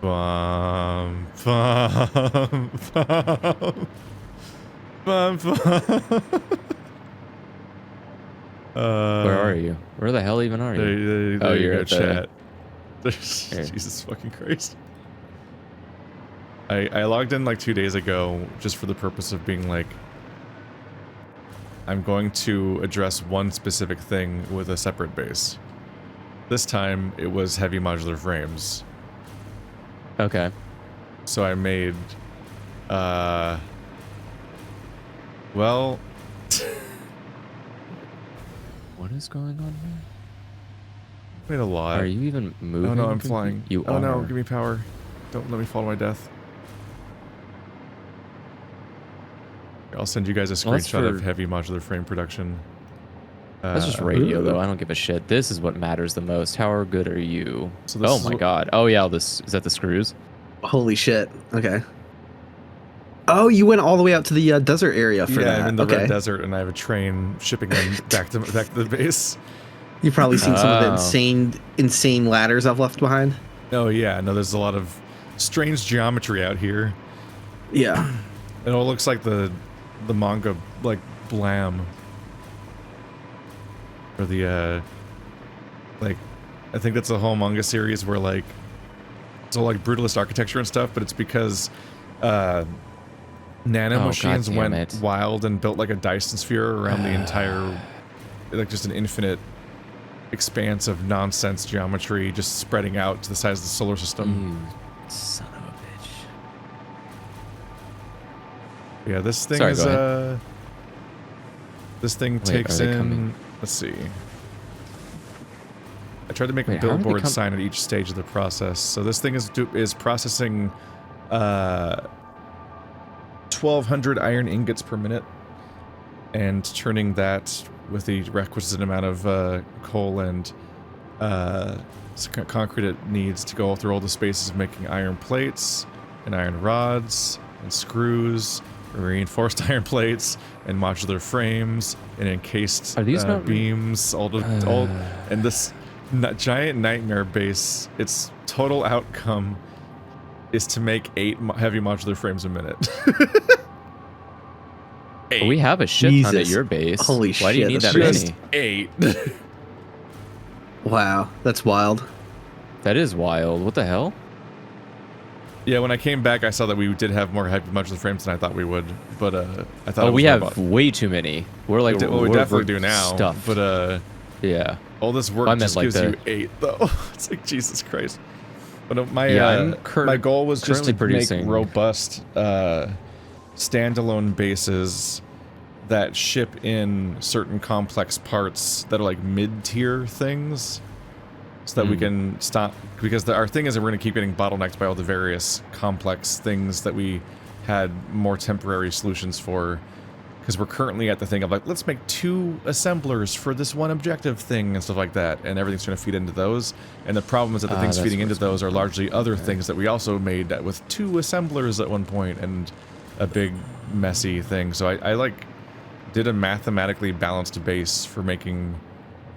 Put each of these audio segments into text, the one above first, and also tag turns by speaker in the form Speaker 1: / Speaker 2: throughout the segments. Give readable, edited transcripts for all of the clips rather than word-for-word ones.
Speaker 1: Bum, bum, bum, bum, bum.
Speaker 2: Where are you? Where the hell even are you?
Speaker 1: There you
Speaker 2: you're
Speaker 1: go,
Speaker 2: at
Speaker 1: chat.
Speaker 2: Here.
Speaker 1: Jesus fucking Christ. I logged in like 2 days ago just for the purpose of being like, I'm going to address one specific thing with a separate base. This time it was heavy modular frames.
Speaker 2: Okay.
Speaker 1: So I made, well,
Speaker 2: What is going on here?
Speaker 1: made a lot.
Speaker 2: Are you even moving?
Speaker 1: Oh no, I'm flying.
Speaker 2: You
Speaker 1: oh
Speaker 2: are.
Speaker 1: no, give me power. Don't let me fall to my death. I'll send you guys a screenshot of heavy modular frame production.
Speaker 2: That's just radio, though. I don't give a shit. This is what matters the most. How good are you?
Speaker 1: So this
Speaker 2: oh my god. Oh yeah, this is that the screws?
Speaker 3: Holy shit. Okay. Oh, you went all the way out to the desert area for that.
Speaker 1: Yeah, I'm in the red desert, and I have a train shipping them back to the base.
Speaker 3: You've probably seen some of the insane ladders I've left behind.
Speaker 1: Oh yeah, no, there's a lot of strange geometry out here.
Speaker 3: Yeah.
Speaker 1: It all looks like the manga, like, Blam. Or the, like, I think that's the whole manga series where, like, it's all, like, brutalist architecture and stuff, but it's because, nanomachines went wild and built, like, a Dyson sphere around the entire, like, just an infinite expanse of nonsense geometry just spreading out to the size of the solar system.
Speaker 2: You son of a bitch.
Speaker 1: Yeah, this thing
Speaker 2: Sorry,
Speaker 1: is, this thing takes in, let's see. I tried to make a billboard sign at each stage of the process. So this thing is processing 1,200 iron ingots per minute and turning that with the requisite amount of coal and concrete it needs to go through all the spaces of making iron plates and iron rods and screws, reinforced iron plates and modular frames and encased beams, and this giant nightmare base. Its total outcome is to make 8 heavy modular frames a minute.
Speaker 2: Well, we have a shit ton at your base.
Speaker 3: Holy shit!
Speaker 2: Why do you need that
Speaker 1: just
Speaker 2: many?
Speaker 1: 8.
Speaker 3: Wow, that's wild.
Speaker 2: That is wild. What the hell?
Speaker 1: Yeah, when I came back, I saw that we did have more heavy modular frames than I thought we would, but I thought.
Speaker 2: Oh, we have way too many. We're like,
Speaker 1: well, we definitely do now.
Speaker 2: Stuff.
Speaker 1: But
Speaker 2: yeah.
Speaker 1: All this work just gives you 8, though. It's like Jesus Christ. But my my goal was just to make robust standalone bases that ship in certain complex parts that are like mid-tier things, so that we can stop, because our thing is that we're going to keep getting bottlenecked by all the various complex things that we had more temporary solutions for, because we're currently at the thing of like, let's make 2 assemblers for this one objective thing and stuff like that, and everything's trying to feed into those, and the problem is that the things feeding into those are largely other things that we also made with 2 assemblers at one point, and a big messy thing. So I like did a mathematically balanced base for making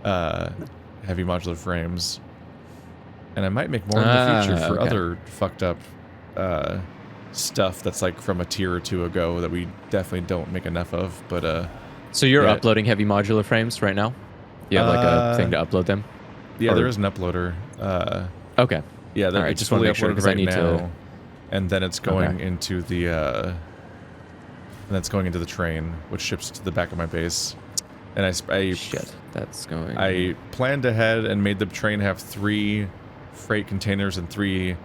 Speaker 1: heavy modular frames, and I might make more in the future for other fucked up stuff that's like from a tier or 2 ago that we definitely don't make enough of. But
Speaker 2: so you're uploading heavy modular frames right now? You have like a thing to upload them?
Speaker 1: Yeah, there is an uploader.
Speaker 2: Okay.
Speaker 1: Yeah,
Speaker 2: all right, just want to make sure because I need to.
Speaker 1: And then it's going into the and that's going into the train, which ships to the back of my base. And I planned ahead and made the train have 3 freight containers and 3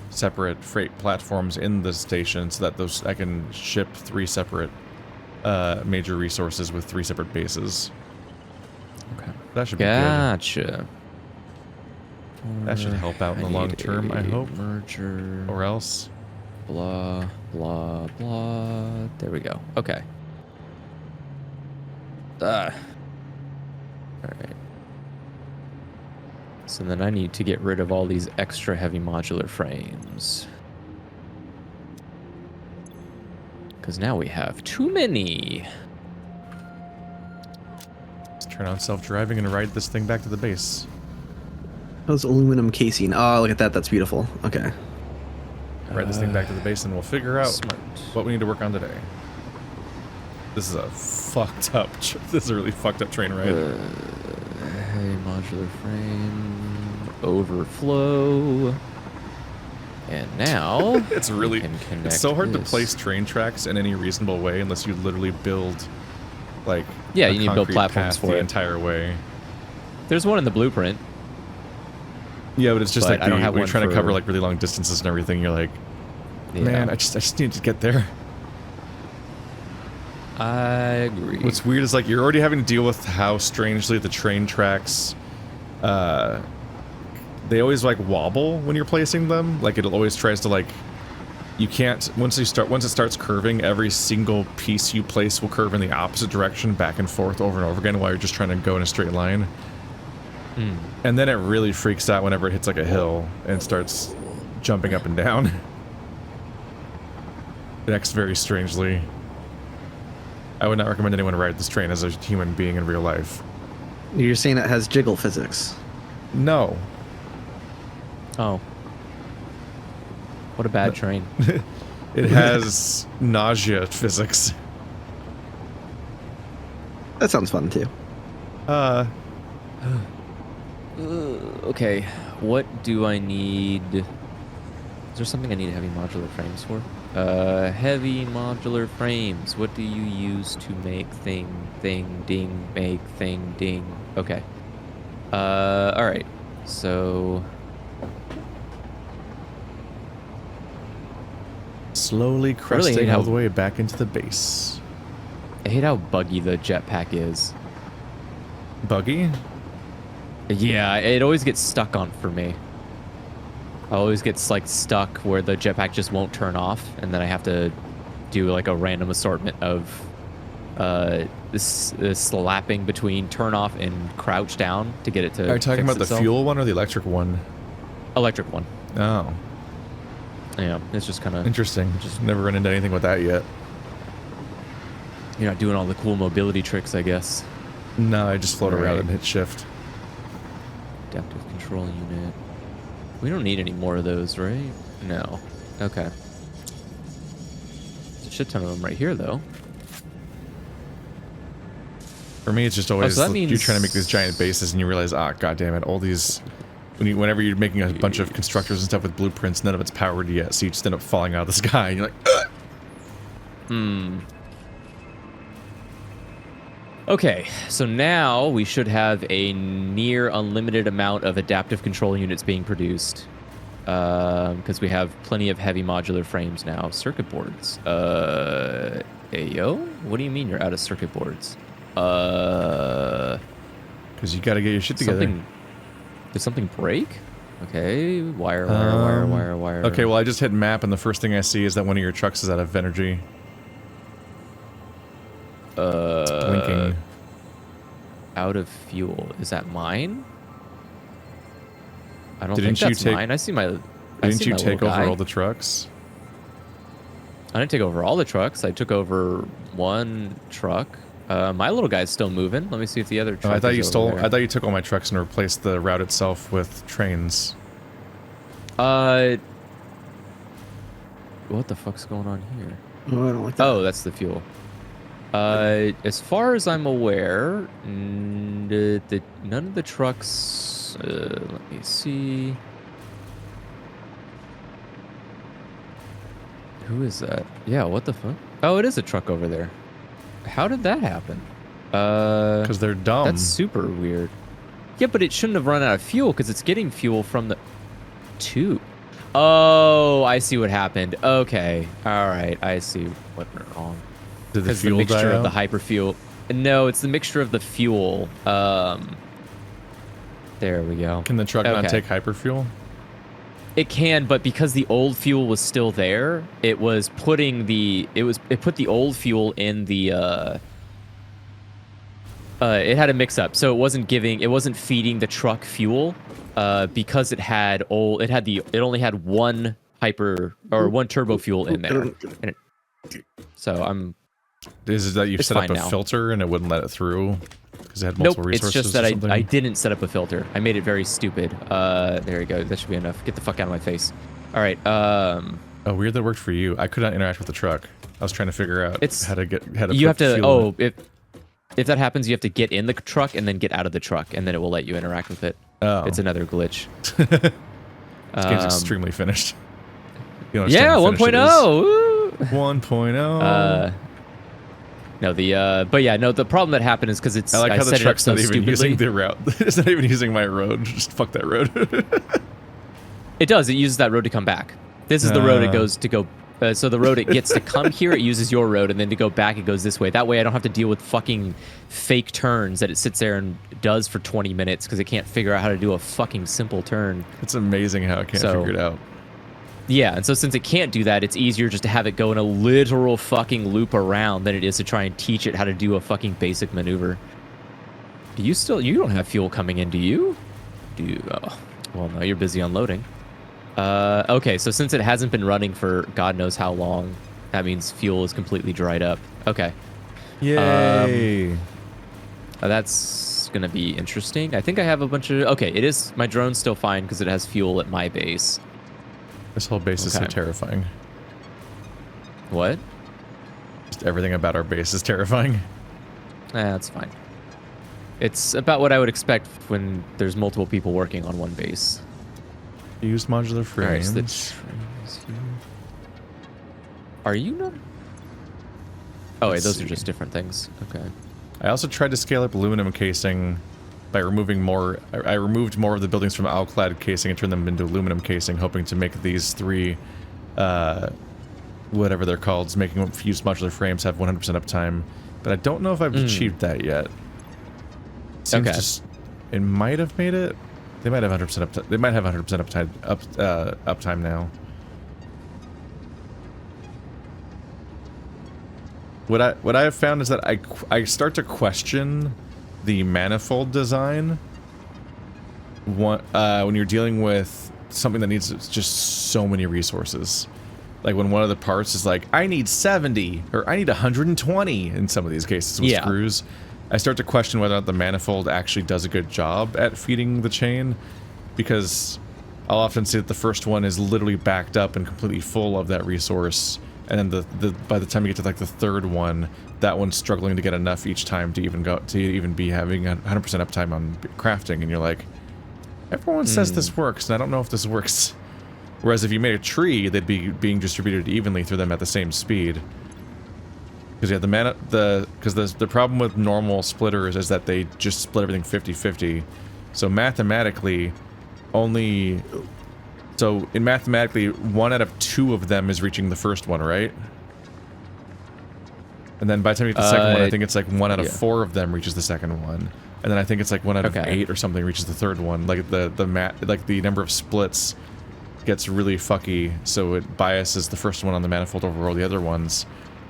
Speaker 1: separate freight platforms in the station, so that I can ship 3 separate major resources with 3 separate bases.
Speaker 2: Okay,
Speaker 1: that should be good.
Speaker 2: Gotcha.
Speaker 1: That should help out in the long term, I hope.
Speaker 2: Merger.
Speaker 1: Or else.
Speaker 2: Blah, blah, blah. There we go. Okay. Alright. So then I need to get rid of all these extra heavy modular frames. Because now we have too many.
Speaker 1: Let's turn on self-driving and ride this thing back to the base.
Speaker 3: Those aluminum casing. Oh, look at that. That's beautiful. Okay.
Speaker 1: ride this thing back to the base, and we'll figure out
Speaker 2: Smart.
Speaker 1: what we need to work on today. This is a fucked up. This is a really fucked up train ride.
Speaker 2: Hey, modular frame, overflow, and now
Speaker 1: It's really,
Speaker 2: we can connect
Speaker 1: it's so hard to
Speaker 2: this.
Speaker 1: place train tracks in any reasonable way unless you literally build, like,
Speaker 2: Yeah,
Speaker 1: a
Speaker 2: you need to build
Speaker 1: concrete
Speaker 2: platforms
Speaker 1: path
Speaker 2: for
Speaker 1: the
Speaker 2: it.
Speaker 1: entire way.
Speaker 2: There's one in the blueprint.
Speaker 1: Yeah, but it's just
Speaker 2: But
Speaker 1: like
Speaker 2: I don't have
Speaker 1: when you're
Speaker 2: one
Speaker 1: trying to cover
Speaker 2: for-
Speaker 1: like really long distances and everything. You're like,
Speaker 2: Yeah.
Speaker 1: man, I just need to get there.
Speaker 2: I agree.
Speaker 1: What's weird is like you're already having to deal with how strangely the train tracks, they always like wobble when you're placing them. Like it always tries to like, you can't once it starts curving, every single piece you place will curve in the opposite direction, back and forth over and over again, while you're just trying to go in a straight line. And then it really freaks out whenever it hits like a hill and starts jumping up and down. It acts very strangely. I would not recommend anyone ride this train as a human being in real life.
Speaker 3: You're saying it has jiggle physics.
Speaker 1: No.
Speaker 2: Oh. What a bad train.
Speaker 1: It has nausea physics.
Speaker 3: That sounds fun too.
Speaker 2: Okay, what do I need? Is there something I need heavy modular frames for? Heavy modular frames. What do you use to make thing, ding, make thing, ding? Okay. Alright. So...
Speaker 1: Slowly cresting
Speaker 2: hate
Speaker 1: all
Speaker 2: how-
Speaker 1: the way back into the base.
Speaker 2: I hate how buggy the jetpack is.
Speaker 1: Buggy?
Speaker 2: Yeah, it always gets stuck on for me. I always get like stuck where the jetpack just won't turn off, and then I have to do like a random assortment of this slapping between turn off and crouch down to get it to.
Speaker 1: Are you talking
Speaker 2: fix
Speaker 1: about
Speaker 2: itself.
Speaker 1: the fuel one or the electric one?
Speaker 2: Electric one?
Speaker 1: Oh,
Speaker 2: Yeah, it's just kind of.
Speaker 1: interesting. Just never run into anything with that yet.
Speaker 2: You're not doing all the cool mobility tricks, I guess.
Speaker 1: No, I just float around
Speaker 2: Right.
Speaker 1: and hit shift.
Speaker 2: Adaptive control unit. We don't need any more of those, right? No. Okay. There's a shit ton of them right here, though.
Speaker 1: For me, it's just always
Speaker 2: so that
Speaker 1: you're
Speaker 2: means-
Speaker 1: trying to make these giant bases and you realize, ah, god damn it, all these... Whenever you're making a bunch of constructors and stuff with blueprints, none of it's powered yet, so you just end up falling out of the sky, and you're like, ugh!
Speaker 2: Okay, so now we should have a near unlimited amount of adaptive control units being produced. Because we have plenty of heavy modular frames now. Circuit boards. Ayo? What do you mean you're out of circuit boards?
Speaker 1: Because you gotta get your shit together.
Speaker 2: Did something break? Okay, wire.
Speaker 1: Okay, well, I just hit map, and the first thing I see is that one of your trucks is out of energy. Blinking.
Speaker 2: Out of fuel. Is that mine? I don't
Speaker 1: Didn't
Speaker 2: think
Speaker 1: you
Speaker 2: that's
Speaker 1: take-
Speaker 2: mine. I see my.
Speaker 1: Didn't you take over all the trucks?
Speaker 2: I didn't take over all the trucks. I took over one truck. My little guy's still moving. Let me see if the other
Speaker 1: Oh,
Speaker 2: truck
Speaker 1: I thought
Speaker 2: is
Speaker 1: you
Speaker 2: over
Speaker 1: stole.
Speaker 2: there.
Speaker 1: I thought you took all my trucks and replaced the route itself with trains.
Speaker 2: What the fuck's going on here?
Speaker 3: Oh, I don't like that.
Speaker 2: Oh, that's the fuel. As far as I'm aware, none of the trucks. Let me see. Who is that? Yeah, what the fuck? Oh, it is a truck over there. How did that happen?
Speaker 1: Because they're dumb.
Speaker 2: That's super weird. Yeah, but it shouldn't have run out of fuel because it's getting fuel from the tube. Oh, I see what happened. Okay, all right, I see what went wrong.
Speaker 1: Did the
Speaker 2: Because the
Speaker 1: fuel die
Speaker 2: mixture of
Speaker 1: out?
Speaker 2: the hyperfuel. No, it's the mixture of the fuel. There we go.
Speaker 1: Can the truck not
Speaker 2: Okay.
Speaker 1: take hyperfuel?
Speaker 2: It can, but because the old fuel was still there, it put the old fuel in the it had a mix up. So it wasn't feeding the truck fuel because it only had one one turbo fuel in there. And
Speaker 1: Is it that you
Speaker 2: It's
Speaker 1: set up
Speaker 2: fine
Speaker 1: a
Speaker 2: now.
Speaker 1: filter and it wouldn't let it through because it had
Speaker 2: nope,
Speaker 1: multiple resources?
Speaker 2: it's just that
Speaker 1: or something?
Speaker 2: I didn't set up a filter. I made it very stupid. There you go. That should be enough. Get the fuck out of my face. All right.
Speaker 1: Oh, weird that worked for you. I could not interact with the truck. I was trying to figure out how to
Speaker 2: You have
Speaker 1: put
Speaker 2: to.
Speaker 1: fuel in it.
Speaker 2: If that happens, you have to get in the truck and then get out of the truck, and then it will let you interact with it.
Speaker 1: Oh.
Speaker 2: It's another glitch.
Speaker 1: This game's extremely finished. You don't
Speaker 2: Yeah,
Speaker 1: understand how finished it is.
Speaker 2: 1.0.
Speaker 1: 1.0.
Speaker 2: No, but yeah, no, the problem that happened is because it's.
Speaker 1: I like how the
Speaker 2: set it up
Speaker 1: truck's
Speaker 2: so
Speaker 1: not even
Speaker 2: stupidly.
Speaker 1: using the route. It's not even using my road. Just fuck that road.
Speaker 2: It does. It uses that road to come back. This is the road it goes to go. So the road it gets to come here, it uses your road, and then to go back, it goes this way. That way, I don't have to deal with fucking fake turns that it sits there and does for 20 minutes because it can't figure out how to do a fucking simple turn.
Speaker 1: It's amazing how it can't figure it out.
Speaker 2: Yeah, and so since it can't do that, it's easier just to have it go in a literal fucking loop around than it is to try and teach it how to do a fucking basic maneuver. You don't have fuel coming in, do you? Oh, well, no, you're busy unloading. Okay, so since it hasn't been running for God knows how long, that means fuel is completely dried up. Okay.
Speaker 1: Yay.
Speaker 2: That's going to be interesting. I think I have a bunch of... Okay, it is... My drone's still fine because it has fuel at my base.
Speaker 1: This whole base is so terrifying.
Speaker 2: What?
Speaker 1: Just everything about our base is terrifying.
Speaker 2: That's fine. It's about what I would expect when there's multiple people working on one base.
Speaker 1: Used modular frames.
Speaker 2: Right, so are you not? Oh, wait, those are just different things. Okay.
Speaker 1: I also tried to scale up aluminum casing by removing more. I removed more of the buildings from alclad casing and turned them into aluminum casing, hoping to make these three, whatever they're called, making fused modular frames have 100% uptime. But I don't know if I've achieved that yet. Seems it might have made it. They might have 100% uptime. They might have 100% uptime now. What I have found is that I start to question the manifold design when you're dealing with something that needs just so many resources. Like when one of the parts is like, I need 70 or I need 120 in some of these cases with screws. I start to question whether or not the manifold actually does a good job at feeding the chain, because I'll often see that the first one is literally backed up and completely full of that resource, and then by the time you get to like the third one, that one's struggling to get enough each time to even be having 100% uptime on crafting, and you're like, everyone says this works, and I don't know if this works. Whereas if you made a tree, they'd be being distributed evenly through them at the same speed. Because the problem with normal splitters is that they just split everything 50-50. So mathematically, mathematically, 1 out of 2 of them is reaching the first one, right? And then by the time you get to the second one, I think it's like 1 out of 4 of them reaches the second one. And then I think it's like 1 out of 8 or something reaches the third one. Like the number of splits gets really fucky, so it biases the first one on the manifold over all the other ones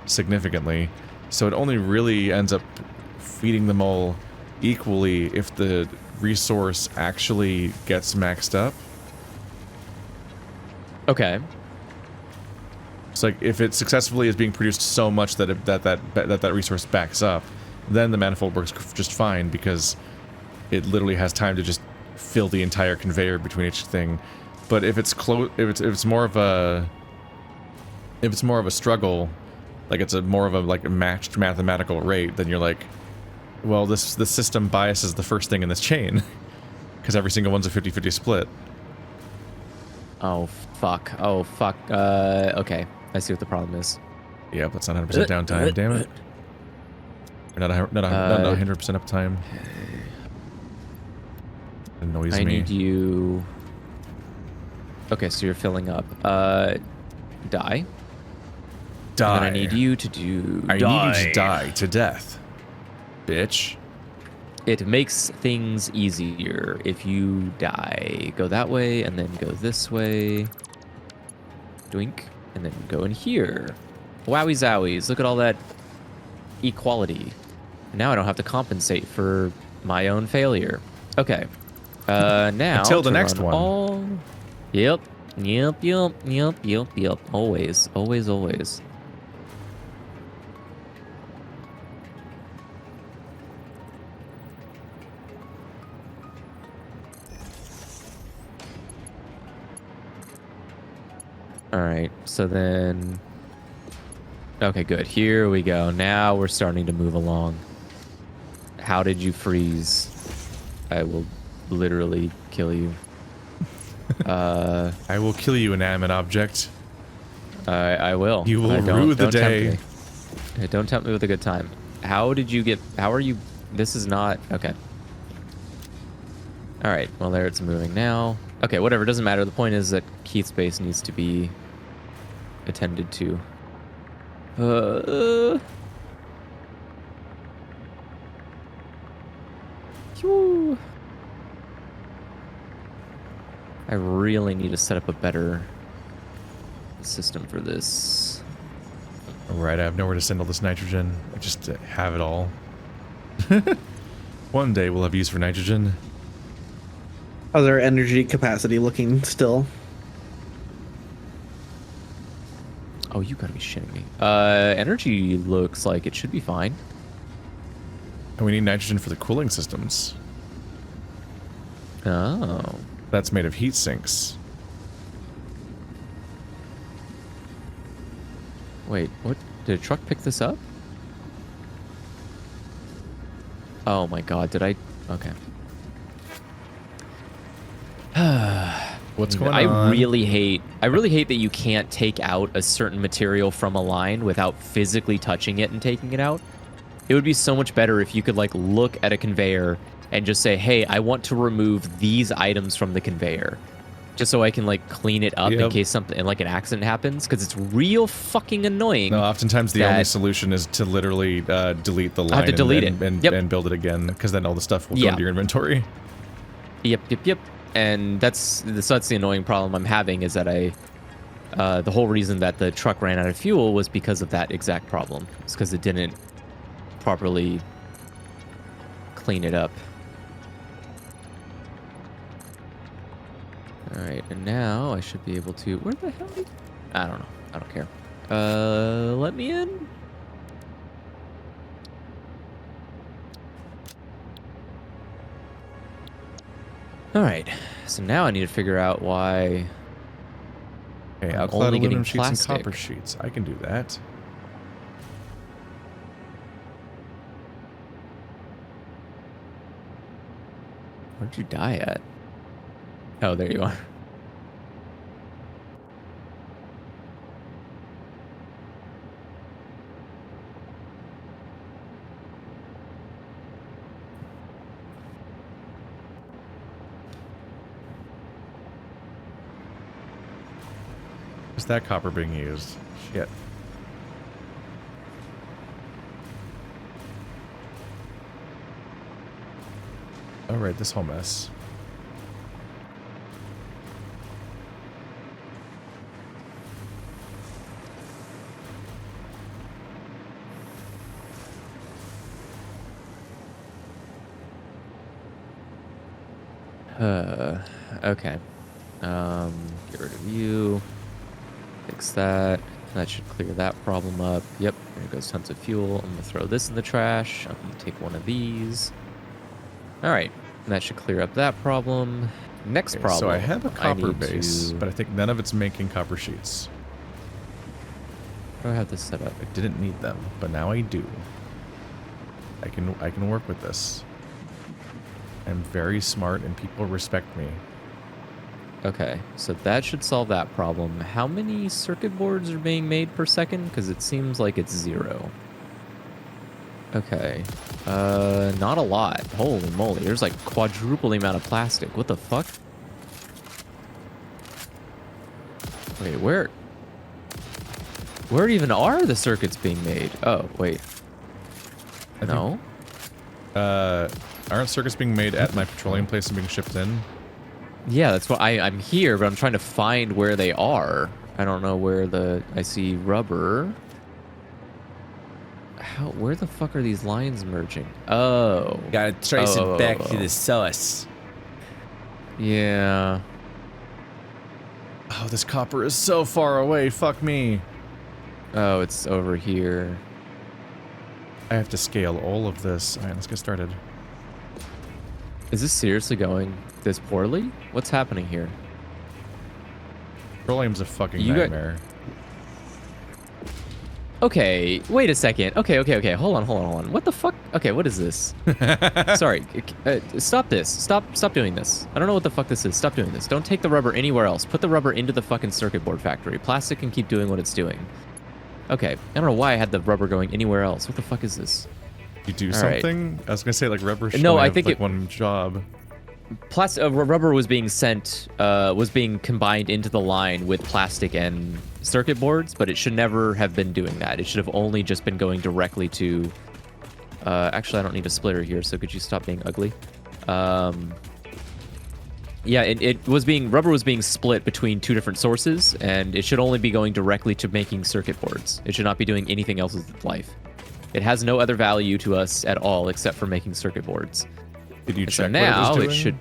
Speaker 1: significantly. So it only really ends up feeding them all equally if the resource actually gets maxed up.
Speaker 2: Okay.
Speaker 1: It's like if it successfully is being produced so much that that resource backs up, then the manifold works just fine because it literally has time to just fill the entire conveyor between each thing. But if it's more of a struggle, like it's more of a matched mathematical rate, then you're like, well, the system biases the first thing in this chain because every single one's a 50-50 split.
Speaker 2: Oh fuck. Okay, I see what the problem is.
Speaker 1: Yeah, that's not 100% downtime. Damn it. Or not 100% uptime. It annoys me.
Speaker 2: I need you. Okay, so you're filling up. Die.
Speaker 1: Die.
Speaker 2: And then I need you to do.
Speaker 1: I need you to die to death, bitch.
Speaker 2: It makes things easier if you die. Go that way, and then go this way. Doink, and then go in here. Wowie zowies! Look at all that equality. Now I don't have to compensate for my own failure. Okay. Now
Speaker 1: until the next one.
Speaker 2: Yep. Always. All right, so then... Okay, good. Here we go. Now we're starting to move along. How did you freeze? I will literally kill you.
Speaker 1: I will kill you, inanimate object.
Speaker 2: I will.
Speaker 1: You will rue the day.
Speaker 2: Tempt me. Don't tempt me with a good time. How did you get... How are you... This is not... Okay. All right. Well, there it's moving now. Okay, whatever. Doesn't matter. The point is that Keith's base needs to be attended to. Phew. I really need to set up a better system for this.
Speaker 1: Alright, I have nowhere to send all this nitrogen. I just have it all. One day we'll have use for nitrogen.
Speaker 3: How's our energy capacity looking still?
Speaker 2: Oh, you gotta be shitting me. Energy looks like it should be fine.
Speaker 1: And we need nitrogen for the cooling systems.
Speaker 2: Oh.
Speaker 1: That's made of heat sinks.
Speaker 2: Wait, what? Did a truck pick this up? Oh my god, did I? Okay.
Speaker 1: What's going
Speaker 2: I
Speaker 1: on?
Speaker 2: really hate that you can't take out a certain material from a line without physically touching it and taking it out. It would be so much better if you could like look at a conveyor and just say, hey, I want to remove these items from the conveyor. Just so I can like clean it up in case something like an accident happens, because it's real fucking annoying.
Speaker 1: No, oftentimes the only solution is to literally delete the line.
Speaker 2: I have to delete it.
Speaker 1: And build it again, because then all the stuff will go into your inventory.
Speaker 2: Yep. And that's the annoying problem I'm having, is that the whole reason that the truck ran out of fuel was because of that exact problem. It's because it didn't properly clean it up. All right, and now I should be able to... Where the hell? I don't know. I don't care. Let me in. All right, so now I need to figure out why...
Speaker 1: Okay,
Speaker 2: I'm
Speaker 1: alkali
Speaker 2: only getting
Speaker 1: aluminum sheets and
Speaker 2: plastic.
Speaker 1: copper sheets. I can do that.
Speaker 2: Where'd you die at? Oh, there you are.
Speaker 1: Is that copper being used? Shit. Alright, this whole mess.
Speaker 2: Okay. Get rid of you. Fix that. That should clear that problem up. Yep, there goes tons of fuel. I'm gonna throw this in the trash. I'm gonna take one of these. All right, that should clear up that problem. Next
Speaker 1: Okay,
Speaker 2: problem.
Speaker 1: so I have a copper
Speaker 2: need
Speaker 1: base,
Speaker 2: to-
Speaker 1: but I think none of it's making copper sheets.
Speaker 2: How do I have this set up?
Speaker 1: I didn't need them, but now I do. I can work with this. I'm very smart and people respect me.
Speaker 2: Okay, so that should solve that problem. How many circuit boards are being made per second? Because it seems like it's 0. Okay. Not a lot. Holy moly, there's like quadruple the amount of plastic. What the fuck? Wait, where even are the circuits being made? Oh, wait. No?
Speaker 1: Aren't circuits being made at my petroleum place and being shipped in?
Speaker 2: Yeah, that's what I'm here, but I'm trying to find where they are. I don't know where I see rubber. Where the fuck are these lines merging? Oh.
Speaker 4: Gotta trace it back to the source.
Speaker 2: Yeah.
Speaker 1: Oh, this copper is so far away. Fuck me.
Speaker 2: Oh, it's over here.
Speaker 1: I have to scale all of this. All right, let's get started.
Speaker 2: Is this seriously going this poorly? What's happening here?
Speaker 1: Petroleum's a fucking
Speaker 2: You got-
Speaker 1: nightmare.
Speaker 2: Okay, wait a second. Okay. Hold on. What the fuck? Okay, what is this? Sorry. Stop this. Stop doing this. I don't know what the fuck this is. Stop doing this. Don't take the rubber anywhere else. Put the rubber into the fucking circuit board factory. Plastic can keep doing what it's doing. Okay. I don't know why I had the rubber going anywhere else. What the fuck is this?
Speaker 1: You do
Speaker 2: All right.
Speaker 1: something? I was gonna say like rubber should
Speaker 2: No,
Speaker 1: only
Speaker 2: I
Speaker 1: have,
Speaker 2: think
Speaker 1: like
Speaker 2: it-
Speaker 1: one job.
Speaker 2: Rubber was being combined into the line with plastic and circuit boards, but it should never have been doing that. It should have only just been going directly to. Actually, I don't need a splitter here, so could you stop being ugly? Yeah, rubber was being split between two different sources, and it should only be going directly to making circuit boards. It should not be doing anything else with its life. It has no other value to us at all except for making circuit boards.
Speaker 1: Did you
Speaker 2: And
Speaker 1: check
Speaker 2: so now
Speaker 1: what it
Speaker 2: it
Speaker 1: was doing?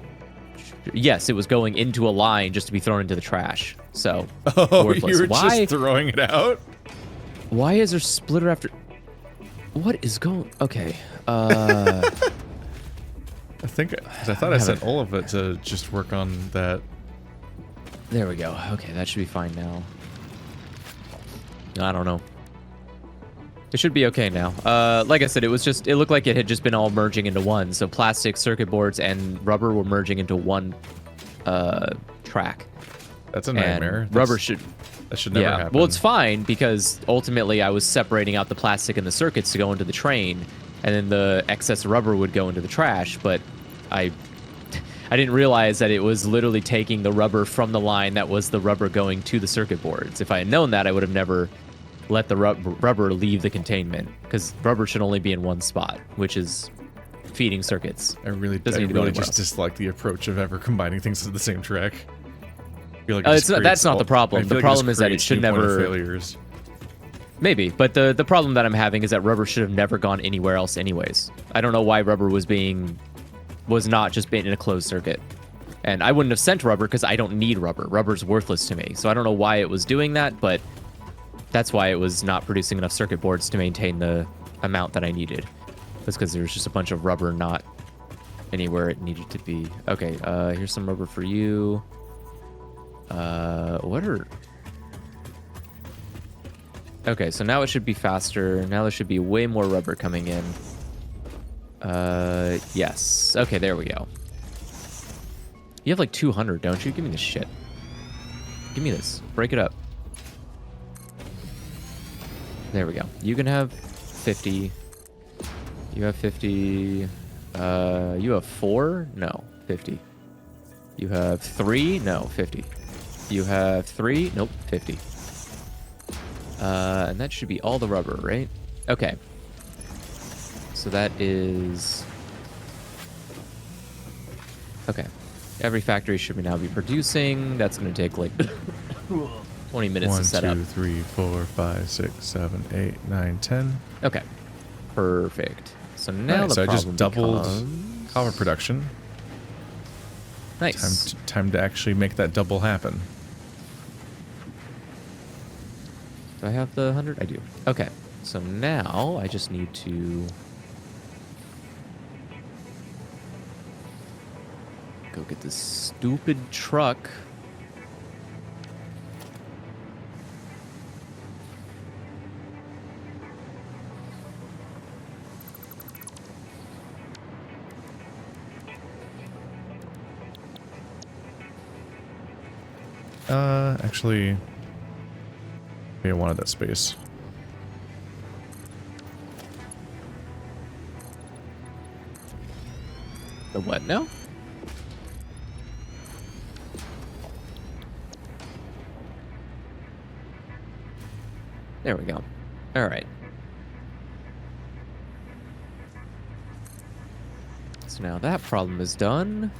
Speaker 2: should. Yes, it was going into a line just to be thrown into the trash. So
Speaker 1: Oh,
Speaker 2: worthless.
Speaker 1: you were
Speaker 2: Why?
Speaker 1: just throwing it out?
Speaker 2: Why is there splitter after? What is going? Okay. Uh,
Speaker 1: I think, 'cause I thought I set all of it to just work on that.
Speaker 2: there we go. Okay, that should be fine now. I don't know. It should be okay now. Like I said, it looked like it had just been all merging into one. So plastic, circuit boards, and rubber were merging into one track.
Speaker 1: That's a
Speaker 2: And
Speaker 1: nightmare.
Speaker 2: rubber should.
Speaker 1: That should never
Speaker 2: Yeah.
Speaker 1: happen.
Speaker 2: Well, it's fine because ultimately I was separating out the plastic and the circuits to go into the train, and then the excess rubber would go into the trash. But I didn't realize that it was literally taking the rubber from the line that was the rubber going to the circuit boards. If I had known that, I would have never let the rubber leave the containment, because rubber should only be in one spot, which is feeding circuits.
Speaker 1: I really
Speaker 2: Doesn't need to go anywhere
Speaker 1: just
Speaker 2: else.
Speaker 1: dislike the approach of ever combining things to the same track. I feel like
Speaker 2: That's not the problem. The problem is that it should never.
Speaker 1: Failures.
Speaker 2: Maybe, but the problem that I'm having is that rubber should have never gone anywhere else anyways. I don't know why rubber was not just being in a closed circuit. And I wouldn't have sent rubber because I don't need rubber. Rubber's worthless to me. So I don't know why it was doing that, but that's why it was not producing enough circuit boards to maintain the amount that I needed. That's because there was just a bunch of rubber not anywhere it needed to be. Okay, here's some rubber for you. Okay, so now it should be faster. Now there should be way more rubber coming in. Yes. Okay, there we go. You have like 200, don't you? Give me this shit. Give me this. Break it up. There we go. You can have 50. You have 50. You have 4? No, 50. You have 3? No, 50. You have 3? Nope, 50. And that should be all the rubber, right? Okay. So that is... Okay. Every factory should now be producing. That's going to take like 20 minutes
Speaker 1: 1,
Speaker 2: to set up.
Speaker 1: 2, 3, 4, 5, 6, 7, 8, 9, 10.
Speaker 2: Okay. Perfect. So now
Speaker 1: Nice,
Speaker 2: the
Speaker 1: so I
Speaker 2: problem
Speaker 1: just doubled
Speaker 2: becomes...
Speaker 1: copper production.
Speaker 2: Nice.
Speaker 1: Time to actually make that double happen.
Speaker 2: Do I have the 100? I do. Okay. So now I just need to go get this stupid truck.
Speaker 1: Actually, I wanted that space.
Speaker 2: The what now? There we go. All right. So now that problem is done.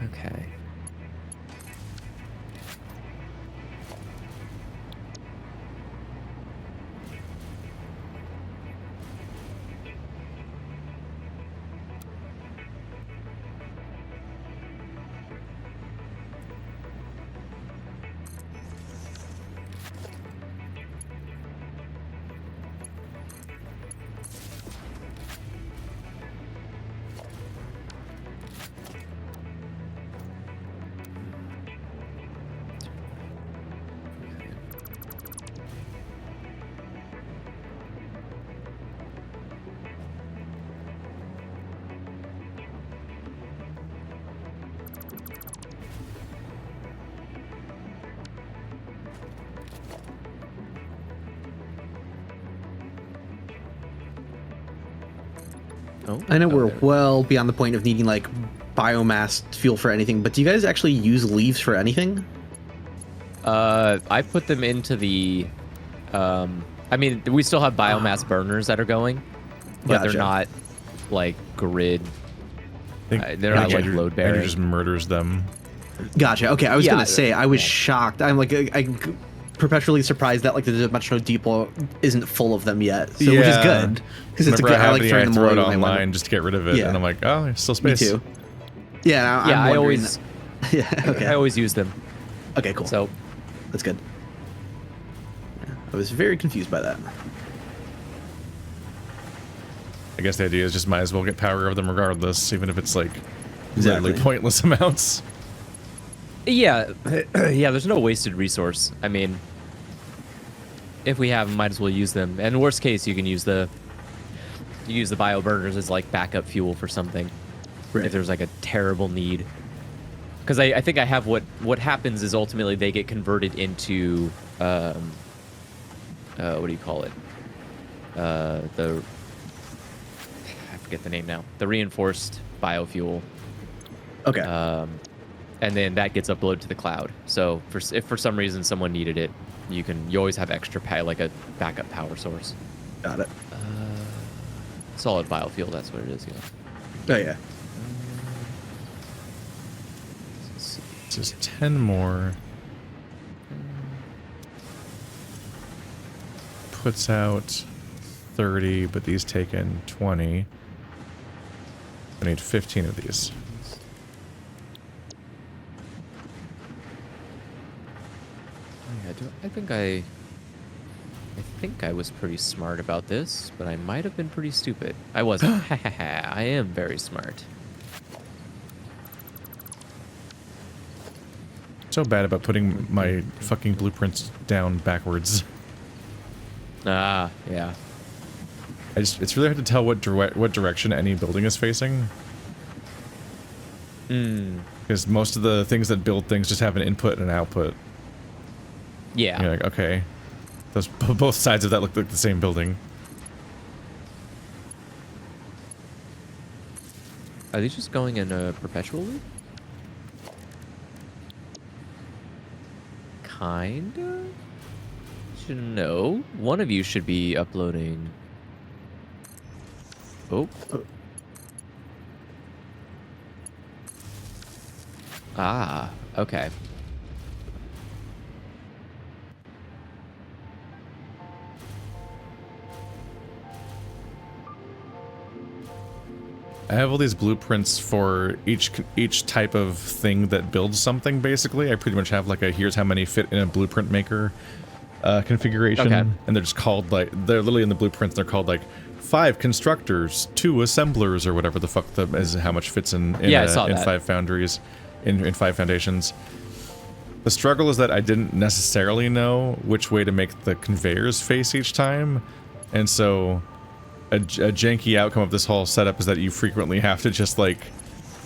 Speaker 2: Okay.
Speaker 3: I know we're
Speaker 2: there.
Speaker 3: well beyond the point of needing like biomass fuel for anything, but do you guys actually use leaves for anything?
Speaker 2: I put them into the. I mean, we still have biomass burners that are going, but
Speaker 3: Gotcha.
Speaker 2: they're not like grid.
Speaker 1: think
Speaker 2: They're not like
Speaker 1: Andrew-
Speaker 2: load bearing.
Speaker 1: Andrew just murders them.
Speaker 3: Gotcha. Okay, I was
Speaker 2: Yeah,
Speaker 3: gonna say I was
Speaker 2: yeah.
Speaker 3: shocked. I'm perpetually surprised that like the dimensional depot isn't full of them yet, so, which is
Speaker 1: Yeah.
Speaker 3: good because it's a
Speaker 1: Whenever
Speaker 3: good.
Speaker 1: I
Speaker 3: I
Speaker 1: have
Speaker 3: like
Speaker 1: any,
Speaker 3: throwing
Speaker 1: I
Speaker 3: them
Speaker 1: throw
Speaker 3: away
Speaker 1: it
Speaker 3: when I
Speaker 1: online
Speaker 3: want
Speaker 1: just to get rid of it,
Speaker 3: Yeah.
Speaker 1: and I'm like, oh, there's still
Speaker 3: them.
Speaker 1: space.
Speaker 3: Me too. Yeah, I'm
Speaker 2: Yeah, I
Speaker 3: wondering
Speaker 2: always.
Speaker 3: that- yeah. Okay.
Speaker 2: I always use them.
Speaker 3: Okay. Cool.
Speaker 2: So
Speaker 3: That's good. Yeah, I was very confused by that.
Speaker 1: I guess the idea is just might as well get power of them regardless, even if it's like literally
Speaker 3: Exactly.
Speaker 1: pointless amounts.
Speaker 2: yeah, yeah. There's no wasted resource. I mean, if we have them, might as well use them. And worst case, you can use the bio burners as like backup fuel for something.
Speaker 3: Right.
Speaker 2: If there's like a terrible need. Because I think I have what happens is ultimately they get converted into what do you call it? I forget the name now. The reinforced biofuel.
Speaker 3: Okay.
Speaker 2: And then that gets uploaded to the cloud. So if for some reason someone needed it, you always have extra like a backup power source.
Speaker 3: Got it.
Speaker 2: Solid biofuel, that's what it is. Yeah.
Speaker 3: Oh yeah.
Speaker 2: Let's see.
Speaker 1: Just 10 more. Puts out 30, but these take in 20. I need 15 of these.
Speaker 2: Yeah, I think I was pretty smart about this, but I might have been pretty stupid. I wasn't. I am very smart.
Speaker 1: So bad about putting my fucking blueprints down backwards.
Speaker 2: Ah, yeah.
Speaker 1: It's really hard to tell what direction any building is facing. Because most of the things that build things just have an input and an output.
Speaker 2: Yeah.
Speaker 1: You're like, okay. Those both sides of that look like the same building.
Speaker 2: Are these just going in a perpetual loop? Kinda? Should know. One of you should be uploading. Oh. Ah, okay.
Speaker 1: I have all these blueprints for each type of thing that builds something, basically. I pretty much have like a here's how many fit in a blueprint maker configuration.
Speaker 2: Okay.
Speaker 1: And they're just called like, they're literally in the blueprints, they're called like 5 constructors, 2 assemblers, or whatever the fuck is how much fits in
Speaker 2: Yeah, I saw
Speaker 1: in
Speaker 2: that.
Speaker 1: 5 foundries, in 5 foundations. The struggle is that I didn't necessarily know which way to make the conveyors face each time, and so a janky outcome of this whole setup is that you frequently have to just like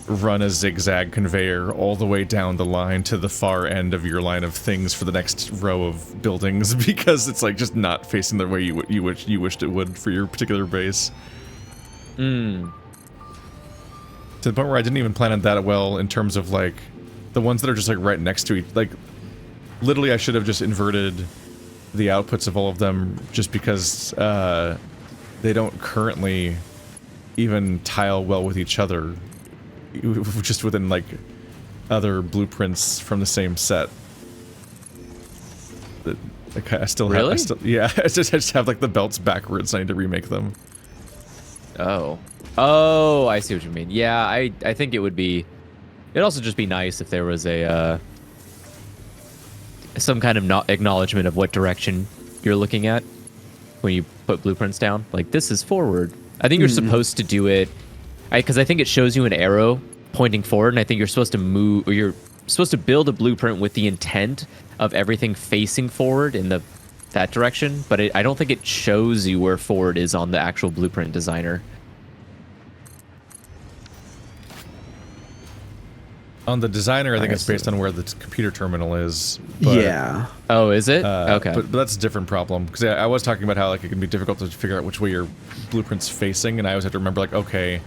Speaker 1: run a zigzag conveyor all the way down the line to the far end of your line of things for the next row of buildings because it's like just not facing the way you wished it would for your particular base. To the point where I didn't even plan it that well in terms of like the ones that are just like right next to each, like literally I should have just inverted the outputs of all of them just because they don't currently even tile well with each other, just within like other blueprints from the same set. Like I still have,
Speaker 2: Really?
Speaker 1: yeah, I just have like the belts backwards. I need to remake them.
Speaker 2: Oh. Oh, I see what you mean. Yeah, I think it would be... It'd also just be nice if there was a... some kind of acknowledgement of what direction you're looking at when you put blueprints down. Like, this is forward. I think you're supposed to do it... Because I think it shows you an arrow pointing forward, and I think you're supposed to move... Or you're supposed to build a blueprint with the intent of everything facing forward in that direction, but I don't think it shows you where forward is on the actual blueprint designer.
Speaker 1: On the designer, I think it's based on where the computer terminal is. But,
Speaker 3: yeah.
Speaker 2: Oh, is it? Okay.
Speaker 1: But that's a different problem because I was talking about how like it can be difficult to figure out which way your blueprint's facing, and I always have to remember like, okay,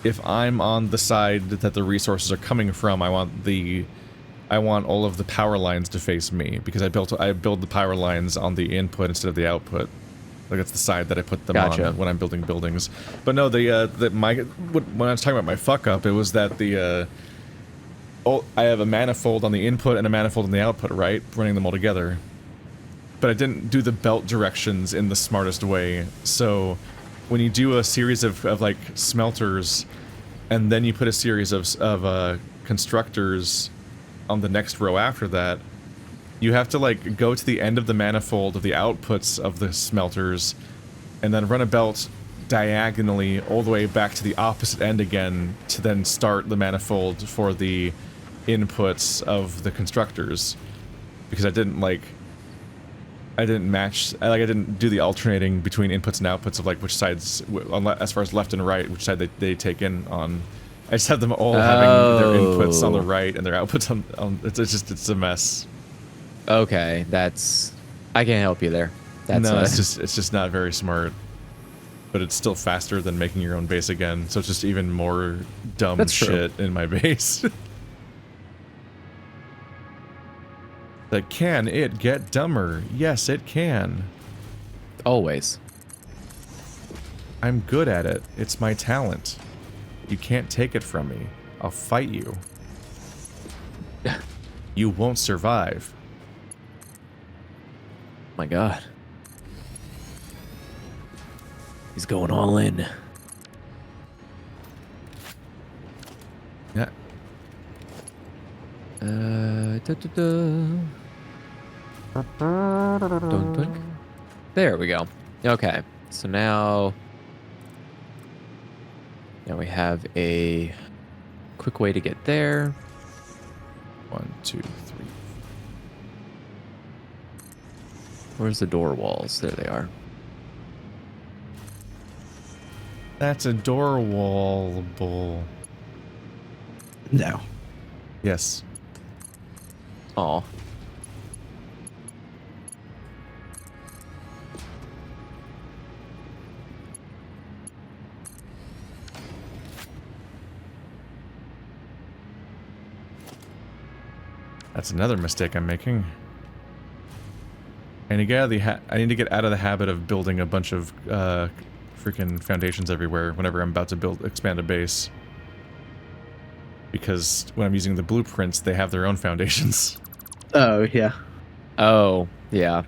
Speaker 1: if I'm on the side that the resources are coming from, I want all of the power lines to face me because I build the power lines on the input instead of the output. Like that's the side that I put them on when I'm building buildings. But no, when I was talking about my fuck up, it was that I have a manifold on the input and a manifold on the output, right? Running them all together. But I didn't do the belt directions in the smartest way. So when you do a series of like smelters and then you put a series of constructors on the next row after that, you have to like go to the end of the manifold of the outputs of the smelters and then run a belt diagonally all the way back to the opposite end again to then start the manifold for the inputs of the constructors, because I didn't do the alternating between inputs and outputs of like which sides, as far as left and right, which side they take in on. I just had them all having their inputs on the right and their outputs on it's a mess.
Speaker 2: Okay, I can't help you there.
Speaker 1: It's just not very smart. But it's still faster than making your own base again, so it's just even more dumb shit in my base. Like, can it get dumber? Yes, it can.
Speaker 2: Always.
Speaker 1: I'm good at it. It's my talent. You can't take it from me. I'll fight you. You won't survive.
Speaker 2: My God. He's going all in.
Speaker 1: Yeah.
Speaker 2: There we go. Okay, so now we have a quick way to get there.
Speaker 1: 1, 2, 3.
Speaker 2: Where's the door walls? There they are.
Speaker 1: That's a door wall bull.
Speaker 3: No.
Speaker 1: Yes.
Speaker 2: Aw.
Speaker 1: That's another mistake I'm making. I need to get out of the habit of building a bunch of freaking foundations everywhere whenever I'm about to expand a base. Because when I'm using the blueprints, they have their own foundations.
Speaker 3: Oh, yeah.
Speaker 2: Oh, yeah.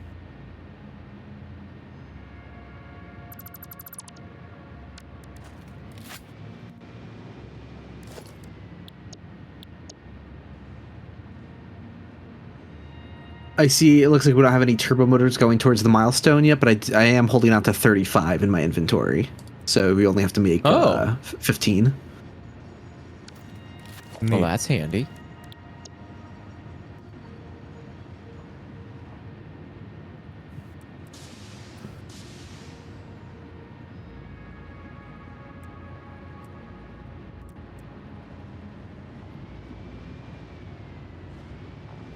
Speaker 3: I see. It looks like we don't have any turbo motors going towards the milestone yet, but I am holding out to 35 in my inventory. So we only have to make 15.
Speaker 2: Well, that's handy.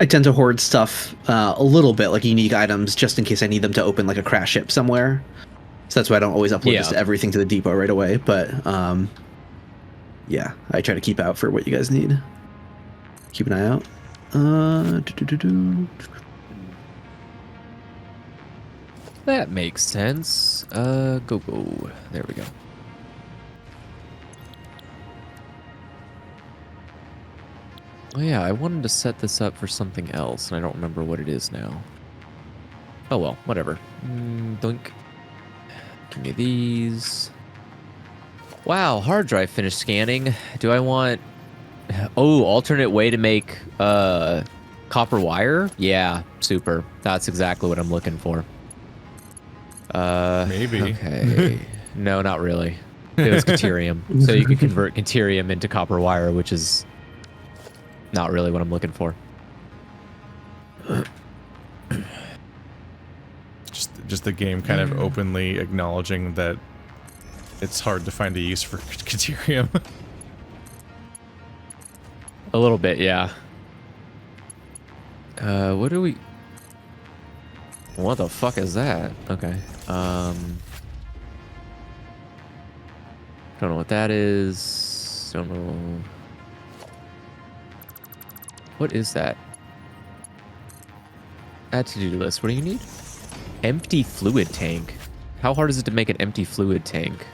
Speaker 3: I tend to hoard stuff a little bit, like unique items, just in case I need them to open like a crash ship somewhere. So that's why I don't always upload just everything to the depot right away. But yeah, I try to keep out for what you guys need. Keep an eye out.
Speaker 2: That makes sense. Go. There we go. Oh yeah, I wanted to set this up for something else, and I don't remember what it is now. Oh well, whatever. Doink. Give me these. Wow, hard drive finished scanning. Do I want... Oh, alternate way to make copper wire? Yeah, super. That's exactly what I'm looking for.
Speaker 1: Maybe.
Speaker 2: Okay. No, not really. It was Caterium. So you can convert Caterium into copper wire, which is not really what I'm looking for.
Speaker 1: Just the game kind of openly acknowledging that it's hard to find a use for Caterium.
Speaker 2: A little bit, yeah. What do we... What the fuck is that? Okay. Don't know what that is. Don't know. What is that? Add to-do list. What do you need? Empty fluid tank. How hard is it to make an empty fluid tank?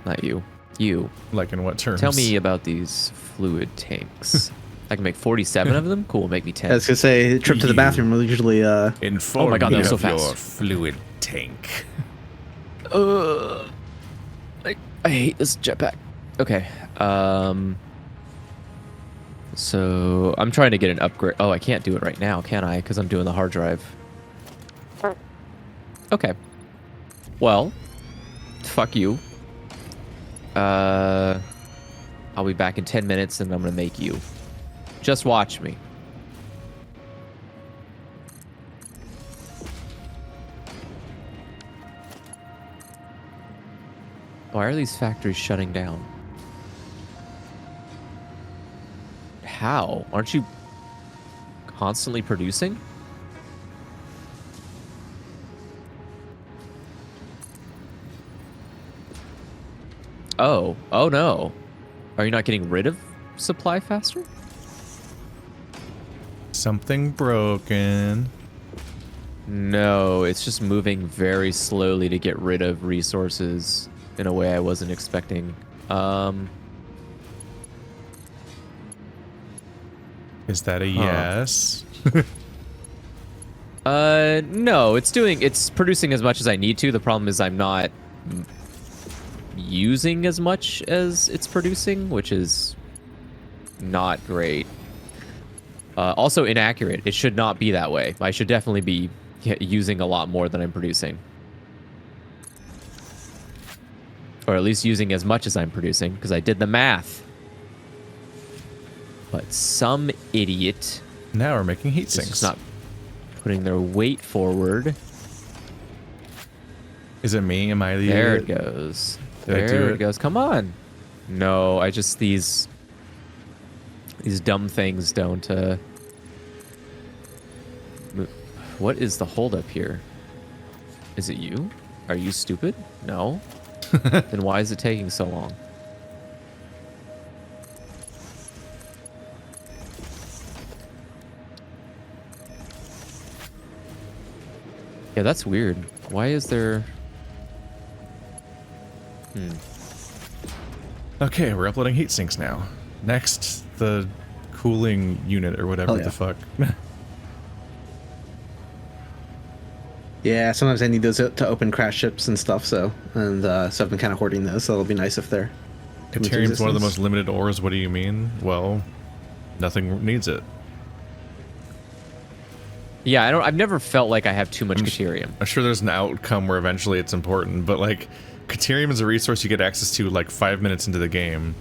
Speaker 2: Not you. You.
Speaker 1: Like in what terms?
Speaker 2: Tell me about these fluid tanks. I can make 47 of them? Cool, make me 10.
Speaker 3: I was gonna say, trip to the bathroom will usually.
Speaker 1: Inform
Speaker 2: Oh my God, that was so
Speaker 1: me of
Speaker 2: fast.
Speaker 1: your fluid tank.
Speaker 2: I hate this jetpack. Okay. So I'm trying to get an upgrade. Oh, I can't do it right now, can I? Because I'm doing the hard drive. Okay. Well, fuck you. I'll be back in 10 minutes and I'm gonna make you. Just watch me. Why are these factories shutting down? How? Aren't you constantly producing? Oh. Oh no. Are you not getting rid of supply faster?
Speaker 1: Something broken.
Speaker 2: No, it's just moving very slowly to get rid of resources in a way I wasn't expecting.
Speaker 1: Is that a yes?
Speaker 2: No, it's producing as much as I need to. The problem is I'm not using as much as it's producing, which is not great. Also inaccurate. It should not be that way. I should definitely be using a lot more than I'm producing. Or at least using as much as I'm producing, because I did the math. But some idiot
Speaker 1: Now we're making heat
Speaker 2: is
Speaker 1: sinks.
Speaker 2: just not putting their weight forward.
Speaker 1: Is it me? Am I the
Speaker 2: There it
Speaker 1: idiot?
Speaker 2: goes.
Speaker 1: Did I do
Speaker 2: There
Speaker 1: it?
Speaker 2: it goes. Come on. No, I just these dumb things don't What is the holdup here? Is it you? Are you stupid? No. Then why is it taking so long? Yeah, that's weird. Why is there...
Speaker 1: Okay, we're uploading heat sinks now. Next, the cooling unit or whatever
Speaker 3: Hell yeah.
Speaker 1: the fuck.
Speaker 3: Yeah, sometimes I need those to open crash ships and stuff. So I've been kind of hoarding those. So it'll be nice if they're.
Speaker 1: Deuterium's one of the most limited ores. What do you mean? Well, nothing needs it.
Speaker 2: Yeah, I've never felt like I have too much Deuterium.
Speaker 1: I'm sure there's an outcome where eventually it's important, but like, Deuterium is a resource you get access to like 5 minutes into the game,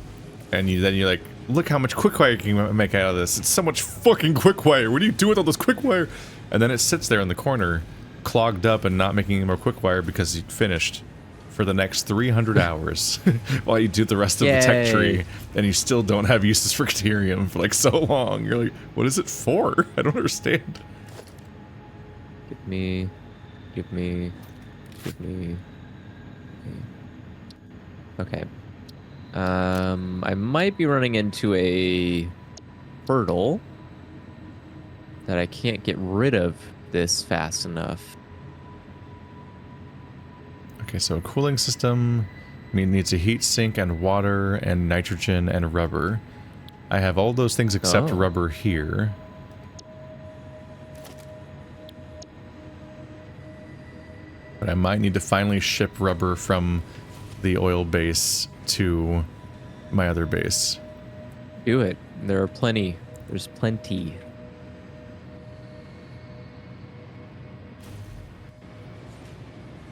Speaker 1: and then you're like, look how much quickwire you can make out of this. It's so much fucking quickwire. What do you do with all this quickwire? And then it sits there in the corner, clogged up and not making any more quickwire because you finished for the next 300 hours while you do the rest of the tech tree, and you still don't have uses for Deuterium for like so long. You're like, what is it for? I don't understand.
Speaker 2: Give me. Okay. I might be running into a hurdle that I can't get rid of this fast enough.
Speaker 1: Okay, so a cooling system needs a heat sink and water and nitrogen and rubber. I have all those things except rubber here. But I might need to finally ship rubber from the oil base to my other base.
Speaker 2: Do it. There are plenty. There's plenty.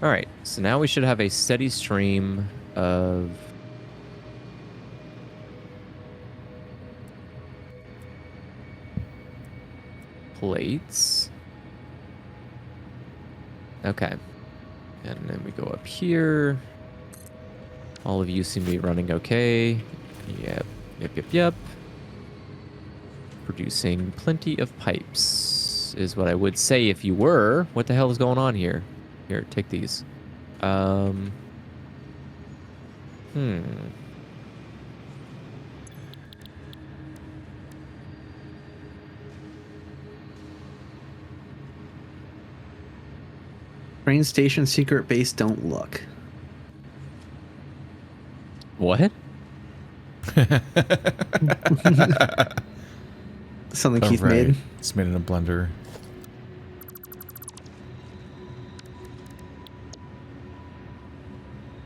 Speaker 2: All right, so now we should have a steady stream of plates. Okay. And then we go up here. All of you seem to be running okay. Yep. Producing plenty of pipes is what I would say if you were. What the hell is going on here? Here, take these.
Speaker 3: Train station secret base, don't look.
Speaker 2: What?
Speaker 3: Something Keith
Speaker 1: Right.
Speaker 3: made.
Speaker 1: It's made in a blender.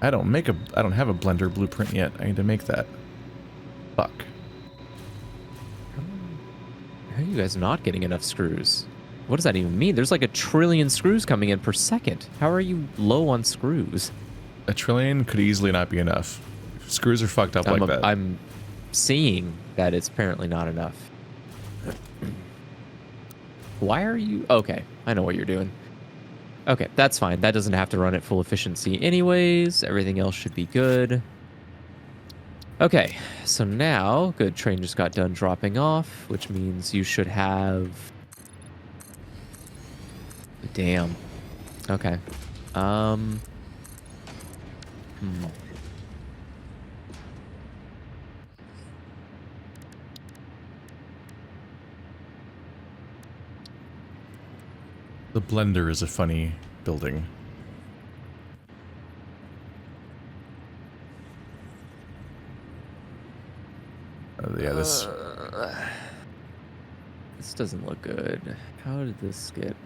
Speaker 1: I don't have a blender blueprint yet. I need to make that. Fuck.
Speaker 2: How are you guys not getting enough screws? What does that even mean? There's like 1 trillion screws coming in per second. How are you low on screws?
Speaker 1: 1 trillion could easily not be enough. Screws are fucked up like that.
Speaker 2: I'm seeing that it's apparently not enough. Why are you... Okay, I know what you're doing. Okay, that's fine. That doesn't have to run at full efficiency anyways. Everything else should be good. Okay, so now, good, train just got done dropping off, which means you should have... Damn. Okay.
Speaker 1: The blender is a funny building. Yeah, this
Speaker 2: doesn't look good. How did this get...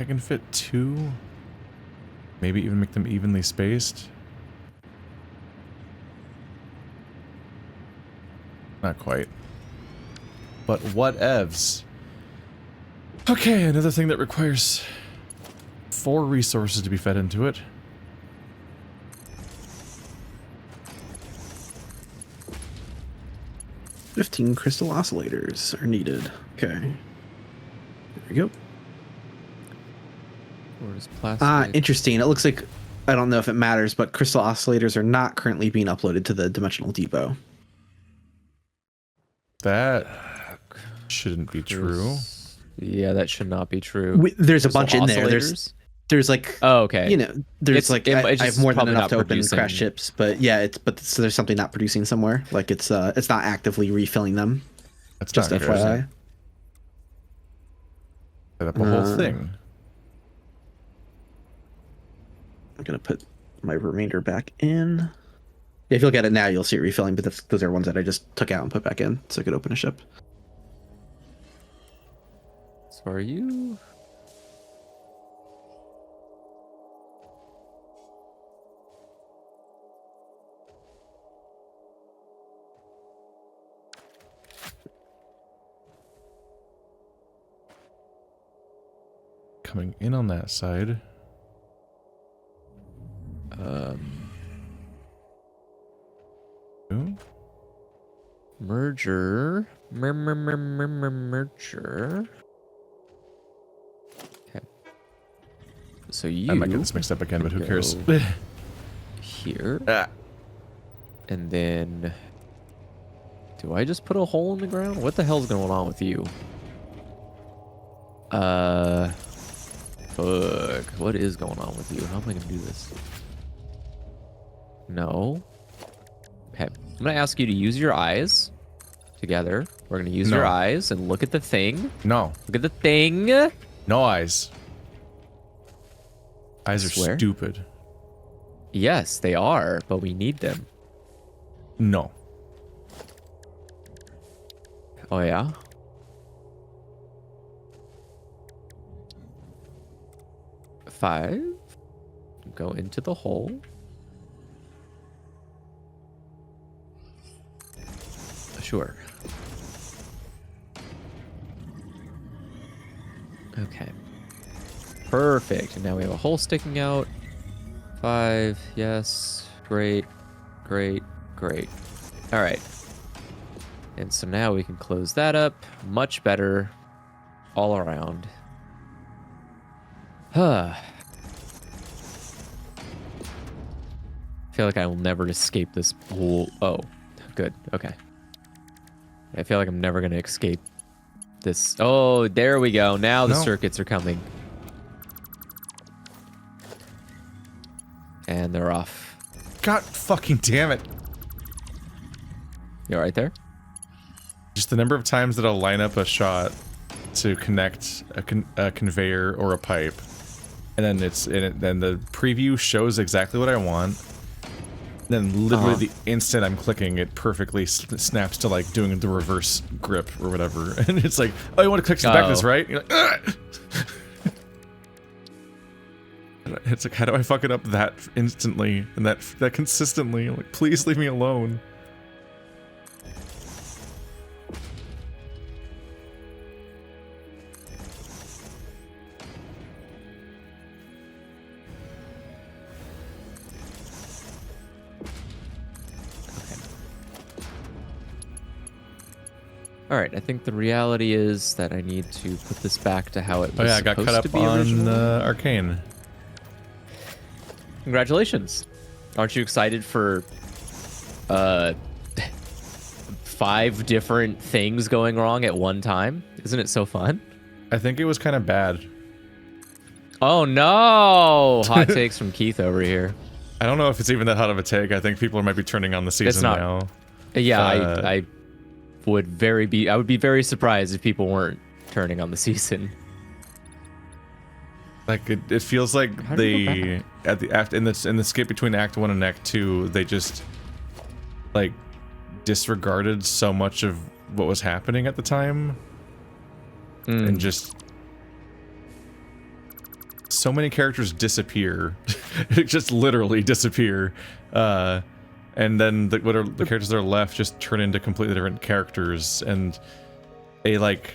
Speaker 1: I can fit 2. Maybe even make them evenly spaced. Not quite. But whatevs. Okay, another thing that requires 4 resources to be fed into it.
Speaker 3: "15 crystal oscillators are needed." Okay. There we go.
Speaker 2: Where's plastic?
Speaker 3: Interesting. It looks like, I don't know if it matters, but crystal oscillators are not currently being uploaded to the dimensional depot.
Speaker 1: That shouldn't be true.
Speaker 2: Yeah, that should not be true.
Speaker 3: There's a bunch in there.
Speaker 2: Oscillators?
Speaker 3: There's like,
Speaker 2: Oh, okay.
Speaker 3: you know, there's
Speaker 2: It's-
Speaker 3: I
Speaker 2: it's
Speaker 3: have
Speaker 2: just
Speaker 3: more than
Speaker 2: probably
Speaker 3: enough
Speaker 2: not
Speaker 3: to open
Speaker 2: producing-
Speaker 3: crash ships, but yeah, so there's something not producing somewhere. Like it's not actively refilling them.
Speaker 1: That's
Speaker 3: Just
Speaker 1: not good.
Speaker 3: FYI.
Speaker 1: Set up a whole thing.
Speaker 3: I'm gonna put my remainder back in. Yeah, if you look at it now, you'll see it refilling, but those are ones that I just took out and put back in, so I could open a ship.
Speaker 2: So are you...
Speaker 1: Coming in on that side. Ooh.
Speaker 2: Merger. Merger. Okay. So you...
Speaker 1: I might get this mixed up again, but who cares?
Speaker 2: go here.
Speaker 1: Ah.
Speaker 2: And then... Do I just put a hole in the ground? What the hell's going on with you? Fuck. What is going on with you? How am I gonna do this? No. Okay. I'm gonna ask you to use your eyes together. We're gonna use your eyes and look at the thing.
Speaker 1: No.
Speaker 2: Look at the thing.
Speaker 1: No eyes. Eyes are
Speaker 2: Swear?
Speaker 1: stupid.
Speaker 2: Yes, they are, but we need them.
Speaker 1: No.
Speaker 2: Oh, yeah? Five. Go into the hole. Sure. Okay. Perfect. And now we have a hole sticking out. 5. Yes. Great. Great. Great. All right. And so now we can close that up. Much better all around. feel like I will never escape this pool. Oh, good. Okay. I feel like I'm never going to escape this. Oh, there we go. Now the circuits are coming. And they're off.
Speaker 1: God fucking damn it.
Speaker 2: You all right there?
Speaker 1: Just the number of times that I'll line up a shot to connect a conveyor or a pipe, and then then the preview shows exactly what I want. Then literally the instant I'm clicking, it perfectly snaps to like doing the reverse grip or whatever, and it's like, oh, you want to click back to this, right? And you're like, ugh! It's like, how do I fuck it up that instantly and that consistently? I'm like, please leave me alone.
Speaker 2: All right, I think the reality is that I need to put this back to how it was
Speaker 1: I got
Speaker 2: supposed
Speaker 1: cut
Speaker 2: to
Speaker 1: up
Speaker 2: be
Speaker 1: on
Speaker 2: originally.
Speaker 1: Arcane.
Speaker 2: Congratulations. Aren't you excited for 5 different things going wrong at one time? Isn't it so fun?
Speaker 1: I think it was kind of bad.
Speaker 2: Oh no! Hot takes from Keith over here.
Speaker 1: I don't know if it's even that hot of a take. I think people might be turning on the season
Speaker 2: not.
Speaker 1: now.
Speaker 2: Yeah, I would be very surprised if people weren't turning on the season.
Speaker 1: Like it feels like
Speaker 2: How do you go
Speaker 1: in the skip between Act 1 and Act 2, they just like disregarded so much of what was happening at the time, and just so many characters disappear, just literally disappear, and then the characters that are left just turn into completely different characters, and a like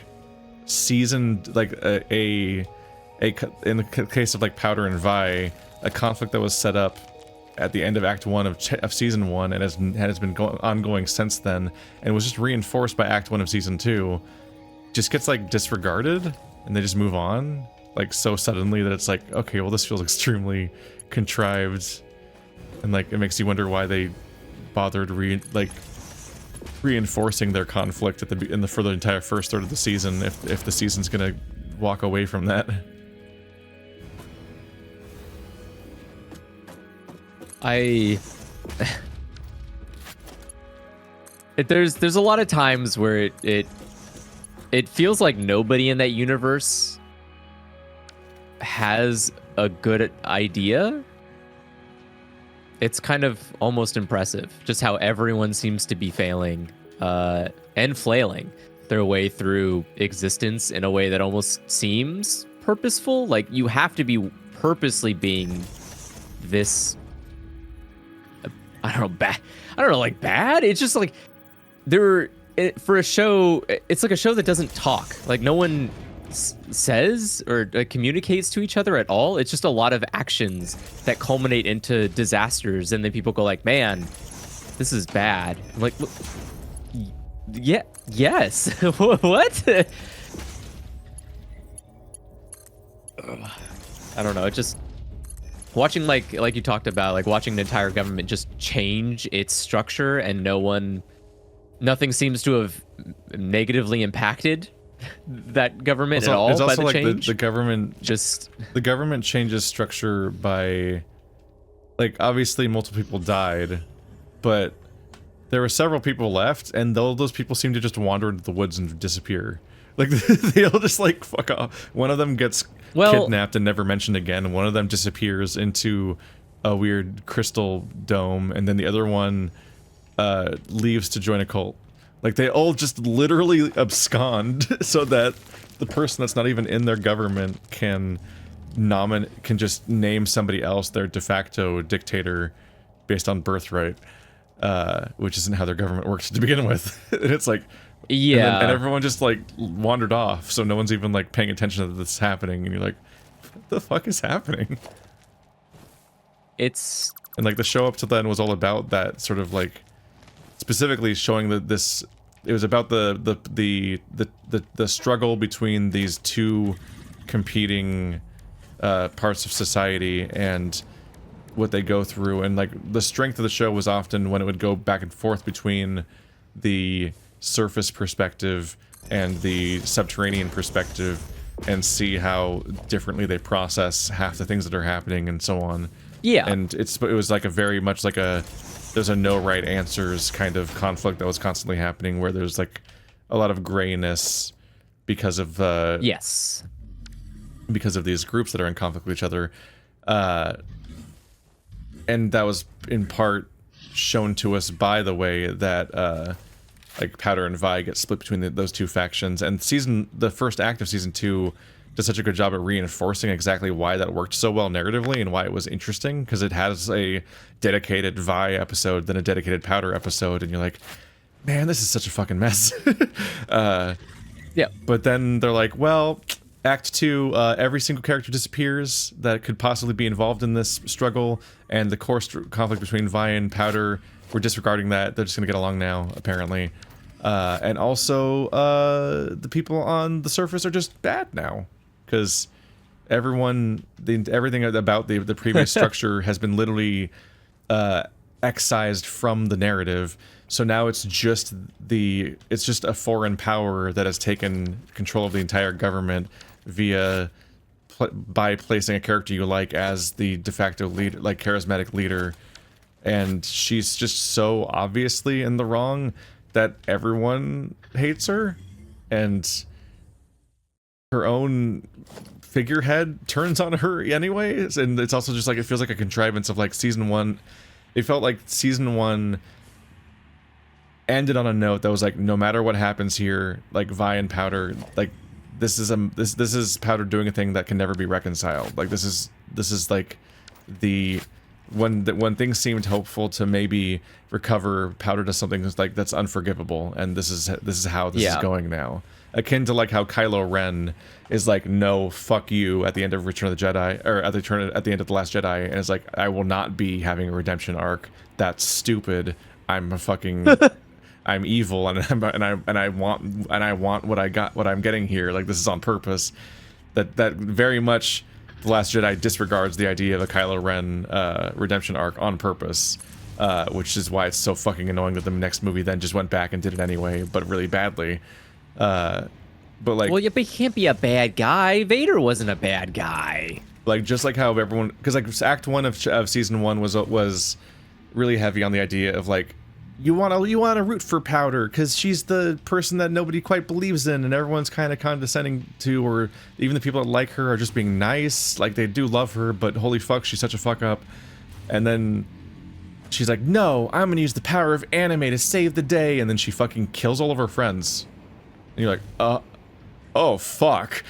Speaker 1: seasoned like in the case of like Powder and Vi, a conflict that was set up at the end of Act 1 of Season 1 and has been ongoing since then, and was just reinforced by Act 1 of Season 2, just gets like disregarded, and they just move on like so suddenly that it's like, okay, well this feels extremely contrived, and like it makes you wonder why they bothered reinforcing their conflict for the entire first third of the season if the season's gonna walk away from that.
Speaker 2: There's a lot of times where it feels like nobody in that universe has a good idea. It's kind of almost impressive just how everyone seems to be failing and flailing their way through existence in a way that almost seems purposeful. Like you have to be purposely being this, I don't know, bad. I don't know, like bad. It's just like for a show, it's like a show that doesn't talk. Like no one says or communicates to each other at all. It's just a lot of actions that culminate into disasters, and then people go like, "Man, this is bad." I'm like, yeah, yes. What? I don't know. It just watching like you talked about, like watching the entire government just change its structure, and nothing seems to have negatively impacted that government at all.
Speaker 1: It's also
Speaker 2: by the
Speaker 1: like
Speaker 2: change.
Speaker 1: the government the government changes structure by, like, obviously multiple people died, but there were several people left, and those people seem to just wander into the woods and disappear. Like they all just like fuck off. One of them gets kidnapped and never mentioned again. One of them disappears into a weird crystal dome, and then the other one leaves to join a cult. Like they all just literally abscond so that the person that's not even in their government can just name somebody else their de facto dictator based on birthright, which isn't how their government works to begin with. And it's like,
Speaker 2: yeah,
Speaker 1: and everyone just like wandered off, so no one's even like paying attention that this is happening, and you're like, what the fuck is happening?
Speaker 2: And
Speaker 1: like the show up to then was all about that, sort of like specifically showing that it was about the struggle between these two competing parts of society, and what they go through, and like the strength of the show was often when it would go back and forth between the surface perspective and the subterranean perspective, and see how differently they process half the things that are happening and so on.
Speaker 2: Yeah.
Speaker 1: And it was like a very much like there's a no right answers kind of conflict that was constantly happening, where there's like a lot of grayness because of
Speaker 2: yes,
Speaker 1: because of these groups that are in conflict with each other. And that was in part shown to us by the way that like Powder and Vi get split between those two factions, and the first act of season 2 does such a good job at reinforcing exactly why that worked so well narratively and why it was interesting, because it has a dedicated Vi episode, then a dedicated Powder episode, and you're like, man, this is such a fucking mess.
Speaker 2: Yeah.
Speaker 1: But then they're like, well, Act 2, every single character disappears that could possibly be involved in this struggle, and the core conflict between Vi and Powder, we're disregarding that. They're just gonna get along now, apparently. And also, the people on the surface are just bad now, because everything about the previous structure has been literally excised from the narrative. So now it's just a foreign power that has taken control of the entire government by placing a character you like as the de facto leader, like charismatic leader, and she's just so obviously in the wrong that everyone hates her, and her own figurehead turns on her anyways. And it's also just like, it feels like a contrivance of like season 1. It felt like season 1 ended on a note that was like, no matter what happens here, like Vi and Powder, like this is Powder doing a thing that can never be reconciled. Like this is like when things seemed hopeful to maybe recover, Powder does something that's unforgivable, and this is how this is going now. Akin to like how Kylo Ren is like, no, fuck you at the end of Return of the Jedi, or at the end of The Last Jedi, and it's like, I will not be having a redemption arc. That's stupid. I'm a fucking I'm evil, and I want what I'm getting here. Like, this is on purpose. That very much The Last Jedi disregards the idea of a Kylo Ren redemption arc on purpose, which is why it's so fucking annoying that the next movie then just went back and did it anyway, but really badly. But like,
Speaker 2: well, yeah, but he can't be a bad guy. Vader wasn't a bad guy.
Speaker 1: Like, just like how everyone, because like Act 1 of season 1 was really heavy on the idea of like, you want to root for Powder because she's the person that nobody quite believes in, and everyone's kind of condescending to, or even the people that like her are just being nice. Like, they do love her, but holy fuck, she's such a fuck up. And then she's like, no, I'm gonna use the power of anime to save the day, and then she fucking kills all of her friends. And you're like, oh fuck.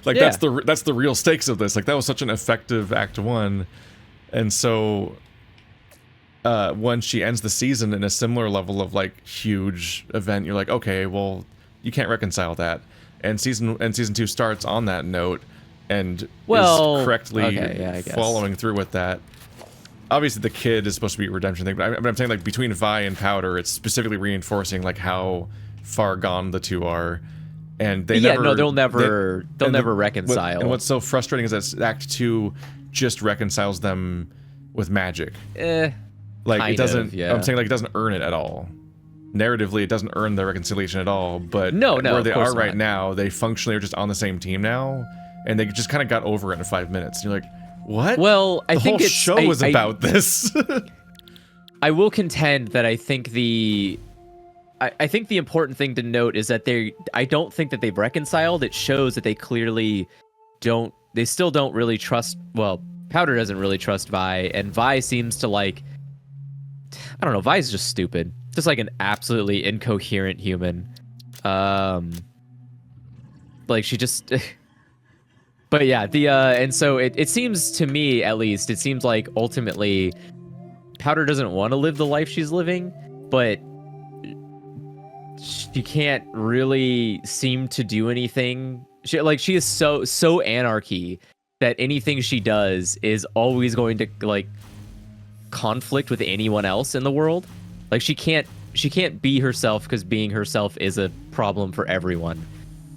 Speaker 1: Like, yeah. that's the real stakes of this. Like, that was such an effective Act 1. And so when she ends the season in a similar level of like huge event, you're like, okay, well, you can't reconcile that. And season 2 starts on that note and is correctly following through with that. Obviously the kid is supposed to be a redemption thing, but I'm saying, like, between Vi and Powder, it's specifically reinforcing like how far gone the two are. And they'll never reconcile. And what's so frustrating is that Act 2 just reconciles them with magic. Like, it doesn't. I'm saying, like, it doesn't earn it at all. Narratively, it doesn't earn the reconciliation at all. But where they are right now, they functionally are just on the same team now, and they just kind of got over it in 5 minutes. And you're like, what?
Speaker 2: Well, I think
Speaker 1: the whole show was about this.
Speaker 2: I will contend that I think the important thing to note is that I don't think that they've reconciled. It shows that they clearly don't. They still don't really trust. Well, Powder doesn't really trust Vi, and Vi seems to like. I don't know. Vi's just stupid. Just like an absolutely incoherent human. Like, she just. But yeah, and so it seems to me, at least, it seems like ultimately Powder doesn't want to live the life she's living, but she can't really seem to do anything. She is so anarchy that anything she does is always going to like conflict with anyone else in the world. Like, she can't be herself because being herself is a problem for everyone.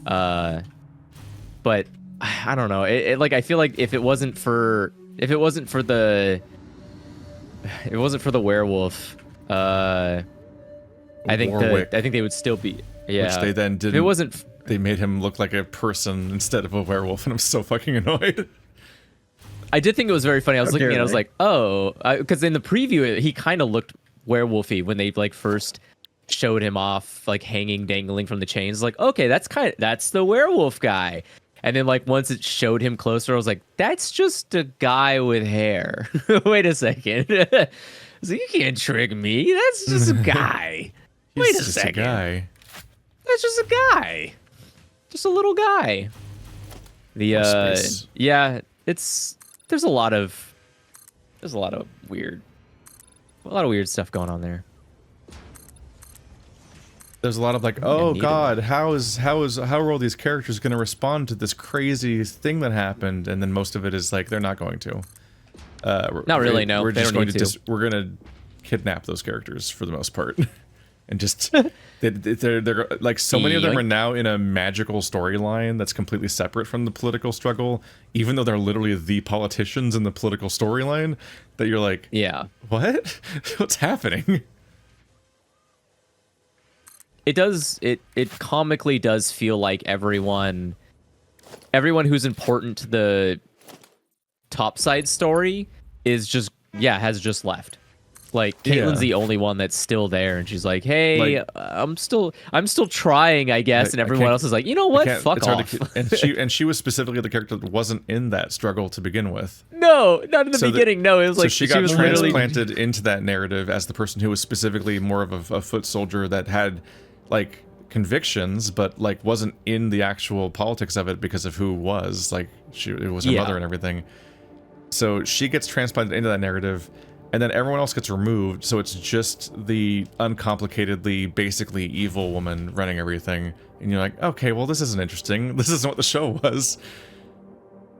Speaker 2: But I don't know. Like, I feel like if it wasn't for the it wasn't for the werewolf, I think
Speaker 1: Warwick,
Speaker 2: I think they would still be. Yeah.
Speaker 1: which they then did.
Speaker 2: If it wasn't.
Speaker 1: They made him look like a person instead of a werewolf, and I'm so fucking annoyed.
Speaker 2: I did think it was very funny. I was looking and I was
Speaker 3: Apparently.
Speaker 2: like, oh, because in the preview he kind of looked werewolfy when they like first showed him off, like hanging, dangling from the chains. Like, okay, that's the werewolf guy. And then like once it showed him closer, I was like, that's just a guy with hair. Wait a second. So you can't trick me. That's just a guy. Wait a
Speaker 1: He's just
Speaker 2: second.
Speaker 1: a guy.
Speaker 2: That's just a guy. Just a little guy. The
Speaker 1: Space.
Speaker 2: yeah, there's a lot of weird stuff going on there.
Speaker 1: There's a lot of like, oh
Speaker 2: need
Speaker 1: god, how are all these characters going to respond to this crazy thing that happened? And then most of it is like they're not going to.
Speaker 2: Not really, no.
Speaker 1: We're
Speaker 2: They
Speaker 1: just
Speaker 2: don't
Speaker 1: going
Speaker 2: need
Speaker 1: to
Speaker 2: to.
Speaker 1: we're going to kidnap those characters for the most part, and just they're like so many of them
Speaker 2: Yoink.
Speaker 1: are now in a magical storyline that's completely separate from the political struggle, even though they're literally the politicians in the political storyline. That you're like,
Speaker 2: Yeah.
Speaker 1: what? What's happening?
Speaker 2: It comically does feel like everyone who's important to the top side story has just left. Like Caitlin's
Speaker 1: Yeah.
Speaker 2: the only one that's still there, and she's like, "Hey,
Speaker 1: Like-
Speaker 2: I'm still trying, I guess." And
Speaker 1: I
Speaker 2: everyone
Speaker 1: can't-
Speaker 2: else is like, "You know what?
Speaker 1: Can't-
Speaker 2: Fuck
Speaker 1: it's hard
Speaker 2: off."
Speaker 1: to, and she was specifically the character that wasn't in that struggle to begin with.
Speaker 2: No, not in the
Speaker 1: So
Speaker 2: beginning. No, it was like
Speaker 1: So she got
Speaker 2: was literally
Speaker 1: transplanted into that narrative as the person who was specifically more of a foot soldier that had like convictions, but like wasn't in the actual politics of it because of who was like it was her
Speaker 2: Yeah.
Speaker 1: mother and everything. So she gets transplanted into that narrative. And then everyone else gets removed, so it's just the uncomplicatedly, basically evil woman running everything. And you're like, okay, well, this isn't interesting. This isn't what the show was.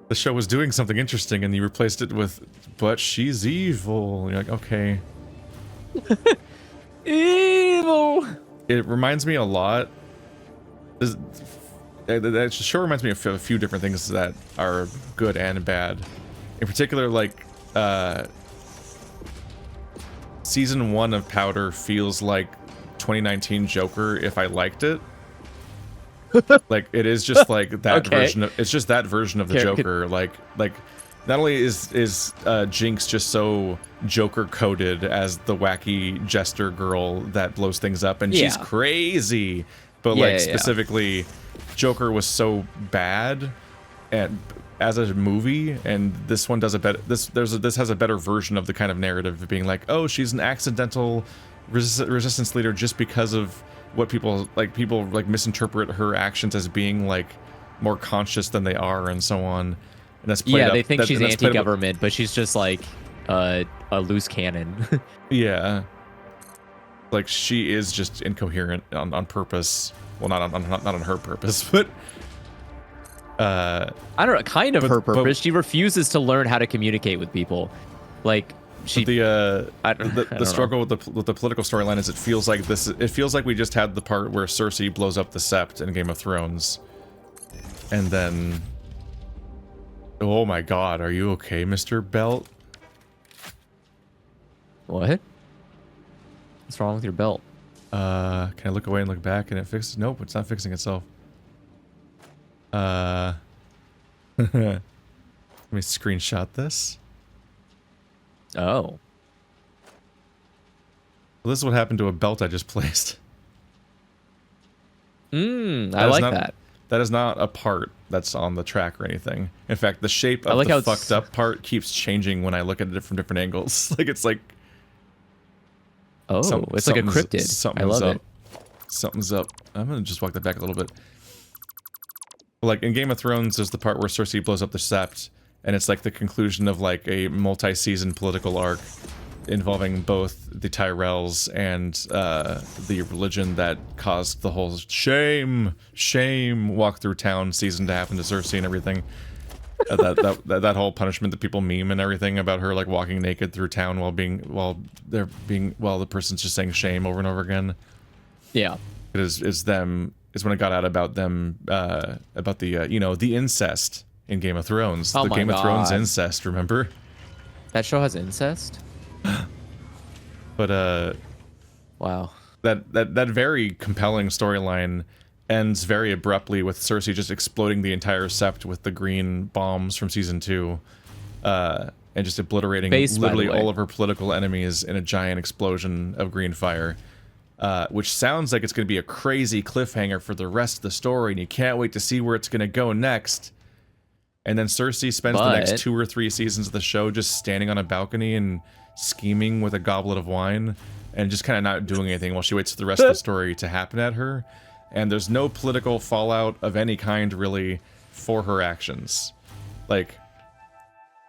Speaker 1: The show was doing something interesting, and you replaced it with, but she's evil. And you're like, okay.
Speaker 2: evil.
Speaker 1: It reminds me a lot. That show reminds me of a few different things that are good and bad. In particular, like, Season 1 of Powder feels like 2019 Joker if I liked it. Like, it is just like that
Speaker 2: Okay.
Speaker 1: version of, it's just that version of the Joker. Like, not only is Jinx just so Joker coded as the wacky jester girl that blows things up, and she's
Speaker 2: Yeah.
Speaker 1: crazy, but
Speaker 2: Yeah,
Speaker 1: like
Speaker 2: yeah.
Speaker 1: specifically, Joker was so bad and as a movie, and this one does a better. This has a better version of the kind of narrative of being like, oh, she's an accidental resistance leader just because of what people misinterpret her actions as being like more conscious than they are, and so on. And that's played
Speaker 2: Yeah,
Speaker 1: up,
Speaker 2: they think she's
Speaker 1: and that's played up-
Speaker 2: anti-government, but she's just like a loose cannon.
Speaker 1: Yeah, like she is just incoherent on purpose. Well, not on her purpose, but
Speaker 2: I don't know, kind of
Speaker 1: But-
Speaker 2: her
Speaker 1: but-
Speaker 2: purpose. She refuses to learn how to communicate with people. Like she
Speaker 1: the
Speaker 2: I don't know.
Speaker 1: struggle with the political storyline is it feels like we just had the part where Cersei blows up the Sept in Game of Thrones, and then, oh my God, are you okay, Mr. Belt?
Speaker 2: What? What's wrong with your belt?
Speaker 1: Can I look away and look back and it fixes? Nope, it's not fixing itself. Let me screenshot this.
Speaker 2: Oh.
Speaker 1: Well, this is what happened to a belt I just placed.
Speaker 2: I
Speaker 1: That is
Speaker 2: like
Speaker 1: not-
Speaker 2: that.
Speaker 1: That is not a part that's on the track or anything. In fact, the shape
Speaker 2: I
Speaker 1: of
Speaker 2: like how
Speaker 1: the
Speaker 2: it's-
Speaker 1: fucked up part keeps changing when I look at it from different angles. Like it's like
Speaker 2: Oh, it's like a cryptid. I
Speaker 1: Something's
Speaker 2: love
Speaker 1: up.
Speaker 2: it.
Speaker 1: Something's up. I'm gonna just walk that back a little bit. Like in Game of Thrones, there's the part where Cersei blows up the Sept, and it's like the conclusion of like a multi-season political arc involving both the Tyrells and the religion that caused the whole shame walk through town season to happen to Cersei and everything. That whole punishment that people meme and everything about her like walking naked through town while the person's just saying shame over and over again.
Speaker 2: Yeah.
Speaker 1: It is them is when it got out about them about the incest in Game of Thrones.
Speaker 2: Oh
Speaker 1: the
Speaker 2: my
Speaker 1: Game of Thrones
Speaker 2: God.
Speaker 1: incest, remember?
Speaker 2: That show has incest?
Speaker 1: But
Speaker 2: Wow.
Speaker 1: that very compelling storyline ends very abruptly with Cersei just exploding the entire sept with the green bombs from season 2, and just obliterating literally all of her political enemies in a giant explosion of green fire. Which sounds like it's going to be a crazy cliffhanger for the rest of the story, and you can't wait to see where it's going to go next. And then Cersei spends the next 2 or 3 seasons of the show just standing on a balcony and scheming with a goblet of wine, and just kind of not doing anything while she waits for the rest of the story to happen at her. And there's no political fallout of any kind, really, for her actions. Like,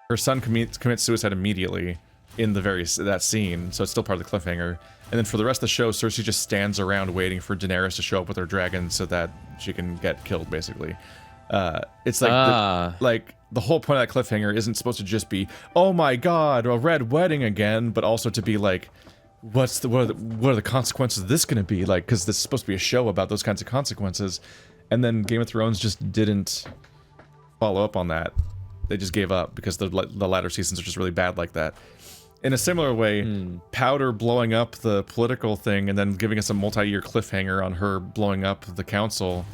Speaker 1: her son commits suicide immediately in that scene, so it's still part of the cliffhanger. And then for the rest of the show, Cersei just stands around waiting for Daenerys to show up with her dragon so that she can get killed, basically. It's like the whole point of that cliffhanger isn't supposed to just be, oh my god, a red wedding again, but also to be like, what are the consequences of this going to be? Like, because this is supposed to be a show about those kinds of consequences. And then Game of Thrones just didn't follow up on that. They just gave up because the latter seasons are just really bad like that. In a similar way, Powder blowing up the political thing and then giving us a multi-year cliffhanger on her blowing up the council.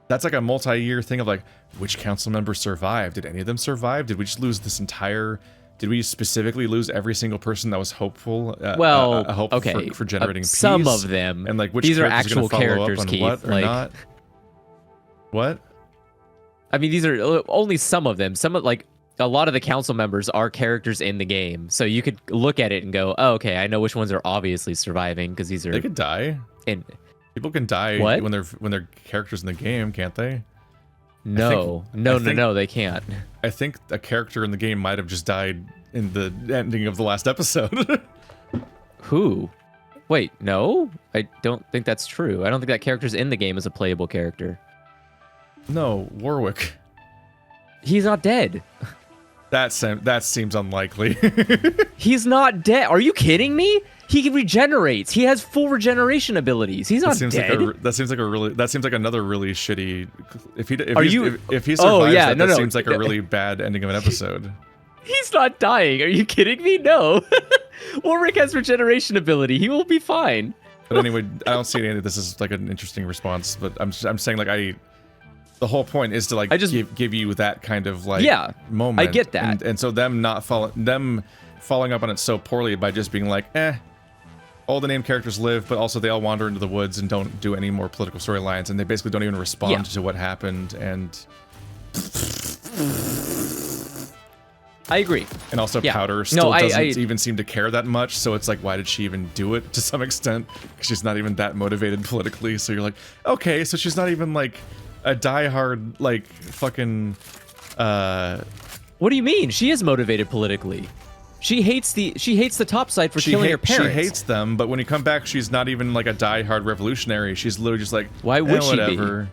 Speaker 1: That's like a multi-year thing of like, which council members survived? Did any of them survive? Did we just lose this entire... Did we specifically lose every single person that was hopeful?
Speaker 2: Okay,
Speaker 1: for generating peace?
Speaker 2: Some of them.
Speaker 1: And like, which
Speaker 2: these are
Speaker 1: characters
Speaker 2: actual characters, Keith.
Speaker 1: What or
Speaker 2: like,
Speaker 1: not? What?
Speaker 2: I mean, these are only some of them. Some of like a lot of the council members are characters in the game, so you could look at it and go, "Oh, okay, I know which ones are obviously surviving because these are."
Speaker 1: They could die. People can die when they're characters in the game, can't they?
Speaker 2: No, they can't.
Speaker 1: I think a character in the game might have just died in the ending of the last episode.
Speaker 2: Who? Wait, no? I don't think that's true. I don't think that character's in the game as a playable character.
Speaker 1: No, Warwick.
Speaker 2: He's not dead.
Speaker 1: That seems unlikely.
Speaker 2: He's not dead. Are you kidding me? He regenerates. He has full regeneration abilities. He's not dead.
Speaker 1: That seems like another really shitty. If he survives, that seems like a really bad ending of an episode.
Speaker 2: He's not dying. Are you kidding me? No. Warwick has regeneration ability. He will be fine.
Speaker 1: But anyway, I don't see any of this as like an interesting response. But I'm saying like the whole point is to like give you that kind of like moment.
Speaker 2: I get that.
Speaker 1: And so them following up on it so poorly by just being like, all the named characters live, but also they all wander into the woods and don't do any more political storylines, and they basically don't even respond to what happened, and
Speaker 2: I agree.
Speaker 1: And also Powder still doesn't even seem to care that much, so it's like, why did she even do it to some extent? Because she's not even that motivated politically, so you're like, okay, so she's not even like a diehard, like, fucking,
Speaker 2: What do you mean? She is motivated politically. She hates the topside for killing her parents.
Speaker 1: She hates them, but when you come back, she's not even like a diehard revolutionary. She's literally just like,
Speaker 2: why would she
Speaker 1: whatever.
Speaker 2: be?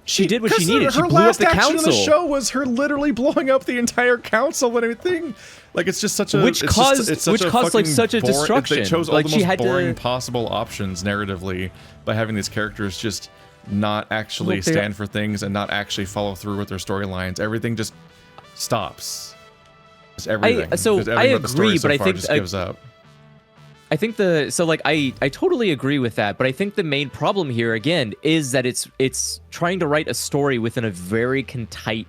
Speaker 2: She did what she needed. She
Speaker 1: her
Speaker 2: blew up
Speaker 1: last
Speaker 2: the
Speaker 1: action
Speaker 2: council.
Speaker 1: in the show was her literally blowing up the entire council and everything. Like, it's just such a
Speaker 2: which caused like such a destruction.
Speaker 1: They chose all
Speaker 2: like
Speaker 1: the most boring possible options narratively by having these characters just not actually stand for things and not actually follow through with their storylines. Everything just stops. Just everything.
Speaker 2: I agree, but I think
Speaker 1: just gives up.
Speaker 2: I think I totally agree with that, but I think the main problem here again is that it's trying to write a story within a very tight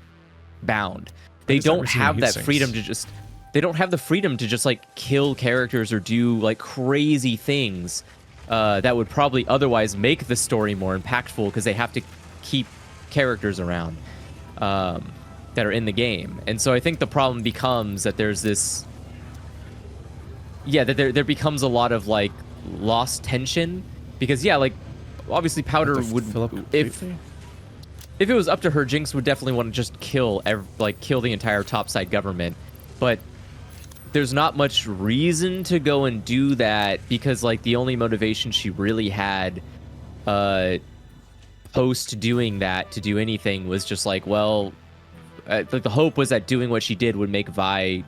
Speaker 2: bound. They don't have that freedom to just like kill characters or do like crazy things that would probably otherwise make the story more impactful because they have to keep characters around that are in the game. And so I think the problem becomes that there's this that there becomes a lot of like lost tension because like obviously Powder would if it was up to her, Jinx would definitely want to just kill the entire topside government, but there's not much reason to go and do that because like the only motivation she really had post doing that to do anything was just like, well, like the hope was that doing what she did would make Vi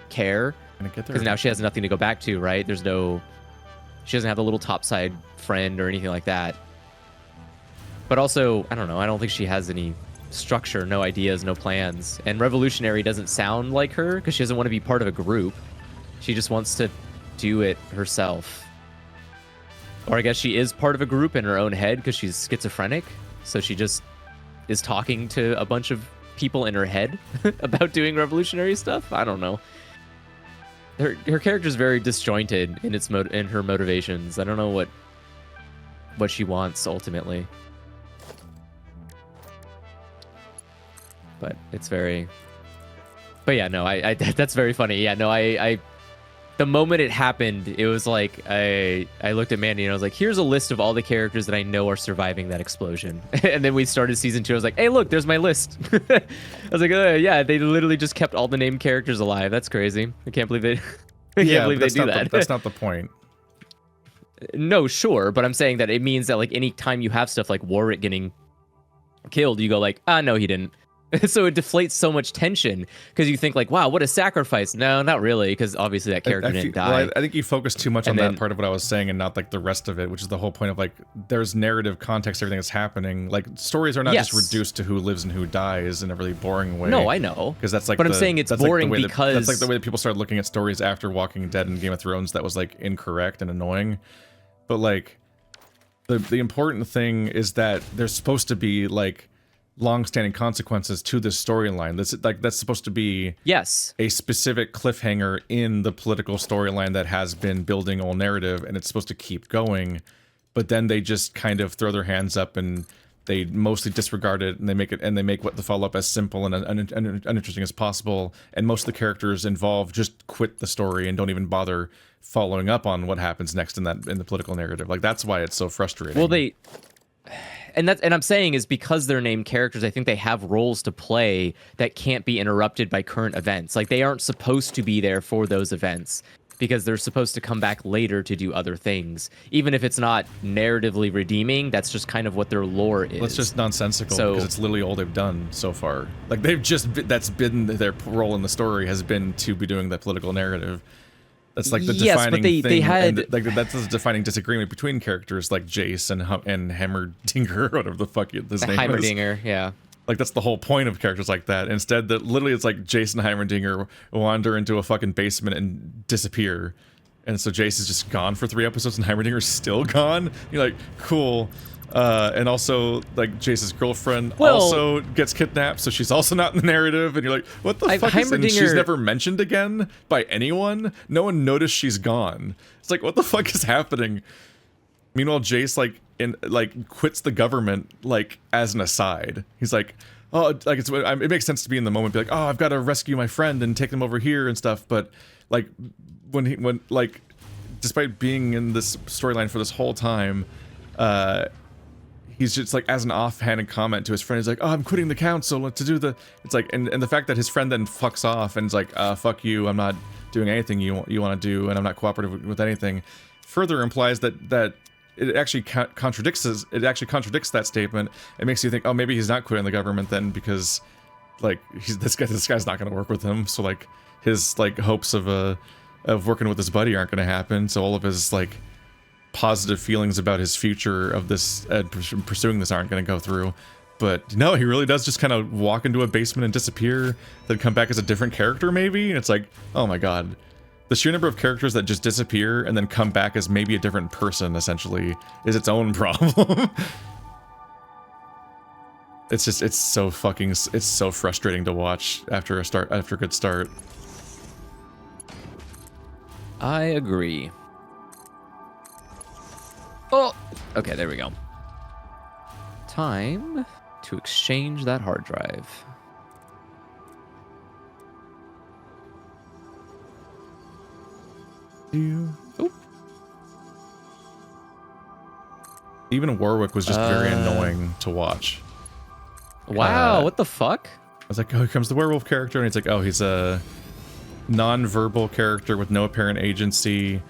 Speaker 2: care. Because now she has nothing to go back to, right? She doesn't have a little topside friend or anything like that. But also, I don't know, I don't think she has any structure, no ideas, no plans. And revolutionary doesn't sound like her because she doesn't want to be part of a group. She just wants to do it herself. Or I guess she is part of a group in her own head because she's schizophrenic. So she just is talking to a bunch of people in her head about doing revolutionary stuff. I don't know. Her character's very disjointed in in her motivations. I don't know what she wants ultimately. But it's very... But yeah, no, I that's very funny. Yeah, no, I the moment it happened, it was like I looked at Mandy and I was like, here's a list of all the characters that I know are surviving that explosion. And then we started season 2. I was like, hey, look, there's my list. I was like, yeah, they literally just kept all the named characters alive. That's crazy. I can't believe they can't believe they do that.
Speaker 1: That's not the point.
Speaker 2: No, sure, but I'm saying that it means that like any time you have stuff like Warwick getting killed, you go like, no, he didn't. So it deflates so much tension because you think like, wow, what a sacrifice. No, not really, because obviously that character didn't die.
Speaker 1: Well, I think you focus too much on that part of what I was saying and not like the rest of it, which is the whole point of like there's narrative context, everything that's happening. Like stories are not just reduced to who lives and who dies in a really boring way.
Speaker 2: No, I know.
Speaker 1: Because that's like
Speaker 2: I'm saying it's boring because...
Speaker 1: That's like the way that people started looking at stories after Walking Dead and Game of Thrones that was like incorrect and annoying. But like the important thing is that there's supposed to be like long-standing consequences to this storyline. That's supposed to be a specific cliffhanger in the political storyline that has been building a whole narrative, and it's supposed to keep going. But then they just kind of throw their hands up and they mostly disregard it, and they make what the follow-up as simple and uninteresting as possible. And most of the characters involved just quit the story and don't even bother following up on what happens next in the political narrative. Like that's why it's so frustrating.
Speaker 2: Well, and I'm saying is because they're named characters, I think they have roles to play that can't be interrupted by current events. Like they aren't supposed to be there for those events because they're supposed to come back later to do other things. Even if it's not narratively redeeming, that's just kind of what their lore is.
Speaker 1: Well, it's just nonsensical because it's literally all they've done so far. Like that's been their role in the story, has been to be doing the political narrative. That's like the defining thing. They had that's the defining disagreement between characters like Jace and Hammerdinger, whatever the fuck his name is.
Speaker 2: Heimerdinger, yeah.
Speaker 1: Like that's the whole point of characters like that. Instead, that literally it's like Jace and Heimerdinger wander into a fucking basement and disappear, and so Jace is just gone for 3 episodes and Heimerdinger's still gone. You're like, cool. And also, like, Jace's girlfriend also gets kidnapped, so she's also not in the narrative, and you're like, what the fuck is... And she's never mentioned again by anyone? No one noticed she's gone. It's like, what the fuck is happening? Meanwhile, Jace, quits the government, like, as an aside. He's like, oh, like, it makes sense to be in the moment, be like, oh, I've got to rescue my friend and take them over here and stuff, but, like, when despite being in this storyline for this whole time, he's just like, as an offhanded comment to his friend, he's like, oh, I'm quitting the council to do the... It's like, and the fact that his friend then fucks off and is like, fuck you, I'm not doing anything you want to do, and I'm not cooperative with anything, further implies that it actually contradicts that statement. It makes you think, oh, maybe he's not quitting the government then, because like this guy's not going to work with him, so like his like hopes of working with his buddy aren't going to happen, so all of his like positive feelings about his future of this pursuing this aren't going to go through. But no, he really does just kind of walk into a basement and disappear, then come back as a different character maybe, and it's like, oh my god, the sheer number of characters that just disappear and then come back as maybe a different person essentially is its own problem. It's so frustrating to watch after a good start.
Speaker 2: I agree. Oh, okay, there we go. Time to exchange that hard drive.
Speaker 1: Oh. Even Warwick was just very annoying to watch.
Speaker 2: Wow, what the fuck?
Speaker 1: I was like, oh, here comes the werewolf character, and it's like, oh, he's a non-verbal character with no apparent agency.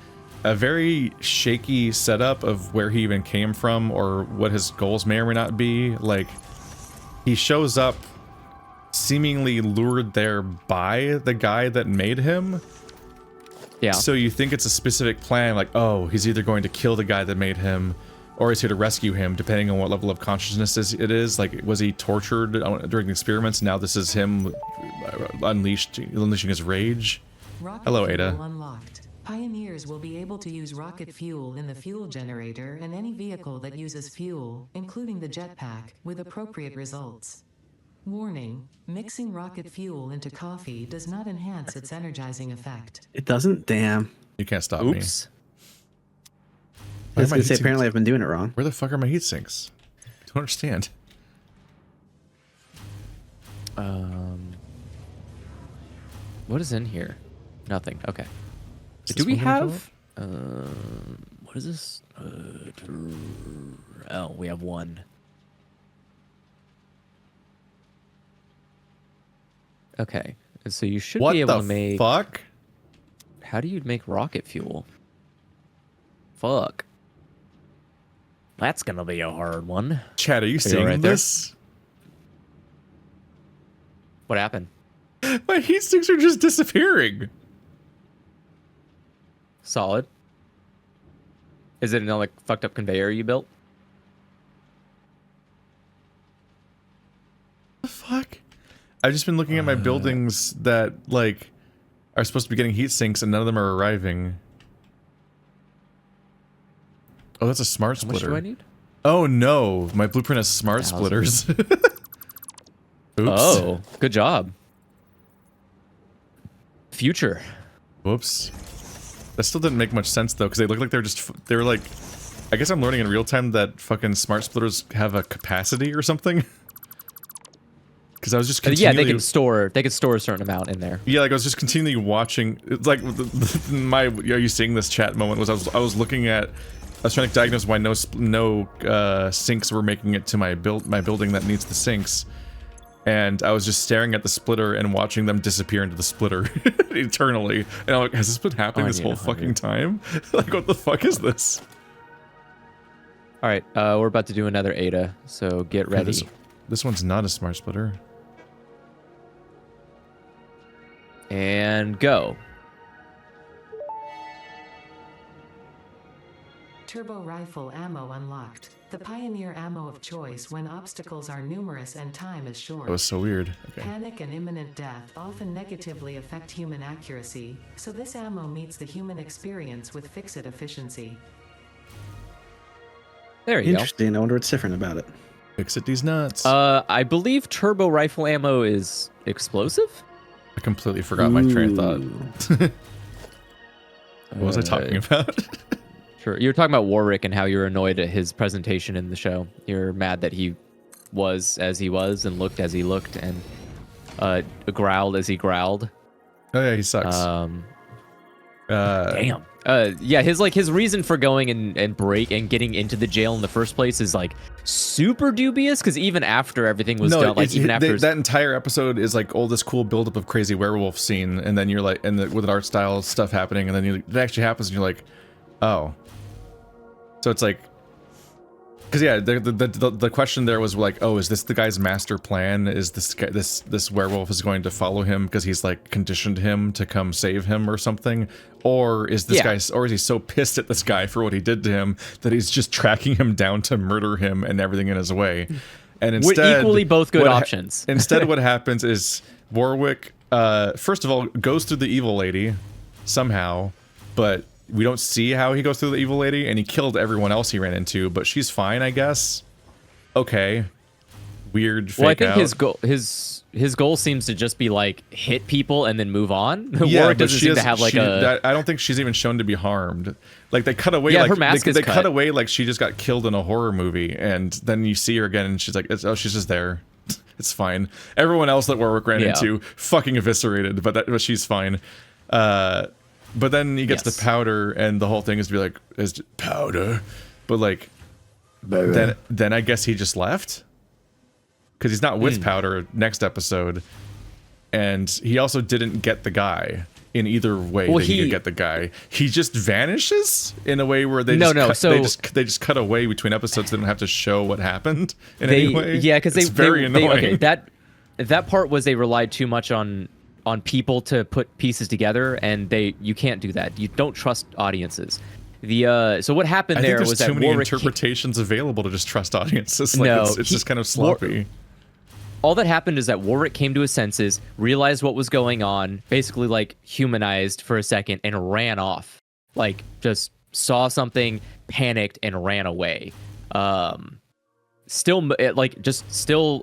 Speaker 1: A very shaky setup of where he even came from or what his goals may or may not be. Like, he shows up seemingly lured there by the guy that made him.
Speaker 2: Yeah.
Speaker 1: So you think it's a specific plan, like, oh, he's either going to kill the guy that made him or he's here to rescue him, depending on what level of consciousness it is. Like, was he tortured during the experiments? Now this is him unleashing his rage.
Speaker 5: Rocket
Speaker 1: Hello,
Speaker 5: fuel
Speaker 1: Ada.
Speaker 5: unlocked. Pioneers will be able to use rocket fuel in the fuel generator and any vehicle that uses fuel, including the jetpack, with appropriate results. Warning, mixing rocket fuel into coffee does not enhance its energizing effect.
Speaker 3: It doesn't? Damn.
Speaker 1: You can't stop me.
Speaker 2: Oops.
Speaker 3: I was
Speaker 1: my
Speaker 3: going to say,
Speaker 1: heat
Speaker 3: apparently
Speaker 1: sinks-
Speaker 3: I've been doing it wrong.
Speaker 1: Where the fuck are my heat sinks? I don't understand.
Speaker 2: What is in here? Nothing. Okay.
Speaker 1: Is
Speaker 2: Do
Speaker 1: this
Speaker 2: we
Speaker 1: one gonna
Speaker 2: have? What is this? Oh, we have one. Okay, and so you should
Speaker 1: What
Speaker 2: be able
Speaker 1: the
Speaker 2: to make.
Speaker 1: fuck?
Speaker 2: How do you make rocket fuel? Fuck. That's gonna be a hard one.
Speaker 1: Chad, are you seeing
Speaker 2: right there?
Speaker 1: this?
Speaker 2: What happened?
Speaker 1: My heat sinks are just disappearing.
Speaker 2: Solid. Is it another like fucked up conveyor you built?
Speaker 1: The fuck? I've just been looking at my buildings that like are supposed to be getting heat sinks and none of them are arriving. Oh, that's a smart
Speaker 2: How much
Speaker 1: splitter.
Speaker 2: do I need?
Speaker 1: Oh no, my blueprint has smart
Speaker 2: 1,000.
Speaker 1: splitters. Oops.
Speaker 2: Oh, good job. Future.
Speaker 1: Whoops. That still didn't make much sense though, because they look like they were like, I guess I'm learning in real time that fucking smart splitters have a capacity or something. Because I was just
Speaker 2: Yeah,
Speaker 1: continually,
Speaker 2: they can store a certain amount in there.
Speaker 1: yeah, like I was just continually watching. It's like my "are you seeing this" chat moment was I was looking at. I was trying to diagnose why no sinks were making it to my building that needs the sinks, and I was just staring at the splitter and watching them disappear into the splitter eternally. And I'm like, has this been happening this whole fucking time? Like, what the fuck is this?
Speaker 2: All right, we're about to do another Ada, so get
Speaker 1: Okay,
Speaker 2: ready.
Speaker 1: this one's not a smart splitter.
Speaker 2: And go.
Speaker 5: Turbo rifle ammo unlocked. The pioneer ammo of choice when obstacles are numerous and time is short.
Speaker 1: That was so weird. Okay.
Speaker 5: Panic and imminent death often negatively affect human accuracy, so this ammo meets the human experience with FICSIT efficiency.
Speaker 2: There you go.
Speaker 3: Interesting. I wonder what's different about it.
Speaker 1: Fix it, these nuts.
Speaker 2: I believe turbo rifle ammo is explosive.
Speaker 1: I completely forgot my train of thought. What was I talking about?
Speaker 2: Sure. You were talking about Warwick and how you're annoyed at his presentation in the show. You're mad that he was as he was and looked as he looked and growled as he growled.
Speaker 1: Oh yeah, he sucks.
Speaker 2: Damn. Yeah, his reason for going and getting into the jail in the first place is like super dubious because even after everything was done, like even after
Speaker 1: that entire episode is like all this cool buildup of crazy werewolf scene, and then you're like, with an art style stuff happening, and then it actually happens, and you're like, oh. So it's like, because yeah, the question there was like, oh, is this the guy's master plan? Is this werewolf is going to follow him because he's like conditioned him to come save him or something, or is this guy, or is he so pissed at this guy for what he did to him that he's just tracking him down to murder him and everything in his way? And instead,
Speaker 2: equally both good options.
Speaker 1: Instead, what happens is Warwick, first of all, goes through the evil lady somehow, but we don't see how he goes through the evil lady, and he killed everyone else he ran into, but she's fine, I guess. Okay. Weird fake
Speaker 2: Well, I think
Speaker 1: out.
Speaker 2: his goal seems to just be like hit people and then move on.
Speaker 1: Yeah,
Speaker 2: Warwick
Speaker 1: but
Speaker 2: doesn't seem to have like
Speaker 1: I don't think she's even shown to be harmed. Like they cut away,
Speaker 2: Yeah,
Speaker 1: like
Speaker 2: her mask
Speaker 1: they
Speaker 2: is
Speaker 1: cut
Speaker 2: cut.
Speaker 1: away like she just got killed in a horror movie, and then you see her again, and she's like, oh, she's just there. It's fine. Everyone else that Warwick ran into fucking eviscerated, but she's fine. But then he gets the powder, and the whole thing is to be like, is powder, but like, then I guess he just left, because he's not with powder next episode, and he also didn't get the guy in either way.
Speaker 2: Well,
Speaker 1: that he could get the guy. He just vanishes in a way where they they just cut away between episodes. They don't have to show what happened in any way.
Speaker 2: Yeah, because
Speaker 1: it's very annoying.
Speaker 2: That part was they relied too much on people to put pieces together, and you can't do that. You don't trust audiences. So what happened there was that
Speaker 1: too many
Speaker 2: Warwick
Speaker 1: interpretations available to just trust audiences. Like
Speaker 2: No,
Speaker 1: it's just kind of sloppy.
Speaker 2: all that happened is that Warwick came to his senses, realized what was going on, basically like humanized for a second, and ran off. Like just saw something, panicked, and ran away. Still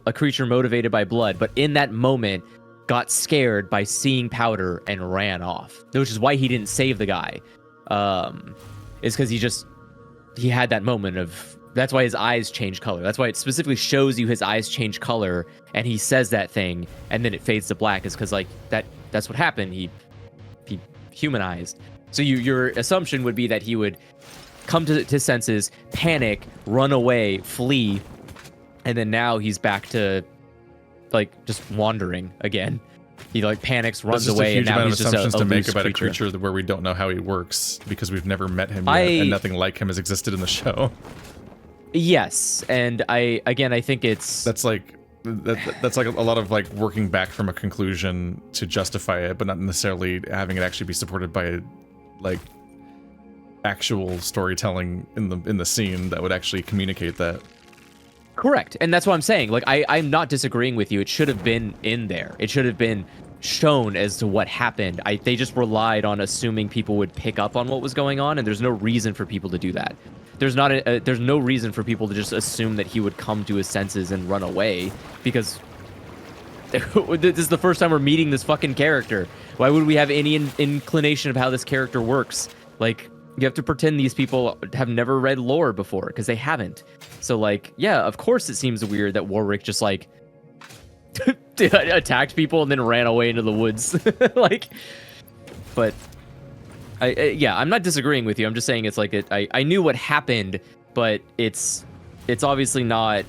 Speaker 2: a creature motivated by blood, but in that moment got scared by seeing powder and ran off. Which is why he didn't save the guy. Is because he had that moment of. That's why his eyes change color. That's why it specifically shows you his eyes change color, and he says that thing, and then it fades to black. Is because like that's what happened. He humanized. So your assumption would be that he would come to senses, panic, run away, flee, and then now he's back to like just wandering again. He like panics, runs away, and now he's just
Speaker 1: assumptions
Speaker 2: a
Speaker 1: to make
Speaker 2: loose
Speaker 1: about
Speaker 2: creature.
Speaker 1: a creature where we don't know how he works because we've never met him yet, and nothing like him has existed in the show.
Speaker 2: Yes, and I think it's
Speaker 1: that's like a lot of like working back from a conclusion to justify it, but not necessarily having it actually be supported by like actual storytelling in the scene that would actually communicate that.
Speaker 2: Correct, and that's what I'm saying. Like I'm not disagreeing with you. It should have been in there. It should have been shown as to what happened. They just relied on assuming people would pick up on what was going on, and there's no reason for people to do that. There's no reason for people to just assume that he would come to his senses and run away, because this is the first time we're meeting this fucking character. Why would we have any inclination of how this character works? Like, you have to pretend these people have never read lore before, because they haven't. So, like, yeah, of course it seems weird that Warwick just, like, attacked people and then ran away into the woods. Like, but... I'm not disagreeing with you. I'm just saying it's like I knew what happened, but it's obviously not.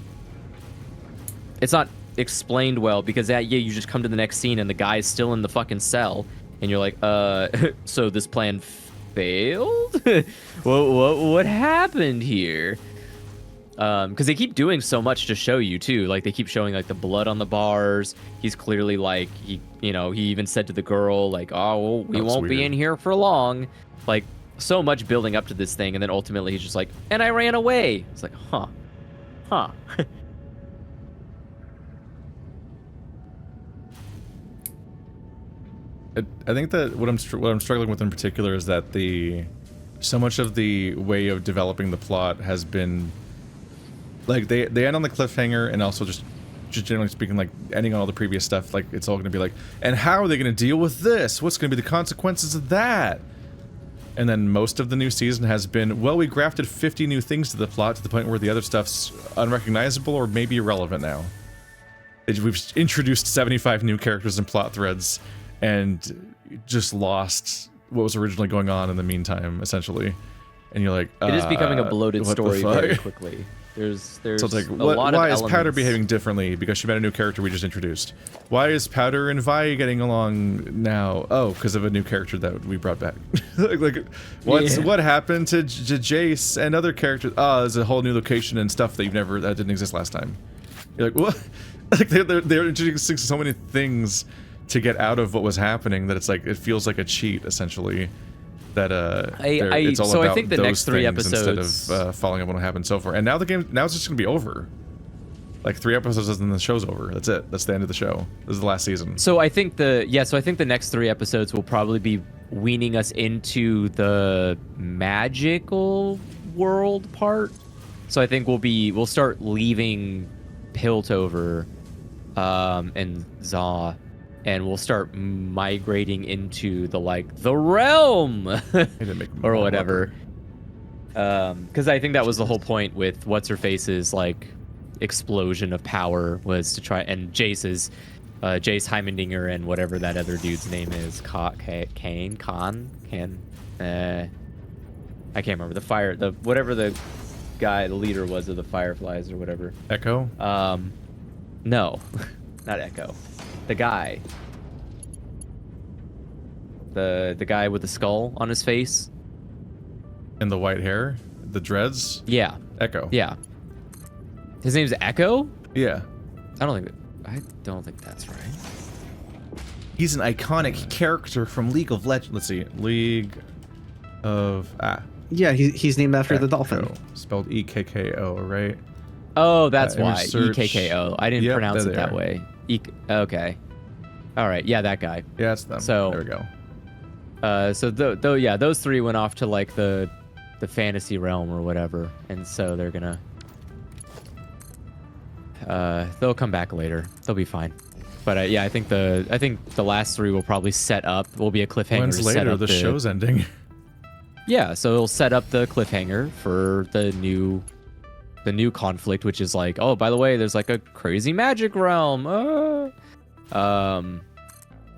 Speaker 2: It's not explained well, because you just come to the next scene and the guy's still in the fucking cell, and you're like, so this plan failed? what happened here? Because they keep doing so much to show you too. Like they keep showing like the blood on the bars. He's clearly like he even said to the girl like, "Oh, well, we won't be in here for long." Like so much building up to this thing, and then ultimately he's just like, "And I ran away." It's like, huh.
Speaker 1: I think that what I'm struggling with in particular is that so much of the way of developing the plot has been. Like, they end on the cliffhanger, and also just generally speaking, like, ending on all the previous stuff, like, it's all going to be like, and how are they going to deal with this? What's going to be the consequences of that? And then most of the new season has been, well, we grafted 50 new things to the plot to the point where the other stuff's unrecognizable or maybe irrelevant now. We've introduced 75 new characters and plot threads, and just lost what was originally going on in the meantime, essentially. And you're like,
Speaker 2: it is becoming a bloated story very quickly. There's so it's like,
Speaker 1: why is Powder behaving differently? Because she met a new character we just introduced. Why is Powder and Vi getting along now? Oh, because of a new character that we brought back. What happened to Jace and other characters? Oh, there's a whole new location and stuff that that didn't exist last time. You're like, what? Like they're introducing so many things to get out of what was happening that it's like it feels like a cheat essentially. That it's all about
Speaker 2: I think the next 3 episodes
Speaker 1: instead of following up on what happened so far. And now it's just gonna be over. Like 3 episodes and the show's over. That's it. That's the end of the show. This is the last season.
Speaker 2: So I think the next 3 episodes will probably be weaning us into the magical world part. So I think we'll start leaving Piltover and Za, and we'll start migrating into the realm or whatever. Because I think that was the whole point with what's-her-face's like explosion of power, was to try, and Jace Heimendinger and whatever that other dude's name is, I can't remember, whatever the guy, the leader was of the Fireflies or whatever.
Speaker 1: Echo?
Speaker 2: No, not Echo. The guy. The guy with the skull on his face.
Speaker 1: And the white hair? The dreads?
Speaker 2: Yeah.
Speaker 1: Echo.
Speaker 2: Yeah. His name's Echo?
Speaker 1: Yeah.
Speaker 2: I don't think that's right.
Speaker 1: He's an iconic character from League of Legends. Let's see. League of...
Speaker 3: Yeah, he's named after the dolphin.
Speaker 1: Spelled E-K-K-O, right?
Speaker 2: Oh, that's
Speaker 1: Image
Speaker 2: why.
Speaker 1: search.
Speaker 2: EKKO. I didn't
Speaker 1: Yep,
Speaker 2: pronounce
Speaker 1: they're
Speaker 2: it that
Speaker 1: there.
Speaker 2: way. Okay. All right. Yeah, that guy.
Speaker 1: Yeah, it's them.
Speaker 2: So-
Speaker 1: there we go.
Speaker 2: So though, yeah, those three went off to like the fantasy realm or whatever, and so they're gonna they'll come back later. They'll be fine. But yeah, I think the last three will probably set up. Will be a cliffhanger.
Speaker 1: When's
Speaker 2: to set
Speaker 1: later?
Speaker 2: up
Speaker 1: The show's ending.
Speaker 2: Yeah, so it'll set up the cliffhanger for the new conflict, which is like, oh, by the way, there's like a crazy magic realm.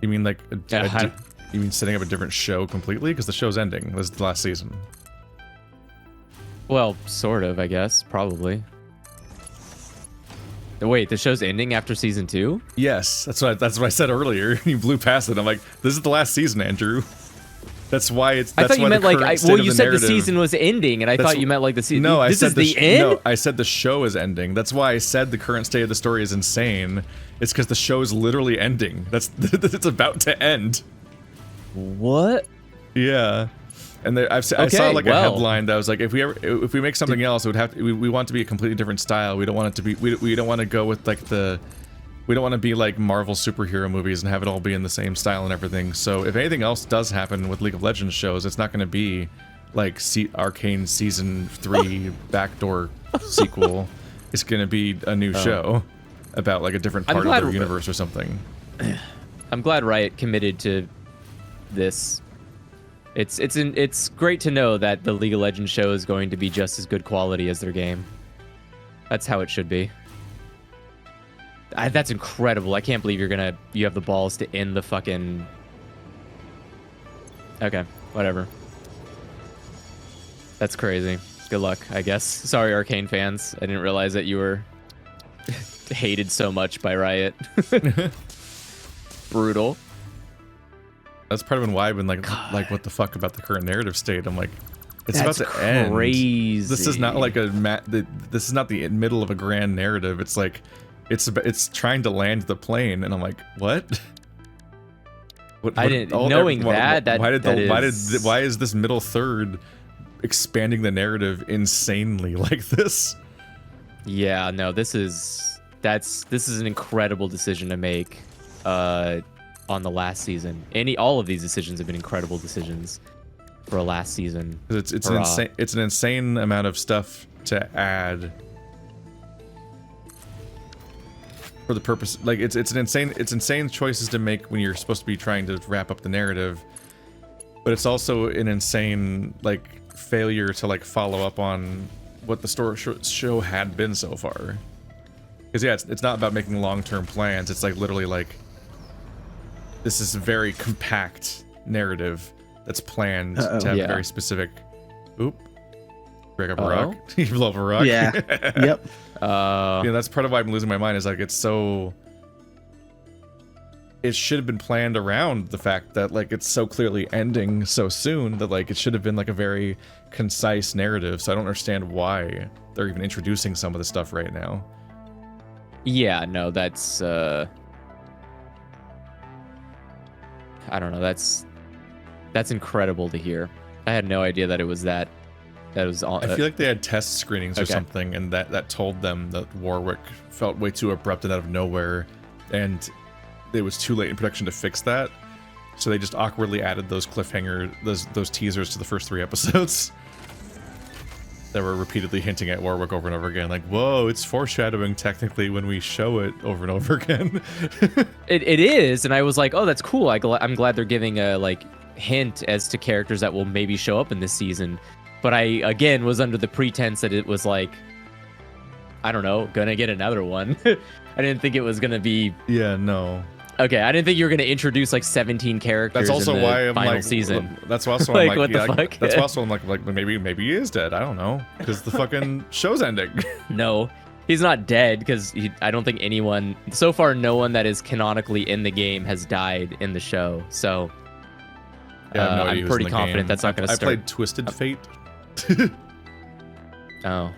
Speaker 1: You mean like
Speaker 2: Yeah,
Speaker 1: you mean setting up a different show completely? Because the show's ending. This is the last season.
Speaker 2: Well, sort of, I guess, probably. Wait, the show's ending after season 2?
Speaker 1: Yes, that's what I said earlier. You blew past it. I'm like, this is the last season, Andrew. That's why it's.
Speaker 2: I
Speaker 1: That's
Speaker 2: thought you
Speaker 1: why
Speaker 2: meant
Speaker 1: the
Speaker 2: like.
Speaker 1: current state
Speaker 2: Well,
Speaker 1: of
Speaker 2: you
Speaker 1: the
Speaker 2: said
Speaker 1: narrative-
Speaker 2: the season was ending, and I
Speaker 1: That's
Speaker 2: thought you meant like the season.
Speaker 1: No, I
Speaker 2: this
Speaker 1: said
Speaker 2: is the end.
Speaker 1: No, I said the show is ending. That's why I said the current state of the story is insane. It's because the show is literally ending. That's it's about to end.
Speaker 2: What?
Speaker 1: Yeah, and I saw
Speaker 2: Okay,
Speaker 1: like a
Speaker 2: well.
Speaker 1: headline that was like, if we make something else, it would have to, we want it to be a completely different style. We don't want it to be. We don't want to go with like the. We don't want to be like Marvel superhero movies and have it all be in the same style and everything. So if anything else does happen with League of Legends shows, it's not going to be like Arcane season 3 backdoor sequel. It's going to be a new show about like a different
Speaker 2: I'm
Speaker 1: part of
Speaker 2: glad-
Speaker 1: their universe or something.
Speaker 2: I'm glad Riot committed to this. It's great to know that the League of Legends show is going to be just as good quality as their game. That's how it should be. That's incredible. I can't believe you have the balls to end the fucking. Okay, whatever. That's crazy. Good luck, I guess. Sorry, Arcane fans. I didn't realize that you were hated so much by Riot. Brutal.
Speaker 1: That's part of why I've been like what the fuck about the current narrative state. I'm like, it's
Speaker 2: That's
Speaker 1: about to end.
Speaker 2: crazy.
Speaker 1: This is not like this is not the middle of a grand narrative. It's like it's trying to land the plane, and I'm like, what?
Speaker 2: I didn't knowing that.
Speaker 1: Why is this middle third expanding the narrative insanely like this?
Speaker 2: Yeah, no, this is an incredible decision to make on the last season. All of these decisions have been incredible decisions for a last season.
Speaker 1: It's an insane amount of stuff to add for the purpose, like it's insane choices to make when you're supposed to be trying to wrap up the narrative, but it's also an insane like failure to like follow up on what the show had been so far. Because yeah, it's not about making long-term plans. It's like literally like this is a very compact narrative that's planned to have a very specific. Oop! Break up a rock. You blow up a rock.
Speaker 3: Yeah. Yep.
Speaker 1: Yeah, that's part of why I'm losing my mind. Is like it should have been planned around the fact that like it's so clearly ending so soon that like it should have been like a very concise narrative. So I don't understand why they're even introducing some of the stuff right now.
Speaker 2: Yeah, no, that's I don't know. That's incredible to hear. I had no idea that it was that. That was all.
Speaker 1: I feel like they had test screenings or something, and that told them that Warwick felt way too abrupt and out of nowhere, and it was too late in production to fix that. So they just awkwardly added those those teasers to the first 3 episodes that were repeatedly hinting at Warwick over and over again. Like, whoa, it's foreshadowing technically when we show it over and over again.
Speaker 2: It is, and I was like, oh, that's cool. I'm glad they're giving a like hint as to characters that will maybe show up in this season. But I, again, was under the pretense that it was like, I don't know, gonna get another one. I didn't think it was gonna be...
Speaker 1: Yeah, no.
Speaker 2: Okay, I didn't think you were gonna introduce like 17 characters
Speaker 1: That's also
Speaker 2: in the
Speaker 1: why I'm
Speaker 2: final
Speaker 1: like,
Speaker 2: season.
Speaker 1: That's also
Speaker 2: Like,
Speaker 1: I'm
Speaker 2: what
Speaker 1: like,
Speaker 2: the
Speaker 1: yeah,
Speaker 2: fuck?
Speaker 1: that's also I'm like maybe he is dead. I don't know, because the fucking show's ending.
Speaker 2: No, he's not dead, because I don't think anyone... So far, no one that is canonically in the game has died in the show, so...
Speaker 1: Yeah, I have no idea
Speaker 2: I'm
Speaker 1: who's
Speaker 2: pretty
Speaker 1: in the
Speaker 2: confident
Speaker 1: game.
Speaker 2: that's not gonna
Speaker 1: I
Speaker 2: start...
Speaker 1: played Twisted Fate.
Speaker 2: Oh.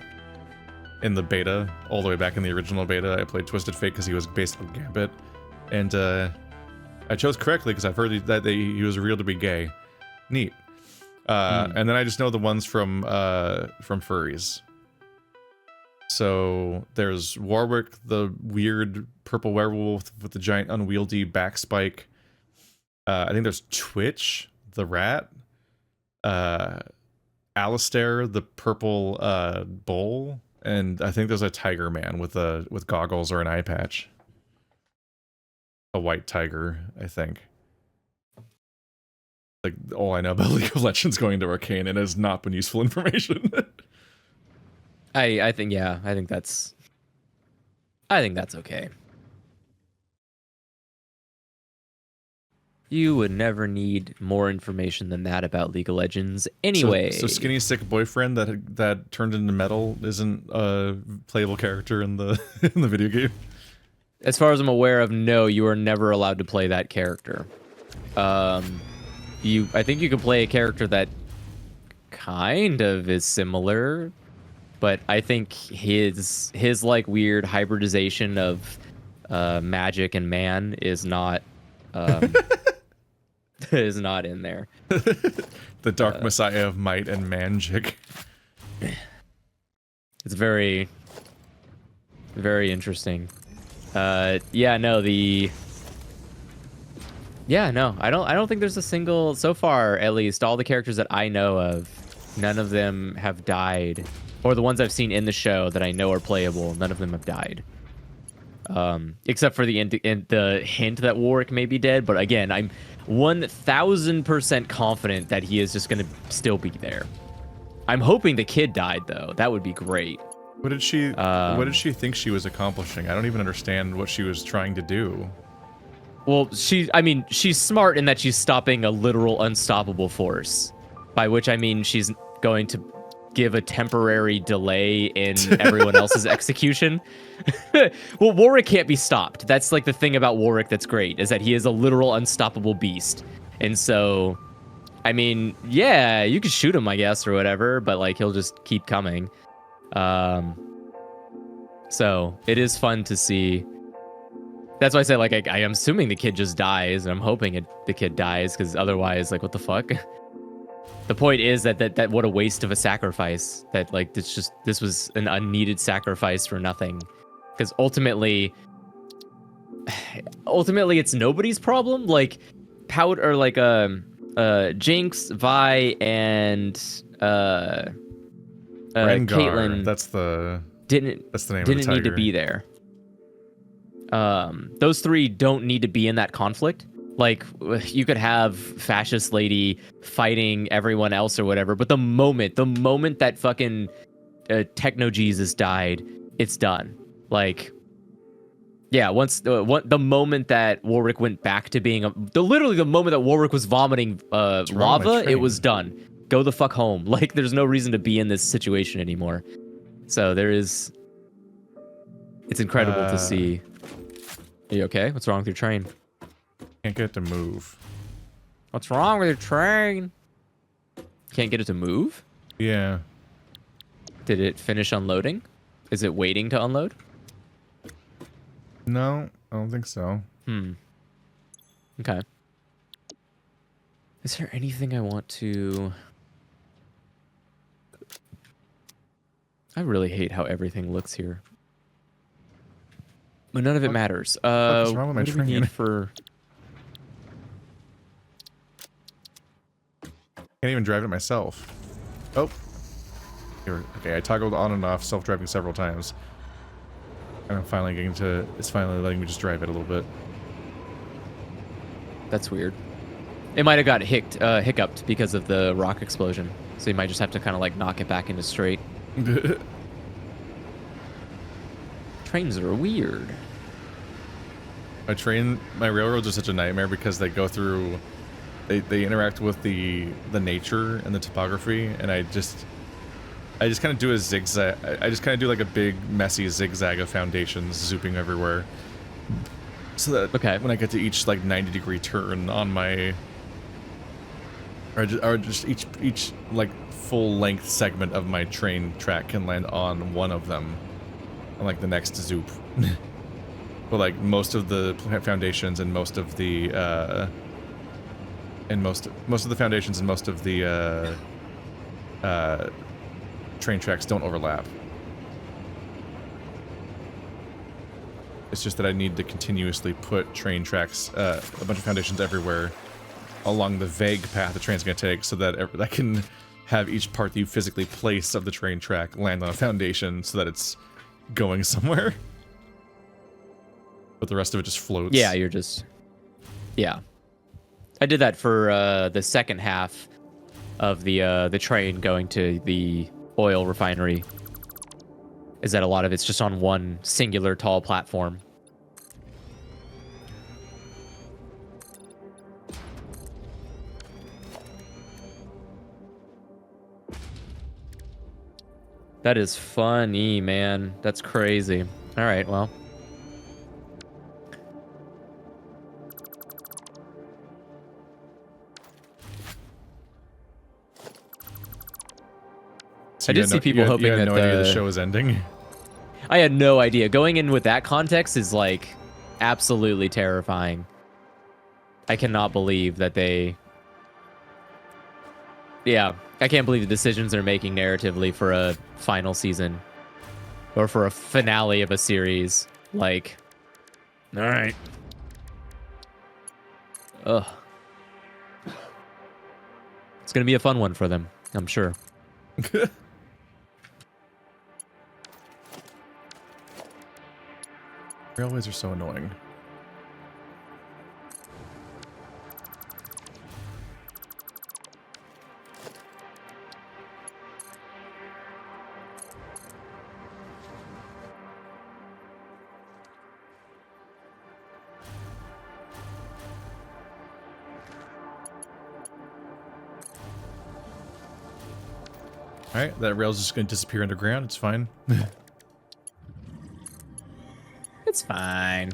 Speaker 1: In the beta, all the way back in the original beta, I played Twisted Fate because he was based on Gambit, and I chose correctly because I've heard that he was revealed to be gay. Neat. And then I just know the ones from furries. So there's Warwick, the weird purple werewolf with the giant unwieldy back spike. I think there's Twitch, the rat. Alistair, the purple bull, and I think there's a tiger man with goggles or an eye patch. A white tiger, I think. Like, all I know about League of Legends going to Arcane, and it has not been useful information.
Speaker 2: I think that's okay. You would never need more information than that about League of Legends anyway.
Speaker 1: So skinny sick boyfriend that turned into metal isn't a playable character in the in the video game.
Speaker 2: As far as I'm aware of, no, you are never allowed to play that character. I think you can play a character that kind of is similar, but I think his like weird hybridization of magic and man is not is not in there.
Speaker 1: The dark messiah of might and magic.
Speaker 2: It's very, very interesting. I don't think there's a single, so far at least, all the characters that I know of, none of them have died, or the ones I've seen in the show that I know are playable, none of them have died. Except for the hint that Warwick may be dead, but again, I'm 1000% confident that he is just going to still be there. I'm hoping the kid died, though. That would be great.
Speaker 1: What did she think she was accomplishing? I don't even understand what she was trying to do.
Speaker 2: Well, she's smart in that she's stopping a literal unstoppable force, by which I mean she's going to give a temporary delay in everyone else's execution. Well, Warwick can't be stopped. That's like the thing about Warwick that's great, is that he is a literal unstoppable beast. And so, I mean, yeah, you could shoot him, I guess, or whatever, but like he'll just keep coming. So it is fun to see. That's why I say, like, I am assuming the kid just dies, and I'm hoping the kid dies, because otherwise, like, what the fuck? The point is that what a waste of a sacrifice. That, like, this was an unneeded sacrifice for nothing. Because ultimately it's nobody's problem. Like, Powder, or like Jinx, Vi, and Caitlyn.
Speaker 1: That's the name of the
Speaker 2: didn't
Speaker 1: tiger.
Speaker 2: need to be there. Those three don't need to be in that conflict. Like, you could have fascist lady fighting everyone else or whatever, but the moment that fucking Techno Jesus died, it's done. Like, yeah, the moment that Warwick went back to being literally the moment that Warwick was vomiting lava, it was done. Go the fuck home. Like, there's no reason to be in this situation anymore. So it's incredible to see. Are you okay? What's wrong with your train?
Speaker 1: Can't get it to move.
Speaker 2: What's wrong with your train? Can't get it to move?
Speaker 1: Yeah.
Speaker 2: Did it finish unloading? Is it waiting to unload?
Speaker 1: No, I don't think so.
Speaker 2: Okay. Is there anything I want to... I really hate how everything looks here. But none of it matters.
Speaker 1: What's wrong with my
Speaker 2: what do we
Speaker 1: train?
Speaker 2: need for...
Speaker 1: Can't even drive it myself. Oh. Here, okay, I toggled on and off self-driving several times. And I'm finally getting to... It's finally letting me just drive it a little bit.
Speaker 2: That's weird. It might have got hiccuped because of the rock explosion. So you might just have to kind of like knock it back into straight. Trains are weird.
Speaker 1: My railroads are such a nightmare because they go through... They interact with the nature and the topography, and I just kind of do a zigzag. I just kind of do like a big messy zigzag of foundations zooping everywhere, so that when I get to each like 90-degree turn on my, or just each like full length segment of my train track can land on one of them, on like the next zoop. But like most of the foundations and most of the most of the foundations and most of the train tracks don't overlap. It's just that I need to continuously put train tracks, a bunch of foundations everywhere along the vague path the train's going to take, so that I can have each part that you physically place of the train track land on a foundation so that it's going somewhere. But the rest of it just floats.
Speaker 2: Yeah, you're just... Yeah. I did that for the second half of the train going to the oil refinery. Is that a lot of it's just on one singular tall platform. That is funny, man. That's crazy. All right, well.
Speaker 1: So
Speaker 2: I did see people hoping
Speaker 1: you had
Speaker 2: that
Speaker 1: no idea the show was ending.
Speaker 2: I had no idea. Going in with that context is like absolutely terrifying. I cannot believe that they... Yeah, I can't believe the decisions they're making narratively for a final season. Or for a finale of a series. Like, all right. Ugh. It's going to be a fun one for them, I'm sure.
Speaker 1: Railways are so annoying. Alright, that rail's just going to disappear underground. It's fine.
Speaker 2: It's fine.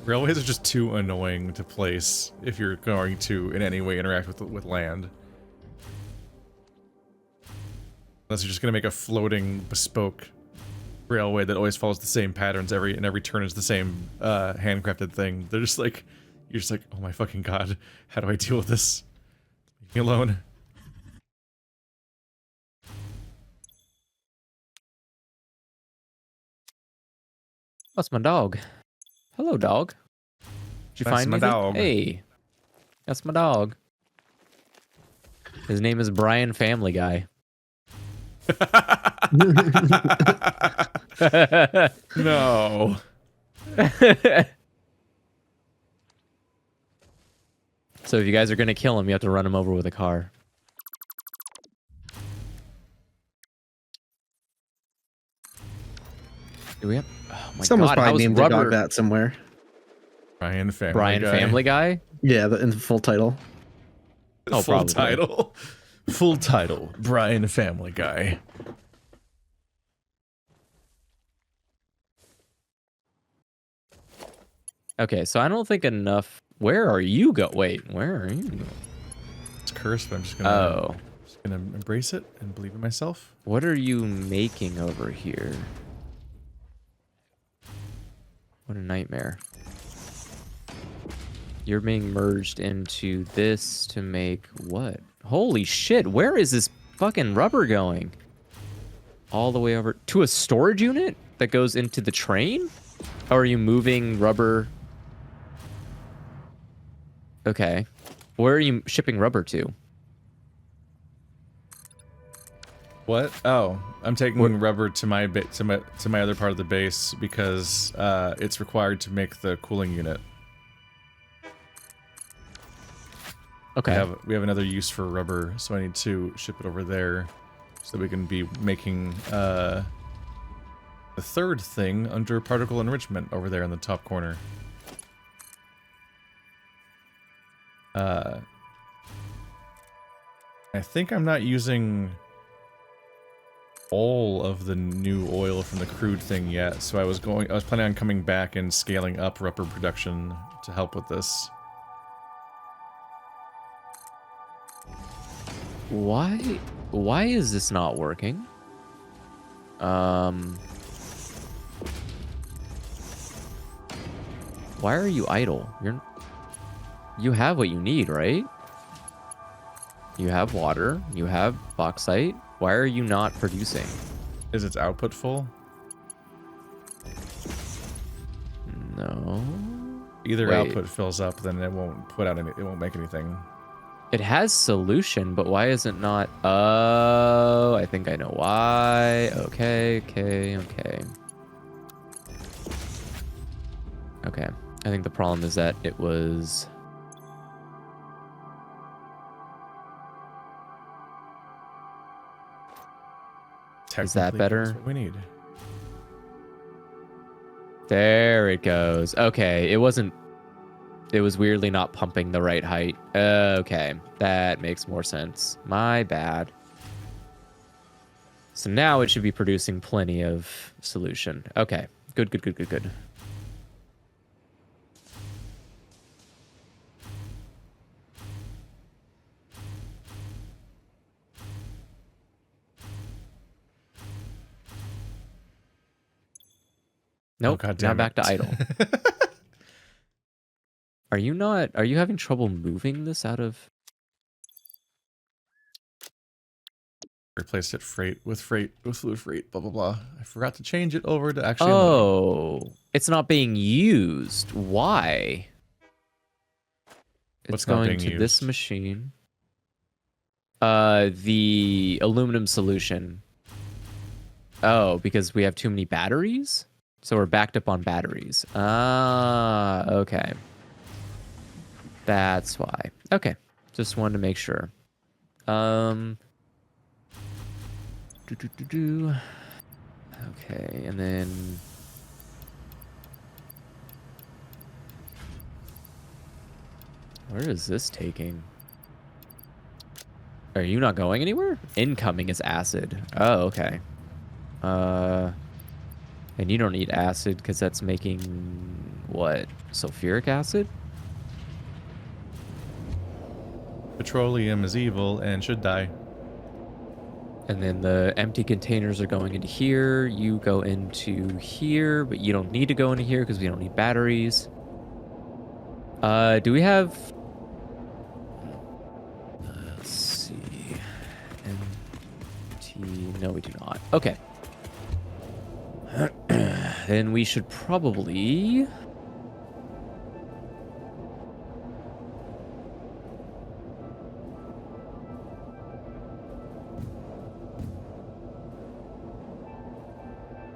Speaker 1: Railways are just too annoying to place if you're going to in any way interact with land. Unless you're just going to make a floating, bespoke railway that always follows the same patterns and every turn is the same handcrafted thing. They're just like, you're just like, oh my fucking god, how do I deal with this? Leave me alone.
Speaker 2: That's my dog. Hello, dog. Did you find
Speaker 1: my
Speaker 2: anything?
Speaker 1: dog.
Speaker 2: Hey, that's my dog. His name is Brian Family Guy.
Speaker 1: No.
Speaker 2: So if you guys are gonna kill him, you have to run him over with a car. Do we have? Oh my
Speaker 3: Someone's
Speaker 2: God,
Speaker 3: probably
Speaker 2: how's
Speaker 3: named their
Speaker 2: rubber...
Speaker 3: dog that somewhere.
Speaker 1: Brian Family
Speaker 2: Brian
Speaker 1: Guy.
Speaker 2: Family Guy?
Speaker 3: Yeah, in the full title.
Speaker 2: Oh,
Speaker 1: Full
Speaker 2: probably.
Speaker 1: title. Full title. Brian Family Guy.
Speaker 2: Okay, so I don't think enough. Where are you go? Wait, where are you?
Speaker 1: It's cursed, but I'm just gonna
Speaker 2: Oh,
Speaker 1: embrace it and believe in myself.
Speaker 2: what are you making over here? What a nightmare. You're being merged into this to make what? Holy shit, where is this fucking rubber going? All the way over to a storage unit that goes into the train? Or are you moving rubber? Okay. Where are you shipping rubber to?
Speaker 1: What? Oh, I'm taking rubber to my to my other part of the base because it's required to make the cooling unit.
Speaker 2: Okay.
Speaker 1: We have another use for rubber, so I need to ship it over there so that we can be making the third thing under particle enrichment over there in the top corner. I think I'm not using all of the new oil from the crude thing yet, so I was planning on coming back and scaling up rubber production to help with this.
Speaker 2: Why is this not working? Why are you idle? You have what you need, right? You have water, you have bauxite. Why are you not producing?
Speaker 1: Is its output full?
Speaker 2: No.
Speaker 1: Either
Speaker 2: Wait.
Speaker 1: output fills up, then it won't put out any. It won't make anything.
Speaker 2: It has solution, but why is it not? Oh, I think I know why. Okay. Okay. I think the problem is that it was. Is that
Speaker 1: Technically,
Speaker 2: better?
Speaker 1: that's what we need.
Speaker 2: There it goes. Okay, it wasn't. It was weirdly not pumping the right height. Okay, that makes more sense. My bad. So now it should be producing plenty of solution. Okay, good. Nope,
Speaker 1: God
Speaker 2: now
Speaker 1: damn
Speaker 2: back
Speaker 1: it.
Speaker 2: to idle. Are you having trouble moving this out of?
Speaker 1: Replaced it with fluid freight, blah blah blah. I forgot to change it over to actually.
Speaker 2: Oh, it's not being used. Why?
Speaker 1: What's
Speaker 2: It's
Speaker 1: not
Speaker 2: going
Speaker 1: being
Speaker 2: to this
Speaker 1: used?
Speaker 2: machine. The aluminum solution. Oh, because we have too many batteries? So we're backed up on batteries. Ah, okay. That's why. Okay. Just wanted to make sure. Okay, and then where is this taking? Are you not going anywhere? Incoming is acid. Oh, okay. And you don't need acid because that's making what? Sulfuric acid?
Speaker 1: Petroleum is evil and should die.
Speaker 2: And then the empty containers are going into here. You go into here, but you don't need to go into here because we don't need batteries. Do we have... Let's see. Empty... No, we do not. Okay. Then we should probably...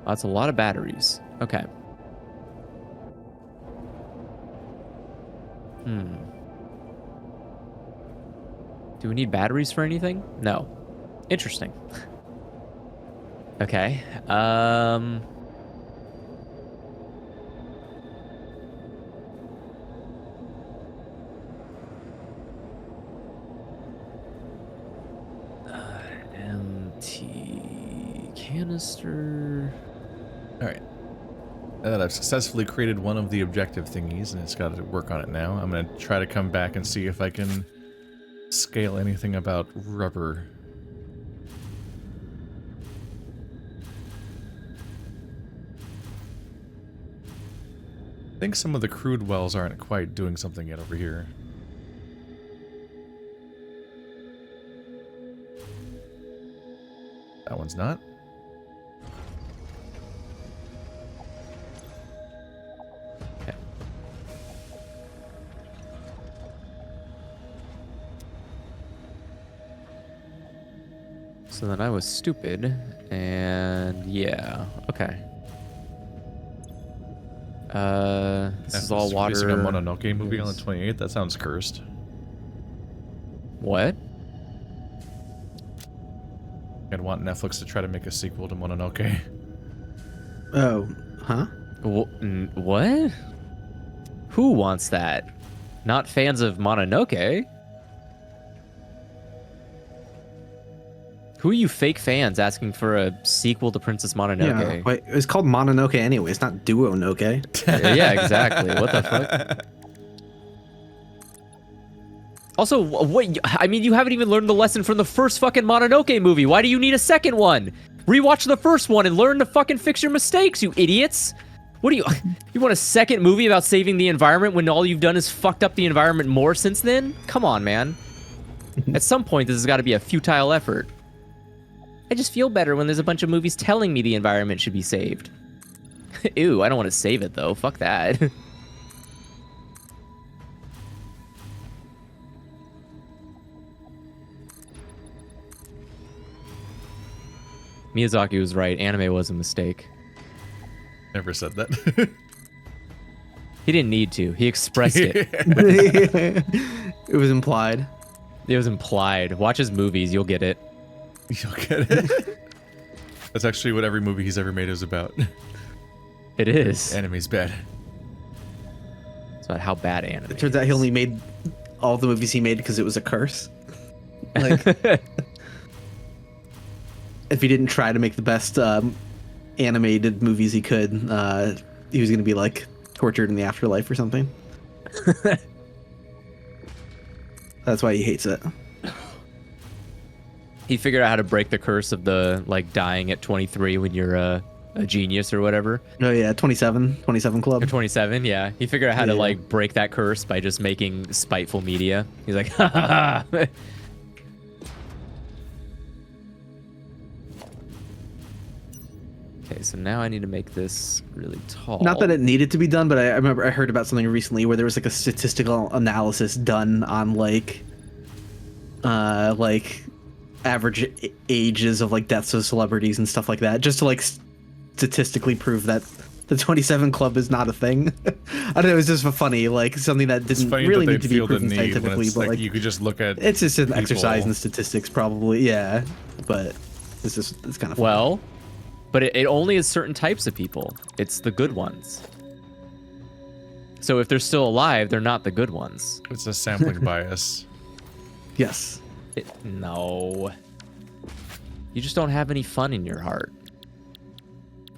Speaker 2: That's a lot of batteries. Okay. Do we need batteries for anything? No. Interesting. Okay. Empty canister.
Speaker 1: All right. Now that I've successfully created one of the objective thingies, and it's got to work on it now, I'm going to try to come back and see if I can scale anything about rubber. I think some of the crude wells aren't quite doing something yet over here. That one's not.
Speaker 2: Okay. So then I was stupid, and yeah, okay. This is all water.
Speaker 1: Releasing a Mononoke movie on the 28th? That sounds cursed.
Speaker 2: What?
Speaker 1: I'd want Netflix to try to make a sequel to Mononoke.
Speaker 3: Oh, huh?
Speaker 2: What? Who wants that? Not fans of Mononoke? Who are you fake fans asking for a sequel to Princess Mononoke?
Speaker 3: Yeah, wait, it's called Mononoke anyway. It's not Duo Noke.
Speaker 2: Yeah, exactly. What the fuck? Also, what? I mean, you haven't even learned the lesson from the first fucking Mononoke movie. Why do you need a second one? Rewatch the first one and learn to fucking fix your mistakes, you idiots. What do you... You want a second movie about saving the environment when all you've done is fucked up the environment more since then? Come on, man. At some point, this has got to be a futile effort. I just feel better when there's a bunch of movies telling me the environment should be saved. Ew, I don't want to save it though. Fuck that. Miyazaki was right. Anime was a mistake.
Speaker 1: Never said that.
Speaker 2: He didn't need to. He expressed it.
Speaker 3: It was implied.
Speaker 2: It was implied. Watch his movies. You'll get it.
Speaker 1: You'll get it. That's actually what every movie he's ever made is about.
Speaker 2: It is.
Speaker 1: Anime's bad.
Speaker 2: It's about how bad anime
Speaker 3: It turns out he only made all the movies he made because it was a curse. Like, if he didn't try to make the best animated movies he could, he was going to be like tortured in the afterlife or something. That's why he hates it.
Speaker 2: He figured out how to break the curse of the like dying at 23 when you're a genius or whatever.
Speaker 3: Oh yeah, 27 Club.
Speaker 2: Or 27, yeah. He figured out how to like break that curse by just making spiteful media. He's like, ha ha ha. Okay, so now I need to make this really tall.
Speaker 3: Not that it needed to be done, but I remember I heard about something recently where there was like a statistical analysis done on like average ages of like deaths of celebrities and stuff like that, just to like statistically prove that the 27 Club is not a thing. I don't know, it was just funny, like something that didn't really need to be proven scientifically, but like
Speaker 1: you could just look at
Speaker 3: it's just an
Speaker 1: people.
Speaker 3: exercise in statistics probably, yeah. But it's kind of funny.
Speaker 2: Well, but it only is certain types of people. It's the good ones. So if they're still alive, they're not the good ones.
Speaker 1: It's a sampling bias.
Speaker 3: Yes.
Speaker 2: No. You just don't have any fun in your heart.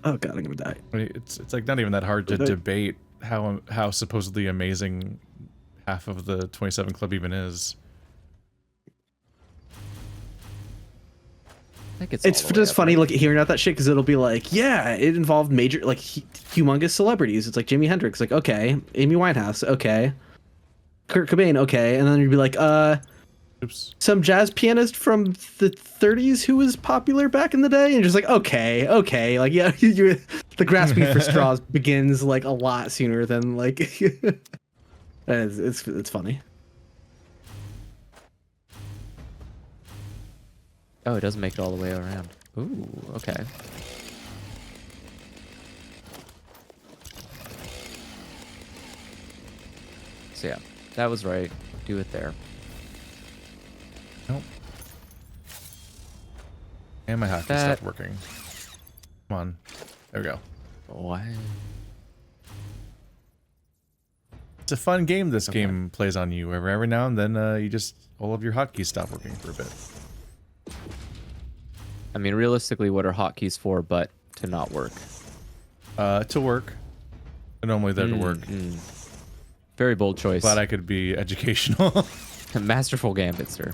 Speaker 3: Oh god, I'm gonna die.
Speaker 1: It's like not even that hard to debate how supposedly amazing half of the 27 Club even is.
Speaker 3: It's just funny like hearing about that shit because it'll be like, yeah, it involved major like humongous celebrities. It's like Jimi Hendrix, like okay, Amy Winehouse, okay, Kurt Cobain, okay, and then you'd be like,
Speaker 1: oops,
Speaker 3: some jazz pianist from the 30s who was popular back in the day, and you're just like, okay, like yeah, the grasping for straws begins like a lot sooner than like. It's funny.
Speaker 2: Oh, it doesn't make it all the way around. Ooh, okay. So yeah, that was right. Do it there.
Speaker 1: Nope. And my hockey stopped working. Come on. There we go.
Speaker 2: What?
Speaker 1: It's a fun game this game plays on you. Every now and then you just all of your hotkeys stop working for a bit.
Speaker 2: I mean, realistically, what are hotkeys for but to not work?
Speaker 1: To work. They're normally there to work.
Speaker 2: Very bold choice.
Speaker 1: Glad I could be educational.
Speaker 2: Masterful gambit, sir.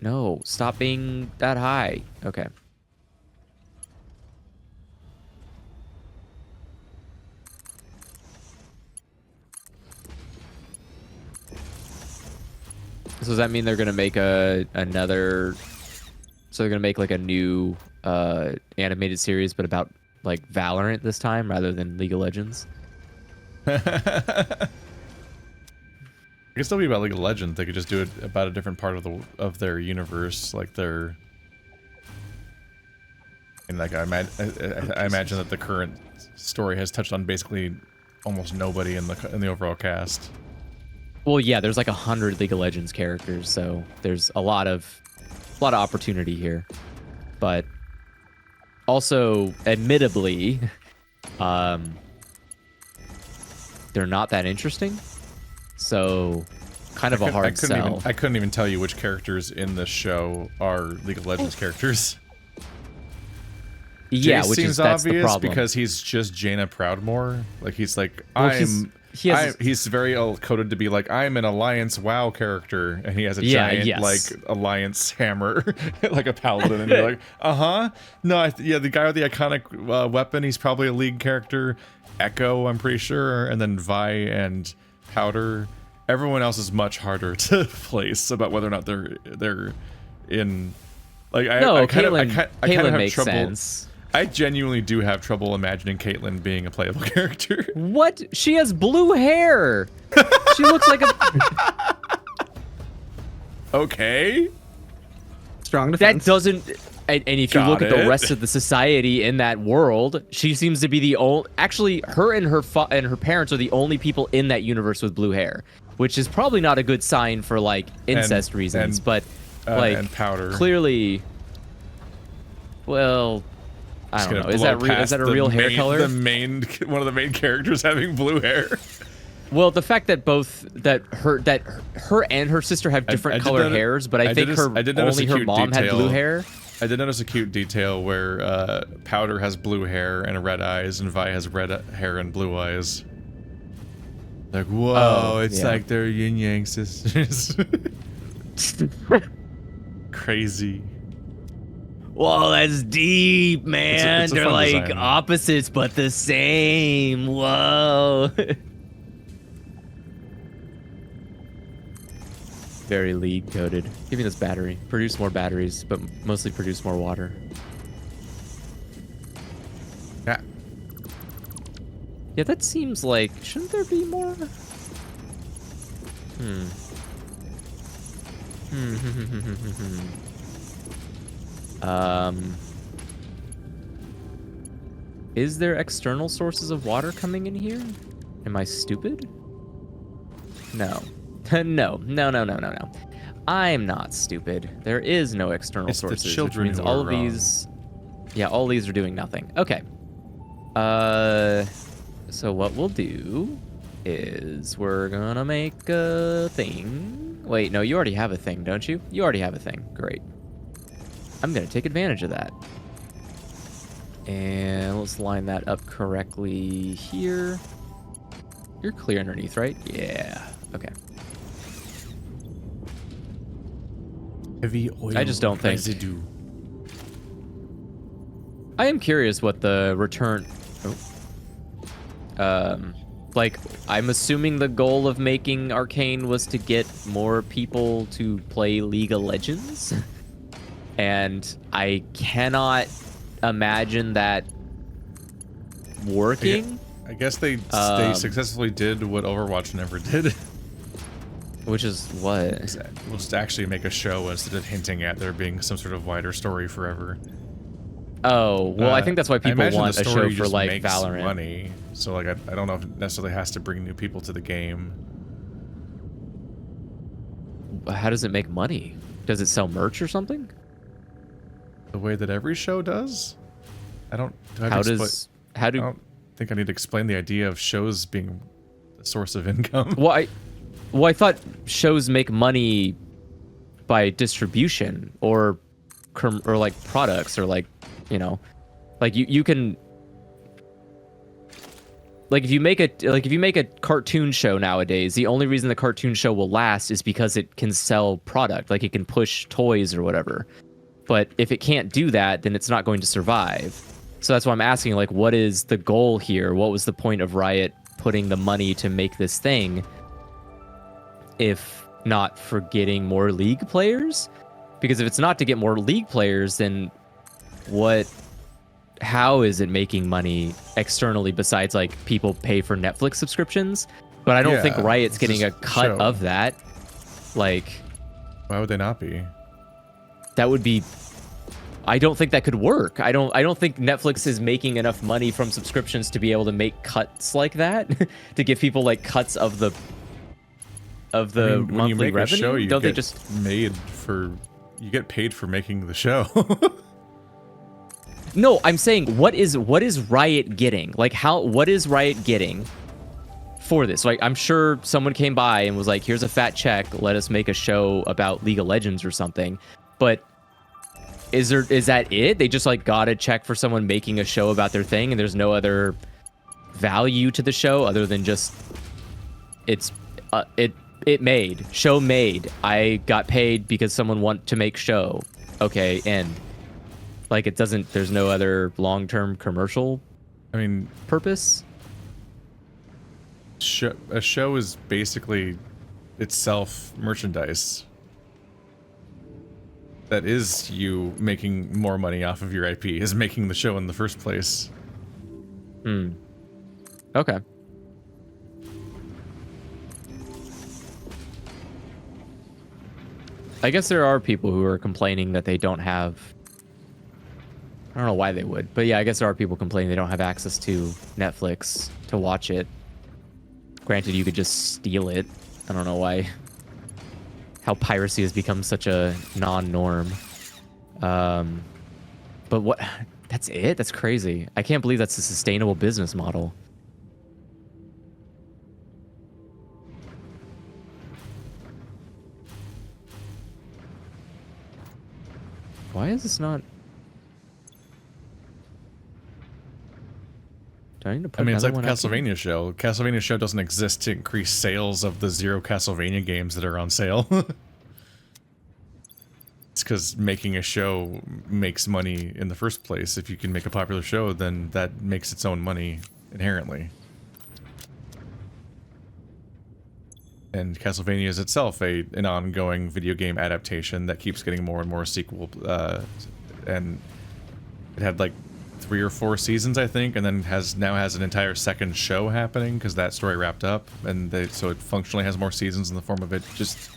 Speaker 2: No, stop being that high. Okay. So does that mean they're gonna make another? So they're gonna make like a new animated series, but about like Valorant this time rather than League of Legends?
Speaker 1: It could still be about League of Legends. They could just do it about a different part of their universe, like their. And like I imagine that the current story has touched on basically almost nobody in the overall cast.
Speaker 2: Well, yeah, there's like 100 League of Legends characters, so there's a lot of opportunity here. But also, admittedly, they're not that interesting. So, kind of a hard sell.
Speaker 1: I couldn't even tell you which characters in this show are League of Legends characters.
Speaker 2: Yeah,
Speaker 1: Jace
Speaker 2: which
Speaker 1: seems
Speaker 2: is that's
Speaker 1: obvious
Speaker 2: the problem.
Speaker 1: because he's just Jaina Proudmoore. Like he's like he's very coded to be like I'm an Alliance WoW character, and he has a giant like Alliance hammer, like a paladin, and you're like, no, the guy with the iconic weapon, he's probably a League character. Echo, I'm pretty sure, and then Vi and Powder. Everyone else is much harder to place about whether or not they're in Like
Speaker 2: No,
Speaker 1: I kind
Speaker 2: Caitlyn,
Speaker 1: of have
Speaker 2: Caitlyn makes
Speaker 1: trouble.
Speaker 2: sense.
Speaker 1: I genuinely do have trouble imagining Caitlyn being a playable character.
Speaker 2: What? She has blue hair. She looks like a.
Speaker 1: Okay.
Speaker 3: Strong defense.
Speaker 2: That doesn't. And if you look
Speaker 1: Got
Speaker 2: at the
Speaker 1: it.
Speaker 2: rest of the society in that world, she seems to be the only. Actually, her and her parents are the only people in that universe with blue hair, which is probably not a good sign for like incest reasons.
Speaker 1: and,
Speaker 2: but like
Speaker 1: and powder.
Speaker 2: clearly. Well, I
Speaker 1: Just
Speaker 2: don't
Speaker 1: gonna
Speaker 2: know. Is
Speaker 1: blow
Speaker 2: that
Speaker 1: past
Speaker 2: a
Speaker 1: the
Speaker 2: real hair
Speaker 1: main-
Speaker 2: color?
Speaker 1: One of the main characters having blue hair.
Speaker 2: Well, the fact that her and her sister have different colored hairs, but I think only her mom had blue hair.
Speaker 1: I did notice a cute detail where Powder has blue hair and red eyes, and Vi has red hair and blue eyes. Like, whoa, it's like they're yin yang sisters. Crazy.
Speaker 2: Whoa, that's deep, man.
Speaker 1: It's a
Speaker 2: They're
Speaker 1: fun
Speaker 2: like
Speaker 1: design.
Speaker 2: opposites, but the same. Whoa. Very lead coded. Give me this battery. Produce more batteries, but mostly produce more water.
Speaker 1: Yeah.
Speaker 2: Yeah, that seems like. Shouldn't there be more? Is there external sources of water coming in here? Am I stupid? No. No. I'm not stupid. There is no external
Speaker 1: It's the
Speaker 2: sources,
Speaker 1: children
Speaker 2: which means
Speaker 1: who
Speaker 2: all
Speaker 1: are
Speaker 2: of
Speaker 1: wrong.
Speaker 2: these. Yeah, all these are doing nothing. Okay. So what we'll do is we're gonna make a thing. Wait, no, you already have a thing, don't you? You already have a thing. Great. I'm gonna take advantage of that. And let's line that up correctly here. You're clear underneath, right? Yeah. Okay.
Speaker 1: Heavy oil
Speaker 2: I just don't think-
Speaker 1: residue.
Speaker 2: I am curious what the return. Like, I'm assuming the goal of making Arcane was to get more people to play League of Legends. And I cannot imagine that working.
Speaker 1: I guess they successfully did what Overwatch never did.
Speaker 2: Which is what?
Speaker 1: We'll just actually make a show instead of hinting at there being some sort of wider story forever.
Speaker 2: Oh, well, I think that's why
Speaker 1: I
Speaker 2: people
Speaker 1: imagine
Speaker 2: want
Speaker 1: the
Speaker 2: a show
Speaker 1: story
Speaker 2: for
Speaker 1: just
Speaker 2: like
Speaker 1: makes
Speaker 2: Valorant.
Speaker 1: money. So like I don't know if it necessarily has to bring new people to the game.
Speaker 2: How does it make money? Does it sell merch or something?
Speaker 1: The way that every show does. I don't. Do I have
Speaker 2: How
Speaker 1: to
Speaker 2: does
Speaker 1: expla-
Speaker 2: how
Speaker 1: I
Speaker 2: do
Speaker 1: don't think I need to explain the idea of shows being a source of income.
Speaker 2: well I thought shows make money by distribution or like products or like, you know, like you can like if you make a cartoon show nowadays, the only reason the cartoon show will last is because it can sell product, like it can push toys or whatever. But if it can't do that, then it's not going to survive. So that's why I'm asking, like, what is the goal here? What was the point of Riot putting the money to make this thing, if not for getting more League players? Because if it's not to get more League players, then how is it making money externally besides, like, people pay for Netflix subscriptions? But I don't think
Speaker 1: Yeah,
Speaker 2: Riot's
Speaker 1: it's
Speaker 2: getting a
Speaker 1: just
Speaker 2: cut
Speaker 1: show.
Speaker 2: of that. Like,
Speaker 1: Why would they not be?
Speaker 2: that would be... I don't think that could work. I don't think Netflix is making enough money from subscriptions to be able to make cuts like that to give people like cuts of the
Speaker 1: When you
Speaker 2: monthly
Speaker 1: make
Speaker 2: revenue.
Speaker 1: a show, you
Speaker 2: don't they
Speaker 1: get
Speaker 2: just
Speaker 1: you get paid for making the show.
Speaker 2: No, I'm saying what is Riot getting? Like what is Riot getting for this? Like I'm sure someone came by and was like, "Here's a fat check. Let us make a show about League of Legends or something." But is that it? They just like got a check for someone making a show about their thing, and there's no other value to the show other than just it made show made. I got paid because someone want to make show. Okay, end. Like it doesn't. There's no other long-term commercial
Speaker 1: I mean,
Speaker 2: purpose.
Speaker 1: a show is basically itself merchandise. that is you making more money off of your IP, is making the show in the first place.
Speaker 2: Okay. I guess there are people who are complaining that they don't have... I don't know why they would, but yeah, I guess there are people complaining they don't have access to Netflix to watch it. Granted, you could just steal it. I don't know why. How piracy has become such a non-norm. But what... That's it? That's crazy. I can't believe that's a sustainable business model. Why is this not... Do I need to put
Speaker 1: I mean, it's like the
Speaker 2: another one out here?
Speaker 1: Castlevania show. Castlevania show doesn't exist to increase sales of the 0 Castlevania games that are on sale. It's because making a show makes money in the first place. If you can make a popular show, then that makes its own money inherently. And Castlevania is itself an ongoing video game adaptation that keeps getting more and more sequel, and it had like 3 or 4 seasons, I think, and then now has an entire second show happening because that story wrapped up, and so it functionally has more seasons in the form of it just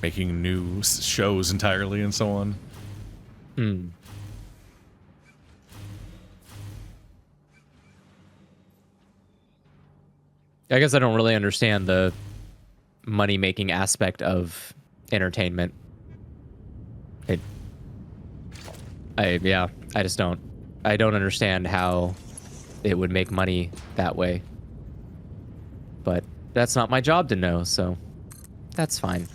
Speaker 1: making new shows entirely and so on.
Speaker 2: I guess I don't really understand the money-making aspect of entertainment. I just don't. I don't understand how it would make money that way. But that's not my job to know, so that's fine.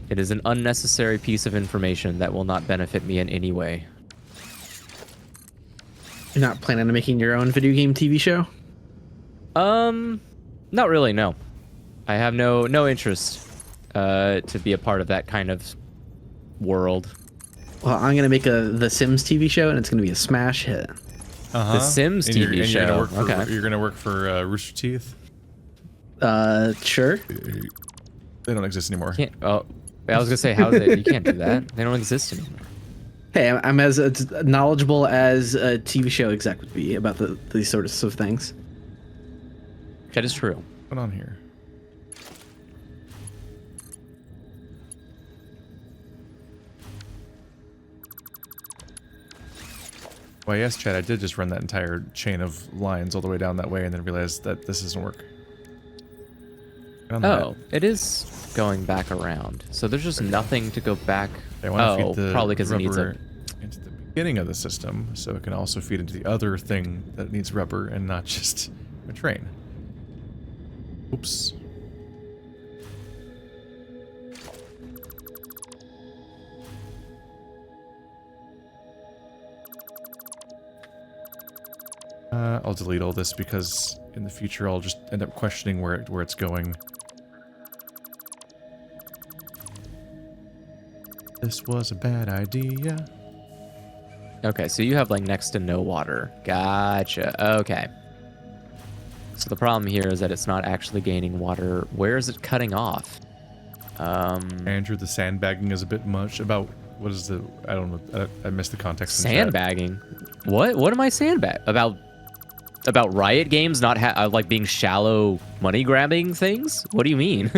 Speaker 2: It is an unnecessary piece of information that will not benefit me in any way.
Speaker 3: You're not planning on making your own video game TV show?
Speaker 2: Not really, no. I have no interest to be a part of that kind of world.
Speaker 3: Well, I'm gonna make The Sims TV show, and it's gonna be a smash hit.
Speaker 2: The Sims
Speaker 1: And
Speaker 2: TV show.
Speaker 1: You're gonna work for Rooster Teeth.
Speaker 3: Sure.
Speaker 1: They don't exist anymore.
Speaker 2: Can't, oh, I was gonna say, how is it? You can't do that. They don't exist anymore.
Speaker 3: Hey, I'm as knowledgeable as a TV show exec would be about these sorts of things.
Speaker 2: That is true.
Speaker 1: What's going on here? Well, yes, Chad, I did just run that entire chain of lines all the way down that way and then realized that this doesn't work.
Speaker 2: Oh, it is going back around. So there's just nothing to go back.
Speaker 1: They want to feed the
Speaker 2: probably because it needs a...
Speaker 1: into the beginning of the system, so it can also feed into the other thing that needs rubber and not just a train. Oops. I'll delete all this because in the future I'll just end up questioning where it's going. This was a bad idea.
Speaker 2: Okay, so you have like next to no water. Gotcha. Okay. So the problem here is that it's not actually gaining water. Where is it cutting off?
Speaker 1: Andrew, the sandbagging is a bit much. About what is the... I don't know. I missed the context.
Speaker 2: Sandbagging? What? What am I sandbag about Riot Games not like being shallow money grabbing things? What do you mean?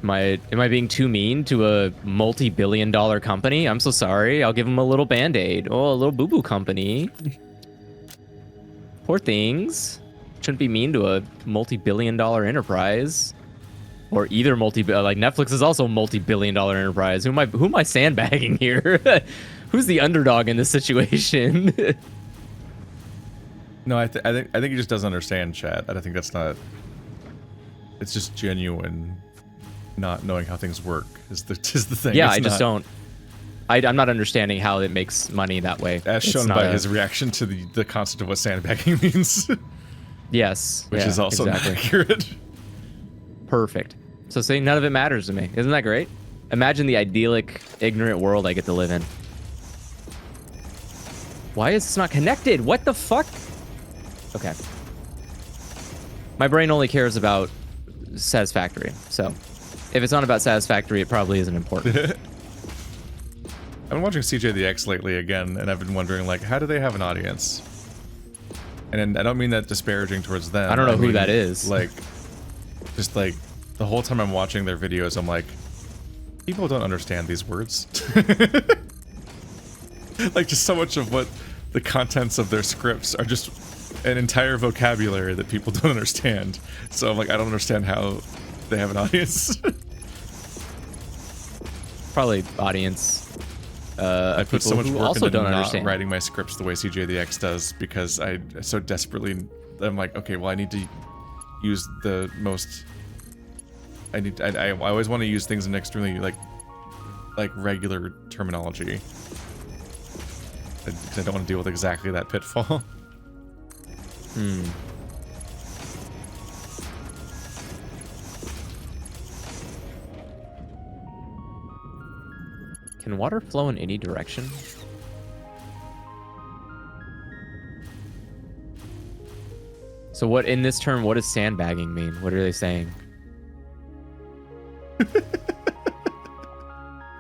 Speaker 2: Am I being too mean to a multi-billion-dollar company? I'm so sorry. I'll give them a little band-aid. Oh, a little boo-boo company. Poor things. Shouldn't be mean to a multi-billion-dollar enterprise. Or either like Netflix is also a multi-billion-dollar enterprise. Who am I sandbagging here? Who's the underdog in this situation?
Speaker 1: No, I think he just doesn't understand, chat. I think that's not... It's just genuine not knowing how things work is the thing.
Speaker 2: Yeah,
Speaker 1: it's
Speaker 2: I just don't... I'm not understanding how it makes money that way.
Speaker 1: As shown by his reaction to the concept of what sandbagging means.
Speaker 2: Yes.
Speaker 1: Which is also
Speaker 2: exactly.
Speaker 1: not accurate.
Speaker 2: Perfect. So saying none of it matters to me. Isn't that great? Imagine the idyllic, ignorant world I get to live in. Why is this not connected? What the fuck? Okay. My brain only cares about Satisfactory, so If it's not about Satisfactory, it probably isn't important.
Speaker 1: I've been watching CJ the X lately again, and I've been wondering, like, how do they have an audience? And I don't mean that disparaging towards them.
Speaker 2: I don't know who
Speaker 1: mean,
Speaker 2: that is.
Speaker 1: Like, just like, the whole time I'm watching their videos, I'm like, people don't understand these words. Like, just so much of what the contents of their scripts are just an entire vocabulary that people don't understand. So I'm like, I don't understand how they have an audience.
Speaker 2: Probably audience.
Speaker 1: I put so much work
Speaker 2: also
Speaker 1: into
Speaker 2: don't
Speaker 1: not
Speaker 2: understand.
Speaker 1: writing my scripts the way CJ the X does because I so desperately. I'm like, okay, well, I need to use the most. I always want to use things in extremely like regular terminology. Because I don't want to deal with exactly that pitfall.
Speaker 2: Can water flow in any direction? So what in this term, what does sandbagging mean? What are they saying?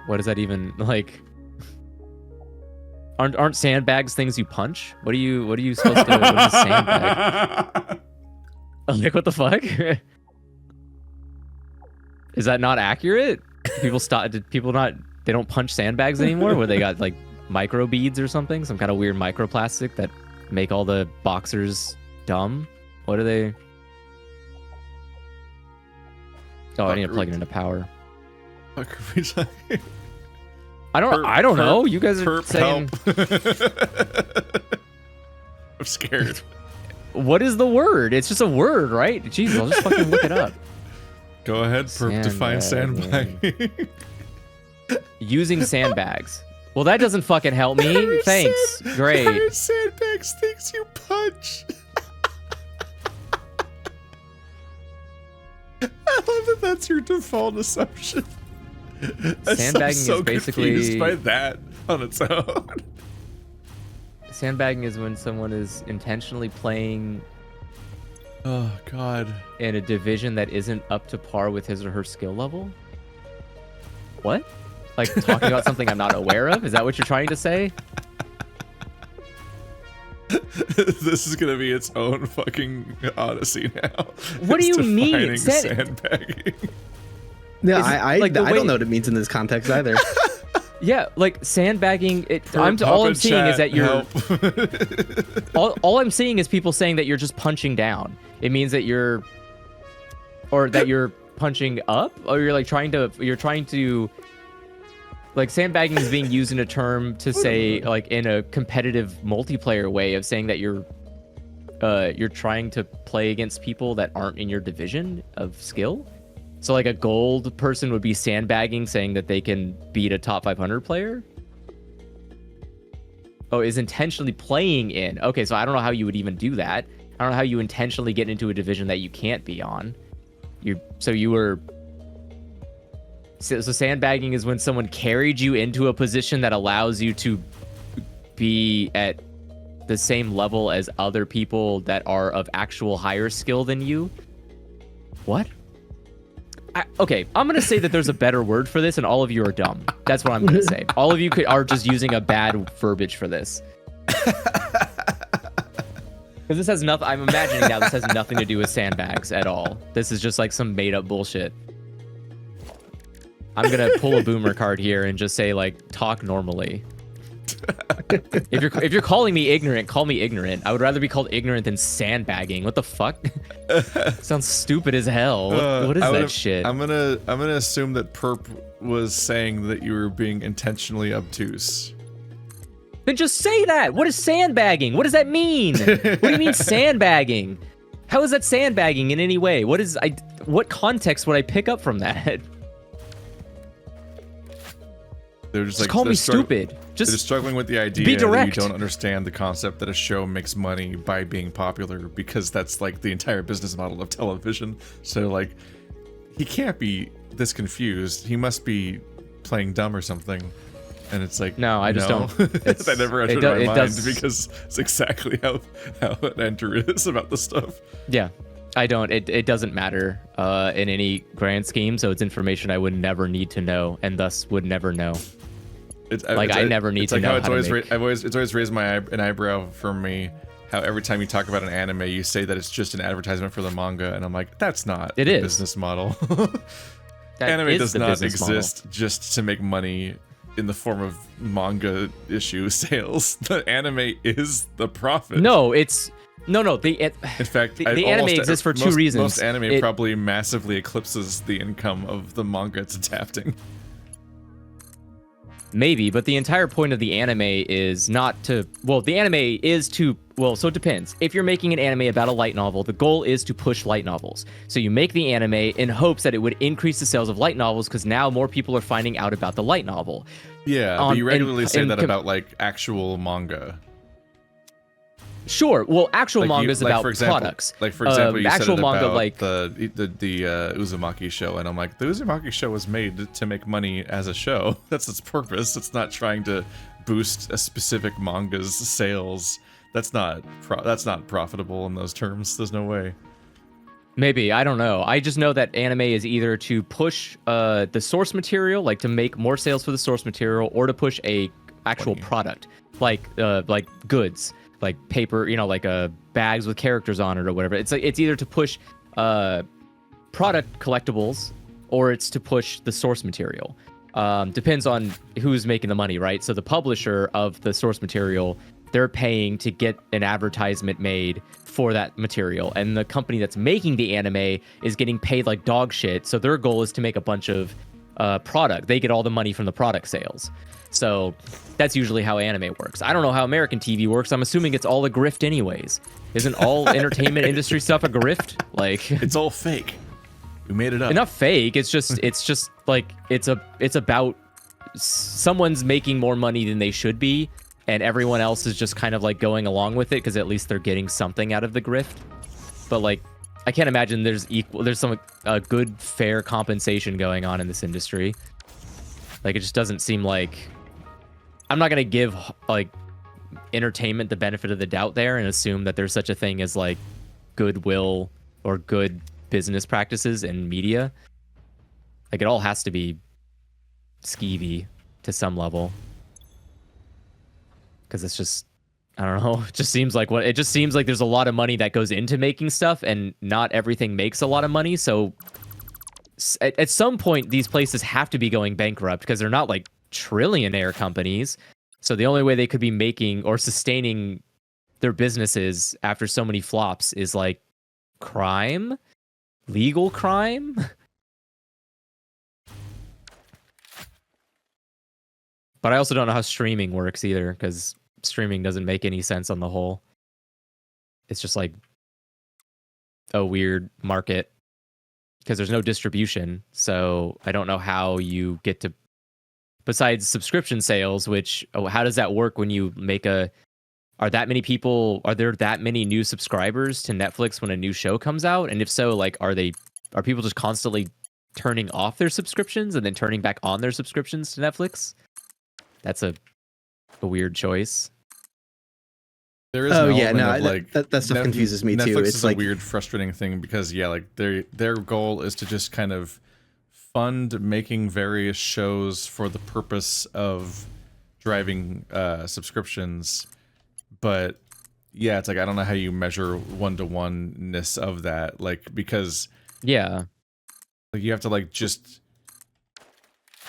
Speaker 2: What does that even like? Aren't sandbags things you punch? What are you supposed to? What is a sandbag? Like what the fuck? Is that not accurate? Did people not? They don't punch sandbags anymore, where they got like micro beads or something, some kind of weird microplastic that make all the boxers dumb. What are they? Oh, I need to plug it into power.
Speaker 1: What are we talking?
Speaker 2: I don't know. You guys are saying.
Speaker 1: I'm scared.
Speaker 2: What is the word? It's just a word, right? Jeez, I'll just fucking look it up.
Speaker 1: Go ahead, perp define sandbagging.
Speaker 2: Using sandbags. Well, that doesn't fucking help me. Thanks. Great.
Speaker 1: Sandbags things you punch. I love that that's your default assumption.
Speaker 2: Sandbagging
Speaker 1: so
Speaker 2: is basically
Speaker 1: confused by that on its own.
Speaker 2: Sandbagging is when someone is intentionally playing
Speaker 1: Oh god.
Speaker 2: in a division that isn't up to par with his or her skill level. What? Like talking about something I'm not aware of? Is that what you're trying to say?
Speaker 1: This is gonna be its own fucking odyssey now.
Speaker 2: What do you mean?
Speaker 1: Defining sandbagging.
Speaker 3: Yeah,
Speaker 2: Is it,
Speaker 3: I
Speaker 2: like, the
Speaker 3: I
Speaker 2: way-
Speaker 3: don't know what it means in this context either.
Speaker 2: Yeah, like sandbagging.
Speaker 1: Perp,
Speaker 2: All
Speaker 1: Papa
Speaker 2: I'm seeing is
Speaker 1: chat,
Speaker 2: that you're. all I'm seeing is people saying that you're just punching down. It means that you're punching up, or you're trying to. Like sandbagging is being used in a term to say, like in a competitive multiplayer way of saying that you're trying to play against people that aren't in your division of skill. So like a gold person would be sandbagging, saying that they can beat a top 500 player. Oh, is intentionally playing in. Okay, so I don't know how you would even do that. I don't know how you intentionally get into a division that you can't be on. So sandbagging is when someone carried you into a position that allows you to be at the same level as other people that are of actual higher skill than you. What? Okay, I'm going to say that there's a better word for this and all of you are dumb. That's what I'm going to say. All of you are just using a bad verbiage for this. Because this has nothing, I'm imagining now this has nothing to do with sandbags at all. This is just like some made up bullshit. I'm going to pull a boomer card here and just say like, talk normally. If you're calling me ignorant, call me ignorant. I would rather be called ignorant than sandbagging. What the fuck? Sounds stupid as hell. What is that shit?
Speaker 1: I'm gonna assume that perp was saying that you were being intentionally obtuse.
Speaker 2: Then just say that. What is sandbagging? What does that mean? What do you mean sandbagging? How is that sandbagging in any way? What context would I pick up from that?
Speaker 1: They're just
Speaker 2: call me stupid.
Speaker 1: They're just struggling with the idea
Speaker 2: be
Speaker 1: that you
Speaker 2: direct.
Speaker 1: don't understand the concept that a show makes money by being popular, because that's like the entire business model of television. So like, he can't be this confused. He must be playing dumb or something. And it's like,
Speaker 2: no, I just don't.
Speaker 1: That never entered my mind because it's exactly how an enter is about the stuff.
Speaker 2: Yeah. I don't. It doesn't matter in any grand scheme, so it's information I would never need to know, and thus would never know. I never need to know how to make.
Speaker 1: It's always raised an eyebrow for me how every time you talk about an anime, you say that it's just an advertisement for the manga, and I'm like, that's not the business model. Anime does not exist just to make money in the form of manga issue sales. The anime is the profit.
Speaker 2: No, it's no. In
Speaker 1: fact,
Speaker 2: the anime exists for two reasons.
Speaker 1: Most anime probably massively eclipses the income of the manga it's adapting.
Speaker 2: Maybe, but the entire point of the anime is not to. Well, the anime is to. Well, so it depends. If you're making an anime about a light novel, the goal is to push light novels. So you make the anime in hopes that it would increase the sales of light novels because now more people are finding out about the light novel.
Speaker 1: Yeah, but you regularly say that about like actual manga.
Speaker 2: Sure. Well, actual manga is about products.
Speaker 1: Like for example, you
Speaker 2: actual
Speaker 1: said it
Speaker 2: manga,
Speaker 1: about
Speaker 2: like
Speaker 1: the Uzumaki show, and I'm like, the Uzumaki show was made to make money as a show. That's its purpose. It's not trying to boost a specific manga's sales. That's not profitable in those terms. There's no way.
Speaker 2: Maybe, I don't know. I just know that anime is either to push the source material, like to make more sales for the source material, or to push a actual product, like goods, like paper, like bags with characters on it or whatever. It's either to push product collectibles or it's to push the source material. Depends on who's making the money, right? So the publisher of the source material, they're paying to get an advertisement made for that material, and the company that's making the anime is getting paid like dog shit, so their goal is to make a bunch of product. They get all the money from the product sales. So that's usually how anime works. I don't know how American TV works. I'm assuming it's all a grift anyways. Isn't all entertainment industry stuff a grift? Like,
Speaker 1: it's all fake. We made it up.
Speaker 2: Not fake. It's just like it's about someone's making more money than they should be, and everyone else is just kind of like going along with it because at least they're getting something out of the grift. But like, I can't imagine there's some good fair compensation going on in this industry. Like, it just doesn't seem like. I'm not gonna give like entertainment the benefit of the doubt there and assume that there's such a thing as like goodwill or good business practices in media. Like, it all has to be skeevy to some level, because it's just, I don't know, it just seems like there's a lot of money that goes into making stuff, and not everything makes a lot of money. So at some point these places have to be going bankrupt because they're not like trillionaire companies. So the only way they could be making or sustaining their businesses after so many flops is like crime, legal crime. But I also don't know how streaming works either, because streaming doesn't make any sense on the whole. It's just like a weird market because there's no distribution. So I don't know how you get to, besides subscription sales, which, how does that work when you make are there that many new subscribers to Netflix when a new show comes out? And if so, like, are people just constantly turning off their subscriptions and then turning back on their subscriptions to Netflix? That's a weird choice.
Speaker 1: There is
Speaker 3: that stuff confuses me
Speaker 1: Netflix
Speaker 3: too.
Speaker 1: It's like a weird, frustrating thing because like their goal is to just kind of fund making various shows for the purpose of driving subscriptions, but yeah, it's like I don't know how you measure one-to-one-ness of that, like, because like you have to like just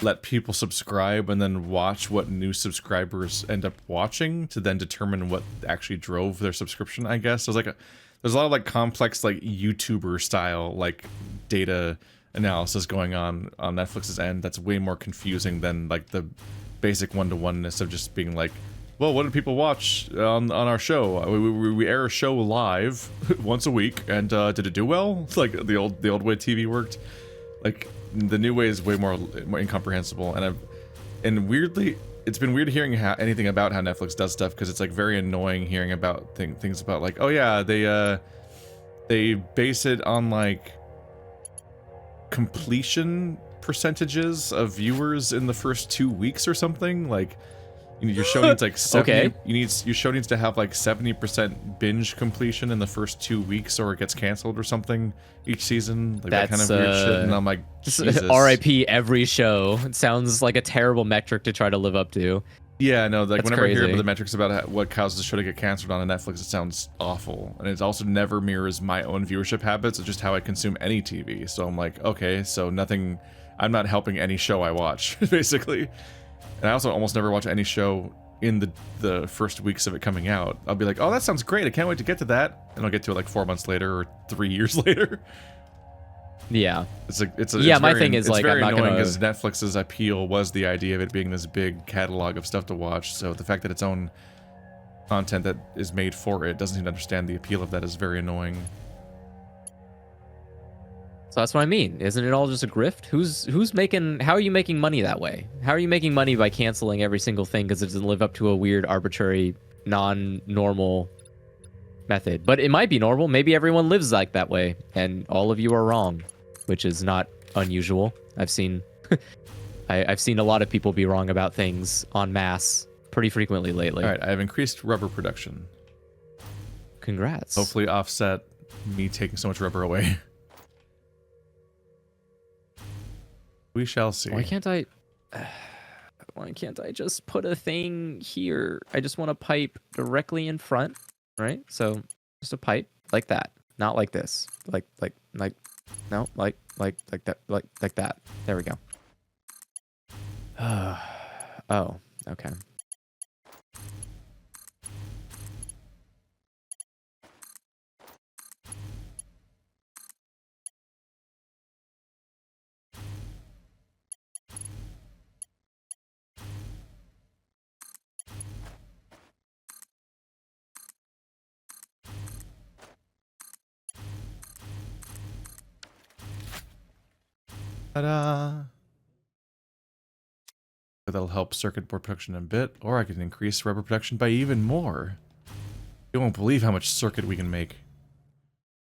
Speaker 1: let people subscribe and then watch what new subscribers end up watching to then determine what actually drove their subscription, I guess. There's a lot of like complex like YouTuber style like data analysis going on Netflix's end that's way more confusing than like the basic one-to-one-ness of just being like, well, what did people watch on our show? We air a show live once a week, and did it do well? It's like the old way TV worked. Like, the new way is way more incomprehensible, and weirdly, it's been weird hearing anything about how Netflix does stuff, because it's like very annoying hearing about things about like, oh yeah, they base it on like completion percentages of viewers in the first 2 weeks or something. Like Your show needs like 70.
Speaker 2: Okay.
Speaker 1: Your show needs to have like 70% binge completion in the first 2 weeks, or it gets canceled or something each season. Like that kind of weird shit. And I'm like, Jesus.
Speaker 2: R.I.P. every show. It sounds like a terrible metric to try to live up to.
Speaker 1: Yeah, no, like
Speaker 2: That's
Speaker 1: whenever I hear
Speaker 2: crazy.
Speaker 1: about the metrics about what causes a show to get canceled on Netflix, it sounds awful. And it also never mirrors my own viewership habits. It's just how I consume any TV. So I'm like, okay, so nothing, I'm not helping any show I watch, basically. And I also almost never watch any show in the first weeks of it coming out. I'll be like, oh, that sounds great. I can't wait to get to that. And I'll get to it like 4 months later or 3 years later.
Speaker 2: Yeah.
Speaker 1: My
Speaker 2: thing is, like,
Speaker 1: very
Speaker 2: I'm not
Speaker 1: annoying
Speaker 2: gonna...
Speaker 1: because Netflix's appeal was the idea of it being this big catalog of stuff to watch. So the fact that its own content that is made for it doesn't seem to understand the appeal of that is very annoying.
Speaker 2: So that's what I mean. Isn't it all just a grift? Who's making? How are you making money that way? How are you making money by canceling every single thing because it doesn't live up to a weird, arbitrary, non-normal method? But it might be normal. Maybe everyone lives like that way, and all of you are wrong, which is not unusual. I've seen, I've seen a lot of people be wrong about things en masse pretty frequently lately.
Speaker 1: All right, I have increased rubber production.
Speaker 2: Congrats.
Speaker 1: Hopefully offset me taking so much rubber away. We shall see.
Speaker 2: Why can't I just put a thing here? I just want a pipe directly in front, right? So just a pipe like that, not like this, like no, like that, like that. There we go. Oh, okay.
Speaker 1: Ta-da! That'll help circuit board production a bit, or I can increase rubber production by even more. You won't believe how much circuit we can make.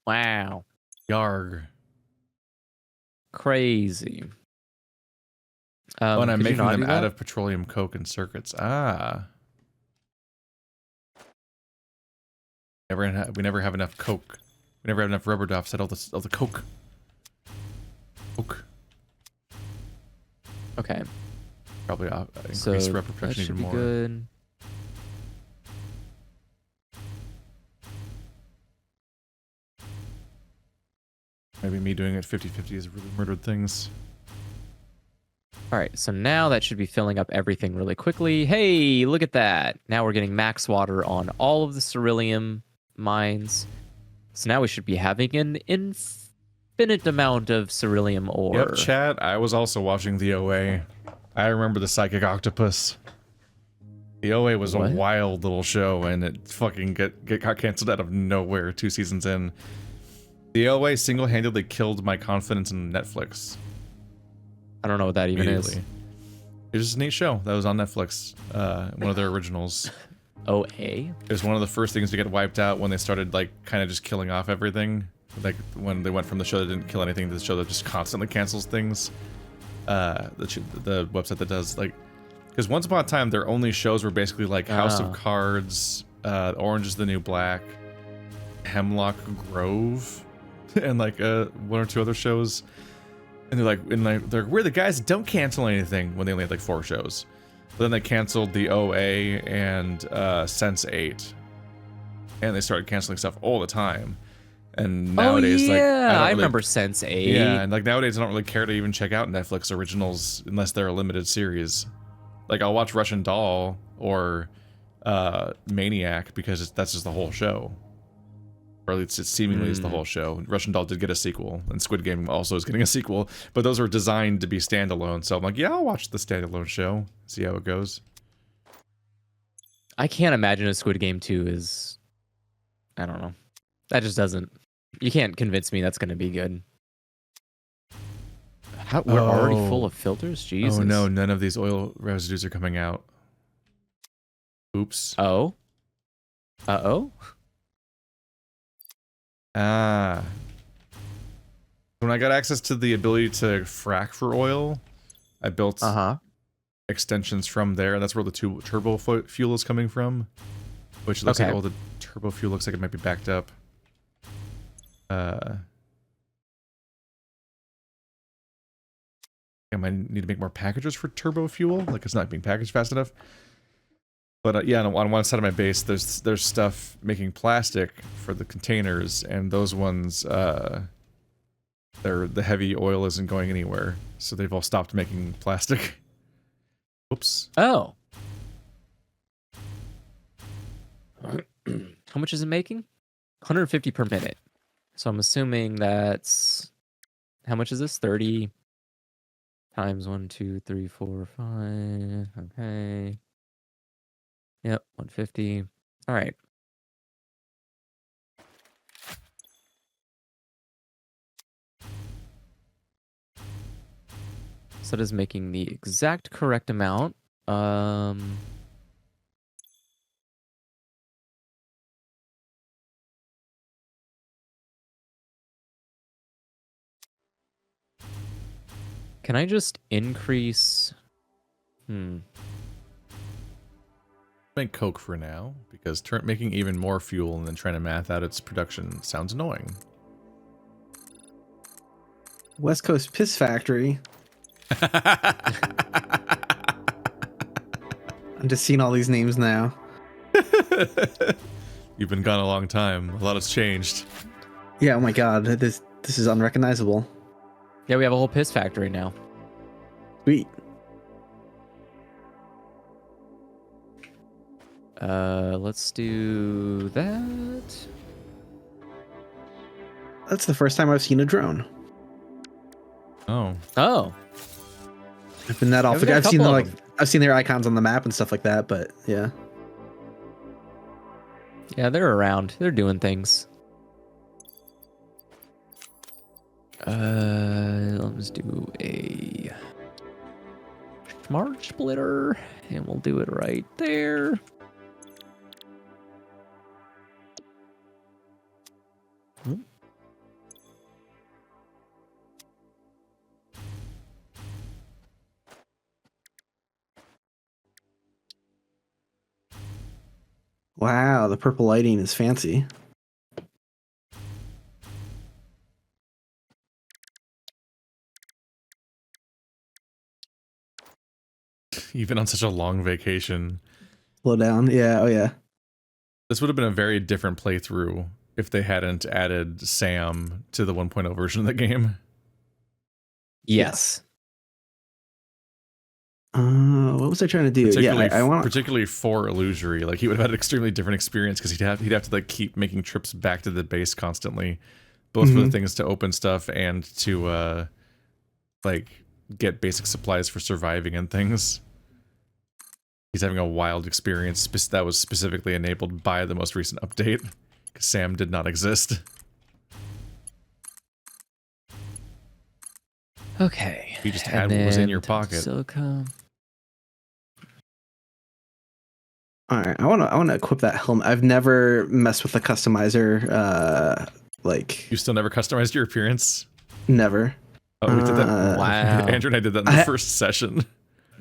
Speaker 2: Wow.
Speaker 1: Yarg.
Speaker 2: Crazy.
Speaker 1: Oh, and I'm
Speaker 2: could you
Speaker 1: making
Speaker 2: not
Speaker 1: them
Speaker 2: do
Speaker 1: out
Speaker 2: that?
Speaker 1: of petroleum coke and circuits. Ah. We never have enough coke. We never have enough rubber to offset all the coke. Coke.
Speaker 2: Okay.
Speaker 1: Probably increase
Speaker 2: So
Speaker 1: rubber
Speaker 2: that
Speaker 1: production
Speaker 2: should
Speaker 1: even
Speaker 2: be
Speaker 1: more.
Speaker 2: good.
Speaker 1: Maybe me doing it 50-50 is really murdered things.
Speaker 2: All right, so now that should be filling up everything really quickly. Hey, look at that. Now we're getting max water on all of the ceruleum mines. So now we should be having an infinite amount of ceruleum ore.
Speaker 1: Yep, chat. I was also watching the OA. I remember the Psychic Octopus. The OA was
Speaker 2: What?
Speaker 1: a wild little show, and it fucking got canceled out of nowhere 2 seasons in. The OA single-handedly killed my confidence in Netflix.
Speaker 2: I don't know what that even is.
Speaker 1: Immediately. It was just a neat show that was on Netflix. One of their originals.
Speaker 2: OA?
Speaker 1: It was one of the first things to get wiped out when they started like kind of just killing off everything. Like when they went from the show that didn't kill anything to the show that just constantly cancels things. The website that does like, because once upon a time their only shows were basically like House of Cards, Orange is the New Black, Hemlock Grove, and like 1 or 2 other shows. And they're we're the guys that don't cancel anything when they only had like 4 shows. But then they canceled the OA and Sense8, and they started canceling stuff all the time. And nowadays,
Speaker 2: oh, yeah.
Speaker 1: like
Speaker 2: I remember Sense8.
Speaker 1: Yeah, and like nowadays, I don't really care to even check out Netflix originals unless they're a limited series. Like I'll watch Russian Doll or Maniac because that's just the whole show. Or at least it seemingly is the whole show. Russian Doll did get a sequel, and Squid Game also is getting a sequel, but those are designed to be standalone. So I'm like, yeah, I'll watch the standalone show, see how it goes.
Speaker 2: I can't imagine a Squid Game 2 is... I don't know. That just doesn't... You can't convince me that's going to be good. We're already full of filters? Jesus.
Speaker 1: Oh no, none of these oil residues are coming out. Oops.
Speaker 2: Oh? Uh-oh?
Speaker 1: Ah. When I got access to the ability to frack for oil, I built extensions from there, and that's where the turbo fuel is coming from. Which looks like, the turbo fuel looks like it might be backed up. I might need to make more packages for turbo fuel, like it's not being packaged fast enough. But yeah, on one side of my base, there's stuff making plastic for the containers, and those ones, the heavy oil isn't going anywhere, so they've all stopped making plastic. Oops.
Speaker 2: Oh. How much is it making? 150 per minute. So I'm assuming that's, how much is this? 30 times 1, 2, 3, 4, 5. Okay. Yep, 150. All right. So that is making the exact correct amount. Can I just increase?
Speaker 1: Make Coke for now, because making even more fuel and then trying to math out its production sounds annoying.
Speaker 3: West Coast Piss Factory. I'm just seeing all these names now.
Speaker 1: You've been gone a long time. A lot has changed.
Speaker 3: Yeah, oh my god, this is unrecognizable.
Speaker 2: Yeah, we have a whole piss factory now.
Speaker 3: Sweet.
Speaker 2: Let's do that.
Speaker 3: That's the first time I've seen a drone.
Speaker 1: Oh.
Speaker 2: Oh.
Speaker 3: I've been that off.
Speaker 2: I've
Speaker 3: I've seen their icons on the map and stuff like that, but yeah.
Speaker 2: Yeah, they're around. They're doing things. Let's do a smart splitter, and we'll do it right there.
Speaker 3: Wow, the purple lighting is fancy.
Speaker 1: Even on such a long vacation.
Speaker 3: Slow down. Yeah, oh yeah.
Speaker 1: This would have been a very different playthrough if they hadn't added Sam to the 1.0 version of the game.
Speaker 2: Yes.
Speaker 3: What was I trying to do? I want
Speaker 1: particularly for Illusory, like he would have had an extremely different experience because he'd have to like keep making trips back to the base constantly, both for the things to open stuff and to like get basic supplies for surviving and things. He's having a wild experience that was specifically enabled by the most recent update because Sam did not exist.
Speaker 2: Okay.
Speaker 1: You just had what was in your pocket.
Speaker 2: Silica.
Speaker 3: All right, I want to equip that helmet. I've never messed with the customizer. Like
Speaker 1: You still never customized your appearance?
Speaker 3: Never.
Speaker 1: Oh, we did that.
Speaker 2: Wow.
Speaker 1: Andrew and I did that in the first session.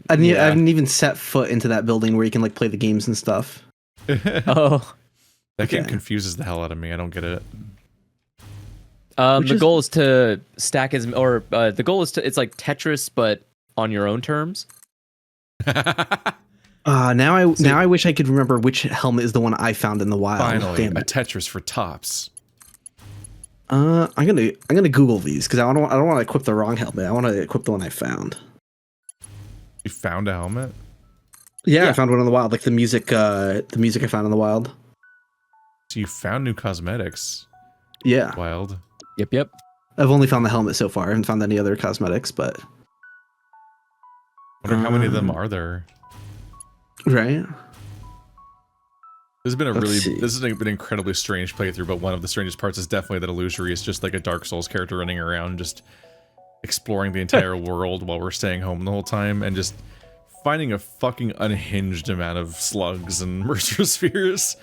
Speaker 3: I haven't even set foot into that building where you can like play the games and stuff.
Speaker 2: Oh.
Speaker 1: That game confuses the hell out of me. I don't get it.
Speaker 2: The goal is to stack the goal is to, it's like Tetris, but on your own terms.
Speaker 3: Now I wish I could remember which helmet is the one I found in the wild.
Speaker 1: Finally,
Speaker 3: damn
Speaker 1: a
Speaker 3: it.
Speaker 1: Tetris for tops.
Speaker 3: I'm gonna Google these because I don't want to equip the wrong helmet. I want to equip the one I found.
Speaker 1: You found a helmet?
Speaker 3: Yeah, I found one in the wild, like the music I found in the wild.
Speaker 1: So you found new cosmetics.
Speaker 3: Yeah.
Speaker 1: Wild.
Speaker 2: Yep.
Speaker 3: I've only found the helmet so far. I haven't found any other cosmetics, but
Speaker 1: I wonder how many of them are there.
Speaker 3: Right.
Speaker 1: This has been an incredibly strange playthrough, but one of the strangest parts is definitely that Illusory is just like a Dark Souls character running around, just exploring the entire world while we're staying home the whole time, and just finding a fucking unhinged amount of slugs and mercer spheres.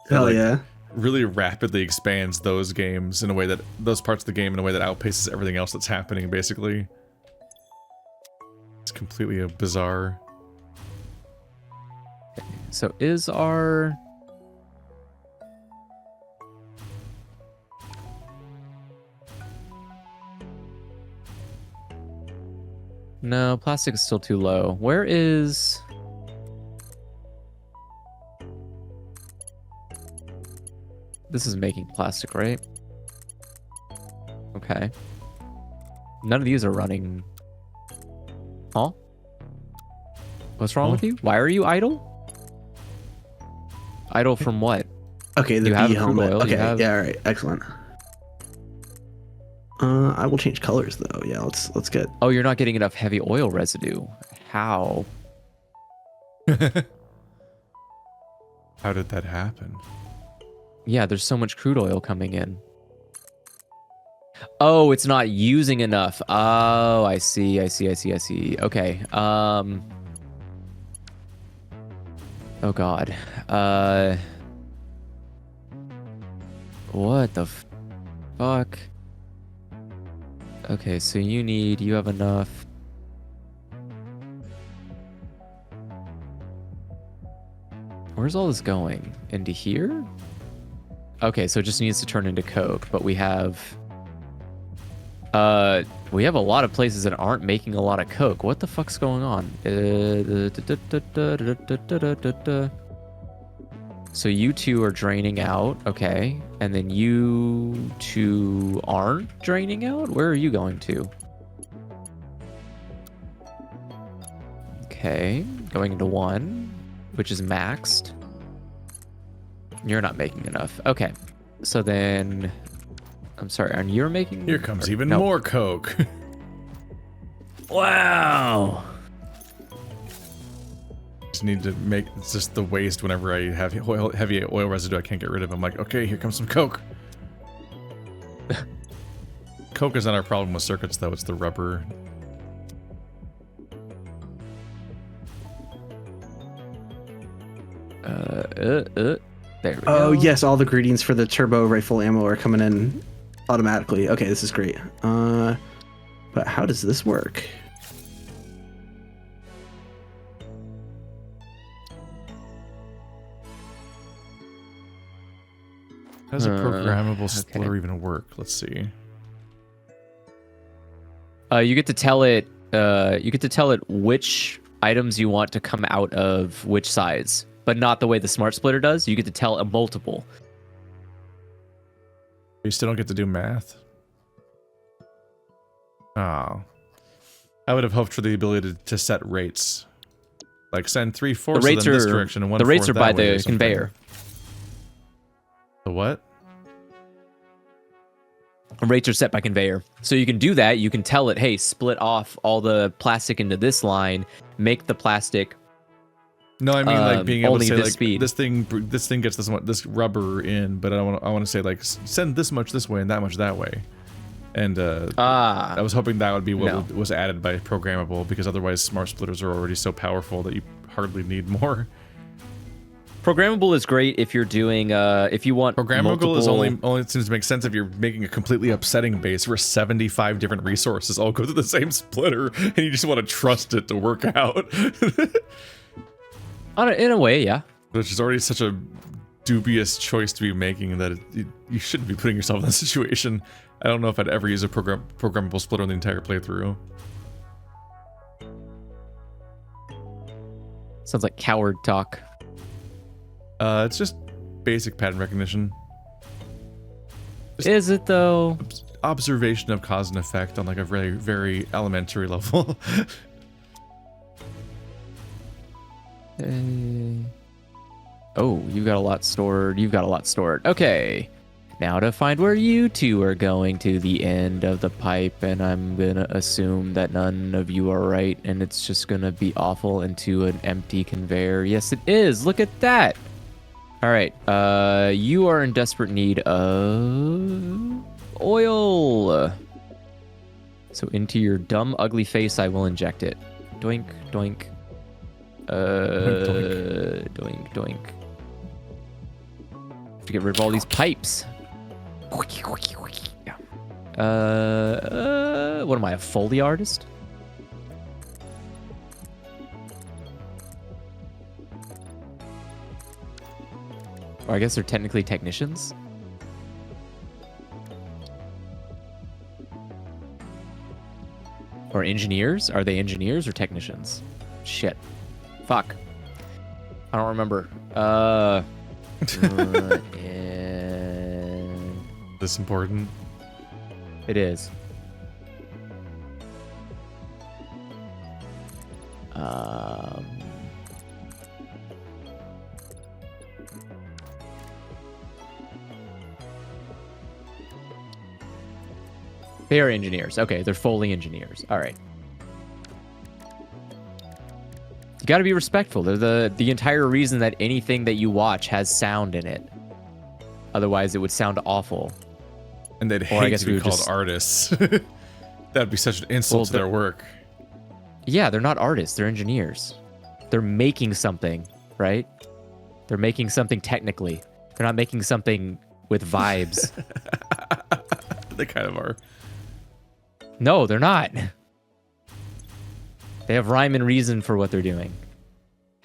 Speaker 3: Hell yeah.
Speaker 1: Really rapidly expands those parts of the game in a way that outpaces everything else that's happening, basically. It's completely bizarre.
Speaker 2: So is our... No, plastic is still too low. Where is... This is making plastic, right? Okay. None of these are running. Huh? What's wrong with you? Why are you idle? Idle from what?
Speaker 3: Okay, the
Speaker 2: You have
Speaker 3: bee
Speaker 2: crude
Speaker 3: helmet.
Speaker 2: oil, you
Speaker 3: Okay,
Speaker 2: have-
Speaker 3: yeah, all right, excellent. I will change colors though. Yeah, let's get.
Speaker 2: Oh, you're not getting enough heavy oil residue. How?
Speaker 1: How did that happen?
Speaker 2: Yeah, there's so much crude oil coming in. Oh, it's not using enough. Oh, I see. Okay. Oh God. What the fuck? Okay, so you have enough. Where's all this going? Into here? Okay, so it just needs to turn into coke, but we have a lot of places that aren't making a lot of coke. What the fuck's going on? So you two are draining out, okay, and then you two aren't draining out? Where are you going to? Okay, going into one, which is maxed. You're not making enough. Okay, so then, I'm sorry, and you're making...
Speaker 1: Here comes even
Speaker 2: no.
Speaker 1: more coke.
Speaker 2: Wow.
Speaker 1: Just need to make, it's just the waste whenever I have heavy oil residue I can't get rid of. I'm like, okay, here comes some coke. Coke is not our problem with circuits though, it's the rubber.
Speaker 2: There we go.
Speaker 3: Oh yes, all the greetings for the turbo rifle ammo are coming in automatically. Okay, this is great. But how does this work?
Speaker 1: How does a programmable
Speaker 2: okay.
Speaker 1: splitter even work? Let's see.
Speaker 2: You get to tell it. You get to tell it which items you want to come out of which size, but not the way the smart splitter does. You get to tell a multiple.
Speaker 1: You still don't get to do math? Oh. I would have hoped for the ability to set rates. Like send 3/4 of them this direction and 1/4
Speaker 2: the rates are
Speaker 1: that
Speaker 2: by
Speaker 1: way or
Speaker 2: the
Speaker 1: something.
Speaker 2: conveyor.
Speaker 1: The what?
Speaker 2: Rates are set by conveyor. So you can do that. You can tell it, hey, split off all the plastic into this line, make the plastic.
Speaker 1: No, I mean like being able to
Speaker 2: only
Speaker 1: say
Speaker 2: this
Speaker 1: like
Speaker 2: speed.
Speaker 1: this thing gets this rubber in, but I want to say like send this much this way and that much that way. And I was hoping that would be what was added by programmable, because otherwise smart splitters are already so powerful that you hardly need more.
Speaker 2: Programmable is great if you're doing if you want
Speaker 1: Programmable is
Speaker 2: multiple...
Speaker 1: only seems to make sense if you're making a completely upsetting base where 75 different resources all go to the same splitter and you just want to trust it to work out.
Speaker 2: In a way, yeah.
Speaker 1: Which is already such a dubious choice to be making that you shouldn't be putting yourself in that situation. I don't know if I'd ever use a programmable splitter in the entire playthrough.
Speaker 2: Sounds like coward talk.
Speaker 1: It's just basic pattern recognition.
Speaker 2: Is it though?
Speaker 1: Observation of cause and effect on like a very, very elementary level.
Speaker 2: Oh, you've got a lot stored. You've got a lot stored. Okay. Now to find where you two are going to the end of the pipe, and I'm gonna assume that none of you are right, and it's just gonna be awful into an empty conveyor. Yes, it is. Look at that. All right. You are in desperate need of oil. So into your dumb, ugly face, I will inject it. Doink, doink. Doink, doink. Have to get rid of all these pipes. What am I, a Foley artist? Or I guess they're technically technicians. Or engineers? Are they engineers or technicians? Shit. Fuck. I don't remember.
Speaker 1: This important?
Speaker 2: It is. They are engineers. Okay, they're Foley engineers. All right. You got to be respectful. They're the entire reason that anything that you watch has sound in it. Otherwise, it would sound awful.
Speaker 1: And they'd hate to be called artists. That'd be such an insult to their work.
Speaker 2: Yeah, they're not artists. They're engineers. They're making something, right? They're making something technically. They're not making something with vibes.
Speaker 1: They kind of are.
Speaker 2: No, they're not. They have rhyme and reason for what they're doing.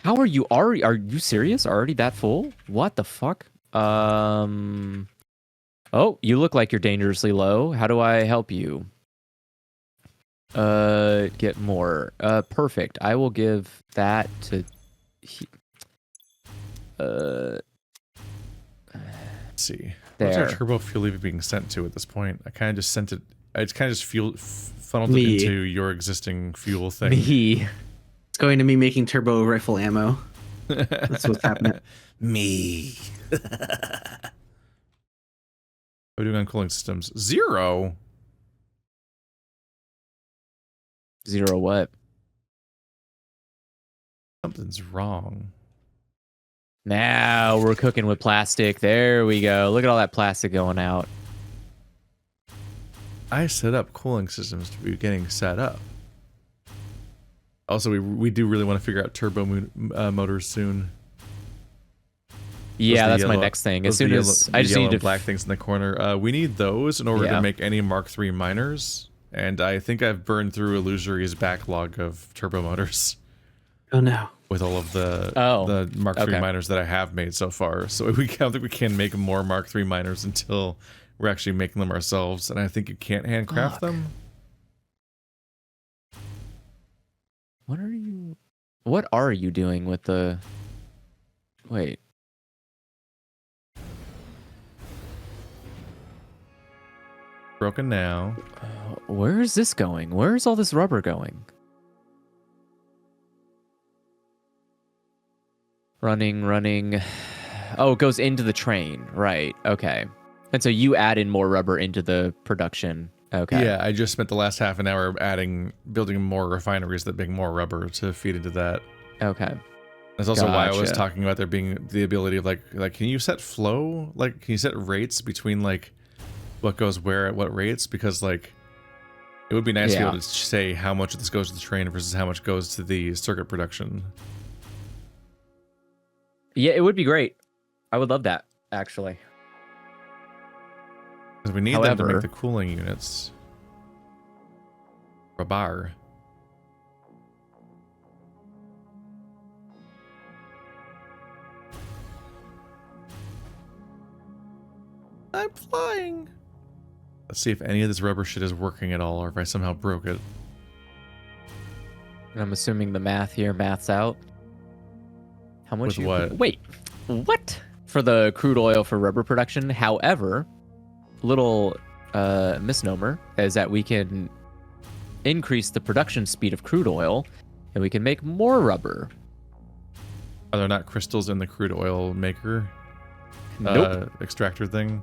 Speaker 2: How are you already? Are you serious? Already that full? What the fuck? Oh, you look like you're dangerously low. How do I help you? Get more. Perfect. I will give that to.
Speaker 1: Let's see.
Speaker 2: There.
Speaker 1: What's our turbo fuel even being sent to at this point? I kind of just sent it. I just kind of just funneled it into your existing fuel thing.
Speaker 2: Me.
Speaker 3: It's going to me making turbo rifle ammo. That's what's happening.
Speaker 4: Me.
Speaker 1: What are we doing on cooling systems? 0.
Speaker 2: 0 what?
Speaker 1: Something's wrong.
Speaker 2: Now we're cooking with plastic. There we go. Look at all that plastic going out.
Speaker 1: I set up cooling systems to be getting set up. Also, we do really want to figure out turbo motors soon.
Speaker 2: Yeah, that's my next thing. As soon as I just need to
Speaker 1: black things in the corner. We need those in order to make any Mark III miners. And I think I've burned through Illusory's backlog of turbo motors.
Speaker 3: Oh no!
Speaker 1: With all of the Mark III miners that I have made so far, so I don't think we can make more Mark III miners until we're actually making them ourselves. And I think you can't handcraft them.
Speaker 2: What are you doing with the? Wait.
Speaker 1: Broken now.
Speaker 2: Where is this going? Where is all this rubber going? Running. Oh, it goes into the train. Right. Okay. And so you add in more rubber into the production. Okay.
Speaker 1: Yeah, I just spent the last half an hour building more refineries that make more rubber to feed into that.
Speaker 2: Okay.
Speaker 1: That's also why I was talking about there being the ability of like can you set flow? Like, can you set rates between like what goes where at what rates? Because like it would be nice to be able to say how much of this goes to the train versus how much goes to the circuit production.
Speaker 2: Yeah, it would be great. I would love that, actually.
Speaker 1: Because we need them to make the cooling units. Rabar. I'm flying. Let's see if any of this rubber shit is working at all, or if I somehow broke it.
Speaker 2: And I'm assuming the math here maths out. How much?
Speaker 1: With what?
Speaker 2: Wait, what? For the crude oil for rubber production. However, little misnomer is that we can increase the production speed of crude oil, and we can make more rubber.
Speaker 1: Are there not crystals in the crude oil maker?
Speaker 2: Nope.
Speaker 1: Extractor thing?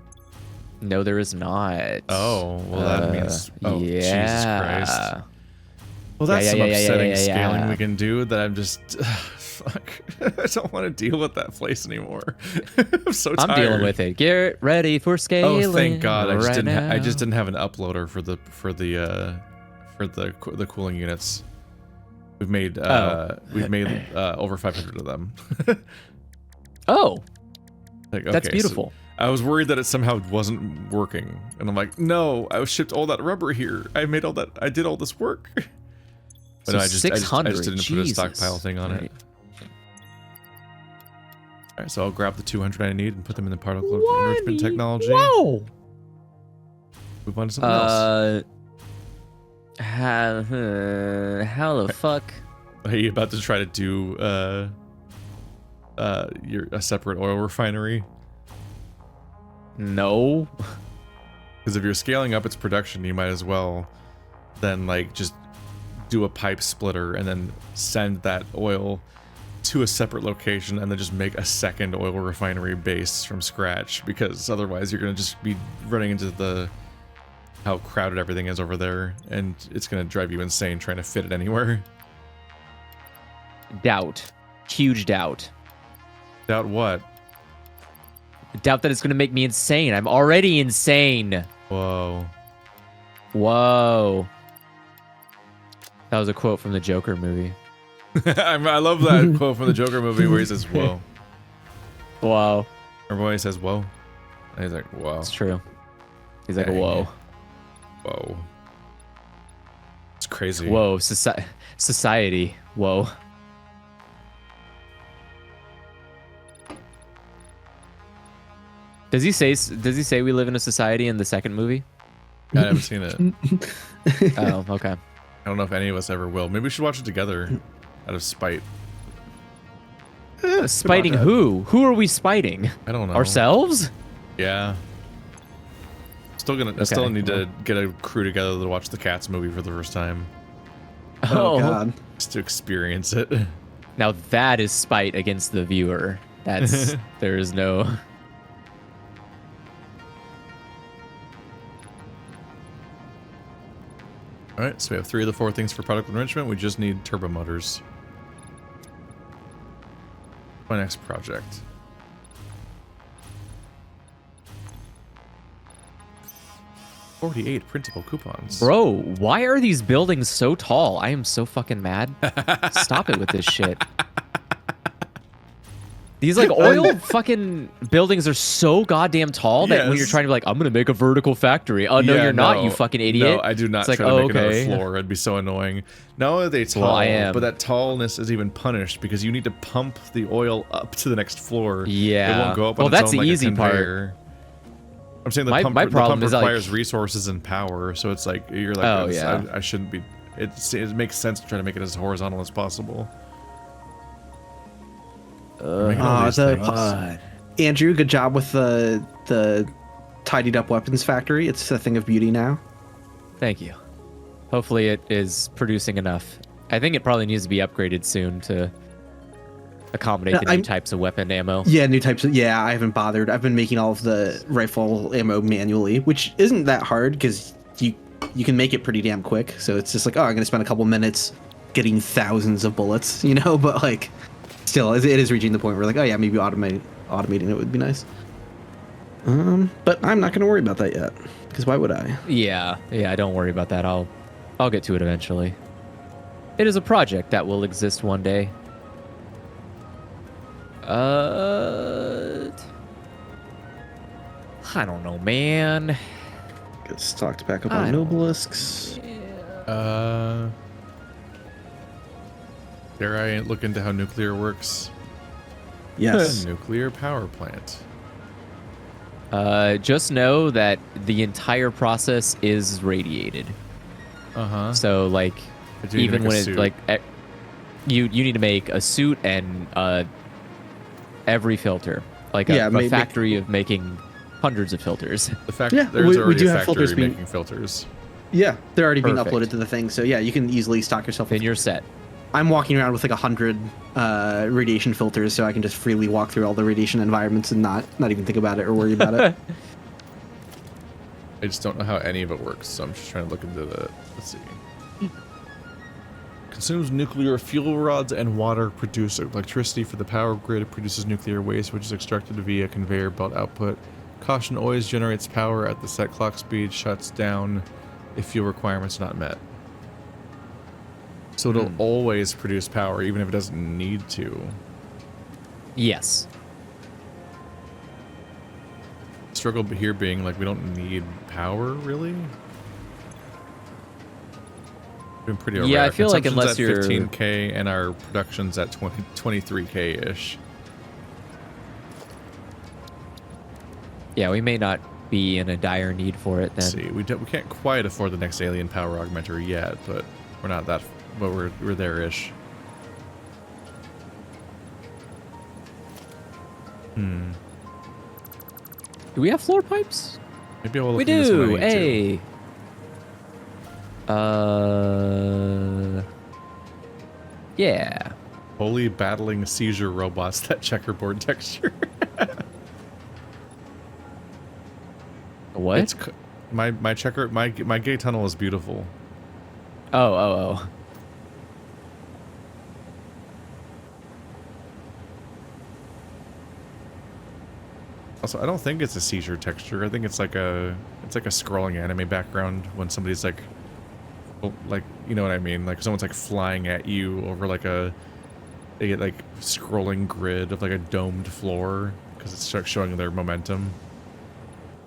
Speaker 2: No, there is not.
Speaker 1: Oh, well that means... Oh,
Speaker 2: yeah.
Speaker 1: Jesus Christ. Well, that's some upsetting scaling we can do that I'm just... fuck. I don't want to deal with that place anymore. I'm so tired.
Speaker 2: I'm dealing with it. Get ready for scaling.
Speaker 1: Oh, thank God. I just
Speaker 2: now.
Speaker 1: didn't have an uploader for the cooling units. We've made over 500 of them.
Speaker 2: Oh.
Speaker 1: Like, okay,
Speaker 2: that's beautiful.
Speaker 1: So I was worried that it somehow wasn't working, and I'm like, no, I shipped all that rubber here. I did all this work. But
Speaker 2: So
Speaker 1: no, I just didn't
Speaker 2: Jesus.
Speaker 1: put a stockpile thing on it. All right, so I'll grab the 200 I need and put them in the particle enrichment technology.
Speaker 2: Whoa!
Speaker 1: Move on to something else.
Speaker 2: How the fuck?
Speaker 1: Are you about to try to do a separate oil refinery?
Speaker 2: No.
Speaker 1: Because if you're scaling up its production, you might as well then like just do a pipe splitter and then send that oil to a separate location and then just make a second oil refinery base from scratch, because otherwise you're going to just be running into how crowded everything is over there, and it's going to drive you insane trying to fit it anywhere.
Speaker 2: Doubt. Huge doubt.
Speaker 1: Doubt what?
Speaker 2: Doubt that it's going to make me insane. I'm already insane.
Speaker 1: Whoa.
Speaker 2: Whoa. That was a quote from the Joker movie.
Speaker 1: I love that quote from the Joker movie where he says, whoa.
Speaker 2: Whoa.
Speaker 1: Remember when he says, whoa? And he's like, whoa.
Speaker 2: It's true. He's like,
Speaker 1: Dang.
Speaker 2: whoa.
Speaker 1: Whoa. It's crazy.
Speaker 2: Whoa. Society. Whoa. Does he say we live in a society in the second movie?
Speaker 1: I haven't seen it.
Speaker 2: Oh, okay.
Speaker 1: I don't know if any of us ever will. Maybe we should watch it together out of spite.
Speaker 2: Spiting who? Who are we spiting?
Speaker 1: I don't know.
Speaker 2: Ourselves?
Speaker 1: Yeah. I still need to get a crew together to watch the Cats movie for the first time.
Speaker 3: Oh, God.
Speaker 1: Just to experience it.
Speaker 2: Now that is spite against the viewer. That's there is no.
Speaker 1: Alright, so we have 3 of the 4 things for product enrichment. We just need turbo motors. My next project. $48 printable coupons.
Speaker 2: Bro, why are these buildings so tall? I am so fucking mad. Stop it with this shit. These like oil fucking buildings are so goddamn tall that when you're trying to be like, I'm gonna make a vertical factory. Oh no, you're not, you fucking idiot.
Speaker 1: No, I do not
Speaker 2: it's
Speaker 1: try
Speaker 2: like,
Speaker 1: to make another floor. It'd be so annoying. Not only are they tall,
Speaker 2: I am.
Speaker 1: but that tallness is even punished because you need to pump the oil up to the next floor.
Speaker 2: Yeah.
Speaker 1: It won't go up
Speaker 2: well,
Speaker 1: on its
Speaker 2: that's
Speaker 1: own
Speaker 2: the
Speaker 1: like
Speaker 2: easy
Speaker 1: a
Speaker 2: part.
Speaker 1: conveyor. I'm saying the
Speaker 2: My
Speaker 1: pump
Speaker 2: problem is, like-
Speaker 1: requires resources and power, so it's like you're like,
Speaker 2: Oh, yeah.
Speaker 1: I shouldn't be. It makes sense to try to make it as horizontal as possible. Making all these things.
Speaker 3: Andrew, good job with the tidied up weapons factory. It's a thing of beauty now.
Speaker 2: Thank you. Hopefully it is producing enough. I think it probably needs to be upgraded soon to accommodate the new types of weapon ammo.
Speaker 3: Yeah, new types of. Yeah, I haven't bothered. I've been making all of the rifle ammo manually, which isn't that hard because you can make it pretty damn quick. So it's just like, oh, I'm gonna spend a couple minutes getting thousands of bullets, you know. But like, still, it is reaching the point where like, oh yeah, maybe automating it would be nice. But I'm not gonna worry about that yet because why would I?
Speaker 2: Yeah, don't worry about that. I'll get to it eventually. It is a project that will exist one day. I don't know, man.
Speaker 3: Get stocked back up on Nobelisks.
Speaker 1: Dare I look into how nuclear works?
Speaker 3: Yes.
Speaker 1: Nuclear power plant.
Speaker 2: Just know that the entire process is radiated. So like, even when it like, you need to make a suit and every filter, like a factory of making hundreds of filters.
Speaker 1: The fact there's already
Speaker 3: do
Speaker 1: a
Speaker 3: have
Speaker 1: factory
Speaker 3: filters being-
Speaker 1: making filters.
Speaker 3: Yeah, they're already being
Speaker 2: Perfect.
Speaker 3: uploaded to the thing. So yeah, you can easily stock yourself.
Speaker 2: Then you're set.
Speaker 3: I'm walking around with like 100 radiation filters, so I can just freely walk through all the radiation environments and not even think about it or worry about it.
Speaker 1: I just don't know how any of it works, so I'm just trying to look into the. Let's see. Consumes nuclear fuel rods and water, produce electricity for the power grid. It produces nuclear waste, which is extracted via conveyor belt output. Caution always generates power at the set clock speed, shuts down if fuel requirements not met. So it'll always produce power, even if it doesn't need to.
Speaker 2: Yes.
Speaker 1: Struggle here being like we don't need power, really. Been pretty
Speaker 2: Yeah, I feel like
Speaker 1: Consumption's
Speaker 2: unless you're
Speaker 1: 15K and our production's at 23K ish.
Speaker 2: Yeah, we may not be in a dire need for it then.
Speaker 1: Let's see, we can't quite afford the next alien power augmenter yet, but we're not that, but we're there-ish.
Speaker 2: Do we have floor pipes?
Speaker 1: Maybe I'll look
Speaker 2: We
Speaker 1: into this when I
Speaker 2: do.
Speaker 1: need to.
Speaker 2: Hey. Yeah.
Speaker 1: Holy battling seizure robots, that checkerboard texture.
Speaker 2: What?
Speaker 1: It's my gay tunnel is beautiful.
Speaker 2: Oh.
Speaker 1: Also, I don't think it's a seizure texture. I think it's like a scrolling anime background when somebody's like, you know what I mean? Like someone's like flying at you over like a like scrolling grid of like a domed floor because it's showing their momentum.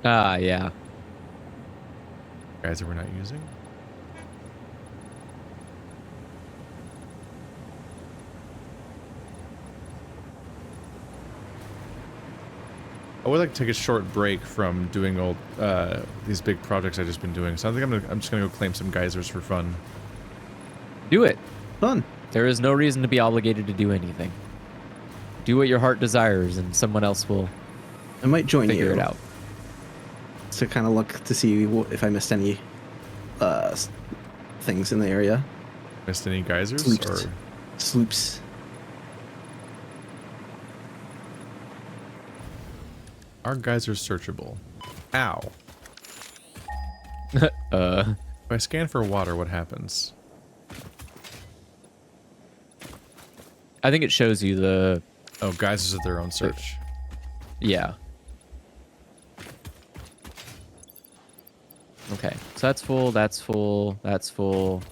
Speaker 2: Yeah.
Speaker 1: Guys that we're not using. I would like to take a short break from doing all these big projects I've just been doing. So I think I'm just gonna go claim some geysers for fun.
Speaker 2: Do it.
Speaker 3: Fun.
Speaker 2: There is no reason to be obligated to do anything. Do what your heart desires, and someone else will
Speaker 3: I might join
Speaker 2: figure
Speaker 3: you
Speaker 2: it out.
Speaker 3: to kind of look to see if I missed any things in the area.
Speaker 1: Missed any geysers?
Speaker 3: Sloops.
Speaker 1: Or
Speaker 3: Sloops.
Speaker 1: are geysers searchable? Ow.
Speaker 2: Uh,
Speaker 1: If I scan for water, what happens?
Speaker 2: I think it shows you the...
Speaker 1: Oh, geysers of their own search.
Speaker 2: Yeah. Okay, so that's full, that's full, that's full.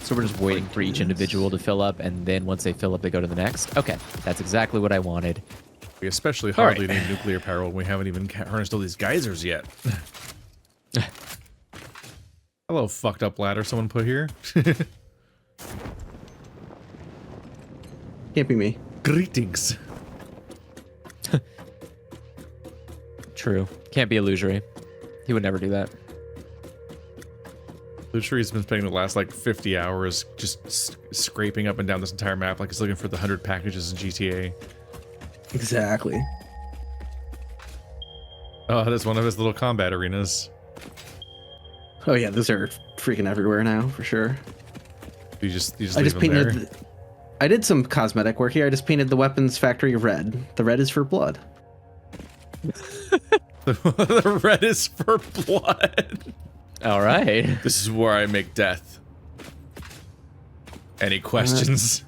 Speaker 2: So we're just waiting for each individual to fill up, and then once they fill up, they go to the next? Okay, that's exactly what I wanted.
Speaker 1: We especially
Speaker 2: All right.
Speaker 1: hardly need nuclear power when we haven't even harnessed all these geysers yet. Hello, fucked up ladder someone put here.
Speaker 3: Can't be me.
Speaker 1: Greetings.
Speaker 2: True. Can't be illusory. He would never do that.
Speaker 1: Luchery's been spending the last like 50 hours just scraping up and down this entire map like he's looking for the 100 packages in GTA.
Speaker 3: Exactly.
Speaker 1: Oh, that's one of his little combat arenas.
Speaker 3: Oh yeah, those are freaking everywhere now for sure.
Speaker 1: You just
Speaker 3: I
Speaker 1: leave
Speaker 3: just
Speaker 1: them there.
Speaker 3: painted. I did some cosmetic work here. I just painted the weapons factory red. The red is for blood.
Speaker 1: The red is for blood.
Speaker 2: All right.
Speaker 1: This is where I make death. Any questions?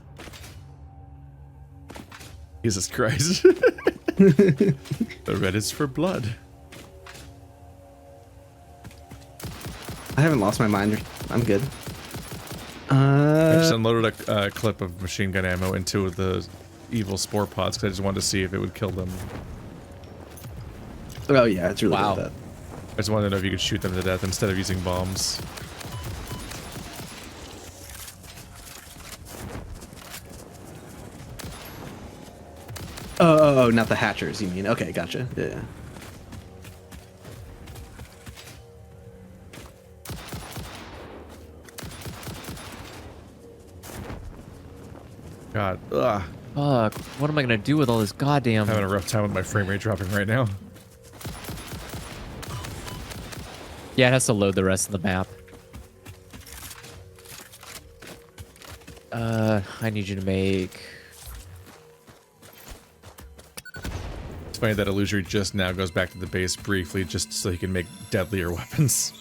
Speaker 1: Jesus Christ. The red is for blood.
Speaker 3: I haven't lost my mind. I'm good.
Speaker 1: I just unloaded a clip of machine gun ammo into the evil spore pods because I just wanted to see if it would kill them.
Speaker 3: Oh yeah, it's really
Speaker 2: Wow.
Speaker 3: good at
Speaker 1: I just wanted to know if you could shoot them to death instead of using bombs.
Speaker 3: that. Oh, not the hatchers, you mean? Okay, gotcha. Yeah.
Speaker 1: God, ugh.
Speaker 2: Fuck. What am I gonna do with all this goddamn...
Speaker 1: I'm having a rough time with my frame rate dropping right now.
Speaker 2: Yeah, it has to load the rest of the map. I need you to make...
Speaker 1: It's funny that Illusory just now goes back to the base briefly just so he can make deadlier weapons.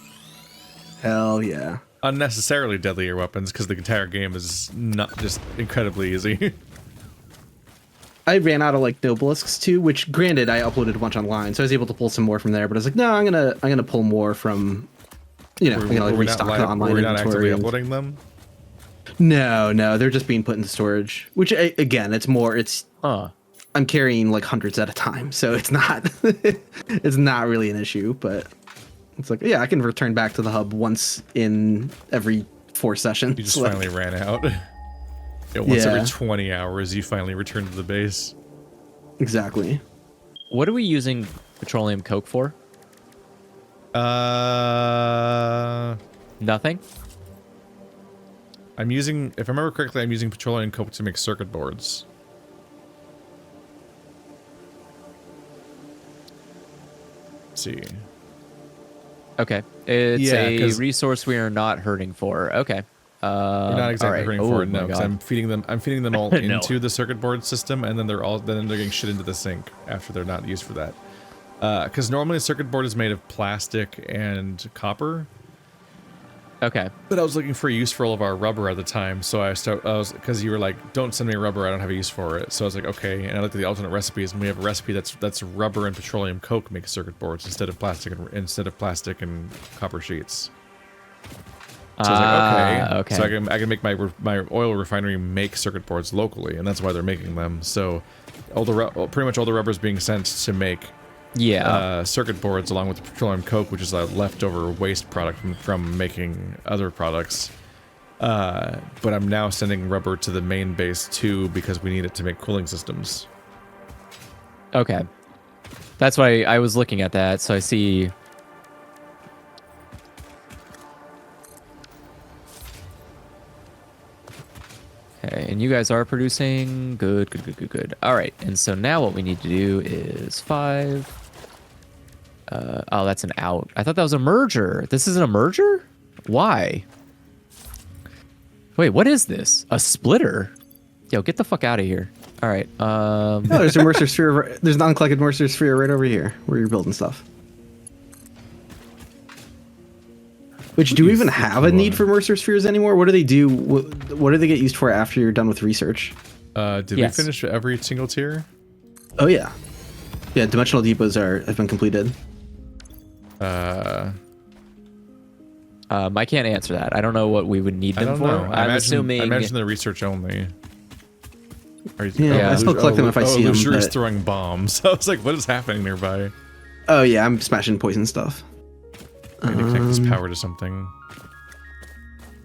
Speaker 3: Hell yeah.
Speaker 1: Unnecessarily deadlier weapons because the entire game is not just incredibly easy.
Speaker 3: I ran out of like Nobelisks too, which granted I uploaded a bunch online, so I was able to pull some more from there. But I was like, no, I'm gonna pull more from, I'm gonna like restock the online
Speaker 1: We're not actively
Speaker 3: inventory.
Speaker 1: uploading them.
Speaker 3: No, they're just being put into storage. Which again, it's
Speaker 2: Huh.
Speaker 3: I'm carrying like hundreds at a time, so it's not it's not really an issue. But it's like, yeah, I can return back to the hub once in every 4 sessions.
Speaker 1: You just
Speaker 3: like-
Speaker 1: finally ran out. Yeah, once
Speaker 3: Yeah.
Speaker 1: every 20 hours, you finally return to the base.
Speaker 3: Exactly.
Speaker 2: What are we using petroleum coke for? Nothing?
Speaker 1: I'm using, if I remember correctly, I'm using petroleum coke to make circuit boards. Let's see.
Speaker 2: Okay. It's
Speaker 1: Yeah,
Speaker 2: a
Speaker 1: 'cause-
Speaker 2: resource we are not hurting for. Okay.
Speaker 1: You're not exactly
Speaker 2: alright.
Speaker 1: hurting
Speaker 2: Oh
Speaker 1: for it,
Speaker 2: my
Speaker 1: no, because
Speaker 2: God.
Speaker 1: I'm feeding them all
Speaker 2: No.
Speaker 1: into the circuit board system, and then they're getting shit into the sink after they're not used for that. Because normally a circuit board is made of plastic and copper.
Speaker 2: Okay.
Speaker 1: But I was looking for a use for all of our rubber at the time, so because you were like, don't send me rubber, I don't have a use for it. So I was like, okay, and I looked at the alternate recipes, and we have a recipe that's rubber and petroleum coke make circuit boards instead of plastic and copper sheets. So I was like, okay. So I can make my oil refinery make circuit boards locally, and that's why they're making them. So pretty much all the rubber is being sent to make circuit boards along with the petroleum coke, which is a leftover waste product from making other products. But I'm now sending rubber to the main base too because we need it to make cooling systems.
Speaker 2: Okay. That's why I was looking at that, so I see... Okay, and you guys are producing. Good, good, good, good, good. All right, and so now what we need to do is 5. Oh, that's an out. I thought that was a merger. This isn't a merger? Why? Wait, what is this? A splitter? Yo, get the fuck out of here. All right.
Speaker 3: Oh, there's a Mercer sphere. There's an uncollected Mercer sphere right over here where you're building stuff. Which, do we even have a need for Mercer spheres anymore? What do they do? What do they get used for after you're done with research?
Speaker 1: Did we finish every single tier?
Speaker 3: Oh yeah, yeah. Dimensional depots have been completed.
Speaker 2: I can't answer that. I don't know what we would need
Speaker 1: I
Speaker 2: them
Speaker 1: don't
Speaker 2: for.
Speaker 1: know.
Speaker 2: I'm assuming.
Speaker 1: I imagine the research only.
Speaker 3: Yeah, I still collect them if I see them.
Speaker 1: Lucier is
Speaker 3: but-
Speaker 1: throwing bombs. I was like, what is happening nearby?
Speaker 3: Oh yeah, I'm smashing poison stuff.
Speaker 1: I need to connect this power to something.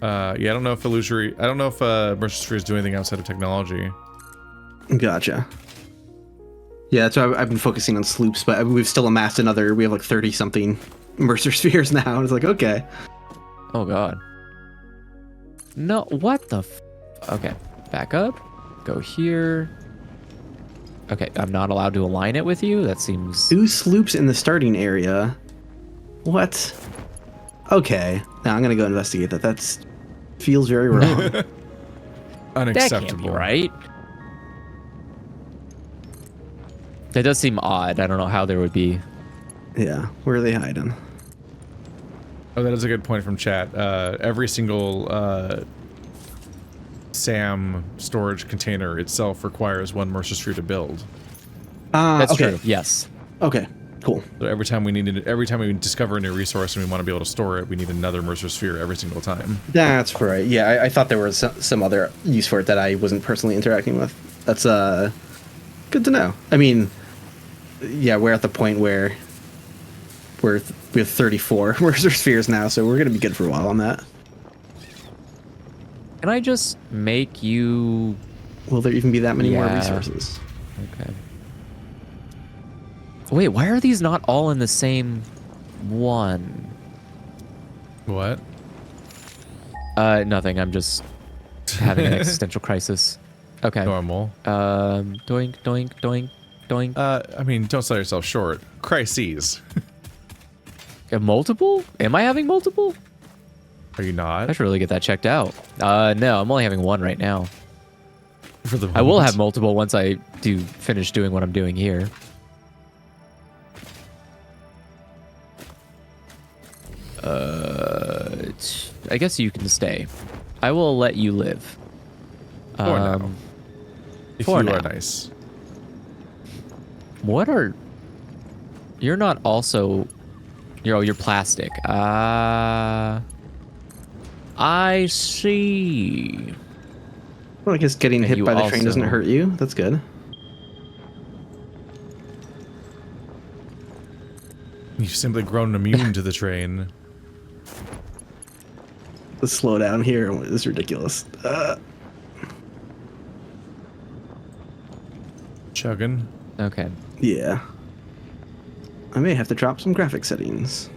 Speaker 1: Yeah, I don't know if illusory. I don't know if Mercer spheres do anything outside of technology.
Speaker 3: Gotcha. Yeah, that's why I've been focusing on sloops, but we've still amassed another. We have like 30 something Mercer spheres now. It's like, okay.
Speaker 2: Oh god. No, what the Okay, back up. Go here. Okay, I'm not allowed to align it with you? That seems...
Speaker 3: 2 sloops in the starting area. What? Okay. Now I'm gonna go investigate that. That's feels very wrong.
Speaker 1: Unacceptable.
Speaker 2: That can't be right. That does seem odd. I don't know how there would be...
Speaker 3: Yeah, where are they hiding?
Speaker 1: Oh, that is a good point from chat. Every single SAM storage container itself requires 1 Mercer sphere to build.
Speaker 2: That's
Speaker 3: okay.
Speaker 2: true, yes.
Speaker 3: Okay, cool.
Speaker 1: So every time we discover a new resource and we want to be able to store it, we need another Mercer sphere every single time.
Speaker 3: That's right. Yeah, I thought there was some other use for it that I wasn't personally interacting with. That's good to know. I mean, yeah, we're at the point where we have 34 Mercer spheres now, so we're gonna be good for a while on that.
Speaker 2: Can I just make you...
Speaker 3: Will there even be that many more
Speaker 2: Yeah.
Speaker 3: resources?
Speaker 2: Okay. Wait, why are these not all in the same one?
Speaker 1: What?
Speaker 2: Nothing. I'm just having an existential crisis. Okay.
Speaker 1: Normal.
Speaker 2: Doink, doink, doink, doink.
Speaker 1: I mean, don't sell yourself short. Crises.
Speaker 2: Multiple? Am I having multiple?
Speaker 1: Are you not?
Speaker 2: I should really get that checked out. No, I'm only having 1 right now.
Speaker 1: For the
Speaker 2: I will
Speaker 1: moment.
Speaker 2: have multiple once I finish doing what I'm doing here. I guess you can stay. I will let you live.
Speaker 1: For now. If
Speaker 2: for
Speaker 1: you
Speaker 2: now.
Speaker 1: are nice.
Speaker 2: What are... You're not also... You're plastic. I see.
Speaker 3: Well, I guess getting
Speaker 2: And
Speaker 3: hit
Speaker 2: you
Speaker 3: by the train doesn't
Speaker 2: also-
Speaker 3: hurt you. That's good.
Speaker 1: You've simply grown immune to the train.
Speaker 3: The slowdown here is ridiculous.
Speaker 1: Chugging.
Speaker 2: Okay.
Speaker 3: Yeah. I may have to drop some graphic settings.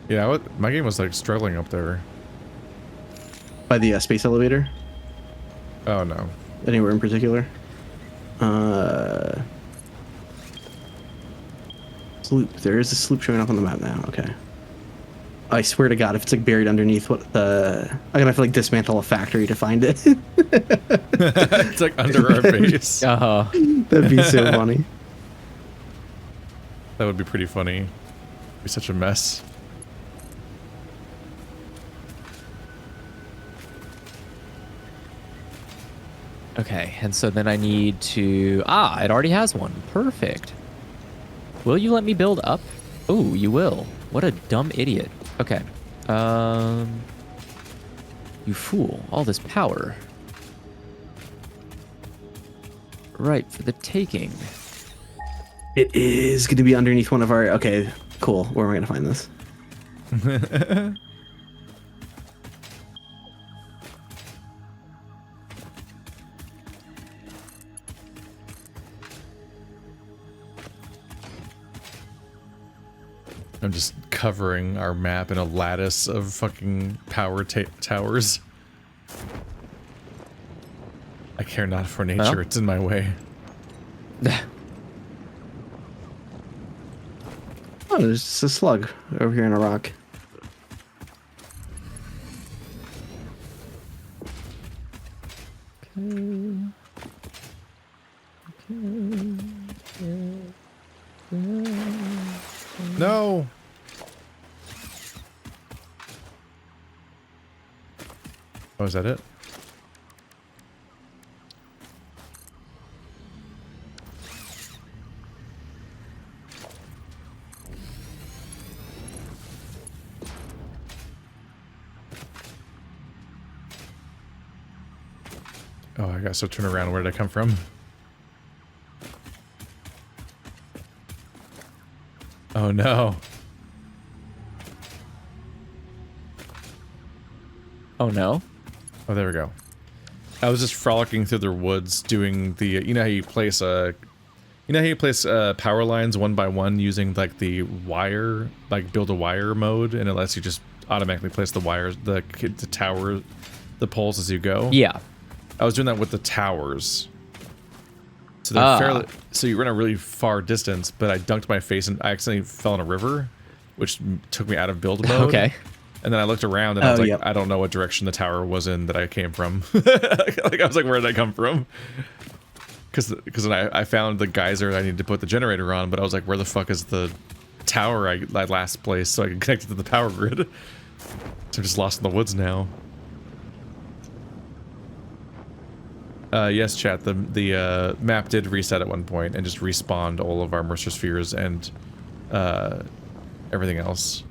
Speaker 1: Yeah, my game was like struggling up there.
Speaker 3: By the space elevator?
Speaker 1: Oh no.
Speaker 3: Anywhere in particular? Sloop. There is a sloop showing up on the map now. Okay. I swear to God, if it's like buried underneath what the... I'm gonna have to like dismantle a factory to find it.
Speaker 1: It's like under our base.
Speaker 2: Uh-huh.
Speaker 3: That'd be so funny.
Speaker 1: That would be pretty funny. It'd be such a mess.
Speaker 2: Okay, and so then I need to... Ah, it already has one. Perfect. Will you let me build up? Oh, you will. What a dumb idiot. Okay. You fool. All this power. Right, for the taking.
Speaker 3: It is going to be underneath one of our... Okay, cool. Where am I going to find this?
Speaker 1: I'm just covering our map in a lattice of fucking power towers. I care not for nature,
Speaker 2: Well.
Speaker 1: it's in my way.
Speaker 3: Oh, there's just a slug over here in a rock.
Speaker 1: No! Oh, is that it? Oh, I got so turn around. Where did I come from? Oh no.
Speaker 2: Oh, no?
Speaker 1: Oh, there we go. I was just frolicking through the woods doing the, you know how you place power lines one by one using like the wire, like build a wire mode, and it lets you just automatically place the wires, the tower, the poles as you go.
Speaker 2: Yeah.
Speaker 1: I was doing that with the towers. So they're fairly, so you run a really far distance, but I dunked my face and I accidentally fell in a river, which took me out of build mode.
Speaker 2: Okay.
Speaker 1: And then I looked around and I was like,
Speaker 3: yep.
Speaker 1: I don't know what direction the tower was in that I came from. Like I was like, where did I come from? Because then I found the geyser I needed to put the generator on, but I was like, where the fuck is the tower I last placed so I could connect it to the power grid? So I'm just lost in the woods now. Yes, chat. The map did reset at one point and just respawned all of our Mercer spheres and everything else.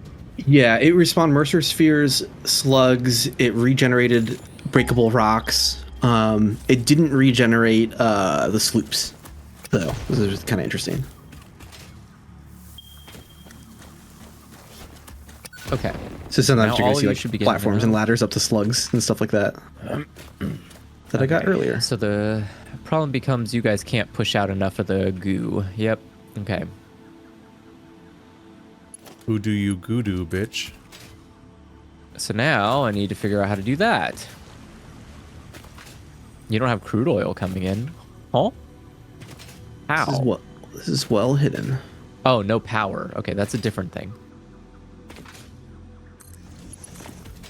Speaker 3: Yeah, it respawned Mercer spheres, slugs. It regenerated breakable rocks. It didn't regenerate the sloops, so this is kind of interesting.
Speaker 2: Okay.
Speaker 3: So sometimes
Speaker 2: Now
Speaker 3: you're
Speaker 2: all
Speaker 3: gonna see
Speaker 2: you
Speaker 3: like
Speaker 2: should be getting
Speaker 3: platforms and
Speaker 2: now-
Speaker 3: ladders up to slugs and stuff like that. That I got earlier.
Speaker 2: So the problem becomes you guys can't push out enough of the goo. Yep. Okay.
Speaker 1: Who do you goo-doo, bitch?
Speaker 2: So now I need to figure out how to do that. You don't have crude oil coming in. Huh? How?
Speaker 3: This is well hidden.
Speaker 2: Oh, no power. Okay, that's a different thing.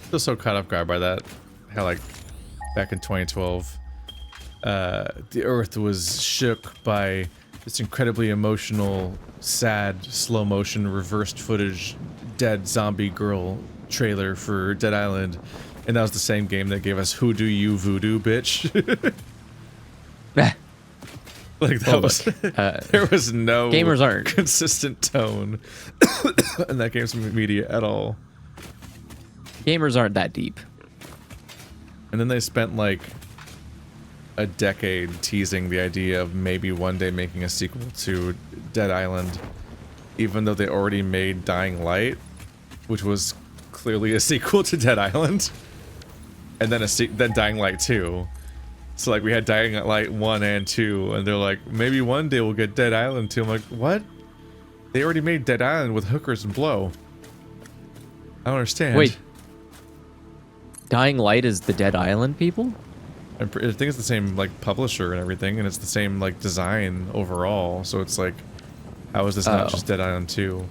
Speaker 1: Still so caught off guard by that. How like back in 2012, the Earth was shook by this incredibly emotional, sad, slow motion, reversed footage, dead zombie girl trailer for Dead Island, and that was the same game that gave us "Who Do You Voodoo, Bitch." Like that
Speaker 2: Well,
Speaker 1: was
Speaker 2: look,
Speaker 1: there was no
Speaker 2: gamers aren't.
Speaker 1: consistent tone in that game's media at all.
Speaker 2: Gamers aren't that deep.
Speaker 1: And then they spent like a decade teasing the idea of maybe one day making a sequel to Dead Island, even though they already made Dying Light. which was clearly a sequel to Dead Island, and then then Dying Light 2. So like we had Dying Light 1 and 2, and they're like, maybe one day we'll get Dead Island 2. I'm like, what? They already made Dead Island with hookers and blow. I don't understand.
Speaker 2: Wait. Dying Light is the Dead Island people?
Speaker 1: I think it's the same like publisher and everything, and it's the same like design overall. So it's like, how is this not just Dead Island 2?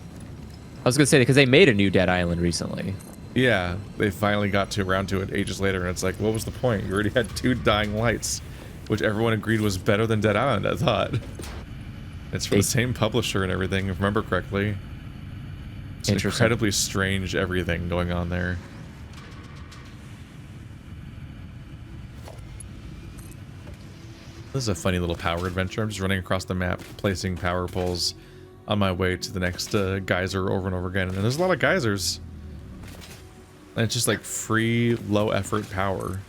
Speaker 2: I was gonna say because they made a new Dead Island recently.
Speaker 1: Yeah, they finally got around to it ages later, and it's like, what was the point? You already had 2 Dying Lights, which everyone agreed was better than Dead Island, I thought. It's from the same publisher and everything, if I remember correctly. It's incredibly strange everything going on there. This is a funny little power adventure. I'm just running across the map, placing power poles on my way to the next geyser over and over again. And there's a lot of geysers. And it's just like free, low-effort power.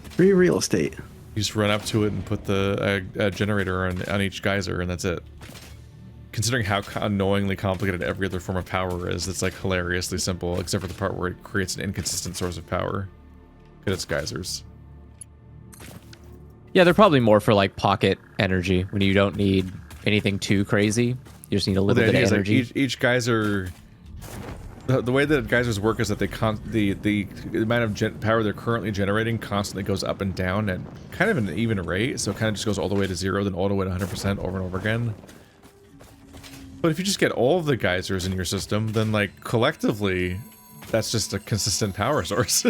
Speaker 3: Free real estate.
Speaker 1: You just run up to it and put the generator on each geyser, and that's it. Considering how annoyingly complicated every other form of power is, it's like hilariously simple, except for the part where it creates an inconsistent source of power. Because it's geysers.
Speaker 2: Yeah, they're probably more for like pocket energy when you don't need anything too crazy. You just need a little bit of energy.
Speaker 1: Like each geyser, the way that geysers work is that the amount of power they're currently generating constantly goes up and down at kind of an even rate. So it kind of just goes all the way to 0, then all the way to 100% over and over again. But if you just get all of the geysers in your system, then like collectively, that's just a consistent power source.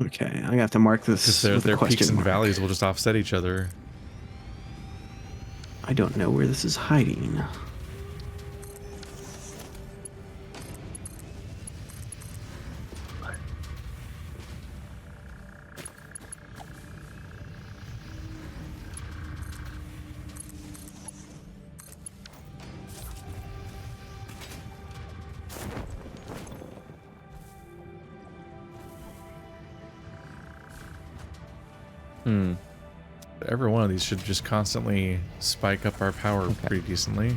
Speaker 3: Okay, I'm gonna have to mark this with a
Speaker 1: their
Speaker 3: question
Speaker 1: peaks and
Speaker 3: mark.
Speaker 1: valleys will just offset each other.
Speaker 3: I don't know where this is hiding.
Speaker 1: Every one of these should just constantly spike up our power pretty decently.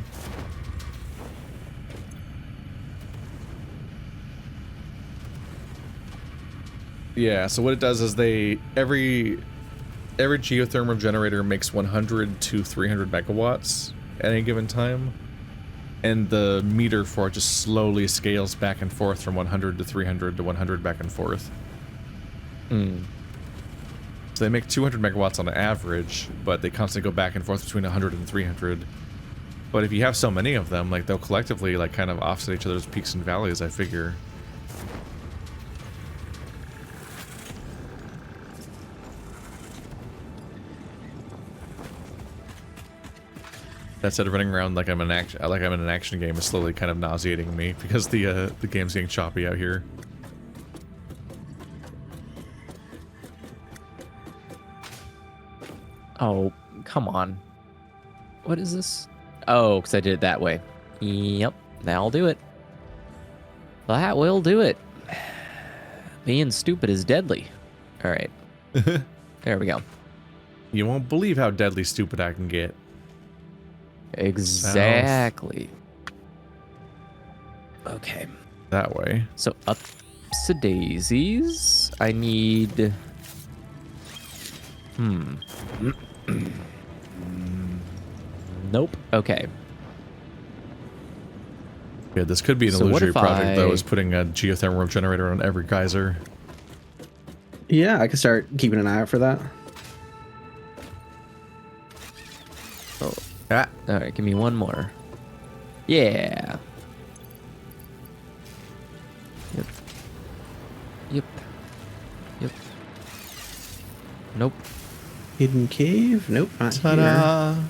Speaker 1: Yeah, so what it does is every geothermal generator makes 100 to 300 megawatts at any given time, and the meter for it just slowly scales back and forth from 100 to 300 to 100 back and forth. So they make 200 megawatts on average, but they constantly go back and forth between 100 and 300. But if you have so many of them, like they'll collectively like kind of offset each other's peaks and valleys, I figure. That said, running around like I'm in an action game is slowly kind of nauseating me because the game's getting choppy out here.
Speaker 2: Oh, come on. What is this? Oh, because I did it that way. Yep, that'll do it. That will do it. Being stupid is deadly. All right. There we go.
Speaker 1: You won't believe how deadly stupid I can get.
Speaker 2: Exactly. Okay.
Speaker 1: That way.
Speaker 2: So upsa daisies. I need... Nope. Okay.
Speaker 1: Yeah, this could be an illusory project, though, is putting a geothermal generator on every geyser.
Speaker 3: Yeah, I could start keeping an eye out for that.
Speaker 2: Oh. All right, give me one more. Yeah. Yep. Yep. Yep. Nope.
Speaker 3: Hidden cave? Nope, not
Speaker 1: Ta-da!
Speaker 3: here.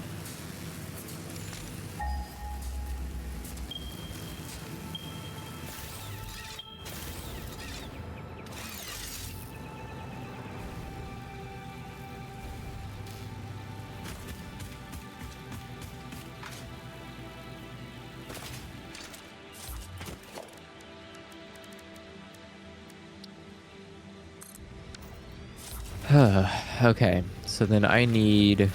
Speaker 2: Okay, so then I need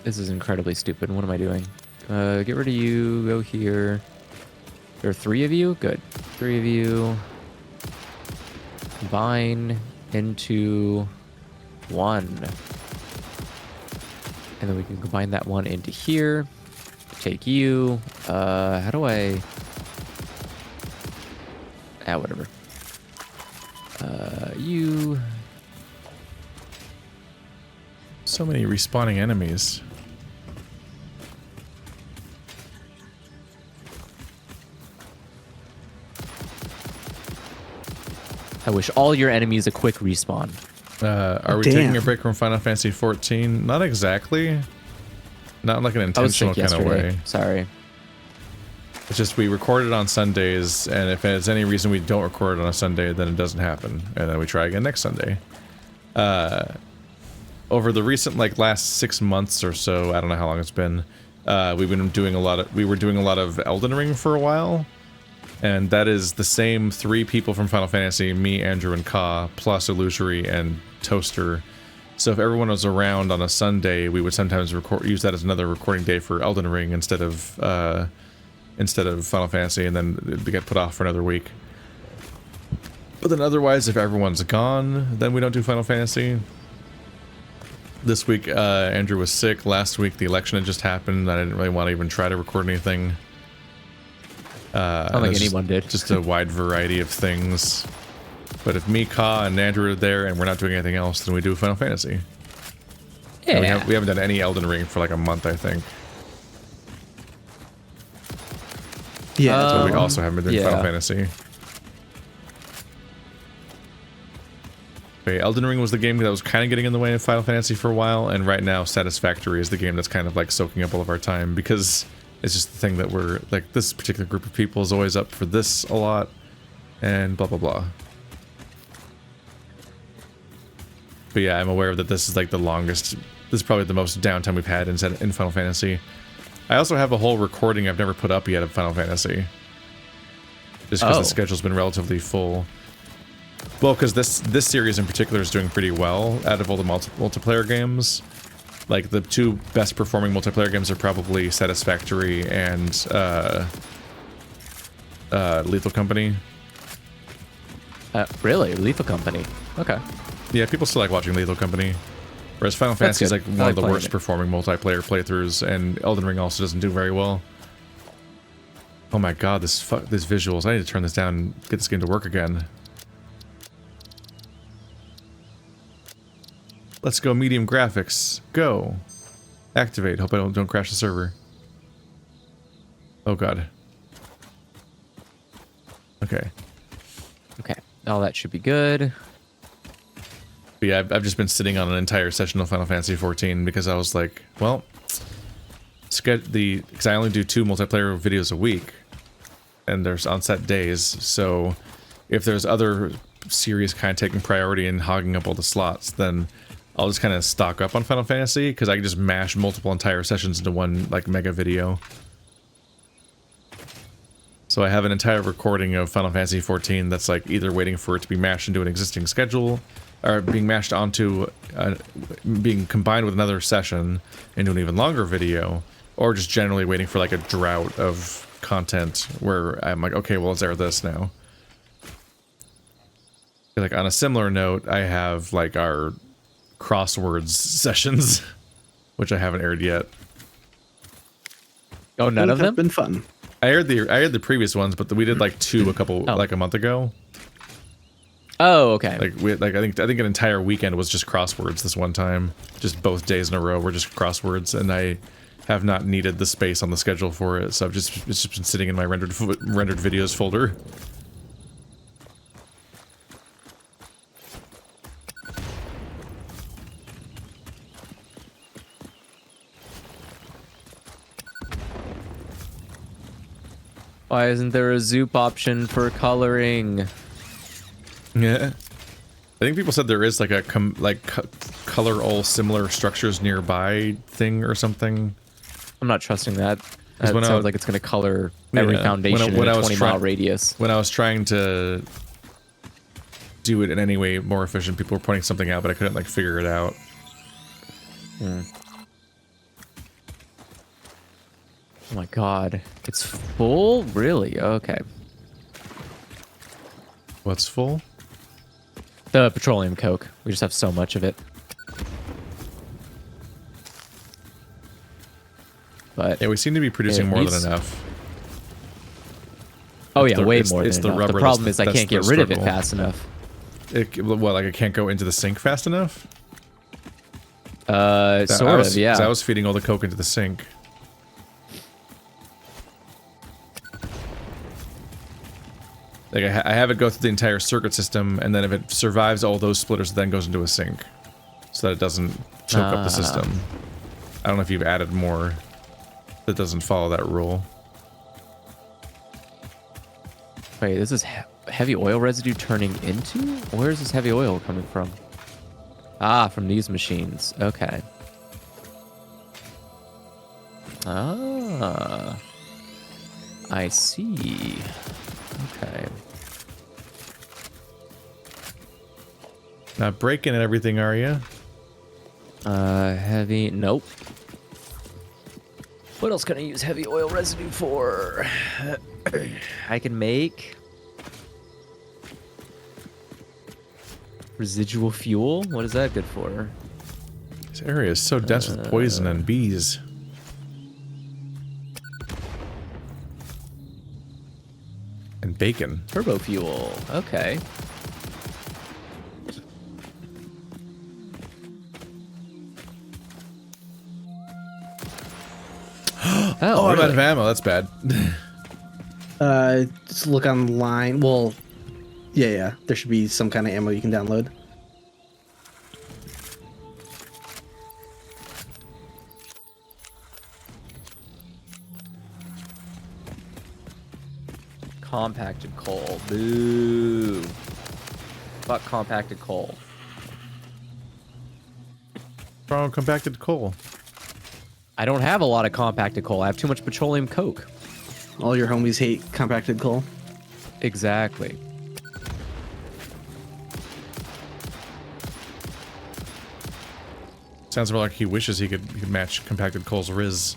Speaker 2: This is incredibly stupid. What am I doing? Get rid of you. Go here. There are 3 of you? Good. 3 of you. Combine into 1. And then we can combine that 1 into here. Take you. How do I... whatever. You...
Speaker 1: So many respawning enemies.
Speaker 2: I wish all your enemies a quick respawn.
Speaker 1: Are we taking a break from Final Fantasy 14? Not exactly. Not like an intentional kind of way.
Speaker 2: Sorry.
Speaker 1: It's just we record it on Sundays, and if there's any reason we don't record it on a Sunday, then it doesn't happen, and then we try again next Sunday. Over the recent last 6 months or so, I don't know how long it's been. We were doing a lot of Elden Ring for a while, and that is the same 3 people from Final Fantasy: me, Andrew, and Ka, plus Illusory and Toaster. So if everyone was around on a Sunday, we would sometimes use that as another recording day for Elden Ring instead of Final Fantasy, and then it'd get put off for another week. But then otherwise, if everyone's gone, then we don't do Final Fantasy. This week, Andrew was sick. Last week, the election had just happened. I didn't really want to even try to record anything.
Speaker 2: I don't think anyone did.
Speaker 1: Just a wide variety of things. But if me, Ka, and Andrew are there and we're not doing anything else, then we do Final Fantasy.
Speaker 2: Yeah.
Speaker 1: We haven't done any Elden Ring for like a month, I think.
Speaker 3: Yeah.
Speaker 1: So we also haven't been doing Final Fantasy. Okay, Elden Ring was the game that was kind of getting in the way of Final Fantasy for a while, and right now Satisfactory is the game that's kind of like soaking up all of our time, because it's just the thing that we're like, this particular group of people is always up for this a lot, and blah blah blah. But yeah, I'm aware that this is like the longest, this is probably the most downtime we've had in Final Fantasy. I also have a whole recording I've never put up yet of Final Fantasy. Just because the schedule's been relatively full. Well, because this series in particular is doing pretty well out of all the multiplayer games. Like, the 2 best performing multiplayer games are probably Satisfactory and Lethal Company.
Speaker 2: Really? Lethal Company? Okay.
Speaker 1: Yeah, people still like watching Lethal Company. Whereas Final Fantasy is like one of the worst performing multiplayer playthroughs, and Elden Ring also doesn't do very well. Oh my god, this visuals. I need to turn this down and get this game to work again. Let's go medium graphics. Go. Activate. Hope I don't crash the server. Oh god. Okay.
Speaker 2: Okay. All that should be good.
Speaker 1: But yeah, I've just been sitting on an entire session of Final Fantasy 14 because I was like, well, because I only do 2 multiplayer videos a week, and there's on set days, so if there's other series kind of taking priority and hogging up all the slots, then I'll just kind of stock up on Final Fantasy, because I can just mash multiple entire sessions into one like mega video. So I have an entire recording of Final Fantasy 14 that's like either waiting for it to be mashed into an existing schedule, or being mashed onto, being combined with another session into an even longer video, or just generally waiting for like a drought of content where I'm like, okay, well, let's air this now. Like, on a similar note, I have like our crosswords sessions, which I haven't aired yet.
Speaker 2: Oh, none of them?
Speaker 3: Been fun.
Speaker 1: I aired the previous ones, but we did like 2 like a month ago.
Speaker 2: Oh, okay.
Speaker 1: Like I think an entire weekend was just crosswords this one time. Just both days in a row were just crosswords, and I have not needed the space on the schedule for it, so it's just been sitting in my rendered videos folder.
Speaker 2: Why isn't there a Zoop option for coloring?
Speaker 1: Yeah, I think people said there is like a color all similar structures nearby thing or something.
Speaker 2: I'm not trusting that. That sounds like it's going to color every foundation in a 20-mile radius.
Speaker 1: When I was trying to do it in any way more efficient, people were pointing something out, but I couldn't like figure it out.
Speaker 2: Oh my god. It's full? Really? Okay.
Speaker 1: What's full?
Speaker 2: The petroleum coke. We just have so much of it. But
Speaker 1: Yeah, we seem to be producing more
Speaker 2: needs-
Speaker 1: than enough.
Speaker 2: Oh
Speaker 1: It's
Speaker 2: yeah,
Speaker 1: the-
Speaker 2: way
Speaker 1: it's-
Speaker 2: more
Speaker 1: it's
Speaker 2: than
Speaker 1: the
Speaker 2: enough.
Speaker 1: rubber
Speaker 2: The problem
Speaker 1: that's
Speaker 2: is I
Speaker 1: the-
Speaker 2: can't get
Speaker 1: that's the
Speaker 2: rid of it
Speaker 1: struggle.
Speaker 2: fast enough.
Speaker 1: What, like I can't go into the sink fast enough?
Speaker 2: Sort of, yeah.
Speaker 1: 'Cause I was feeding all the coke into the sink. Like I have it go through the entire circuit system, and then if it survives all those splitters, it then goes into a sink, so that it doesn't choke up the system. I don't know if you've added more that doesn't follow that rule.
Speaker 2: Wait, this is heavy oil residue turning into? Where is this heavy oil coming from? Ah, from these machines. Okay. Ah. I see. Okay.
Speaker 1: Not breaking and everything, are you?
Speaker 2: Heavy. Nope. What else can I use heavy oil residue for? I can make residual fuel. What is that good for?
Speaker 1: This area is so dense with poison and bees. And bacon.
Speaker 2: Turbo fuel. Okay.
Speaker 1: Oh, I'm out
Speaker 2: really?
Speaker 1: of ammo. That's bad.
Speaker 3: Just look online. Well, yeah. There should be some kind of ammo you can download.
Speaker 2: Compacted coal. Boo. Fuck compacted coal.
Speaker 1: From compacted coal.
Speaker 2: I don't have a lot of compacted coal. I have too much petroleum coke.
Speaker 3: All your homies hate compacted coal.
Speaker 2: Exactly.
Speaker 1: Sounds more like he wishes he could match compacted coal's Riz.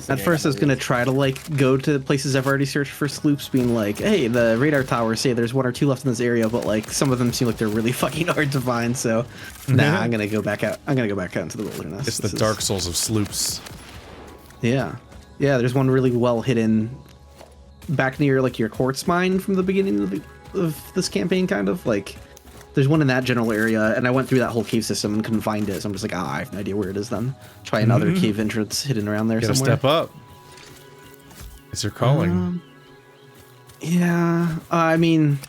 Speaker 3: At first, I was gonna try to like go to places I've already searched for sloops, being like, "Hey, the radar towers say there's 1 or 2 left in this area," but like some of them seem like they're really fucking hard to find. So, nah, I'm gonna go back out. I'm gonna go back out into the wilderness.
Speaker 1: It's the Dark Souls of sloops.
Speaker 3: Yeah, there's one really well hidden back near like your quartz mine from the beginning of this campaign, kind of like. There's one in that general area, and I went through that whole cave system and couldn't find it, so I'm just like, I have no idea where it is then. Try another cave entrance hidden around there
Speaker 1: Gotta
Speaker 3: somewhere.
Speaker 1: step up. It's your calling.
Speaker 3: Yeah, I mean,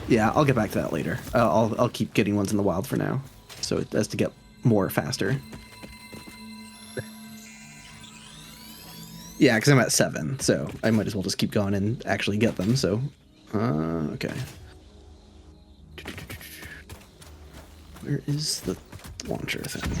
Speaker 3: yeah, I'll get back to that later. I'll keep getting ones in the wild for now, so as to get more faster. Yeah, because I'm at 7, so I might as well just keep going and actually get them. So, okay. Where is the launcher thing?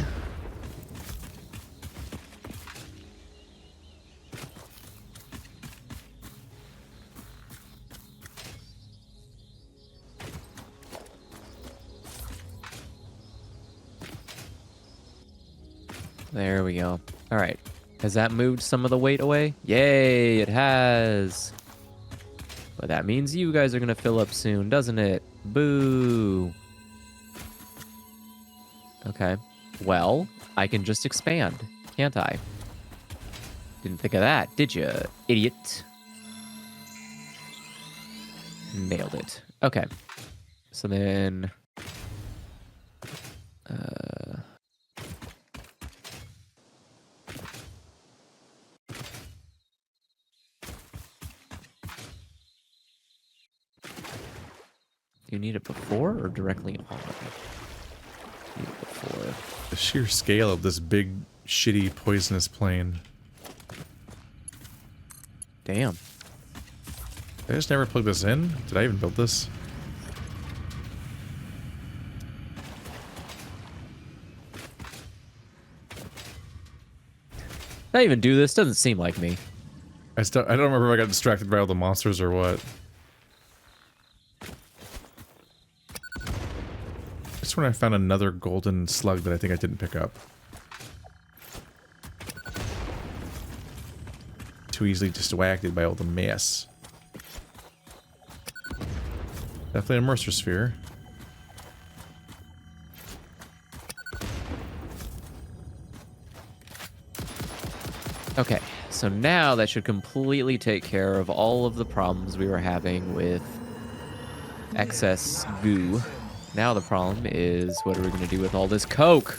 Speaker 2: There we go. All right. Has that moved some of the weight away? Yay, it has. But that means you guys are going to fill up soon, doesn't it? Boo. Okay. Well, I can just expand, can't I? Didn't think of that, did you, idiot? Nailed it. Okay. So then... Do you need it before or directly on? Need it before.
Speaker 1: The sheer scale of this big, shitty, poisonous plane.
Speaker 2: Damn.
Speaker 1: Did I just never plug this in? Did I even build this?
Speaker 2: Did I even do this? Doesn't seem like me.
Speaker 1: I don't remember if I got distracted by all the monsters or what. Just when I found another golden slug that I think I didn't pick up. too easily distracted by all the mess. Definitely a Mercer sphere.
Speaker 2: Okay, so now that should completely take care of all of the problems we were having with excess goo. Now the problem is, what are we going to do with all this coke?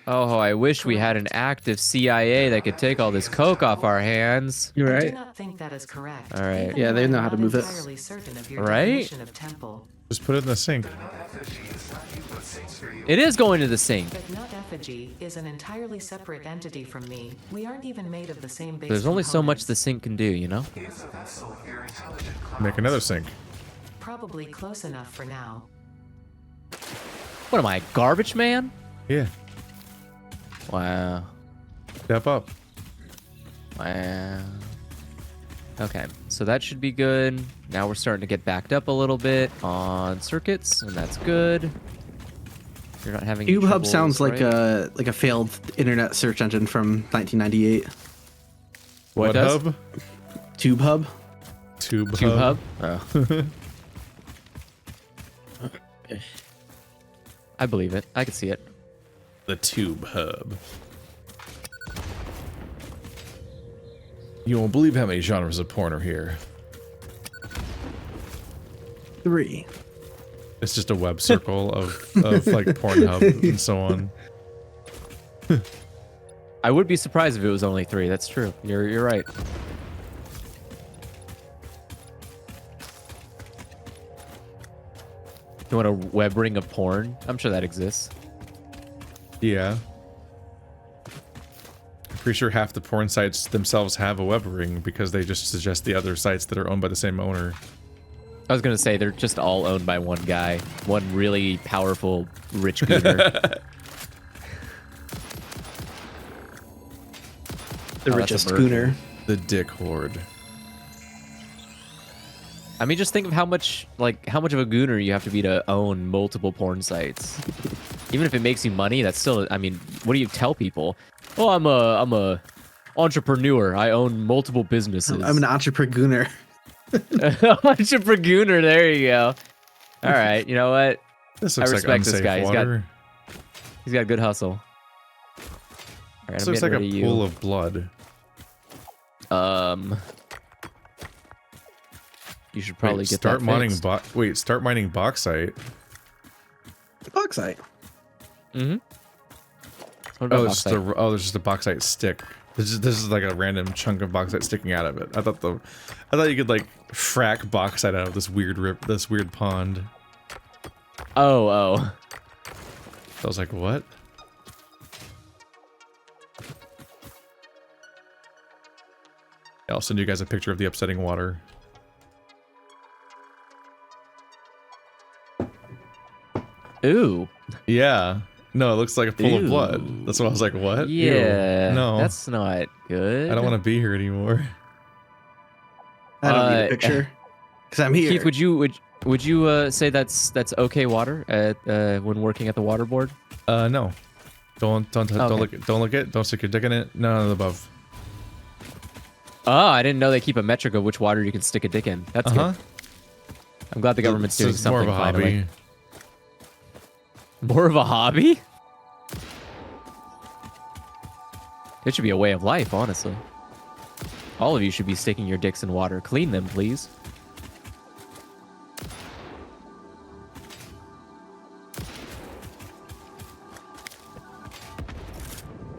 Speaker 2: Oh, I wish we had an active CIA that could take all this coke off our hands.
Speaker 3: You're
Speaker 5: I do
Speaker 3: right.
Speaker 5: not think that is correct.
Speaker 2: All right.
Speaker 5: Even
Speaker 3: Yeah,
Speaker 5: though
Speaker 3: they
Speaker 5: I'm
Speaker 3: know how to
Speaker 5: not
Speaker 3: move it.
Speaker 5: entirely certain of your
Speaker 2: Right?
Speaker 5: definition of temple.
Speaker 1: Just put it in the sink.
Speaker 2: It is going to the sink.
Speaker 5: But Nut Effigy is an entirely separate entity from me. We aren't even made of the same base
Speaker 2: There's only so much the
Speaker 5: components.
Speaker 2: sink can do, you know?
Speaker 1: Make another sink.
Speaker 5: Probably close enough for now.
Speaker 2: What am I, garbage man?
Speaker 1: Yeah.
Speaker 2: Wow.
Speaker 1: Step up.
Speaker 2: Wow. Okay, so that should be good. Now we're starting to get backed up a little bit on circuits, and that's good. You're not having any
Speaker 3: TubeHub
Speaker 2: troubles,
Speaker 3: sounds like
Speaker 2: right?
Speaker 3: a failed internet search engine from 1998.
Speaker 2: What does?
Speaker 1: hub?
Speaker 3: TubeHub.
Speaker 1: Tube
Speaker 2: Tube
Speaker 1: hub.
Speaker 2: hub? Oh. I believe it. I can see it.
Speaker 1: The tube hub. You won't believe how many genres of porn are here.
Speaker 3: 3.
Speaker 1: It's just a web circle of like Pornhub and so on.
Speaker 2: I would be surprised if it was only 3. That's true. You're right. You want a web ring of porn? I'm sure that exists.
Speaker 1: Yeah. I'm pretty sure half the porn sites themselves have a web ring because they just suggest the other sites that are owned by the same owner.
Speaker 2: I was gonna say they're just all owned by one guy, one really powerful rich gooner.
Speaker 3: The
Speaker 2: Oh, that's a
Speaker 3: richest
Speaker 2: bird.
Speaker 3: schooner.
Speaker 1: The dick horde.
Speaker 2: I mean, just think of how much of a gooner you have to be to own multiple porn sites. Even if it makes you money, that's still. I mean, what do you tell people? Oh, I'm a entrepreneur. I own multiple businesses.
Speaker 3: I'm an entrepreneur.
Speaker 2: Entrepreneur. There you go. All right. You know what?
Speaker 1: This
Speaker 2: I
Speaker 1: looks
Speaker 2: respect
Speaker 1: like
Speaker 2: this
Speaker 1: unsafe
Speaker 2: guy.
Speaker 1: water.
Speaker 2: He's got good hustle. All right,
Speaker 1: This
Speaker 2: I'm
Speaker 1: looks
Speaker 2: getting
Speaker 1: like a
Speaker 2: rid of
Speaker 1: pool
Speaker 2: you.
Speaker 1: of blood.
Speaker 2: You should probably
Speaker 1: Wait,
Speaker 2: get
Speaker 1: start
Speaker 2: that
Speaker 1: mining.
Speaker 2: fixed.
Speaker 1: Start mining bauxite.
Speaker 3: Bauxite.
Speaker 2: Mm-hmm.
Speaker 1: There's just a bauxite stick. This is like a random chunk of bauxite sticking out of it. I thought you could like frack bauxite out of this weird pond.
Speaker 2: Oh.
Speaker 1: I was like, what? I'll send you guys a picture of the upsetting water.
Speaker 2: Ooh.
Speaker 1: Yeah. No, it looks like a pool of blood.
Speaker 2: Ew.
Speaker 1: That's why I was like, what? Ew.
Speaker 2: Yeah.
Speaker 1: No.
Speaker 2: That's not good.
Speaker 1: I don't want to be here anymore.
Speaker 3: I don't need a picture because I'm here.
Speaker 2: Keith, would you say that's okay water at when working at the water board?
Speaker 1: No. Don't
Speaker 2: Okay.
Speaker 1: look it. Don't stick your dick in it. None of the above.
Speaker 2: Oh, I didn't know they keep a metric of which water you can stick a dick in. That's good. I'm glad the government's doing
Speaker 1: It's
Speaker 2: something
Speaker 1: more of a
Speaker 2: finally.
Speaker 1: hobby.
Speaker 2: More of a hobby? It should be a way of life, honestly. All of you should be sticking your dicks in water. Clean them, please.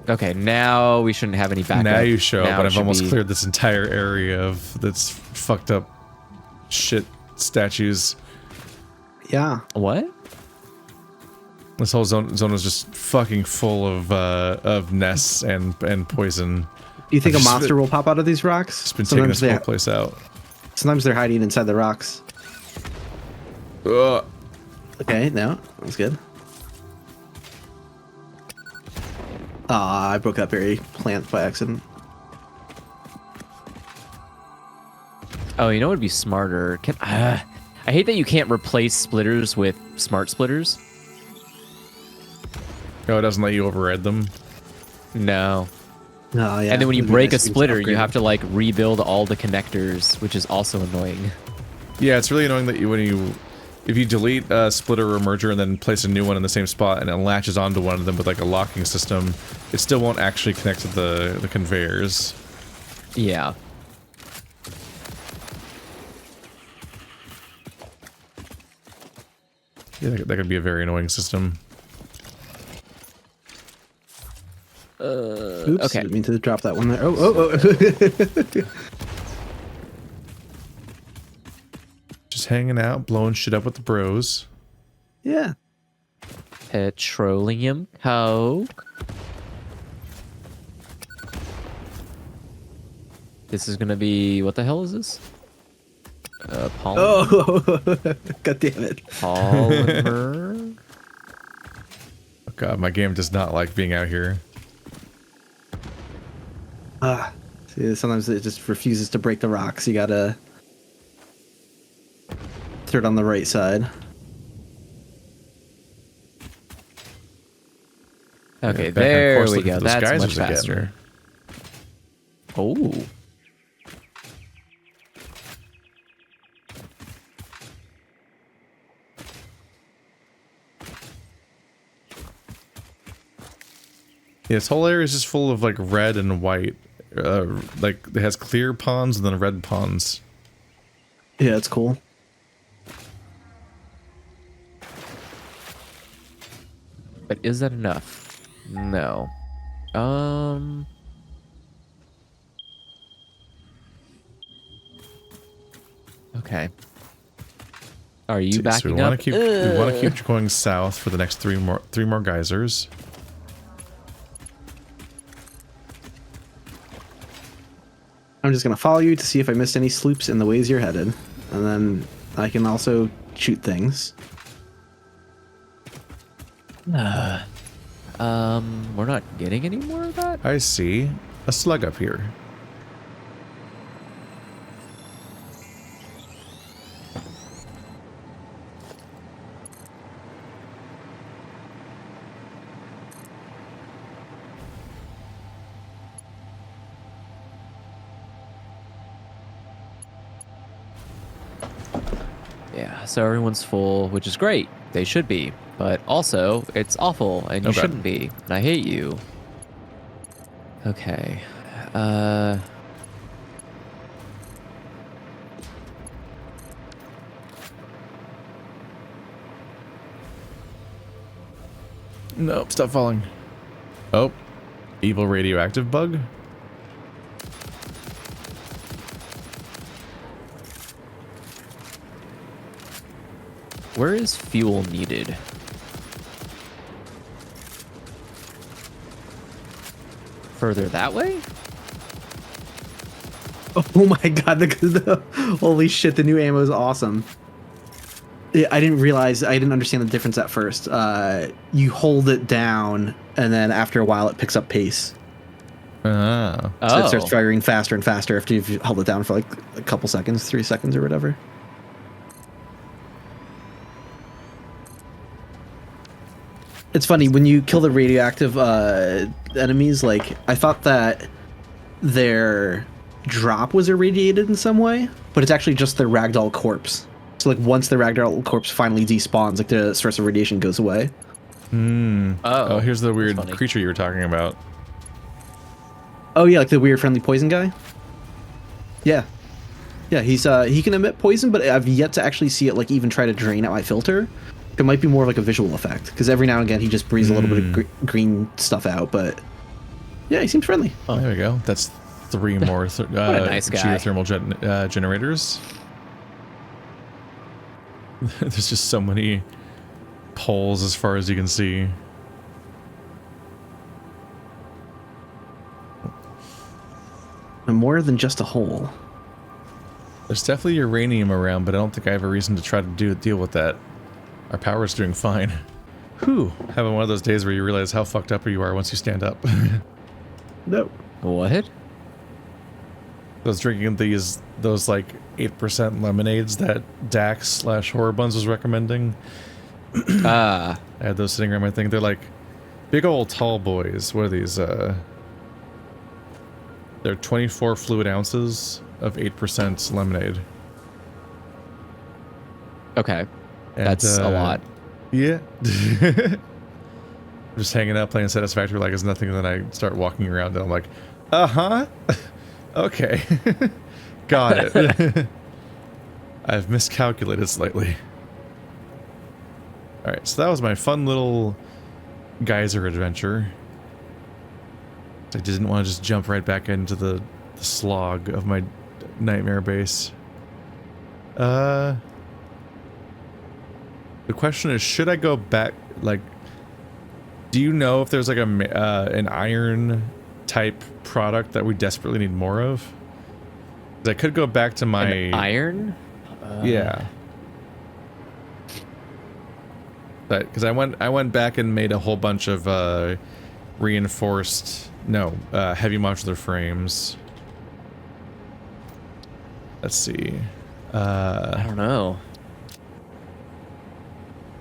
Speaker 2: Okay, now we shouldn't have any backup.
Speaker 1: Now you show,
Speaker 2: Now
Speaker 1: but
Speaker 2: it
Speaker 1: I've
Speaker 2: should
Speaker 1: almost
Speaker 2: be-
Speaker 1: cleared this entire area of that's fucked up shit statues.
Speaker 3: Yeah.
Speaker 2: What?
Speaker 1: This whole zone is just fucking full of nests and poison.
Speaker 3: Do you think
Speaker 1: I've
Speaker 3: a
Speaker 1: just
Speaker 3: monster will pop out of these rocks?
Speaker 1: It's been taking this whole place out.
Speaker 3: Sometimes they're hiding inside the rocks.
Speaker 1: Ugh.
Speaker 3: Okay, no, that's good. Ah, I broke that berry plant by accident.
Speaker 2: Oh, you know what would be smarter? I hate that you can't replace splitters with smart splitters.
Speaker 1: No, it doesn't let you override them.
Speaker 2: No.
Speaker 3: Oh, yeah.
Speaker 2: And then when you
Speaker 3: It'd be
Speaker 2: break a
Speaker 3: nice if you could
Speaker 2: splitter, you
Speaker 3: upgrade
Speaker 2: have
Speaker 3: it.
Speaker 2: to like rebuild all the connectors, which is also annoying.
Speaker 1: Yeah, it's really annoying that if you delete a splitter or merger and then place a new one in the same spot and it latches onto one of them with like a locking system, it still won't actually connect to the conveyors.
Speaker 2: Yeah.
Speaker 1: Yeah, that could be a very annoying system.
Speaker 3: Oops,
Speaker 2: okay.
Speaker 3: didn't mean to drop that one there. Oh.
Speaker 1: Just hanging out, blowing shit up with the bros.
Speaker 3: Yeah.
Speaker 2: Petroleum coke. This is gonna be, what the hell is this? Polymer.
Speaker 3: Oh, god damn it.
Speaker 2: Polymer.
Speaker 1: Oh god, my game does not like being out here.
Speaker 3: See, sometimes it just refuses to break the rocks. You gotta throw it on the right side.
Speaker 2: Okay,
Speaker 1: Back on
Speaker 2: there
Speaker 1: course
Speaker 2: we
Speaker 1: looking
Speaker 2: go.
Speaker 1: for those
Speaker 2: That's much
Speaker 1: geysers again.
Speaker 2: faster. Oh.
Speaker 1: Yeah, this whole area is just full of like red and white. Like it has clear ponds and then red ponds.
Speaker 3: Yeah, it's cool.
Speaker 2: But is that enough? No. Okay. Are you
Speaker 1: So
Speaker 2: backing
Speaker 1: we
Speaker 2: up?
Speaker 1: want to keep going south for the next three more geysers.
Speaker 3: I'm just gonna follow you to see if I missed any sloops in the ways you're headed. And then I can also shoot things.
Speaker 2: We're not getting any more of that?
Speaker 1: I see a slug up here.
Speaker 2: Yeah, so everyone's full, which is great. They should be. But also, it's awful, and you
Speaker 1: Okay.
Speaker 2: shouldn't be. And I hate you. Okay.
Speaker 1: Nope, stop falling. Oh, evil radioactive bug.
Speaker 2: Where is fuel needed? Further that way?
Speaker 3: Oh my god, holy shit, the new ammo is awesome. Yeah, I didn't understand the difference at first. You hold it down, and then after a while it picks up pace.
Speaker 1: Ah.
Speaker 3: So it starts firing faster and faster after you've held it down for like a couple seconds, 3 seconds or whatever. It's funny, when you kill the radioactive enemies, like, I thought that their drop was irradiated in some way, but it's actually just their ragdoll corpse. So, like, once the ragdoll corpse finally despawns, like, the source of radiation goes away.
Speaker 1: Oh, here's the weird
Speaker 2: funny.
Speaker 1: creature you were talking about.
Speaker 3: Oh, yeah, like the weird friendly poison guy? Yeah. Yeah, he can emit poison, but I've yet to actually see it, like, even try to drain out my filter. It might be more of like a visual effect, because every now and again he just breathes a little bit of green stuff out, but yeah, he seems friendly.
Speaker 1: Oh, there we go. That's 3 more
Speaker 2: a nice guy.
Speaker 1: geothermal generators. There's just so many poles as far as you can see.
Speaker 3: And more than just a hole.
Speaker 1: There's definitely uranium around, but I don't think I have a reason to try to deal with that. Our power's doing fine. Whew. Having one of those days where you realize how fucked up you are once you stand up.
Speaker 3: No.
Speaker 2: What?
Speaker 1: I was drinking those like 8% lemonades that Dax/Horror Buns was recommending.
Speaker 2: Ah.
Speaker 1: I had those sitting around my thing. They're like Big old tall boys. What are these? They're 24 fluid ounces of 8% lemonade.
Speaker 2: Okay.
Speaker 1: And,
Speaker 2: That's a lot.
Speaker 1: Yeah. Just hanging out playing Satisfactory like it's nothing, and then I start walking around and I'm like, uh-huh. Okay. Got it. I've miscalculated slightly. Alright, so that was my fun little geyser adventure. I didn't want to just jump right back into the slog of my nightmare base. The question is, should I go back, like, do you know if there's like an iron type product that we desperately need more of? 'Cause I could go back to my...
Speaker 2: An iron?
Speaker 1: Yeah. But, because I went back and made a whole bunch of reinforced, heavy modular frames. Let's see.
Speaker 2: I don't know.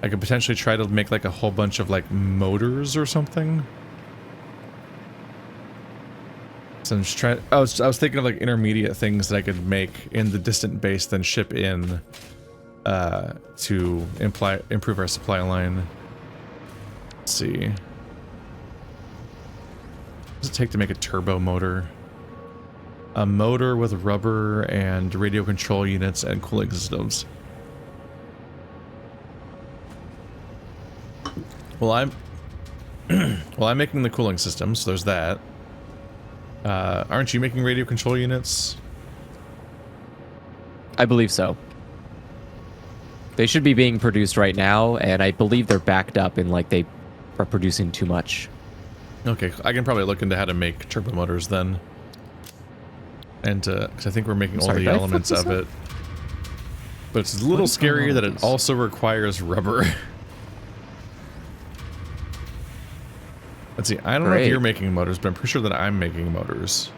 Speaker 1: I could potentially try to make like a whole bunch of like motors or something. So I'm just trying. I was thinking of like intermediate things that I could make in the distant base, then ship in to improve our supply line. Let's see. What does it take to make a turbo motor? A motor with rubber and radio control units and cooling systems. Well, I'm making the cooling system, so there's that. Aren't you making radio control units?
Speaker 2: I believe so. They should be being produced right now, and I believe they're backed up and like they are producing too much.
Speaker 1: Okay, I can probably look into how to make turbo motors then. And because I think we're making all the elements of it. But it's a little scary that it also requires rubber. Let's see, I don't know if you're making motors, but I'm pretty sure that I'm making motors.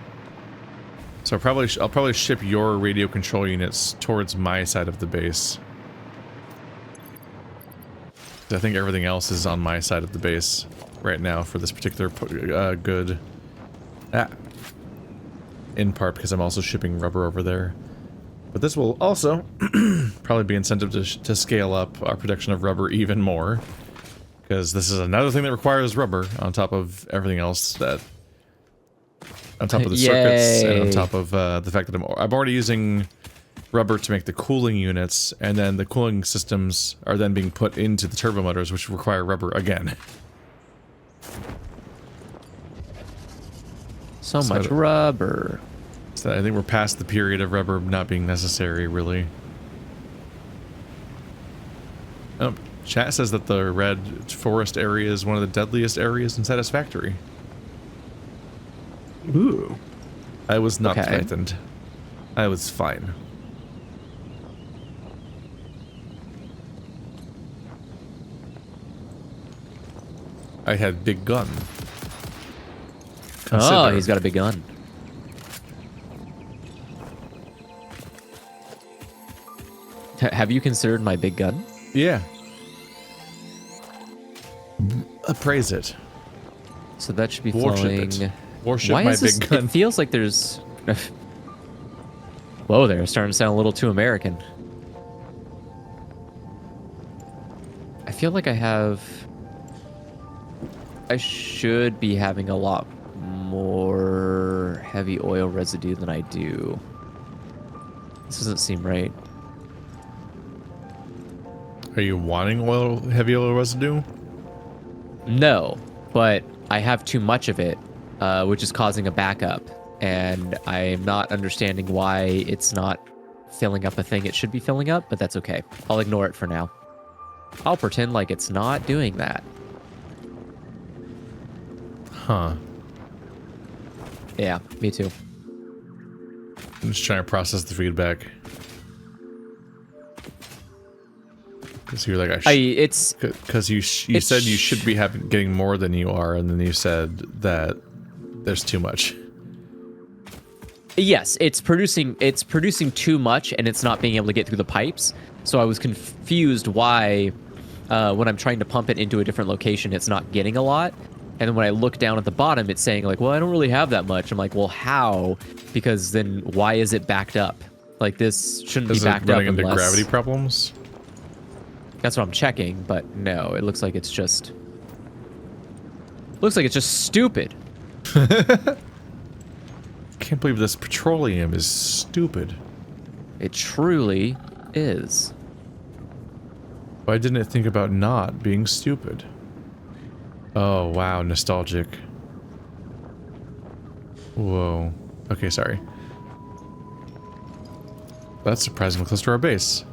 Speaker 1: So I'll probably ship your radio control units towards my side of the base. I think everything else is on my side of the base right now for this particular good. In part because I'm also shipping rubber over there. But this will also probably be incentive to scale up our production of rubber even more. Because this is another thing that requires rubber on top of everything else that... On top of the circuits and on top of the fact that I'm already using rubber to make the cooling units, and then the cooling systems are then being put into the turbo motors, which require rubber again.
Speaker 2: So much rubber.
Speaker 1: So I think we're past the period of rubber not being necessary, really. Oh, chat says that the red forest area is one of the deadliest areas in Satisfactory.
Speaker 3: Ooh.
Speaker 1: I was not frightened. I was fine. I had big gun.
Speaker 2: Oh, he's got a big gun. Have you considered my big gun?
Speaker 1: Yeah. Appraise it.
Speaker 2: So that should be
Speaker 1: Warship
Speaker 2: flowing.
Speaker 1: it. Warship
Speaker 2: Why
Speaker 1: my
Speaker 2: is this,
Speaker 1: big gun.
Speaker 2: It feels like there's... Whoa there, starting to sound a little too American. I feel like I should be having a lot more heavy oil residue than I do. This doesn't seem right.
Speaker 1: Are you wanting heavy oil residue?
Speaker 2: No, but I have too much of it, which is causing a backup, and I'm not understanding why it's not filling up a thing it should be filling up, but that's okay. I'll ignore it for now. I'll pretend like it's not doing that.
Speaker 1: Huh.
Speaker 2: Yeah, me too.
Speaker 1: I'm just trying to process the feedback. Because you're like, because you said you should be getting more than you are, and then you said that there's too much.
Speaker 2: Yes, it's producing too much, and it's not being able to get through the pipes. So I was confused why, when I'm trying to pump it into a different location, it's not getting a lot. And then when I look down at the bottom, it's saying like, well, I don't really have that much. I'm like, well, how? Because then why is it backed up? Like this shouldn't be backed up
Speaker 1: running into
Speaker 2: unless...
Speaker 1: gravity problems?
Speaker 2: That's what I'm checking, but no, it looks like it's just... Looks like it's just stupid.
Speaker 1: Can't believe this petroleum is stupid.
Speaker 2: It truly is.
Speaker 1: Why didn't it think about not being stupid? Oh, wow, nostalgic. Whoa. Okay, sorry. That's surprisingly close to our base.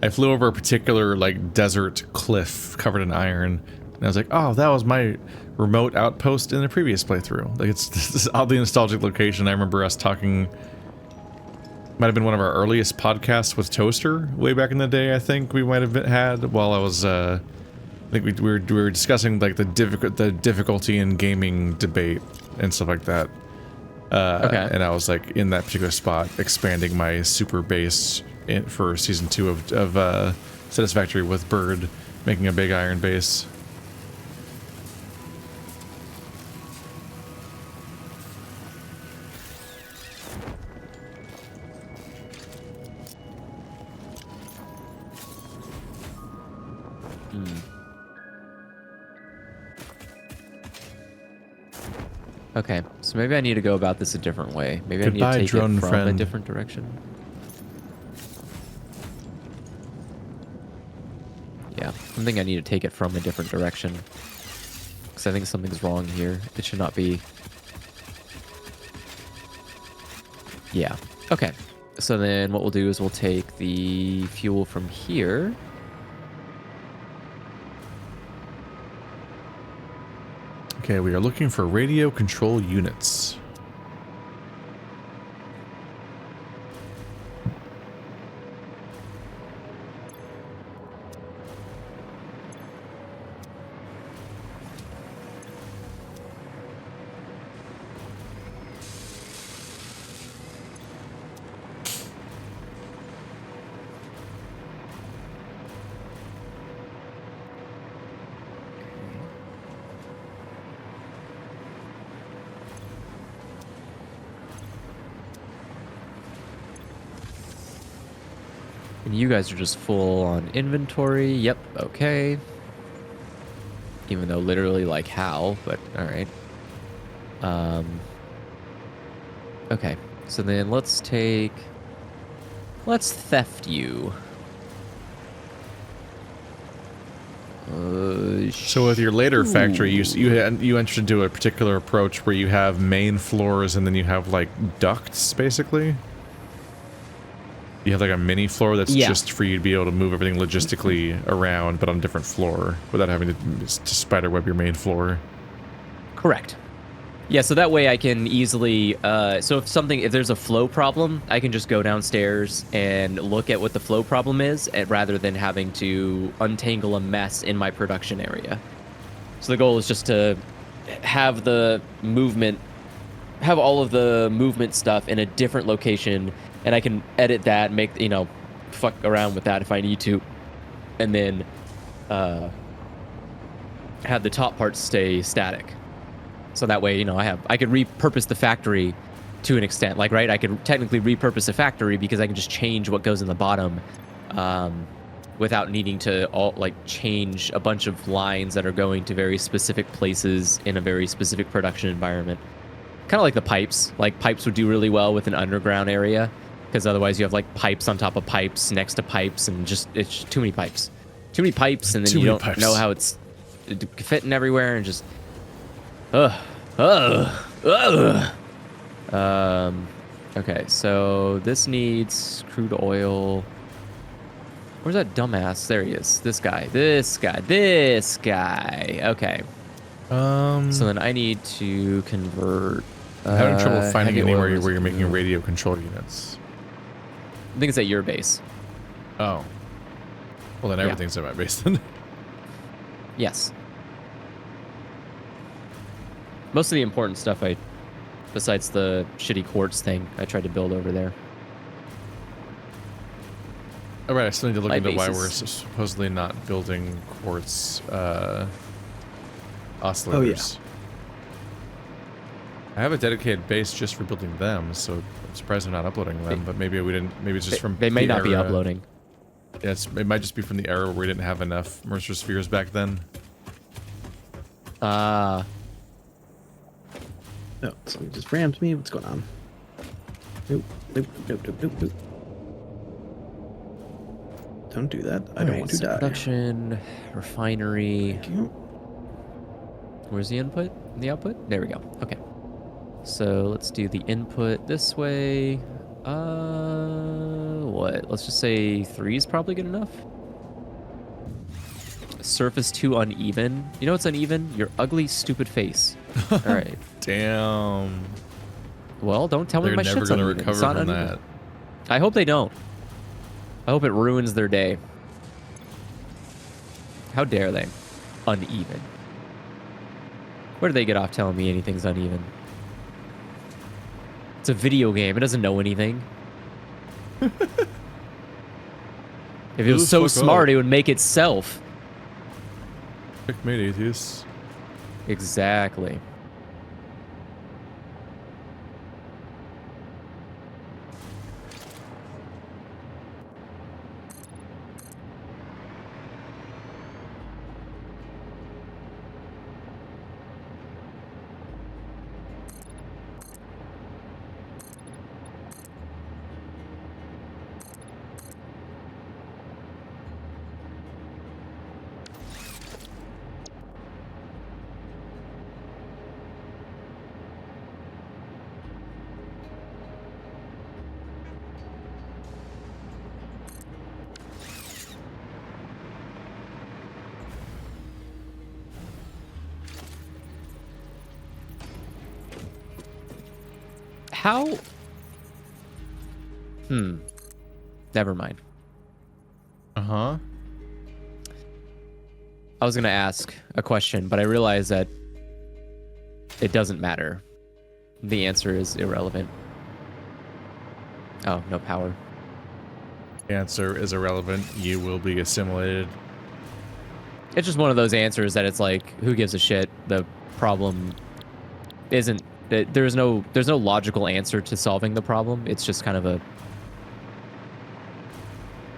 Speaker 1: I flew over a particular, like, desert cliff covered in iron, and I was like, oh, that was my remote outpost in the previous playthrough. Like, it's this oddly nostalgic location. I remember us talking... Might have been one of our earliest podcasts with Toaster way back in the day. I think we might have had while I was. I think we were discussing like the difficulty in gaming debate and stuff like that. Okay. And I was like in that particular spot, expanding my super base for season 2 of Satisfactory with Bird, making a big iron base.
Speaker 2: Okay, so maybe I need to go about this a different way. Maybe
Speaker 1: Goodbye,
Speaker 2: I need to take
Speaker 1: drone
Speaker 2: it from
Speaker 1: friend.
Speaker 2: a different direction. Yeah, I think I need to take it from a different direction. Because I think something's wrong here. It should not be... Yeah, okay. So then what we'll do is we'll take the fuel from here.
Speaker 1: Okay, we are looking for radio control units.
Speaker 2: And you guys are just full on inventory. Yep, okay. Even though literally like how, but alright. Okay, so then let's theft you.
Speaker 1: So with your later factory, you entered into a particular approach where you have main floors and then you have like ducts, basically. You have like a mini floor that's just for you to be able to move everything logistically around, but on a different floor without having to spiderweb your main floor.
Speaker 2: Correct. Yeah, so that way I can easily, so if there's a flow problem, I can just go downstairs and look at what the flow problem is, rather than having to untangle a mess in my production area. So the goal is just to have all of the movement stuff in a different location, and I can edit that, make, fuck around with that if I need to, and then have the top parts stay static. So that way, I could repurpose the factory to an extent. Like, right, I could technically repurpose a factory because I can just change what goes in the bottom without needing to change a bunch of lines that are going to very specific places in a very specific production environment. Kind of like the pipes. Like, pipes would do really well with an underground area, because otherwise you have like pipes on top of pipes next to pipes, and it's too many pipes. Too many pipes, and then you don't know how it's fitting everywhere, and just okay, so this needs crude oil. Where's that dumbass? There he is. This guy. Okay. So then I need to convert.
Speaker 1: I'm having trouble finding anywhere where you're making radio control units.
Speaker 2: I think it's at your base.
Speaker 1: Oh. Well, then everything's at my base then.
Speaker 2: Yes. Most of the important stuff besides the shitty quartz thing, I tried to build over there.
Speaker 1: All right, I still need to look into why
Speaker 2: basis.
Speaker 1: we're supposedly not building quartz oscillators.
Speaker 3: Oh, yeah.
Speaker 1: I have a dedicated base just for building them, so I'm surprised I'm not uploading them. But maybe we didn't. Maybe it's just from.
Speaker 2: They may
Speaker 1: the
Speaker 2: not be
Speaker 1: era.
Speaker 2: uploading.
Speaker 1: Yeah, it might just be from the era where we didn't have enough Mercer spheres back then.
Speaker 3: Oh, something just rammed me. What's going on? Nope, nope, nope, nope, nope, nope. Don't do that. I don't want to die.
Speaker 2: Production, refinery.
Speaker 3: Thank you.
Speaker 2: Where's the input and the output? There we go. Okay. So let's do the input this way. What? Let's just say 3 is probably good enough. Surface too uneven. You know what's uneven? Your ugly, stupid face. All right.
Speaker 1: Damn.
Speaker 2: Well, don't tell me
Speaker 1: They're
Speaker 2: my
Speaker 1: never
Speaker 2: shit's
Speaker 1: gonna
Speaker 2: uneven.
Speaker 1: recover
Speaker 2: It's not
Speaker 1: from
Speaker 2: uneven.
Speaker 1: that.
Speaker 2: I hope they don't. I hope it ruins their day. How dare they? Uneven. Where do they get off telling me anything's uneven? It's a video game. It doesn't know anything. If it was so smart, it would make itself.
Speaker 1: Checkmate, atheists.
Speaker 2: Exactly. How? Never mind.
Speaker 1: Uh-huh.
Speaker 2: I was going to ask a question, but I realized that it doesn't matter. The answer is irrelevant. Oh, no power.
Speaker 1: Answer is irrelevant. You will be assimilated.
Speaker 2: It's just one of those answers that it's like, who gives a shit? The problem isn't that there's no logical answer to solving the problem. It's just kind of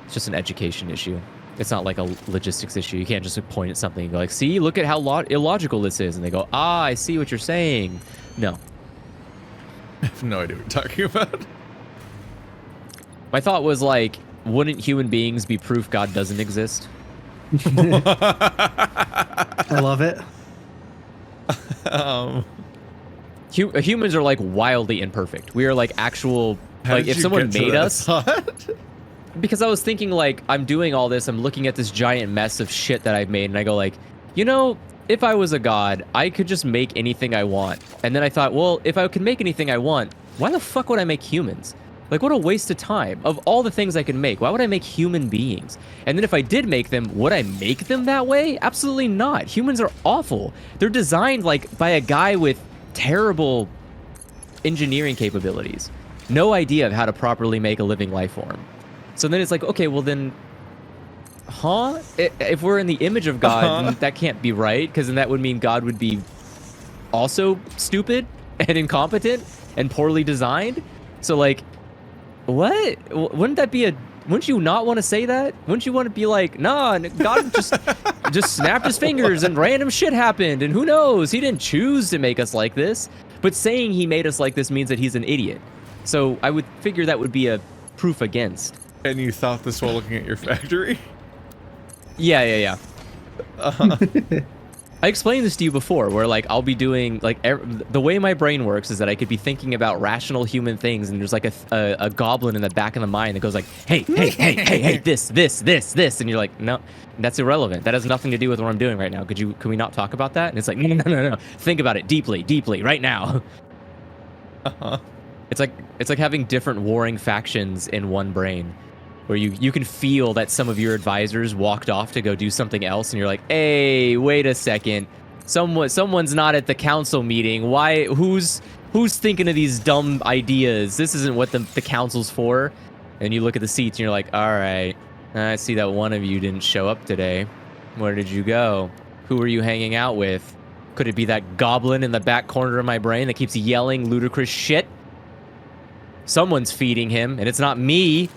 Speaker 2: it's just an education issue. It's not like a logistics issue. You can't just point at something and go like, see, look at how illogical this is. And they go, ah, I see what you're saying. No.
Speaker 1: I have no idea what you're talking about.
Speaker 2: My thought was like, wouldn't human beings be proof God doesn't exist?
Speaker 3: I love it.
Speaker 2: Humans are like wildly imperfect. We are like actual, like if someone made us, because I was thinking like, I'm doing all this, I'm looking at this giant mess of shit that I've made, and I go like, you know, if I was a god, I could just make anything I want. And then I thought, well, if I could make anything I want, why the fuck would I make humans? Like, what a waste of time. Of all the things I can make, why would I make human beings? And then if I did make them, would I make them that way? Absolutely not. Humans are awful. They're designed like by a guy with terrible engineering capabilities. No idea of how to properly make a living life form. So then it's like, okay, well then, if we're in the image of God, then that can't be right, because then that would mean God would be also stupid and incompetent and poorly designed. So like, what? Wouldn't that be wouldn't you not want to say that? Wouldn't you want to be like, nah, God just snapped his fingers and random shit happened, and who knows? He didn't choose to make us like this. But saying he made us like this means that he's an idiot. So I would figure that would be a proof against.
Speaker 1: And you thought this while looking at your factory?
Speaker 2: Yeah. I explained this to you before, where like I'll be doing like the way my brain works is that I could be thinking about rational human things, and there's like a goblin in the back of the mind that goes like, hey, this, and you're like, no, that's irrelevant. That has nothing to do with what I'm doing right now. Can we not talk about that? And it's like, no. Think about it deeply, right now. It's like having different warring factions in one brain, where you can feel that some of your advisors walked off to go do something else, and you're like, hey, wait a second. Someone's not at the council meeting. Why? Who's thinking of these dumb ideas? This isn't what the council's for. And you look at the seats, and you're like, all right, I see that one of you didn't show up today. Where did you go? Who were you hanging out with? Could it be that goblin in the back corner of my brain that keeps yelling ludicrous shit? Someone's feeding him, and it's not me.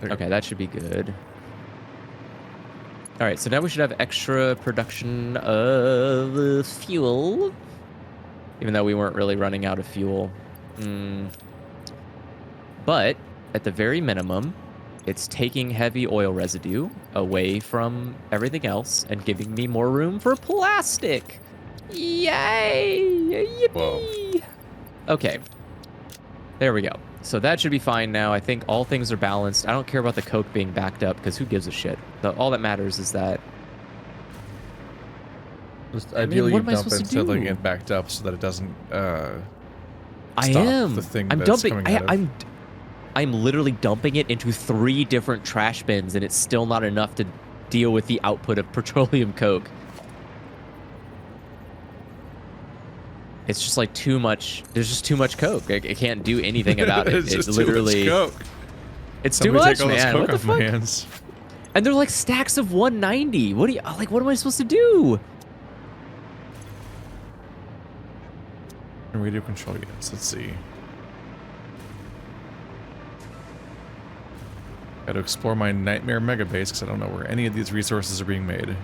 Speaker 2: Okay, that should be good. All right, so now we should have extra production of fuel. Even though we weren't really running out of fuel. But, at the very minimum, it's taking heavy oil residue away from everything else and giving me more room for plastic. Yay! Yippee!
Speaker 1: Whoa.
Speaker 2: Okay. There we go. So that should be fine now. I think all things are balanced. I don't care about the coke being backed up because who gives a shit? All that matters is that...
Speaker 1: Just ideally,
Speaker 2: what am
Speaker 1: you
Speaker 2: I
Speaker 1: dump
Speaker 2: supposed
Speaker 1: it
Speaker 2: to
Speaker 1: so that it
Speaker 2: do?
Speaker 1: get backed up so that it doesn't
Speaker 2: I
Speaker 1: stop
Speaker 2: am.
Speaker 1: the thing
Speaker 2: I'm
Speaker 1: that's
Speaker 2: dumping.
Speaker 1: coming out of.
Speaker 2: I'm literally dumping it into 3 different trash bins, and it's still not enough to deal with the output of petroleum coke. It's just like too much. There's just too much coke. I can't do anything about it.
Speaker 1: It's just
Speaker 2: literally
Speaker 1: too much coke.
Speaker 2: It's
Speaker 1: Somebody
Speaker 2: too much,
Speaker 1: take all
Speaker 2: man.
Speaker 1: this coke
Speaker 2: What the
Speaker 1: off my
Speaker 2: fuck?
Speaker 1: hands.
Speaker 2: And they're like stacks of 190. What do you like? What am I supposed to do?
Speaker 1: Radio control units. Let's see. Got to explore my nightmare mega base because I don't know where any of these resources are being made.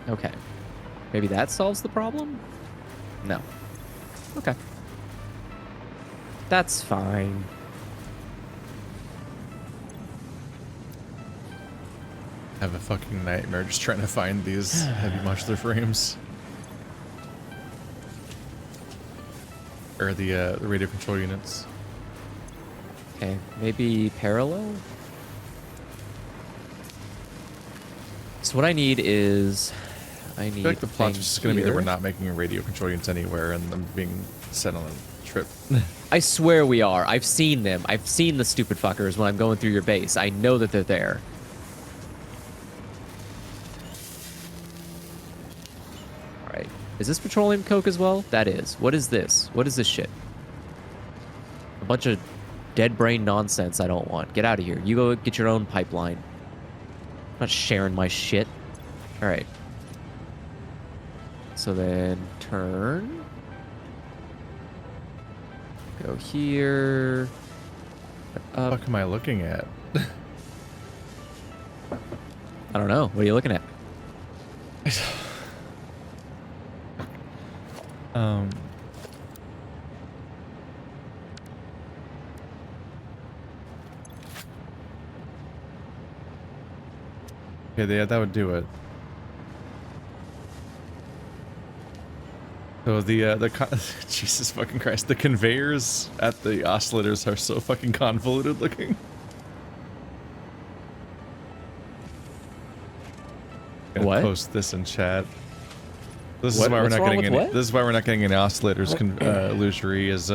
Speaker 2: Okay. Maybe that solves the problem? No. Okay. That's fine.
Speaker 1: I have a fucking nightmare just trying to find these heavy modular frames. Or the radio control units.
Speaker 2: Okay, maybe parallel? So what I need is... I
Speaker 1: feel like the plot is
Speaker 2: things
Speaker 1: just going to be that we're
Speaker 2: here.
Speaker 1: not making radio control units anywhere and them being set on a trip.
Speaker 2: I swear we are. I've seen them. I've seen the stupid fuckers when I'm going through your base. I know that they're there. Alright. Is this petroleum coke as well? That is. What is this? What is this shit? A bunch of dead brain nonsense I don't want. Get out of here. You go get your own pipeline. I'm not sharing my shit. Alright. So then turn. Go here.
Speaker 1: What the fuck am I looking at?
Speaker 2: I don't know. What are you looking at?
Speaker 1: Okay, yeah, that would do it. So Jesus fucking Christ, the conveyors at the oscillators are so fucking convoluted looking. I'm gonna
Speaker 2: What?
Speaker 1: post this in chat. This is
Speaker 2: What-
Speaker 1: why we're
Speaker 2: what's
Speaker 1: not
Speaker 2: wrong
Speaker 1: getting
Speaker 2: with
Speaker 1: any.
Speaker 2: what?
Speaker 1: This is why we're not getting any oscillators illusory. Is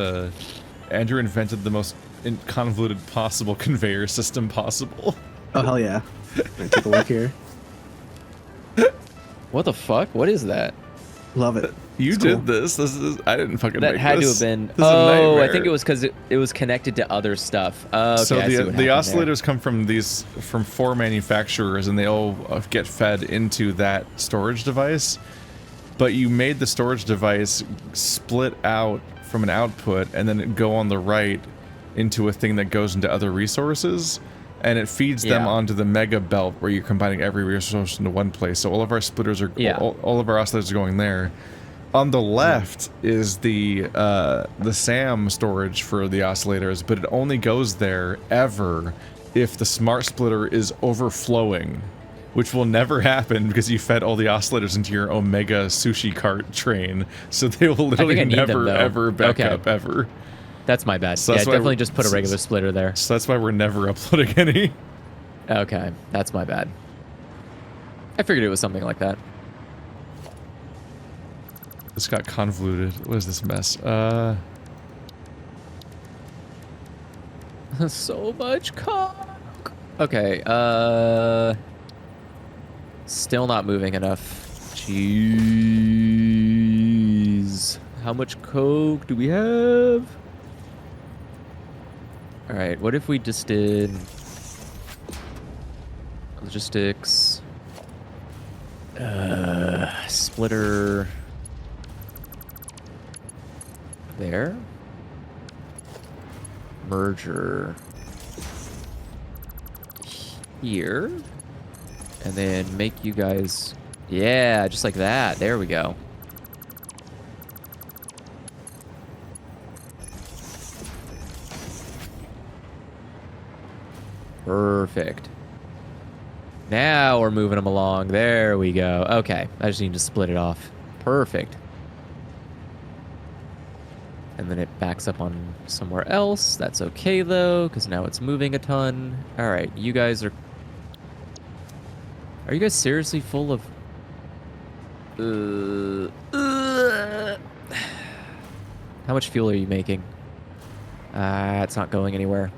Speaker 1: Andrew invented the most convoluted possible conveyor system possible.
Speaker 3: Oh hell yeah! Take a look here.
Speaker 2: What the fuck? What is that?
Speaker 3: Love it.
Speaker 1: You
Speaker 3: It's
Speaker 1: did
Speaker 3: cool.
Speaker 1: this. This is. I didn't fucking
Speaker 2: That
Speaker 1: make
Speaker 2: had
Speaker 1: this.
Speaker 2: to have been.
Speaker 1: This is a
Speaker 2: Oh, I
Speaker 1: nightmare.
Speaker 2: think it was because it was connected to other stuff. Okay,
Speaker 1: So
Speaker 2: I see
Speaker 1: the
Speaker 2: what happened there.
Speaker 1: oscillators come from 4 manufacturers, and they all get fed into that storage device. But you made the storage device split out from an output, and then go on the right into a thing that goes into other resources, and it feeds them
Speaker 2: Yeah.
Speaker 1: onto the mega belt where you're combining every resource into one place. So all of our splitters are
Speaker 2: Yeah.
Speaker 1: all of our oscillators are going there. On the left is the SAM storage for the oscillators, but it only goes there ever if the smart splitter is overflowing, which will never happen because you fed all the oscillators into your Omega sushi cart train, so they will literally
Speaker 2: I need them,
Speaker 1: never
Speaker 2: though.
Speaker 1: ever back
Speaker 2: Okay.
Speaker 1: up ever.
Speaker 2: That's my bad.
Speaker 1: So
Speaker 2: Yeah,
Speaker 1: that's why
Speaker 2: definitely
Speaker 1: we're-
Speaker 2: just put a regular splitter there.
Speaker 1: So that's why we're never uploading any.
Speaker 2: Okay, that's my bad. I figured it was something like that.
Speaker 1: This got convoluted. What is this mess?
Speaker 2: So much coke. Okay, still not moving enough. Jeez. How much coke do we have? All right, what if we just did logistics, splitter there, merger here, and then make you guys, yeah, just like that. There we go. Perfect. Now we're moving them along. There we go. Okay, I just need to split it off. Perfect. And then it backs up on somewhere else. That's okay, though, because now it's moving a ton. All right, you guys are... Are you guys seriously full of... How much fuel are you making? It's not going anywhere.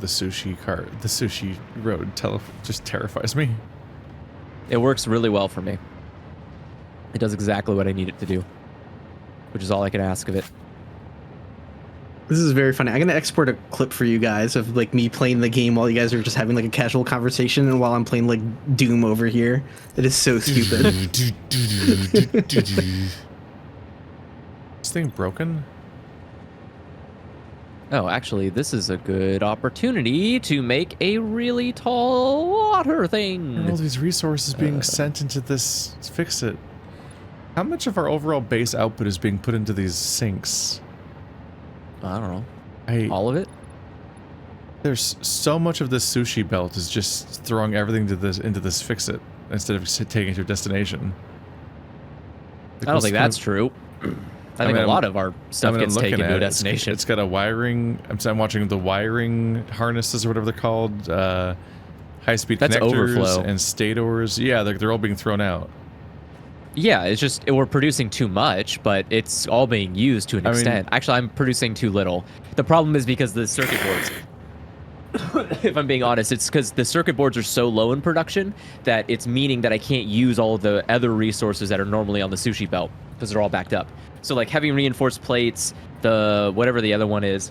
Speaker 1: The sushi cart, the sushi road just terrifies me.
Speaker 2: It works really well for me. It does exactly what I need it to do, which is all I can ask of it.
Speaker 3: This is very funny. I'm gonna export a clip for you guys of like me playing the game while you guys are just having like a casual conversation, and while I'm playing like Doom over here. It is so stupid.
Speaker 1: This thing broken?
Speaker 2: Oh, actually, this is a good opportunity to make a really tall water thing.
Speaker 1: And all these resources being sent into this FICSIT. How much of our overall base output is being put into these sinks?
Speaker 2: I don't know. All of it?
Speaker 1: There's so much of this sushi belt is just throwing everything into this FICSIT instead of taking it to a destination.
Speaker 2: I don't think that's true. I think a lot of our stuff gets taken to a destination.
Speaker 1: It's got a wiring. I'm watching the wiring harnesses or whatever they're called. High-speed connectors
Speaker 2: overflow.
Speaker 1: and stators. Yeah, they're all being thrown out.
Speaker 2: Yeah, it's just we're producing too much, but it's all being used to an extent. Actually, I'm producing too little. The problem is because the circuit boards. If I'm being honest, it's because the circuit boards are so low in production that it's meaning that I can't use all the other resources that are normally on the sushi belt because they're all backed up. So like heavy reinforced plates, the whatever the other one is,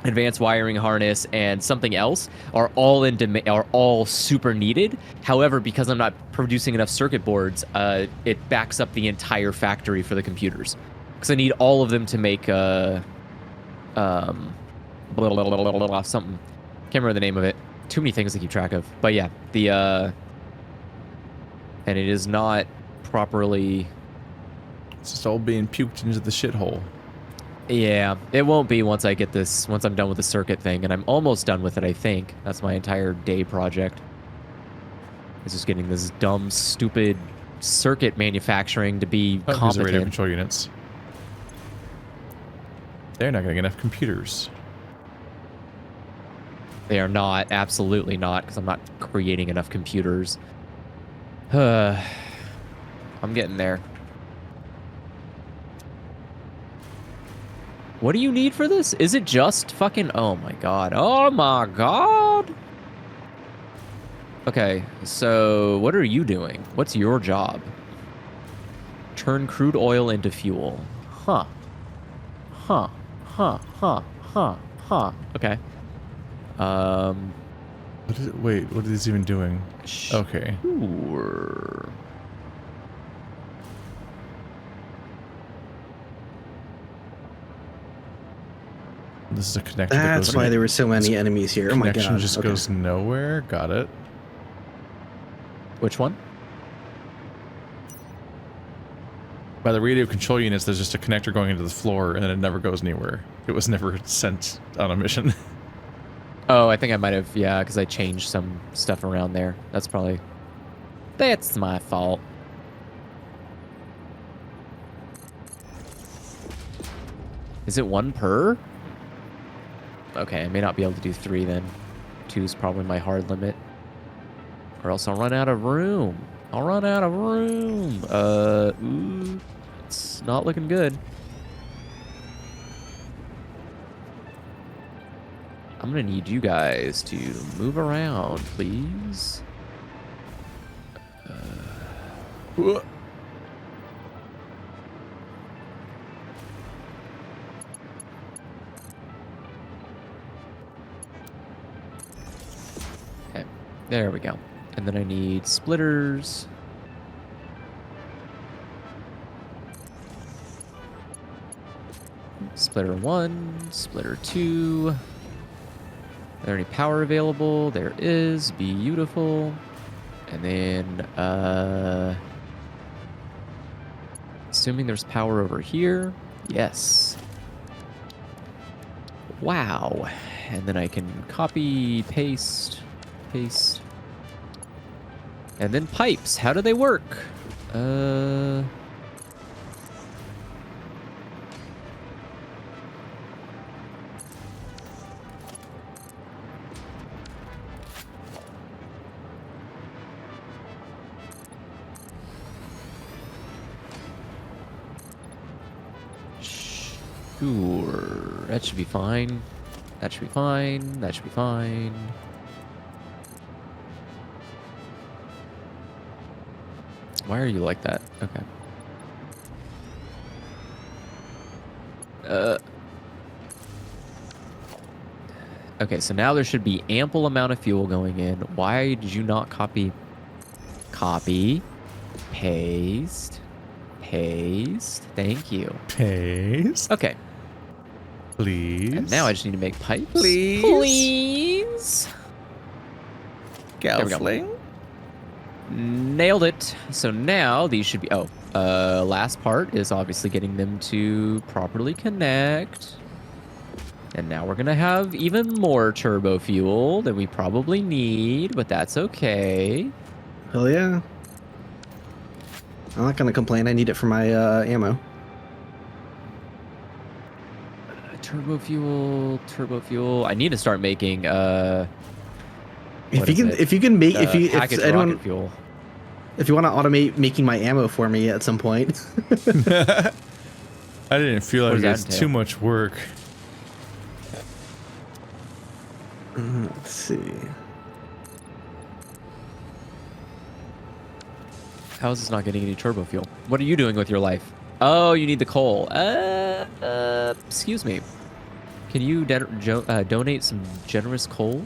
Speaker 2: advanced wiring harness, and something else are all are all super needed. However, because I'm not producing enough circuit boards, it backs up the entire factory for the computers. Because I need all of them to make something. Can't remember the name of it. Too many things to keep track of. But yeah, and it is not properly.
Speaker 1: It's just all being puked into the shithole.
Speaker 2: Yeah, it won't be once I get this, once I'm done with the circuit thing, and I'm almost done with it, I think. That's my entire day project. It's just getting this dumb, stupid circuit manufacturing to be competent.
Speaker 1: These are radio control units. They're not going to get enough computers.
Speaker 2: They are not, absolutely not, because I'm not creating enough computers. I'm getting there. What do you need for this? Is it just fucking... Oh my god. Oh my god! Okay, so what are you doing? What's your job? Turn crude oil into fuel. Huh. Huh. Huh. Huh. Huh. Huh. Okay.
Speaker 1: Wait, what is this even doing? Okay.
Speaker 2: Sure.
Speaker 1: This is a connector.
Speaker 3: That's why there were so many enemies here. Oh my god.
Speaker 1: Connection just goes nowhere. Got it.
Speaker 2: Which one?
Speaker 1: By the radio control units, there's just a connector going into the floor, and then it never goes anywhere. It was never sent on a mission.
Speaker 2: Oh, I think I might have, yeah, because I changed some stuff around there. That's my fault. Is it 1 per? Okay, I may not be able to do 3 then. 2 is probably my hard limit. Or else I'll run out of room. Ooh, it's not looking good. I'm gonna need you guys to move around, please. Okay, there we go. And then I need splitters. Splitter 1, splitter 2. Are there any power available? There is. Beautiful. And then, assuming there's power over here. Yes. Wow. And then I can copy, paste. And then pipes. How do they work? Sure. That should be fine. That should be fine. That should be fine. Why are you like that? Okay. Okay, so now there should be ample amount of fuel going in. Why did you not copy? Copy. Paste. Thank you.
Speaker 1: Paste.
Speaker 2: Okay.
Speaker 1: Please.
Speaker 2: And now I just need to make pipes.
Speaker 1: Please.
Speaker 2: Gelfling. Nailed it. So now these should be... Oh, last part is obviously getting them to properly connect. And now we're going to have even more turbo fuel than we probably need, but that's okay.
Speaker 3: Hell yeah. I'm not going to complain. I need it for my ammo.
Speaker 2: Turbo fuel. I need to start making
Speaker 3: If you can make
Speaker 2: packaged rocket fuel.
Speaker 3: If you want to automate making my ammo for me at some point.
Speaker 1: I didn't feel like it was too much work.
Speaker 3: Let's see.
Speaker 2: How is this not getting any turbo fuel? What are you doing with your life? Oh, you need the coal. Excuse me. Can you donate some generous coal?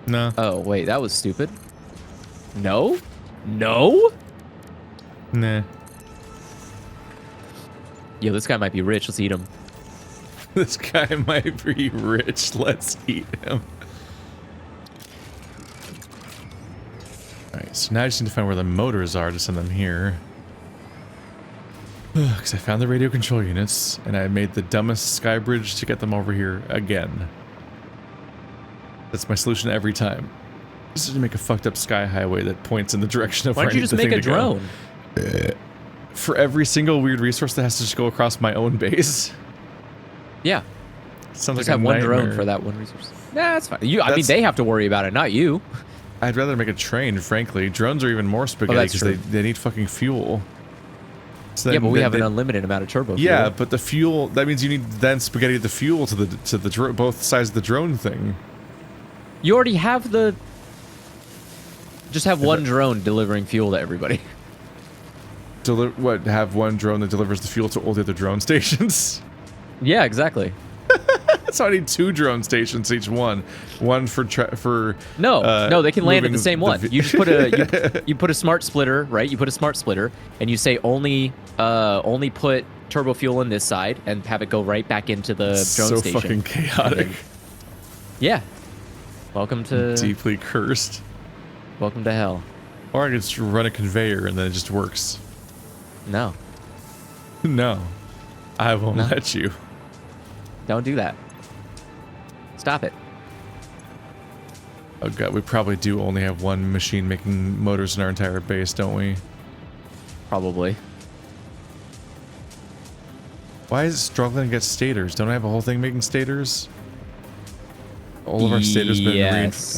Speaker 1: No.
Speaker 2: Oh, wait, that was stupid. No? No?
Speaker 1: Nah.
Speaker 2: Yo, this guy might be rich. Let's eat him.
Speaker 1: This guy might be rich. Let's eat him. Alright, so now I just need to find where the motors are to send them here. Because I found the radio control units, and I made the dumbest sky bridge to get them over here again. That's my solution every time. Just to make a fucked up sky highway that points in the direction of
Speaker 2: why don't you just make a drone?
Speaker 1: For every single weird resource that has to just go across my own base.
Speaker 2: Yeah.
Speaker 1: Sounds
Speaker 2: just
Speaker 1: like
Speaker 2: have
Speaker 1: a
Speaker 2: one
Speaker 1: nightmare.
Speaker 2: drone for that one resource. Nah, that's fine. I mean, they have to worry about it, not you.
Speaker 1: I'd rather make a train, frankly. Drones are even more spaghetti because they need fucking fuel. So
Speaker 2: yeah, but we have an unlimited amount of turbo fuel.
Speaker 1: Yeah, but the fuel, that means you need then spaghetti the fuel to the both sides of the drone thing.
Speaker 2: You already have the... Just have one drone delivering fuel to everybody.
Speaker 1: Have one drone that delivers the fuel to all the other drone stations?
Speaker 2: Yeah, exactly.
Speaker 1: So I need 2 drone stations each one. One for
Speaker 2: no, they can land at the same one. You just put a you put a smart splitter, right? You put a smart splitter, and you say only put turbo fuel in this side, and have it go right back into the drone station.
Speaker 1: So fucking chaotic.
Speaker 2: Yeah. Welcome to
Speaker 1: deeply cursed.
Speaker 2: Welcome to hell.
Speaker 1: Or I could just run a conveyor and then it just works.
Speaker 2: No.
Speaker 1: No. I won't let you.
Speaker 2: Don't do that. Stop it.
Speaker 1: Oh god, we probably do only have one machine making motors in our entire base, don't we?
Speaker 2: Probably.
Speaker 1: Why is it struggling to get stators? Don't I have a whole thing making stators? All of our stators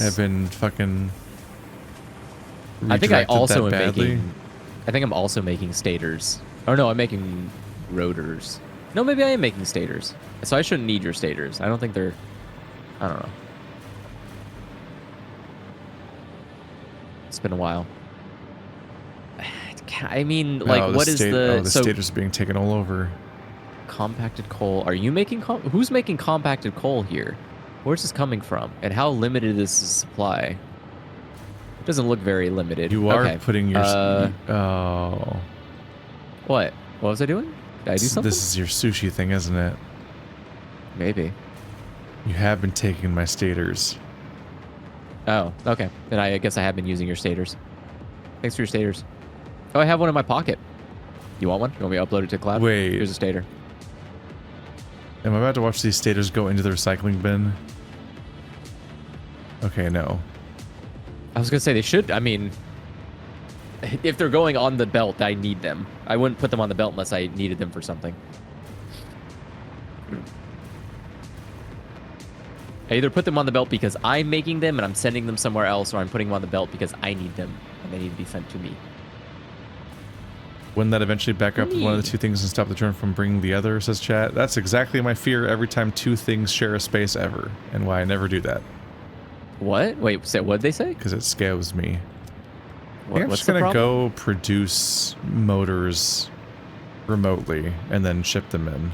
Speaker 1: have been fucking...
Speaker 2: I think I also am making... I think I'm also making stators. Or no, I'm making rotors. No, maybe I am making stators. So I shouldn't need your stators. I don't think they're... I don't know. It's been a while. I mean, like,
Speaker 1: Oh,
Speaker 2: what is the...
Speaker 1: Oh, the stators are being taken all over.
Speaker 2: Compacted coal. Are you making... Who's making compacted coal here? Where's this coming from? And how limited is the supply? It doesn't look very limited.
Speaker 1: You are
Speaker 2: okay.
Speaker 1: putting your... oh.
Speaker 2: What? What was I doing? Did I do something?
Speaker 1: This is your sushi thing, isn't it?
Speaker 2: Maybe.
Speaker 1: You have been taking my stators.
Speaker 2: Oh, okay. Then I guess I have been using your stators. Thanks for your stators. Oh, I have one in my pocket. You want one? You want me to upload it to the cloud?
Speaker 1: Wait.
Speaker 2: Here's a stator.
Speaker 1: Am I about to watch these stators go into the recycling bin? Okay, no.
Speaker 2: I was going to say they should. I mean, if they're going on the belt, I need them. I wouldn't put them on the belt unless I needed them for something. I either put them on the belt because I'm making them and I'm sending them somewhere else, or I'm putting them on the belt because I need them and they need to be sent to me.
Speaker 1: Wouldn't that eventually back up one of the two things and stop the turn from bringing the other, says chat? That's exactly my fear every time two things share a space ever, and why I never do that.
Speaker 2: What? Wait, what'd they say?
Speaker 1: Because it scares me.
Speaker 2: What,
Speaker 1: I'm
Speaker 2: what's
Speaker 1: just
Speaker 2: the
Speaker 1: going to
Speaker 2: problem?
Speaker 1: go produce motors remotely and then ship them in.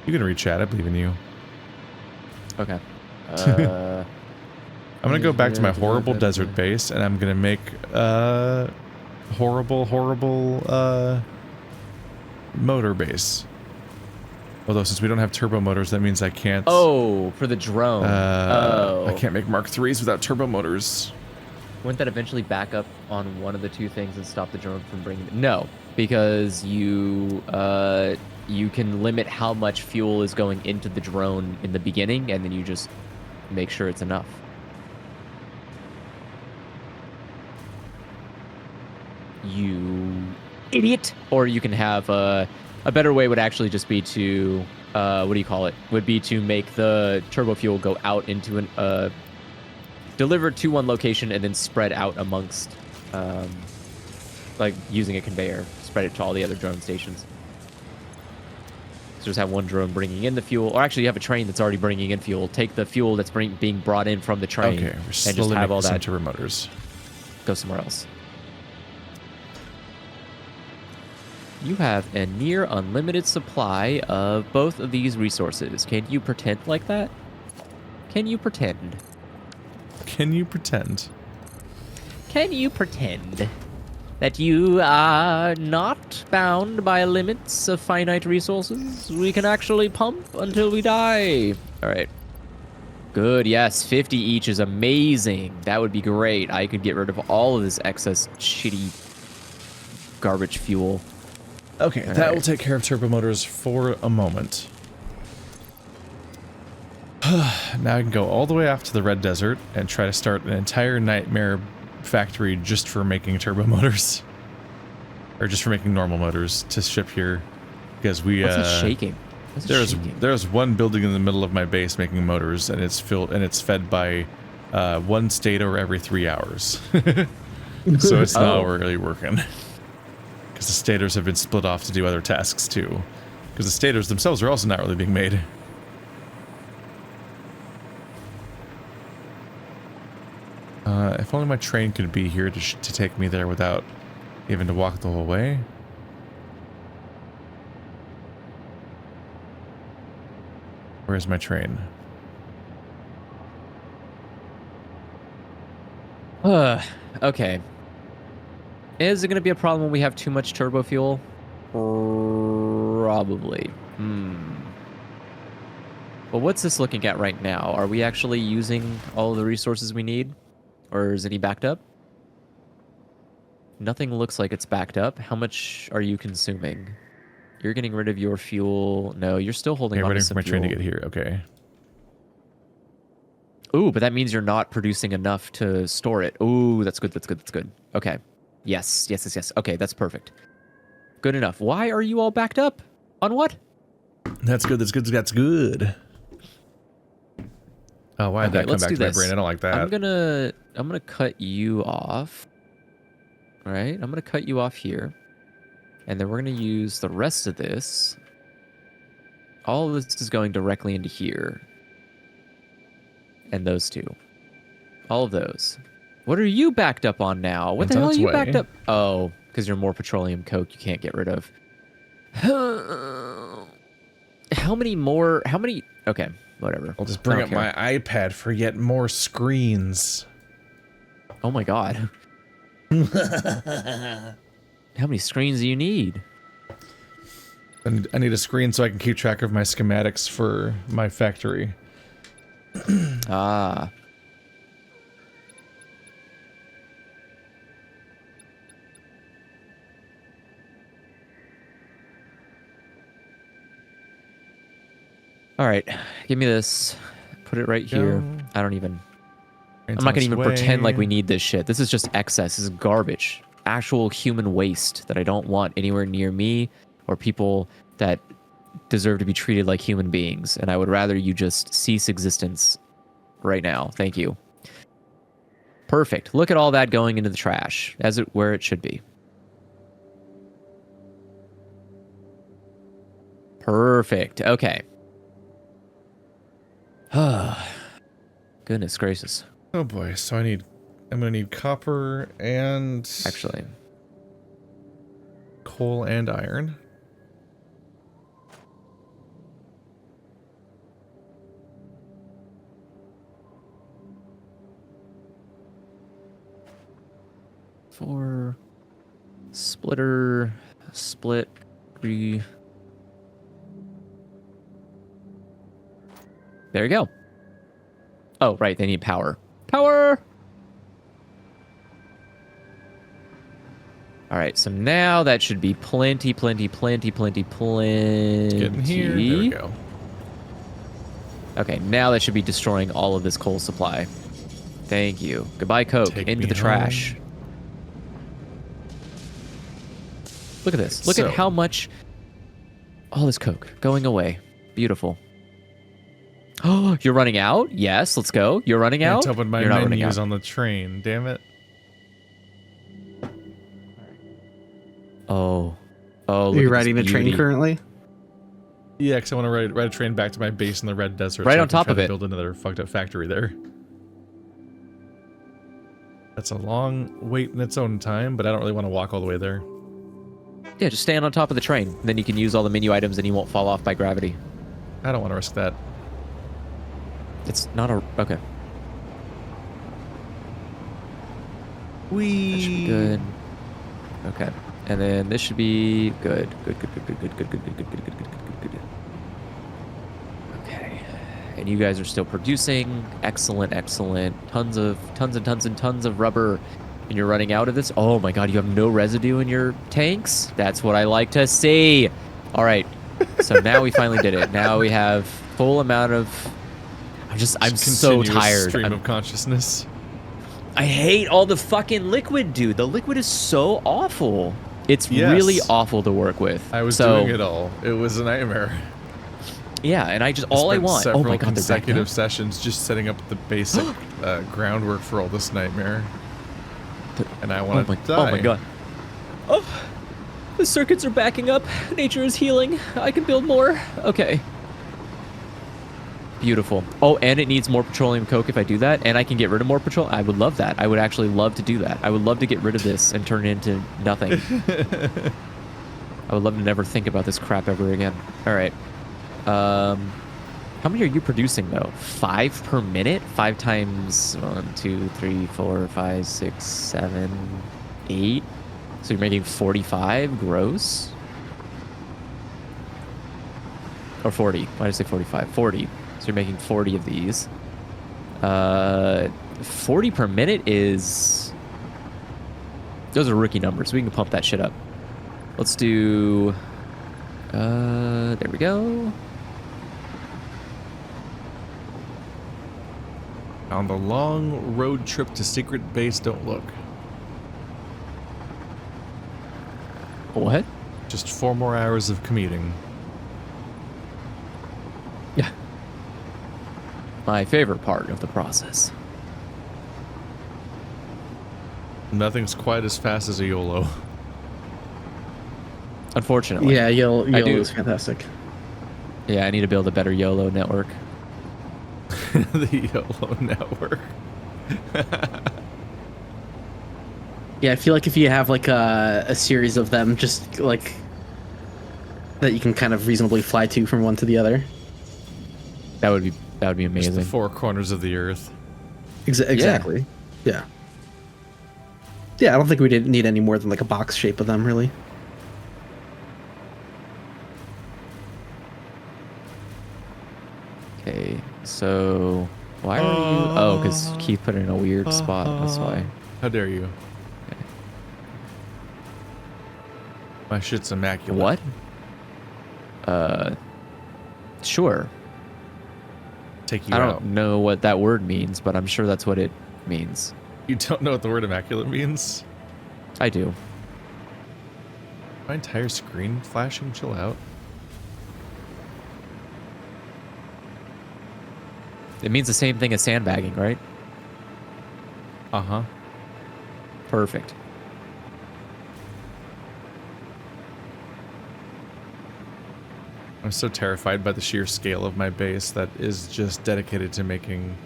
Speaker 1: You can read chat, I believe in you.
Speaker 2: Okay.
Speaker 1: I'm going to go back to my horrible desert base, and I'm going to make horrible motor base. Although since we don't have turbo motors, that means I can't...
Speaker 2: Oh, for the drone.
Speaker 1: I can't make Mark 3s without turbo motors.
Speaker 2: Wouldn't that eventually back up on one of the two things and stop the drone from bringing... No, because you can limit how much fuel is going into the drone in the beginning, and then you just make sure it's enough. You idiot! Or you can have a better way would actually just be to what do you call it? Would be to make the turbo fuel go out into an delivered to one location and then spread out amongst like using a conveyor, spread it to all the other drone stations. So just have one drone bringing in the fuel, or actually you have a train that's already bringing in fuel. Take the fuel that's being brought in from the train,
Speaker 1: Okay, we're
Speaker 2: and
Speaker 1: slowly
Speaker 2: just have all
Speaker 1: making some
Speaker 2: that
Speaker 1: turbo motors.
Speaker 2: go somewhere else. You have a near unlimited supply of both of these resources. Can you pretend like that? Can you pretend?
Speaker 1: Can you pretend?
Speaker 2: Can you pretend that you are not bound by limits of finite resources? We can actually pump until we die. All right. Good, yes, 50 each is amazing. That would be great. I could get rid of all of this excess shitty garbage fuel.
Speaker 1: Okay, that will take care of turbo motors for a moment. Now I can go all the way off to the Red Desert and try to start an entire nightmare factory just for making turbo motors. Or just for making normal motors to ship here. Because we
Speaker 2: What's it shaking? What's it shaking?
Speaker 1: There's one building in the middle of my base making motors, and it's fed by one stator every 3 hours. So it's not really working. Because the stators have been split off to do other tasks too. Because the stators themselves are also not really being made. If only my train could be here to take me there without having to walk the whole way. Where's my train?
Speaker 2: Okay. Is it going to be a problem when we have too much turbo fuel? Probably. But what's this looking at right now? Are we actually using all of the resources we need? Or is any backed up? Nothing looks like it's backed up. How much are you consuming? You're getting rid of your fuel. No, you're still holding on to some
Speaker 1: for my
Speaker 2: fuel.
Speaker 1: train to get here. Okay.
Speaker 2: Ooh, but that means you're not producing enough to store it. Ooh, that's good. That's good. That's good. Okay. Yes. Okay, that's perfect. Good enough. Why are you all backed up? On what?
Speaker 1: That's good. That's good. Oh, why did that come back to my brain? I don't like that.
Speaker 2: I'm gonna cut you off. All right, I'm gonna cut you off here. And then we're going to use the rest of this. All of this is going directly into here. And those two. All of those. What are you backed up on now? What
Speaker 1: It's
Speaker 2: the
Speaker 1: on
Speaker 2: hell are
Speaker 1: its
Speaker 2: you
Speaker 1: way.
Speaker 2: backed up? Oh, because you're more petroleum coke you can't get rid of. How many more? How many? Okay, whatever.
Speaker 1: I'll just bring
Speaker 2: I
Speaker 1: up
Speaker 2: don't
Speaker 1: my
Speaker 2: care.
Speaker 1: iPad for yet more screens.
Speaker 2: Oh my god. How many screens do you need?
Speaker 1: I need a screen so I can keep track of my schematics for my factory.
Speaker 2: Ah. All right, give me this. Put it right here.
Speaker 1: Go.
Speaker 2: I don't even.
Speaker 1: It's
Speaker 2: I'm not
Speaker 1: on
Speaker 2: gonna
Speaker 1: its
Speaker 2: even
Speaker 1: way.
Speaker 2: pretend like we need this shit. This is just excess. This is garbage. Actual human waste that I don't want anywhere near me or people that deserve to be treated like human beings. And I would rather you just cease existence right now. Thank you. Perfect. Look at all that going into the trash as it where it should be. Perfect. Okay. Goodness gracious.
Speaker 1: Oh boy, so I'm gonna need copper and
Speaker 2: Actually,
Speaker 1: coal and iron.
Speaker 2: four splitter, split, 3. There you go. Oh, right. They need power. Power! All right. So now that should be plenty.
Speaker 1: Getting here. There we go.
Speaker 2: Okay. Now that should be destroying all of this coal supply. Thank you. Goodbye, Coke.
Speaker 1: Take
Speaker 2: Into
Speaker 1: me
Speaker 2: the trash.
Speaker 1: home.
Speaker 2: Look at this. Look at how much... all this Coke going away. Beautiful. Oh, you're running out? Yes, let's go. You're running out?
Speaker 1: Can't tell when my
Speaker 2: You're not running
Speaker 1: menu's
Speaker 2: out.
Speaker 1: on the train. Damn it.
Speaker 2: Oh. Oh,
Speaker 3: Are
Speaker 2: look
Speaker 3: you
Speaker 2: at this
Speaker 3: riding a train
Speaker 2: beauty.
Speaker 3: currently?
Speaker 1: Yeah, because I want to ride a train back to my base in the Red Desert.
Speaker 2: Right
Speaker 1: so I
Speaker 2: on
Speaker 1: can
Speaker 2: top
Speaker 1: try
Speaker 2: of
Speaker 1: to
Speaker 2: it.
Speaker 1: Build another fucked up factory there. That's a long wait in its own time, but I don't really want to walk all the way there.
Speaker 2: Yeah, just stand on top of the train. Then you can use all the menu items and you won't fall off by gravity.
Speaker 1: I don't want to risk that.
Speaker 2: It's not a... Okay. That should be good. Okay. And then this should be good. Good. Okay. And you guys are still producing. Excellent. Tons of rubber. And you're running out of this. Oh my god, you have no residue in your tanks? That's what I like to see. All right. So now we finally did it. Now we have full amount of... I'm so
Speaker 1: Continuous
Speaker 2: tired.
Speaker 1: Stream of consciousness.
Speaker 2: I hate all the fucking liquid, dude. The liquid is so awful. It's
Speaker 1: Yes.
Speaker 2: really awful to work with.
Speaker 1: I was
Speaker 2: so,
Speaker 1: doing it all. It was a nightmare.
Speaker 2: Yeah, and I
Speaker 1: Spent
Speaker 2: want. Oh
Speaker 1: several
Speaker 2: my god, they're back
Speaker 1: consecutive
Speaker 2: now.
Speaker 1: sessions just setting up the basic groundwork for all this nightmare. And I want to die.
Speaker 2: Oh my god. Oh, the circuits are backing up. Nature is healing. I can build more. Okay. Beautiful. Oh, and it needs more petroleum coke if I do that, and I can get rid of more petroleum. I would love that. I would actually love to do that. I would love to get rid of this and turn it into nothing. I would love to never think about this crap ever again. All right. How many are you producing though? 5 per minute? 5 times 1, 2, 3, 4, 5, 6, 7, 8. So you're making 45 gross? Or 40. Why did I say 45? 40. So you're making 40 of these. 40 per minute is... Those are rookie numbers. We can pump that shit up. Let's do... there we go.
Speaker 1: On the long road trip to secret base, don't look.
Speaker 2: What?
Speaker 1: Just 4 more hours of commuting.
Speaker 2: Yeah. My favorite part of the process.
Speaker 1: Nothing's quite as fast as a YOLO.
Speaker 2: Unfortunately.
Speaker 3: Yeah, YOLO
Speaker 2: do.
Speaker 3: is fantastic.
Speaker 2: Yeah, I need to build a better YOLO network.
Speaker 1: The YOLO network.
Speaker 3: Yeah, I feel like if you have like a series of them, just like that you can kind of reasonably fly to from one to the other.
Speaker 2: That would be
Speaker 1: Just
Speaker 2: amazing.
Speaker 1: the four corners of the earth.
Speaker 3: Exactly. Yeah. Yeah, I don't think we didn't need any more than like a box shape of them, really.
Speaker 2: Okay, so why are you? Oh, because Keith put it in a weird spot. That's why.
Speaker 1: How dare you?
Speaker 2: Okay.
Speaker 1: My shit's immaculate.
Speaker 2: What? Sure.
Speaker 1: Take you
Speaker 2: I
Speaker 1: out.
Speaker 2: don't know what that word means, but I'm sure that's what it means.
Speaker 1: You don't know what the word immaculate means?
Speaker 2: I do.
Speaker 1: My entire screen flashing? Chill out.
Speaker 2: It means the same thing as sandbagging, right?
Speaker 1: Uh-huh.
Speaker 2: Perfect.
Speaker 1: I'm so terrified by the sheer scale of my base that is just dedicated to making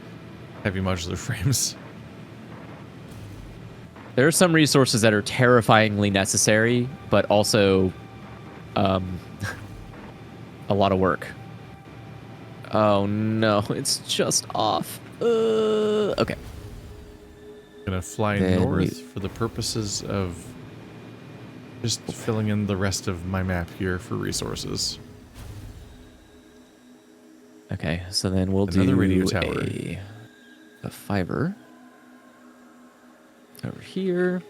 Speaker 1: heavy modular frames.
Speaker 2: There are some resources that are terrifyingly necessary, but also a lot of work. Oh no, it's just off. Okay.
Speaker 1: Gonna fly
Speaker 2: Then
Speaker 1: north for the purposes of just filling in the rest of my map here for resources.
Speaker 2: Okay, so then we'll
Speaker 1: Another
Speaker 2: do
Speaker 1: radio tower.
Speaker 2: a fiber over here.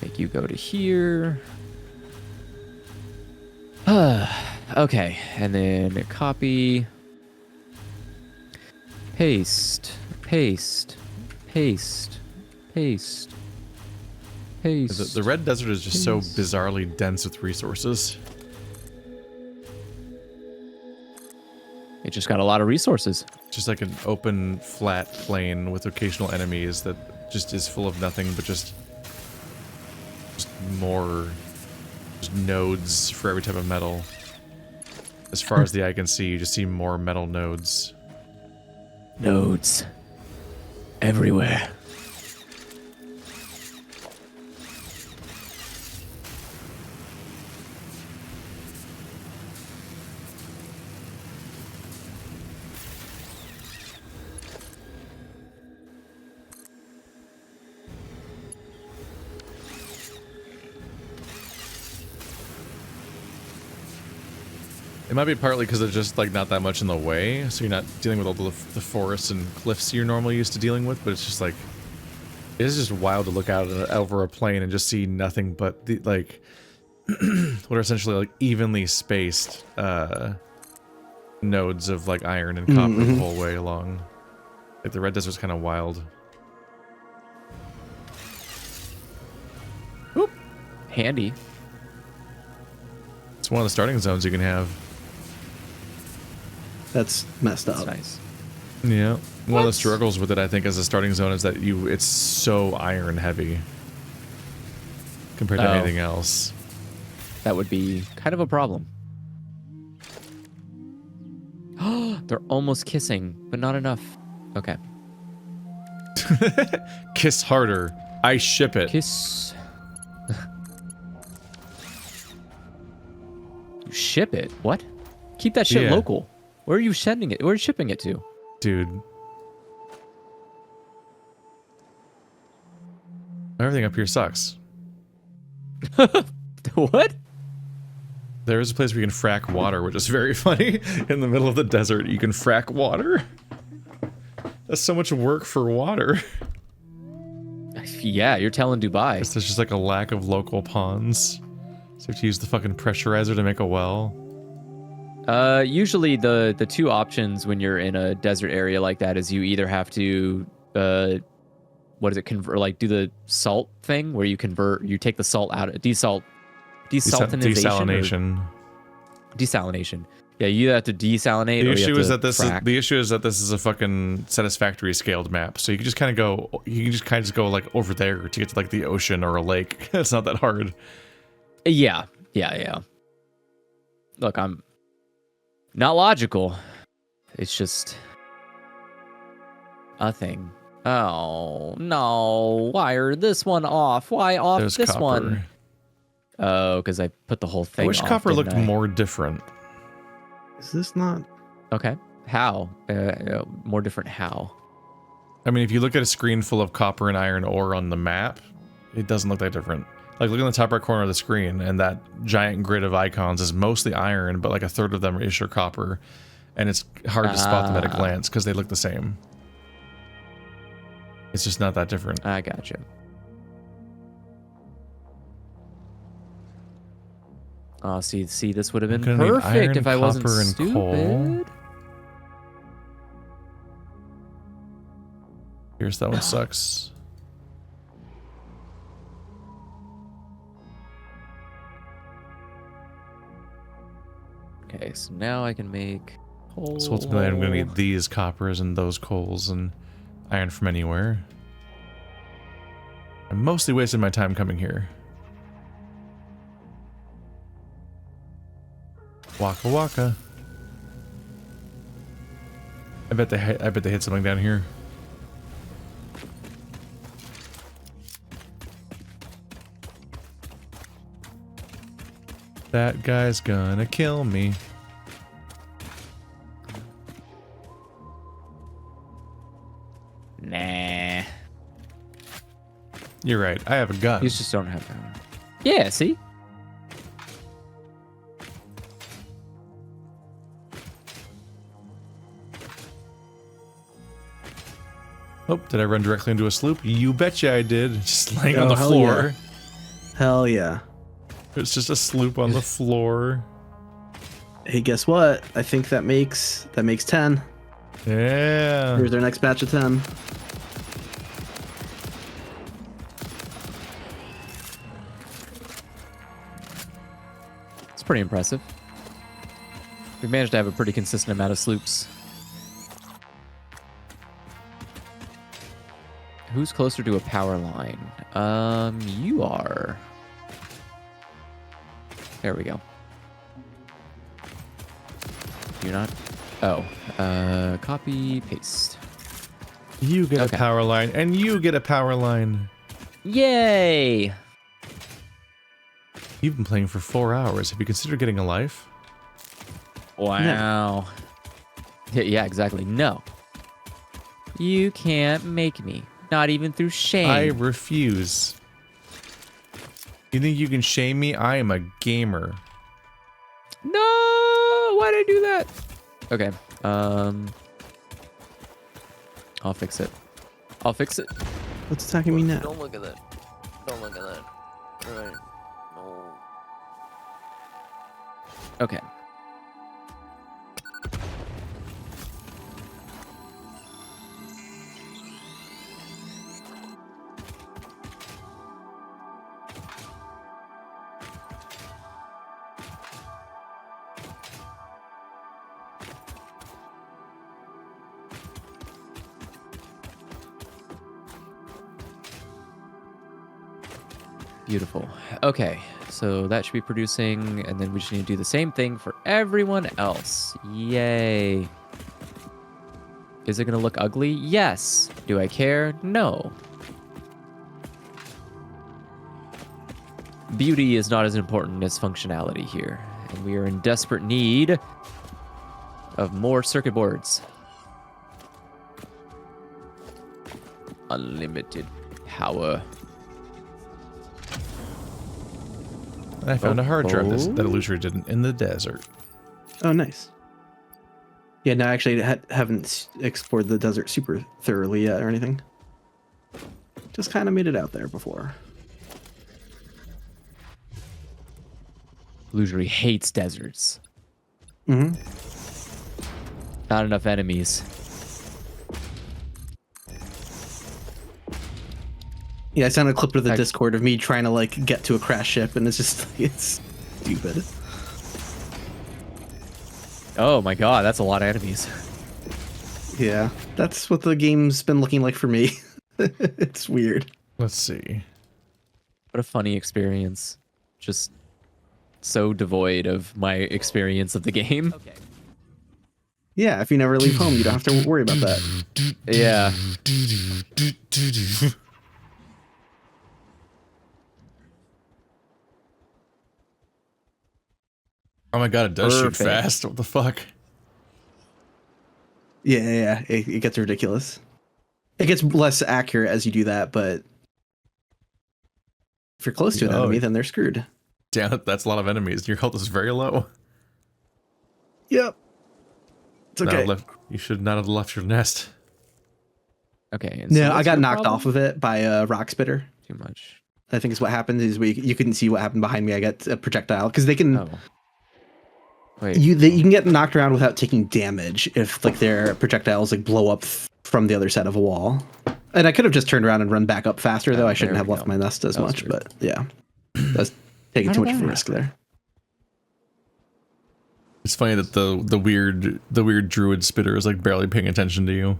Speaker 2: Make you go to here. Okay, and then copy, paste, paste, paste, paste, paste.
Speaker 1: The red desert is just so
Speaker 2: paste.
Speaker 1: bizarrely dense with resources.
Speaker 2: It just got a lot of resources.
Speaker 1: Just like an open, flat plain with occasional enemies that just is full of nothing but just more just nodes for every type of metal. As far as the eye can see, you just see more metal nodes.
Speaker 2: Nodes everywhere.
Speaker 1: It might be partly because there's just like not that much in the way, so you're not dealing with all the forests and cliffs you're normally used to dealing with, but it's just like, it is just wild to look out over a plain and just see nothing but the, like, what are essentially like evenly spaced nodes of like iron and copper the whole way along. Like the red desert's kind of wild.
Speaker 2: Oop. Handy.
Speaker 1: It's one of the starting zones you can have.
Speaker 3: That's messed up.
Speaker 2: That's nice.
Speaker 1: Yeah. One of the struggles with it, I think, as a starting zone is that it's so iron heavy compared to anything else.
Speaker 2: That would be kind of a problem. They're almost kissing, but not enough. Okay.
Speaker 1: Kiss harder. I ship it.
Speaker 2: Kiss. You ship it? What? Keep that shit
Speaker 1: Yeah.
Speaker 2: local. Where are you sending it? Where are you shipping it to?
Speaker 1: Dude. Everything up here sucks.
Speaker 2: What?
Speaker 1: There is a place where you can frack water, which is very funny. In the middle of the desert, you can frack water. That's so much work for water.
Speaker 2: Yeah, you're telling Dubai.
Speaker 1: There's just like a lack of local ponds. So you have to use the fucking pressurizer to make a well.
Speaker 2: Usually the two options when you're in a desert area like that is you either have to what is it, convert, like do the salt thing where you take the salt out, desalination. Yeah, you have to desalinate.
Speaker 1: The
Speaker 2: or you
Speaker 1: issue
Speaker 2: have
Speaker 1: is
Speaker 2: to
Speaker 1: that this is a fucking Satisfactory scaled map. So you can just kind of go like over there to get to like the ocean or a lake. It's not that hard.
Speaker 2: Yeah. Yeah. Look, I'm not logical. It's just a thing. Oh, no. Wire this one off. Why off
Speaker 1: There's
Speaker 2: this
Speaker 1: copper.
Speaker 2: one? Oh, because I put the whole thing
Speaker 1: I wish
Speaker 2: off,
Speaker 1: copper
Speaker 2: didn't
Speaker 1: looked
Speaker 2: I?
Speaker 1: more different.
Speaker 3: Is this not?
Speaker 2: Okay. How? More different how?
Speaker 1: I mean, if you look at a screen full of copper and iron ore on the map, it doesn't look that different. Like, look in the top right corner of the screen, and that giant grid of icons is mostly iron, but like a third of them is your copper. And it's hard to spot them at a glance because they look the same. It's just not that different.
Speaker 2: I gotcha. Oh, see, this would have been
Speaker 1: gonna need
Speaker 2: perfect
Speaker 1: iron,
Speaker 2: if I wasn't
Speaker 1: copper, and
Speaker 2: stupid.
Speaker 1: coal. Here's that one sucks.
Speaker 2: Okay, so now I can make coal.
Speaker 1: So ultimately, I'm going to need these coppers and those coals and iron from anywhere. I'm mostly wasting my time coming here. Waka waka. I bet they hit something down here. That guy's gonna kill me.
Speaker 2: Nah.
Speaker 1: You're right. I have a gun.
Speaker 2: You just don't have power. Yeah, see?
Speaker 1: Oh, did I run directly into a sloop? You betcha I did. Just laying on
Speaker 3: Oh,
Speaker 1: the
Speaker 3: hell
Speaker 1: floor.
Speaker 3: Hell yeah.
Speaker 1: It's just a sloop on the floor.
Speaker 3: Hey, guess what? I think that makes 10.
Speaker 1: Yeah.
Speaker 3: Here's our next batch of 10.
Speaker 2: It's pretty impressive. We managed to have a pretty consistent amount of sloops. Who's closer to a power line? You are. There we go. You're not? Oh, copy, paste.
Speaker 1: You get
Speaker 2: Okay.
Speaker 1: a power line, and you get a power line.
Speaker 2: Yay!
Speaker 1: You've been playing for 4 hours. Have you considered getting a life?
Speaker 2: Wow. Yeah, exactly. No. You can't make me. Not even through shame.
Speaker 1: I refuse. You think you can shame me? I am a gamer.
Speaker 2: No! Why'd I do that? Okay. I'll fix it. I'll fix it.
Speaker 3: What's attacking me now?
Speaker 2: Don't look at that. Don't look at that. All right. No. Okay. Beautiful. Okay, so that should be producing, and then we just need to do the same thing for everyone else. Yay. Is it going to look ugly? Yes. Do I care? No. Beauty is not as important as functionality here, and we are in desperate need of more circuit boards. Unlimited power.
Speaker 1: I found a hard drive
Speaker 2: Oh.
Speaker 1: that Illusory didn't in the desert.
Speaker 3: Oh, nice. Yeah, no, actually, haven't explored the desert super thoroughly yet or anything. Just kind of made it out there before.
Speaker 2: Illusory hates deserts.
Speaker 3: Mm-hmm.
Speaker 2: Not enough enemies.
Speaker 3: Yeah, I sent a clip to the
Speaker 2: I-
Speaker 3: Discord of me trying to like get to a crash ship, and it's just it's stupid.
Speaker 2: Oh my god, that's a lot of enemies.
Speaker 3: Yeah, that's what the game's been looking like for me. It's weird.
Speaker 1: Let's see.
Speaker 2: What a funny experience. Just so devoid of my experience of the game. Okay.
Speaker 3: Yeah, if you never leave home, you don't have to worry about that.
Speaker 2: Yeah.
Speaker 1: Oh my god, it does shoot
Speaker 2: Perfect.
Speaker 1: fast. What the fuck?
Speaker 3: Yeah. It gets ridiculous. It gets less accurate as you do that, but if you're close to an enemy, then they're screwed.
Speaker 1: Damn, that's a lot of enemies. Your health is very low.
Speaker 3: Yep. It's okay.
Speaker 1: You should not have left your nest.
Speaker 2: Okay. And
Speaker 3: No, I got knocked off of it by a rock spitter.
Speaker 2: Too much.
Speaker 3: I think is what happened. Is you couldn't see what happened behind me. I got a projectile because they can.
Speaker 2: Oh. Wait.
Speaker 3: You can get knocked around without taking damage if like their projectiles like blow up from the other side of a wall. And I could have just turned around and run back up faster, though. I shouldn't have left my nest as much, but yeah, that's taking too much of a risk there.
Speaker 1: It's funny that the weird druid spitter is like barely paying attention to you.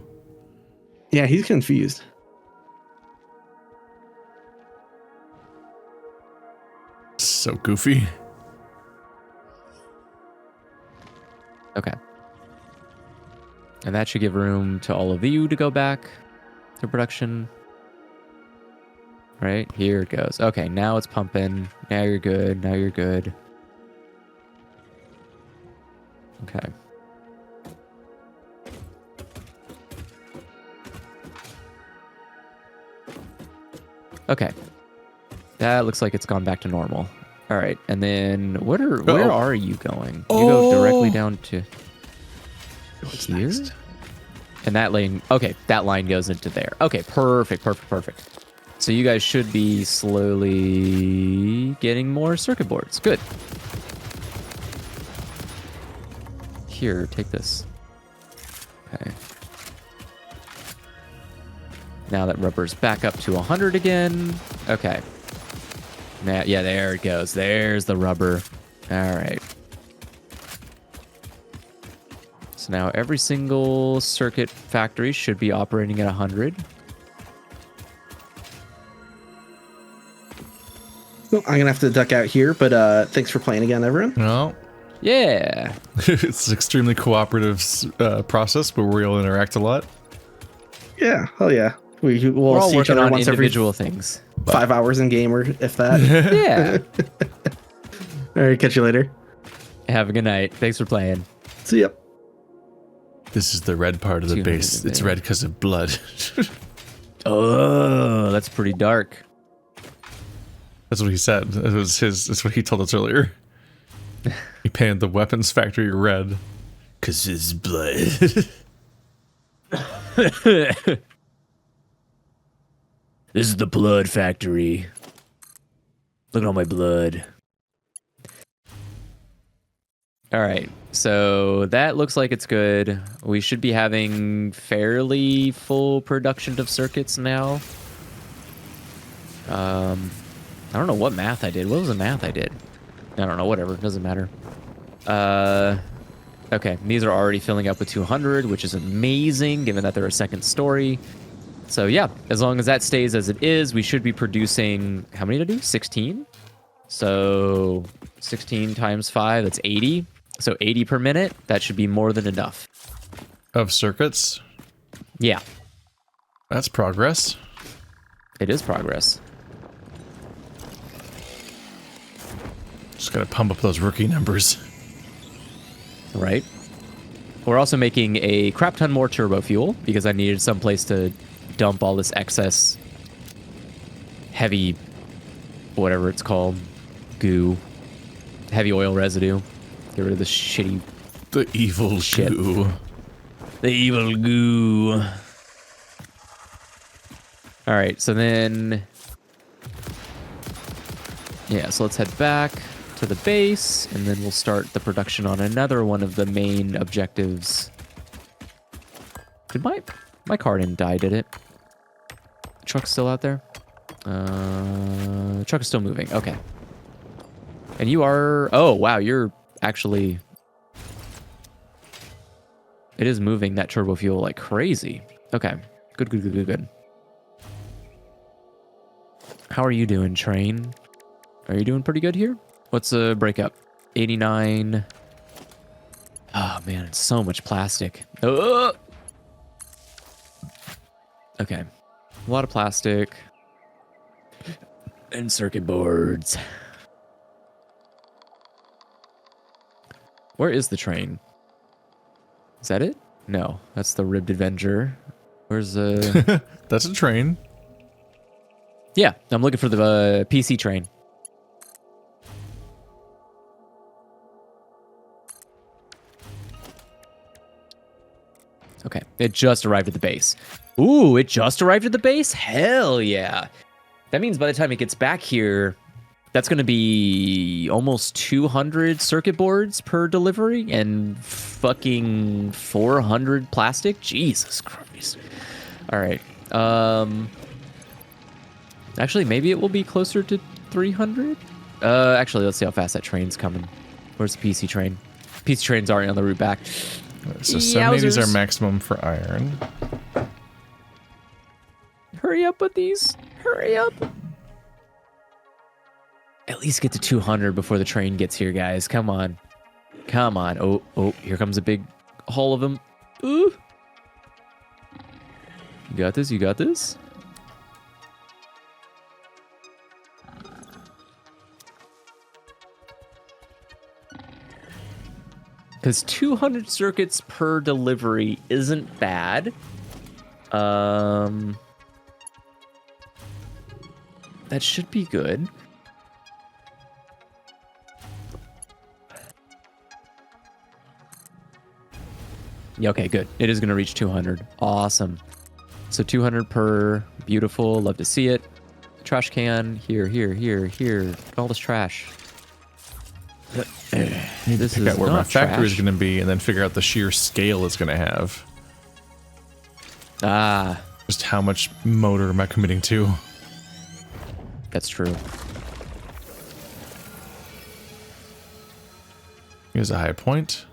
Speaker 3: Yeah, he's confused.
Speaker 1: So goofy.
Speaker 2: Okay. And that should give room to all of you to go back to production. Right, here it goes. Okay, now it's pumping. Now you're good. Now you're good. Okay. Okay. That looks like it's gone back to normal. All right, and then where are you going? You go directly down to
Speaker 3: What's
Speaker 2: here?
Speaker 3: next?
Speaker 2: And that lane, okay, that line goes into there. Okay, perfect. So you guys should be slowly getting more circuit boards. Good. Here, take this. Okay. Now that rubber's back up to 100 again. Okay. Now, yeah, there it goes. There's the rubber. All right. So now every single circuit factory should be operating at 100.
Speaker 3: Well, I'm gonna have to duck out here, but thanks for playing again, everyone.
Speaker 1: No.
Speaker 2: Yeah.
Speaker 1: It's an extremely cooperative process where we'll interact a lot.
Speaker 3: Yeah, hell yeah. We'll
Speaker 2: We're all
Speaker 3: see each
Speaker 2: working
Speaker 3: other
Speaker 2: on
Speaker 3: once
Speaker 2: individual things.
Speaker 3: 5 hours in game, or if that.
Speaker 2: Yeah.
Speaker 3: All right, catch you later.
Speaker 2: Have a good night. Thanks for playing.
Speaker 3: See ya.
Speaker 1: This is the red part of the
Speaker 2: 200
Speaker 1: base. It's red because of blood.
Speaker 2: Oh, that's pretty dark.
Speaker 1: That's what he said. That's what he told us earlier. He painted the weapons factory red because it's blood.
Speaker 2: This is the blood factory. Look at all my blood. All right, so that looks like it's good. We should be having fairly full production of circuits now. I don't know what math I did. What was the math I did? I don't know, whatever, doesn't matter. Okay, these are already filling up with 200, which is amazing, given that they're a second story. So yeah, as long as that stays as it is, we should be producing, how many to do? 16? So 16 times 5, that's 80. So 80 per minute, that should be more than enough.
Speaker 1: Of circuits?
Speaker 2: Yeah.
Speaker 1: That's progress.
Speaker 2: It is progress.
Speaker 1: Just gotta pump up those rookie numbers.
Speaker 2: Right. We're also making a crap ton more turbo fuel because I needed some place to dump all this excess heavy, whatever it's called, goo, heavy oil residue. Get rid of this shitty
Speaker 1: The evil
Speaker 2: shit.
Speaker 1: goo.
Speaker 2: The evil goo. All right, so then, yeah, so let's head back to the base, and then we'll start the production on another one of the main objectives. Did my car didn't die, did it? Truck's still out there? Truck is still moving, okay. And you are, oh wow, you're actually, it is moving that turbo fuel like crazy. Okay, good. How are you doing, train? Are you doing pretty good here? What's a breakup? 89. Oh man, it's so much plastic. Ugh! Okay. A lot of plastic. And circuit boards. Where is the train? Is that it? No, that's the Ribbed Avenger. Where's the...
Speaker 1: That's a train.
Speaker 2: Yeah, I'm looking for the PC train. Okay, it just arrived at the base. Ooh, it just arrived at the base? Hell yeah. That means by the time it gets back here, that's going to be almost 200 circuit boards per delivery and fucking 400 plastic. Jesus Christ. All right. Actually, maybe it will be closer to 300. Actually, let's see how fast that train's coming. Where's the PC train? PC train's already on the route back.
Speaker 1: So 780 is our maximum for iron.
Speaker 2: Hurry up with these. Hurry up. At least get to 200 before the train gets here, guys. Come on. Come on. Oh, here comes a big haul of them. Ooh. You got this? You got this? Because 200 circuits per delivery isn't bad. That should be good. Yeah, okay, good. It is going to reach 200. Awesome. So 200 per. Beautiful. Love to see it. Trash can. Here. Look at all this trash.
Speaker 1: Need to pick out where my factory is going to be and then figure out the sheer scale it's going to have.
Speaker 2: Ah.
Speaker 1: Just how much motor am I committing to?
Speaker 2: That's true.
Speaker 1: Here's a high point.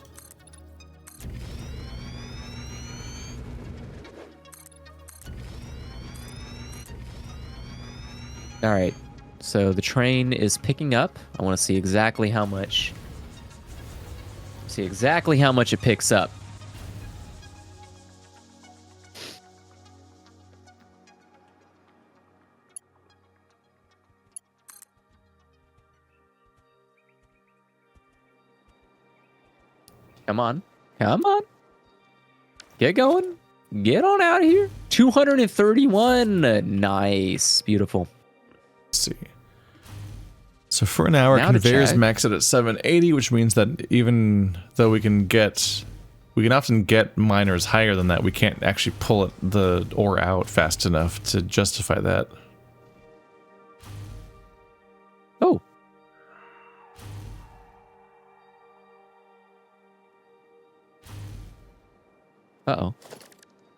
Speaker 2: All right. So the train is picking up. I want to see exactly how much. See exactly how much it picks up. Come on. Come on. Get going. Get on out of here. 231. Nice. Beautiful.
Speaker 1: Let's see. So for an hour, conveyors max it at 780, which means that even though we can often get miners higher than that, we can't actually pull the ore out fast enough to justify that.
Speaker 2: Oh. Uh-oh.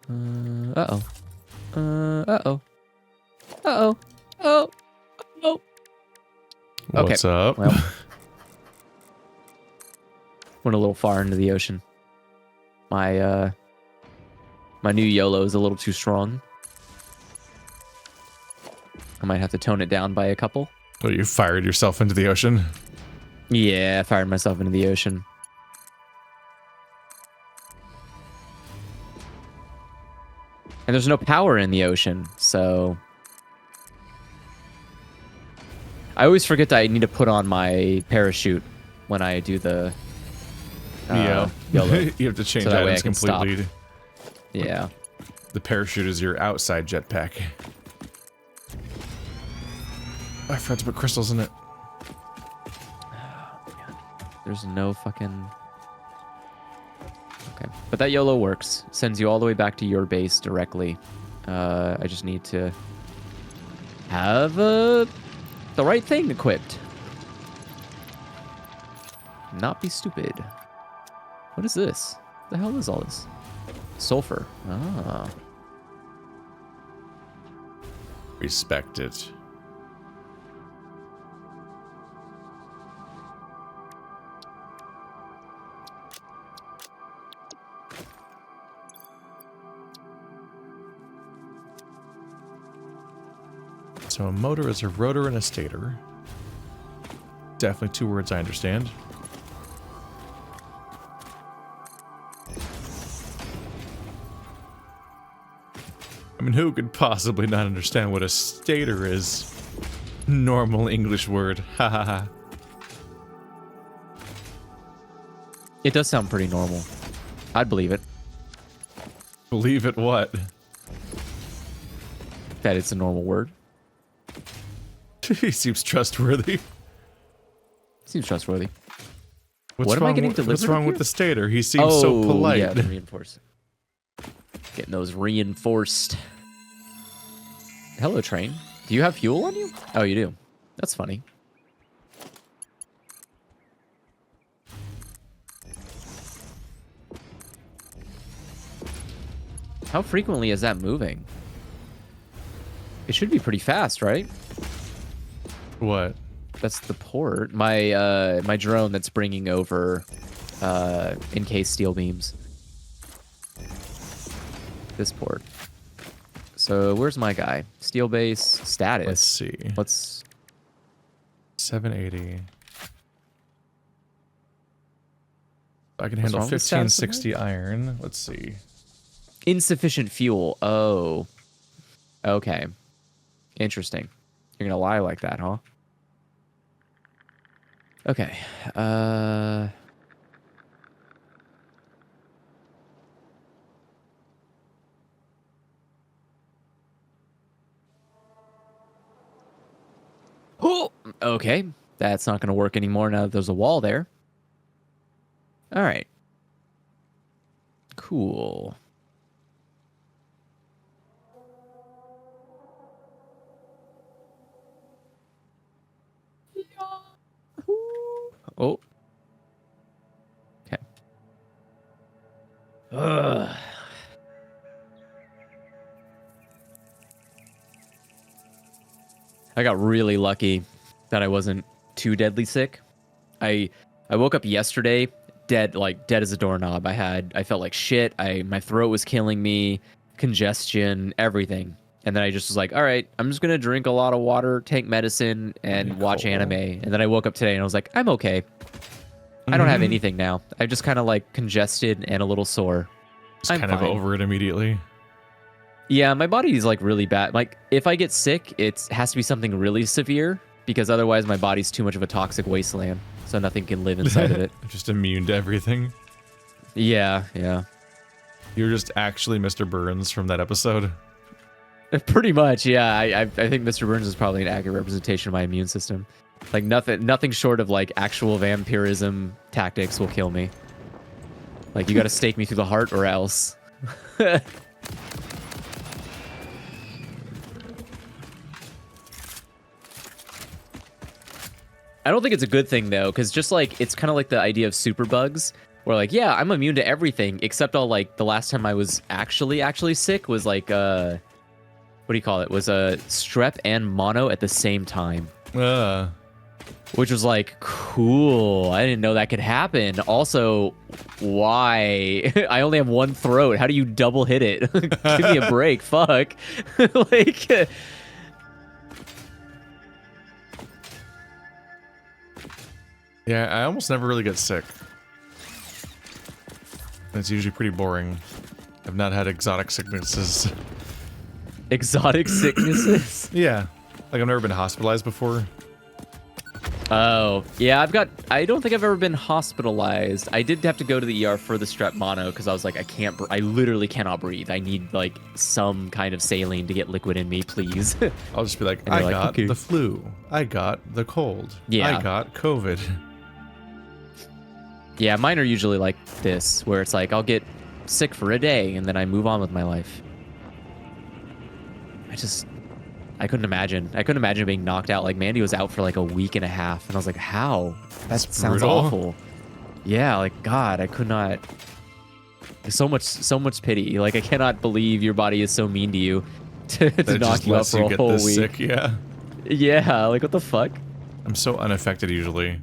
Speaker 2: Uh-oh. Uh-oh. Uh-oh. Oh. Oh.
Speaker 1: What's up?
Speaker 2: Well, went a little far into the ocean. My new YOLO is a little too strong. I might have to tone it down by a couple.
Speaker 1: Oh, you fired yourself into the ocean?
Speaker 2: Yeah, I fired myself into the ocean. And there's no power in the ocean, so... I always forget that I need to put on my parachute when I do the
Speaker 1: yeah.
Speaker 2: YOLO.
Speaker 1: You have to change
Speaker 2: So that way
Speaker 1: items
Speaker 2: I can
Speaker 1: completely.
Speaker 2: stop. Yeah.
Speaker 1: The parachute is your outside jetpack. I forgot to put crystals in it.
Speaker 2: There's no fucking... Okay. But that YOLO works. Sends you all the way back to your base directly. I just need to have the right thing equipped. Not be stupid. What is this? What the hell is all this? Sulfur. Ah.
Speaker 1: Respect it. So a motor is a rotor and a stator. Definitely 2 words I understand. I mean, who could possibly not understand what a stator is? Normal English word. Ha ha ha.
Speaker 2: It does sound pretty normal. I'd believe it.
Speaker 1: Believe it what?
Speaker 2: That it's a normal word.
Speaker 1: He seems trustworthy.
Speaker 2: Seems trustworthy.
Speaker 1: What's
Speaker 2: What am I
Speaker 1: wrong
Speaker 2: getting
Speaker 1: with,
Speaker 2: delivered
Speaker 1: What's wrong with
Speaker 2: here?
Speaker 1: the stator? He seems so polite.
Speaker 2: Yeah, the reinforced. Getting those reinforced. Hello, train. Do you have fuel on you? Oh, you do. That's funny. How frequently is that moving? It should be pretty fast, right?
Speaker 1: What?
Speaker 2: That's the port. My my drone that's bringing over encased steel beams. This port. So where's my guy? Steel base status.
Speaker 1: Let's see.
Speaker 2: Let's
Speaker 1: 780. I can
Speaker 2: What's
Speaker 1: handle
Speaker 2: wrong with status of
Speaker 1: 1560 iron. Let's see.
Speaker 2: insufficient fuel. Oh. Okay. Interesting. You're gonna lie like that, huh? Okay. Oh, okay. That's not going to work anymore now that there's a wall there. All right. Cool. Oh. Okay. Ugh. I got really lucky that I wasn't too deadly sick. I woke up yesterday dead as a doorknob. I felt like shit. My throat was killing me, congestion, everything. And then I just was like, all right, I'm just gonna drink a lot of water, take medicine, and watch anime. And then I woke up today and I was like, I'm okay. I don't have anything now. I'm just kind of like congested and a little sore.
Speaker 1: Just
Speaker 2: I'm
Speaker 1: kind of
Speaker 2: fine.
Speaker 1: over it immediately.
Speaker 2: Yeah, my body's like really bad. Like if I get sick, it has to be something really severe because otherwise my body's too much of a toxic wasteland. So nothing can live inside of it.
Speaker 1: Just immune to everything.
Speaker 2: Yeah.
Speaker 1: You're just actually Mr. Burns from that episode.
Speaker 2: Pretty much, yeah. I think Mr. Burns is probably an accurate representation of my immune system. Like nothing short of like actual vampirism tactics will kill me. Like you got to stake me through the heart or else. I don't think it's a good thing though, because just like it's kind of like the idea of superbugs, where like yeah, I'm immune to everything except all like the last time I was actually sick was like what do you call it? Was strep and mono at the same time, which was like cool. I didn't know that could happen. Also, why? I only have one throat. How do you double hit it? Give me a break. Fuck. Like.
Speaker 1: Yeah, I almost never really get sick. It's usually pretty boring. I've not had exotic sicknesses.
Speaker 2: Exotic sicknesses?
Speaker 1: Yeah. Like I've never been hospitalized before.
Speaker 2: Oh, yeah, I don't think I've ever been hospitalized. I did have to go to the ER for the strep mono because I was like, I literally cannot breathe. I need like some kind of saline to get liquid in me, please.
Speaker 1: I'll just be like,
Speaker 2: And
Speaker 1: I
Speaker 2: you're like,
Speaker 1: got
Speaker 2: okay.
Speaker 1: the flu. I got the cold.
Speaker 2: Yeah.
Speaker 1: I got COVID.
Speaker 2: Yeah, mine are usually like this, where it's like I'll get sick for a day and then I move on with my life. I couldn't imagine. I couldn't imagine being knocked out. Like Mandy was out for like a week and a half, and I was like, how? That sounds
Speaker 1: brutal.
Speaker 2: awful. Yeah, like God, I could not. So much pity. Like I cannot believe your body is so mean to you to
Speaker 1: That
Speaker 2: knock
Speaker 1: just
Speaker 2: you out
Speaker 1: lets
Speaker 2: for
Speaker 1: you
Speaker 2: a
Speaker 1: get
Speaker 2: whole
Speaker 1: this
Speaker 2: week.
Speaker 1: sick, yeah.
Speaker 2: Yeah, like what the fuck?
Speaker 1: I'm so unaffected usually.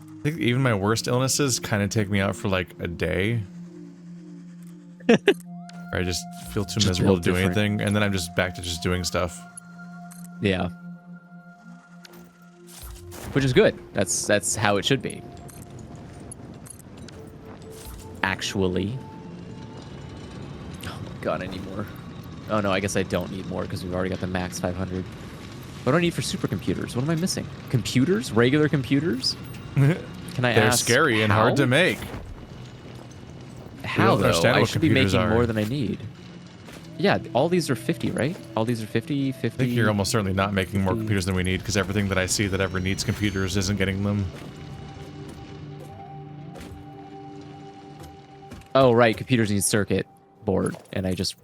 Speaker 1: I think even my worst illnesses kind of take me out for like a day. Or I just feel too
Speaker 2: Just
Speaker 1: miserable to
Speaker 2: build
Speaker 1: do
Speaker 2: different.
Speaker 1: anything, and then I'm just back to just doing stuff.
Speaker 2: Yeah. Which is good. That's how it should be. Actually. Oh my god, I need more. Oh no, I guess I don't need more because we've already got the max 500. What do I need for supercomputers? What am I missing? Computers? Regular computers? Can I
Speaker 1: They're
Speaker 2: ask
Speaker 1: scary and hard
Speaker 2: how?
Speaker 1: to make.
Speaker 2: How
Speaker 1: don't
Speaker 2: though?
Speaker 1: understand
Speaker 2: I
Speaker 1: what
Speaker 2: should be
Speaker 1: computers
Speaker 2: making
Speaker 1: are.
Speaker 2: more than I need. Yeah, all these are 50, right? All these are 50, 50.
Speaker 1: I think you're almost certainly not making more
Speaker 2: 50.
Speaker 1: computers than we need, because everything that I see that ever needs computers isn't getting them.
Speaker 2: Oh, right. Computers need circuit board, and I just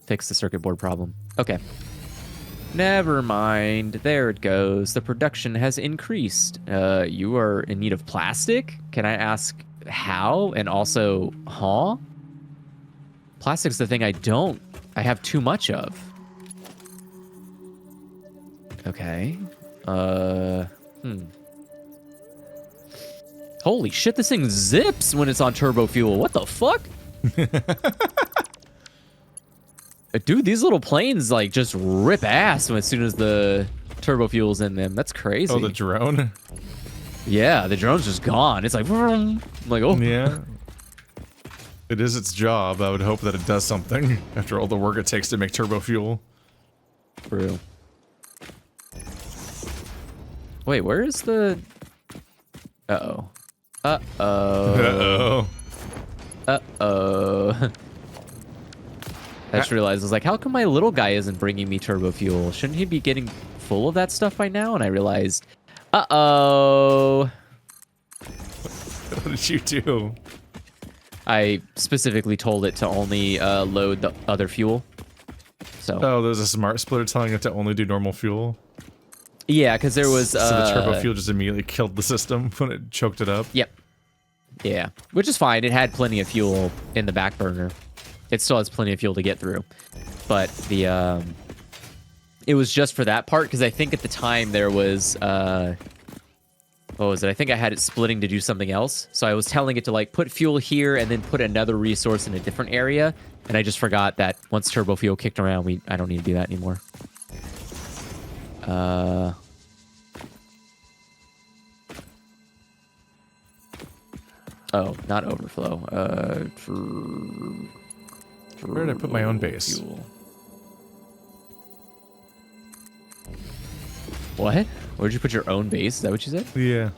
Speaker 2: fixed the circuit board problem. Okay. Never mind. There it goes. The production has increased. You are in need of plastic? Can I ask how? And also, huh? Plastic's the thing I have too much of. Okay. Holy shit, this thing zips when it's on turbo fuel. What the fuck? Dude, these little planes like just rip ass as soon as the turbo fuel's in them. That's crazy.
Speaker 1: Oh, the drone?
Speaker 2: Yeah, the drone's just gone. It's like, vroom. I'm like, oh.
Speaker 1: Yeah. It is its job. I would hope that it does something after all the work it takes to make turbo fuel.
Speaker 2: True. Wait, where is the... Uh-oh. Uh-oh.
Speaker 1: Uh-oh.
Speaker 2: Uh-oh. I just realized, I was like, how come my little guy isn't bringing me turbo fuel? Shouldn't he be getting full of that stuff by now? And I realized, uh-oh.
Speaker 1: What did you do?
Speaker 2: I specifically told it to only load the other fuel. So.
Speaker 1: Oh, there's a smart splitter telling it to only do normal fuel.
Speaker 2: Yeah, because there was...
Speaker 1: so the turbo fuel just immediately killed the system when it choked it up.
Speaker 2: Yep. Yeah, which is fine. It had plenty of fuel in the back burner. It still has plenty of fuel to get through. But the... it was just for that part, because I think at the time there was... what was it? I think I had it splitting to do something else. So I was telling it to like put fuel here and then put another resource in a different area. And I just forgot that once turbo fuel kicked around, I don't need to do that anymore. Oh, not overflow.
Speaker 1: Where did I put my own base?
Speaker 2: Fuel. What? Where'd you put your own base? Is that what you said?
Speaker 1: Yeah.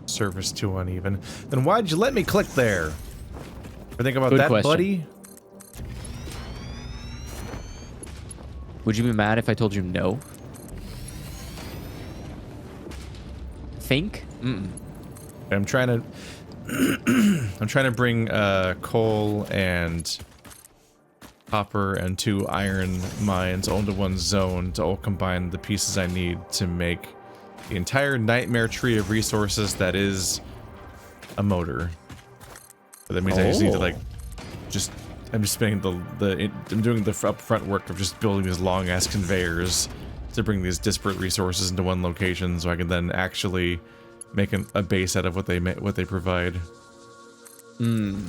Speaker 1: Service too uneven. Then why'd you let me click there? Ever think about
Speaker 2: Good
Speaker 1: that,
Speaker 2: question.
Speaker 1: buddy?
Speaker 2: Would you be mad if I told you no? Think? Mm-mm.
Speaker 1: I'm trying to I'm trying to bring coal and copper and 2 iron mines all into one zone to all combine the pieces I need to make the entire nightmare tree of resources that is a motor. But that means I just need to like I'm just spending I'm doing the upfront work of just building these long ass conveyors to bring these disparate resources into one location, so I can then actually make a base out of what they provide.
Speaker 2: Mm.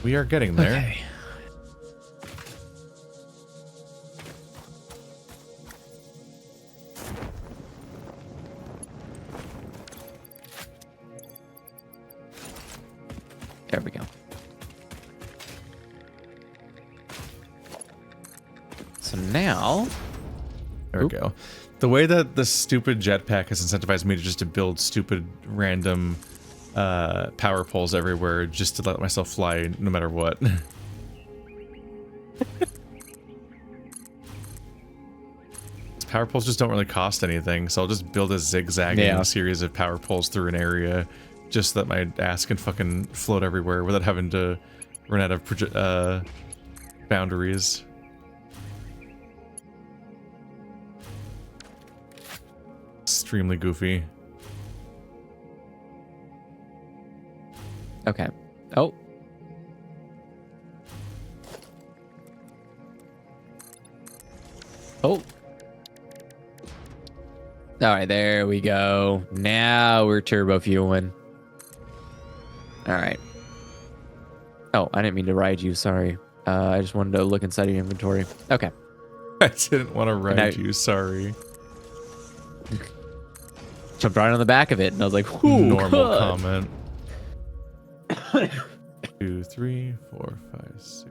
Speaker 1: We are getting there.
Speaker 2: Okay. There we go. So now...
Speaker 1: There we go. The way that the stupid jetpack has incentivized me to build stupid random power poles everywhere just to let myself fly no matter what. Power poles just don't really cost anything, so I'll just build a zigzagging series of power poles through an area just so that my ass can fucking float everywhere without having to run out of boundaries. Extremely goofy.
Speaker 2: Okay. Oh. Oh. All right, there we go. Now we're turbo fueling. All right. Oh, I didn't mean to ride you. Sorry. I just wanted to look inside your inventory. Okay.
Speaker 1: I didn't want to ride you. Sorry.
Speaker 2: Jumped right on the back of it, and I was like, "Whoo,
Speaker 1: normal
Speaker 2: good."
Speaker 1: comment. 2, 3, 4, 5, 6.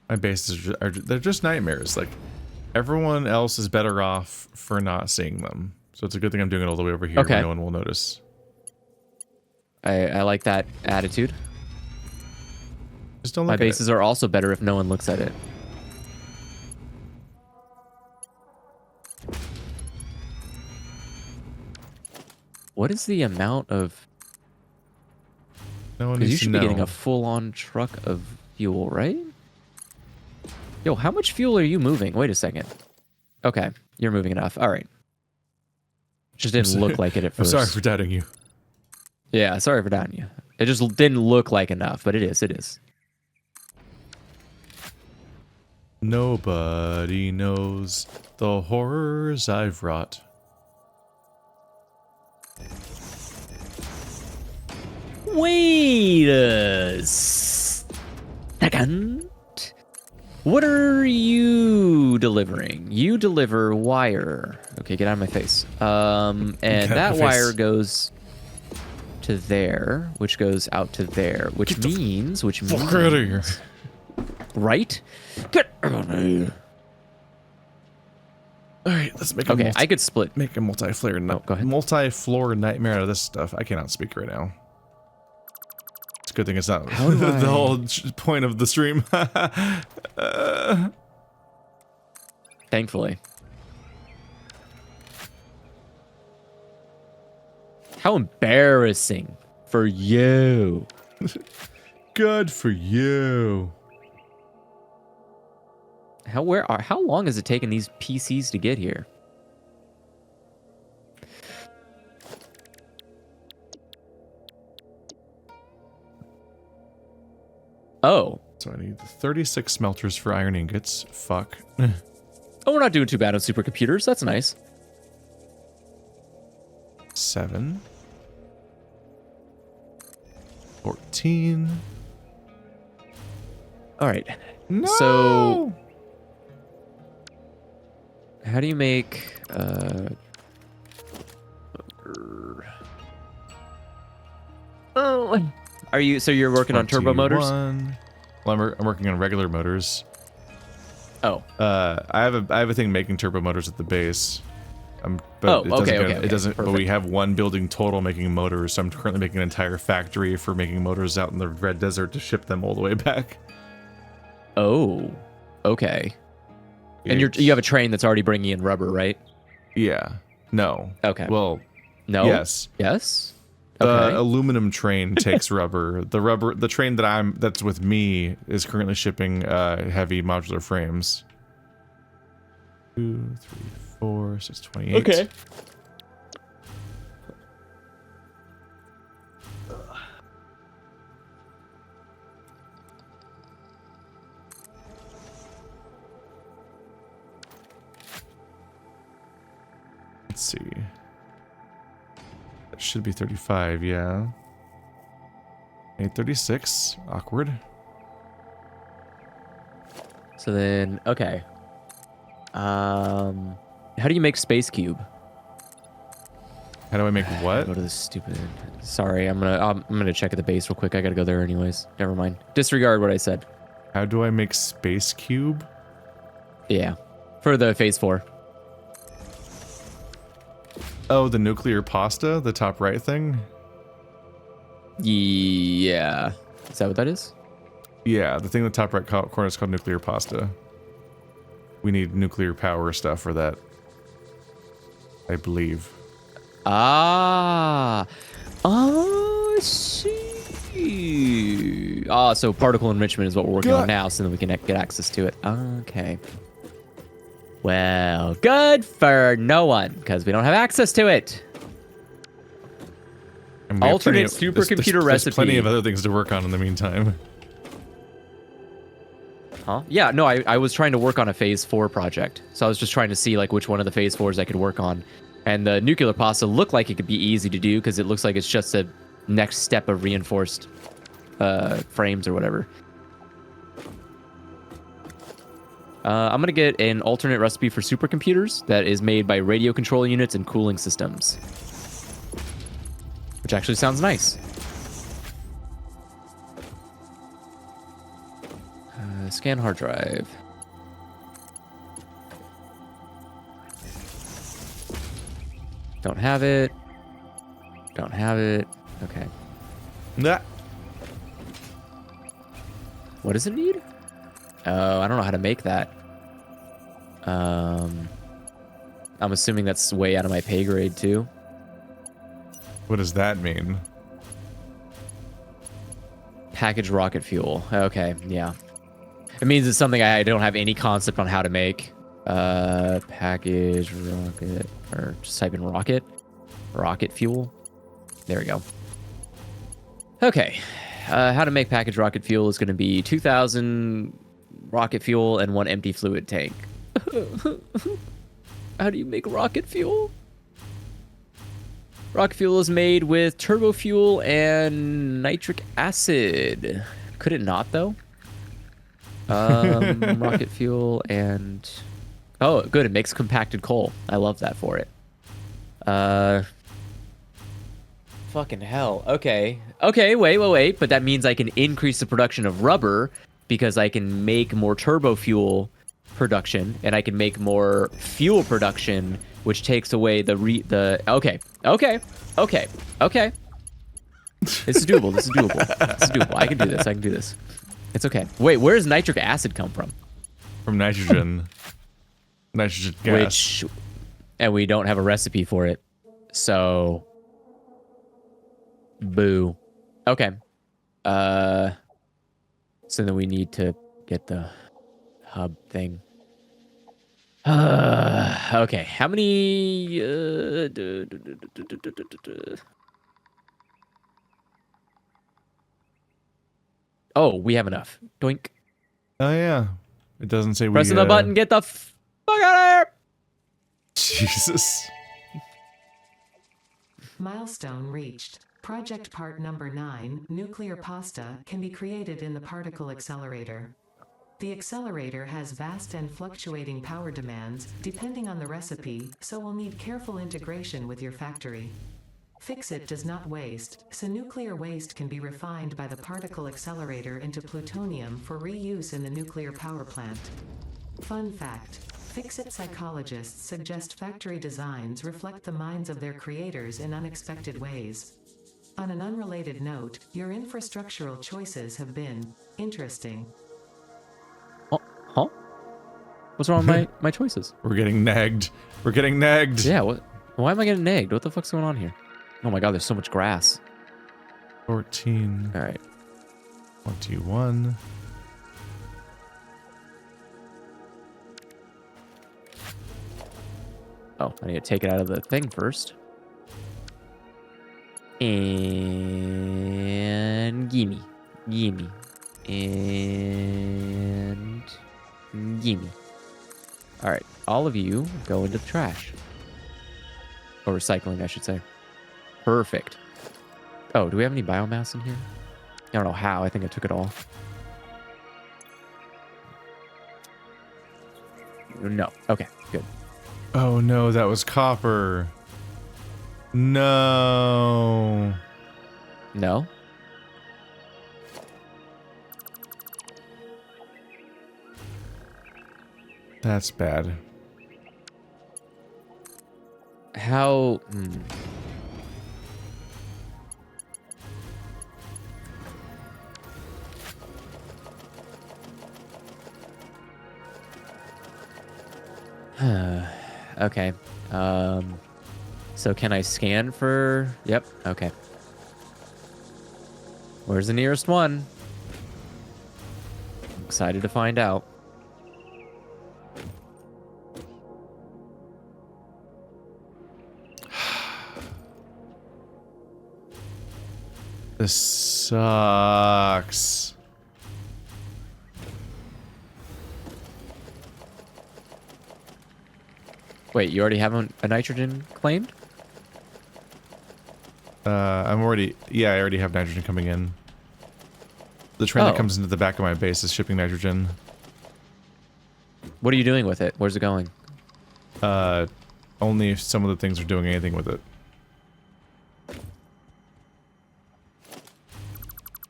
Speaker 1: My bases they're just nightmares. Like, everyone else is better off for not seeing them. So it's a good thing I'm doing it all the way over here where no one will notice.
Speaker 2: I like that attitude.
Speaker 1: Just don't look
Speaker 2: My
Speaker 1: at
Speaker 2: bases are also better if no one looks at it. What is the amount of...
Speaker 1: No one
Speaker 2: Because you
Speaker 1: needs to
Speaker 2: should be getting
Speaker 1: know.
Speaker 2: a full-on truck of fuel, right? Yo, how much fuel are you moving? Wait a second. Okay, you're moving enough. All right. Just didn't look like it at
Speaker 1: I'm
Speaker 2: first.
Speaker 1: sorry for doubting you.
Speaker 2: Yeah, sorry for doubting you. It just didn't look like enough, but it is. It is.
Speaker 1: Nobody knows the horrors I've wrought.
Speaker 2: Wait a second. What are you delivering? You deliver wire. Okay, get out of my face. And that wire goes to there, which goes out to there, which means,
Speaker 1: Fuck out of here.
Speaker 2: right? Get out of here.
Speaker 1: All right, let's make a
Speaker 2: Okay, I could split.
Speaker 1: make a multi-floor
Speaker 2: go ahead.
Speaker 1: multi-floor nightmare out of this stuff. I cannot speak right now. It's a good thing it's not
Speaker 2: How do
Speaker 1: the
Speaker 2: I-
Speaker 1: whole point of the stream.
Speaker 2: Thankfully. How embarrassing for you.
Speaker 1: Good for you.
Speaker 2: How long has it taken these PCs to get here? Oh.
Speaker 1: So I need 36 smelters for iron ingots. Fuck.
Speaker 2: Oh, we're not doing too bad on supercomputers. That's nice.
Speaker 1: 7. 14.
Speaker 2: All right.
Speaker 1: No!
Speaker 2: So, how do you make oh, are you you're working on turbo motors?
Speaker 1: 21. Well, I'm working on regular motors.
Speaker 2: Oh.
Speaker 1: I have a thing making turbo motors at the base.
Speaker 2: Oh,
Speaker 1: it doesn't
Speaker 2: okay,
Speaker 1: go-
Speaker 2: okay,
Speaker 1: It doesn't. But we
Speaker 2: perfect.
Speaker 1: have one building total making motors. So I'm currently making an entire factory for making motors out in the Red Desert to ship them all the way back.
Speaker 2: Oh. Okay. And you have a train that's already bringing in rubber, right?
Speaker 1: Yeah. No.
Speaker 2: Okay.
Speaker 1: Well.
Speaker 2: No.
Speaker 1: Yes.
Speaker 2: Yes.
Speaker 1: The
Speaker 2: Okay.
Speaker 1: aluminum train takes rubber. The train that's with me is currently shipping heavy modular frames. 2, 3, 4, 6, 28.
Speaker 2: Okay.
Speaker 1: Let's see. That should be 35, yeah. 836. Awkward.
Speaker 2: So then, okay. How do you make Space Cube?
Speaker 1: How do I make what?
Speaker 2: Go to this stupid. Sorry, I'm gonna check at the base real quick. I gotta go there anyways. Never mind. Disregard what I said.
Speaker 1: How do I make Space Cube?
Speaker 2: Yeah, for the Phase 4.
Speaker 1: Oh, the nuclear pasta, the top right thing?
Speaker 2: Yeah, is that what that is?
Speaker 1: Yeah, the thing in the top right corner is called nuclear pasta. We need nuclear power stuff for that, I believe.
Speaker 2: Ah. Oh, I see. Ah, so particle enrichment is what we're working on now, so then we can get access to it. Okay. Well, good for no one, because we don't have access to it. Alternate supercomputer recipe.
Speaker 1: There's plenty of other things to work on in the meantime.
Speaker 2: Huh? Yeah, no, I was trying to work on a phase 4 project. So I was just trying to see like which one of the phase 4s I could work on. And the nuclear pasta looked like it could be easy to do because it looks like it's just a next step of reinforced frames or whatever. I'm going to get an alternate recipe for supercomputers that is made by radio control units and cooling systems. Which actually sounds nice. Scan hard drive. Don't have it. Don't have it. Okay.
Speaker 1: Nah.
Speaker 2: What does it need? Oh, I don't know how to make that. I'm assuming that's way out of my pay grade too.
Speaker 1: What does that mean?
Speaker 2: Package rocket fuel. Okay, yeah. It means it's something I don't have any concept on how to make. Package rocket, or just type in rocket. Rocket fuel. There we go. Okay. How to make package rocket fuel is going to be 2,000 rocket fuel and 1 empty fluid tank. How do you make rocket fuel? Rocket fuel is made with turbo fuel and nitric acid. Could it not, though? Rocket fuel and... Oh, good. It makes compacted coal. I love that for it. Fucking hell. Okay. Okay, wait. But that means I can increase the production of rubber because I can make more turbo fuel production and I can make more fuel production, which takes away the Okay. This is doable. This is doable. I can do this. It's okay. Wait, where does nitric acid come from?
Speaker 1: From nitrogen. Nitrogen gas.
Speaker 2: And we don't have a recipe for it. So, boo. Okay. So then we need to get the hub thing. Okay. How many? Oh, we have enough. Doink.
Speaker 1: Oh yeah. It doesn't say we.
Speaker 2: Pressing the button. Get the fuck out of here.
Speaker 1: Jesus.
Speaker 5: Milestone reached. Project part number 9, nuclear pasta, can be created in the particle accelerator. The accelerator has vast and fluctuating power demands, depending on the recipe, so will need careful integration with your factory. FICSIT does not waste, so nuclear waste can be refined by the particle accelerator into plutonium for reuse in the nuclear power plant. Fun fact. FICSIT psychologists suggest factory designs reflect the minds of their creators in unexpected ways. On an unrelated note, your infrastructural choices have been interesting.
Speaker 2: Huh? What's wrong with my choices?
Speaker 1: We're getting nagged.
Speaker 2: Yeah, what? Why am I getting nagged? What the fuck's going on here? Oh my god, there's so much grass.
Speaker 1: 14.
Speaker 2: All right.
Speaker 1: 21.
Speaker 2: Oh, I need to take it out of the thing first. And gimme. And gimme. Alright, all of you go into the trash. Or recycling, I should say. Perfect. Oh, do we have any biomass in here? I don't know how, I think I took it all. No, okay, good.
Speaker 1: Oh no, that was copper. No.
Speaker 2: No?
Speaker 1: That's bad.
Speaker 2: How... Okay. So can I scan for... Yep, okay. Where's the nearest one? I'm excited to find out.
Speaker 1: This sucks.
Speaker 2: Wait, you already have a nitrogen claimed?
Speaker 1: I'm already... Yeah, I already have nitrogen coming in. The train that comes into the back of my base is shipping nitrogen.
Speaker 2: What are you doing with it? Where's it going?
Speaker 1: Only if some of the things are doing anything with it.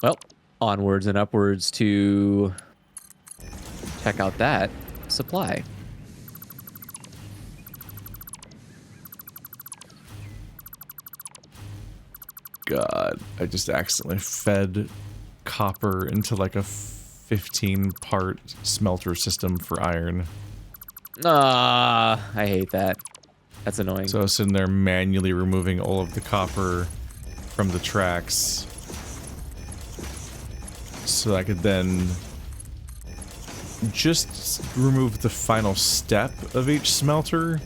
Speaker 2: Well, onwards and upwards to check out that supply.
Speaker 1: God, I just accidentally fed copper into like a 15-part smelter system for iron.
Speaker 2: Ah, I hate that. That's annoying.
Speaker 1: So I was sitting there manually removing all of the copper from the tracks so I could then just remove the final step of each smelter.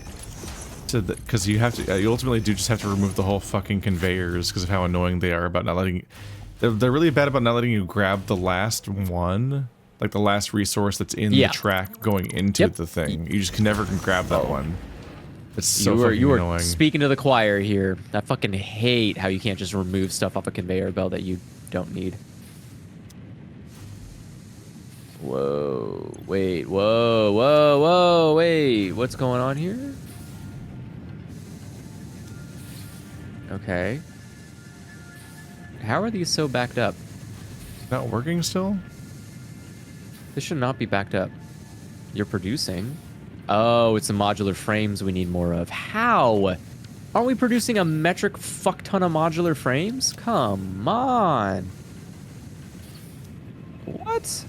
Speaker 1: Because you have to, you ultimately do just have to remove the whole fucking conveyors because of how annoying they are about not letting. They're really bad about not letting you grab the last one, like the last resource that's in the track going into the thing. You just can never grab that one. It's so fucking
Speaker 2: you
Speaker 1: annoying.
Speaker 2: are speaking to the choir here. I fucking hate how you can't just remove stuff off a conveyor belt that you don't need. Whoa, wait, whoa, wait. What's going on here? Okay. How are these so backed up?
Speaker 1: Not working still?
Speaker 2: This should not be backed up. You're producing. Oh, it's the modular frames we need more of. How? Aren't we producing a metric fuck ton of modular frames? Come on. What?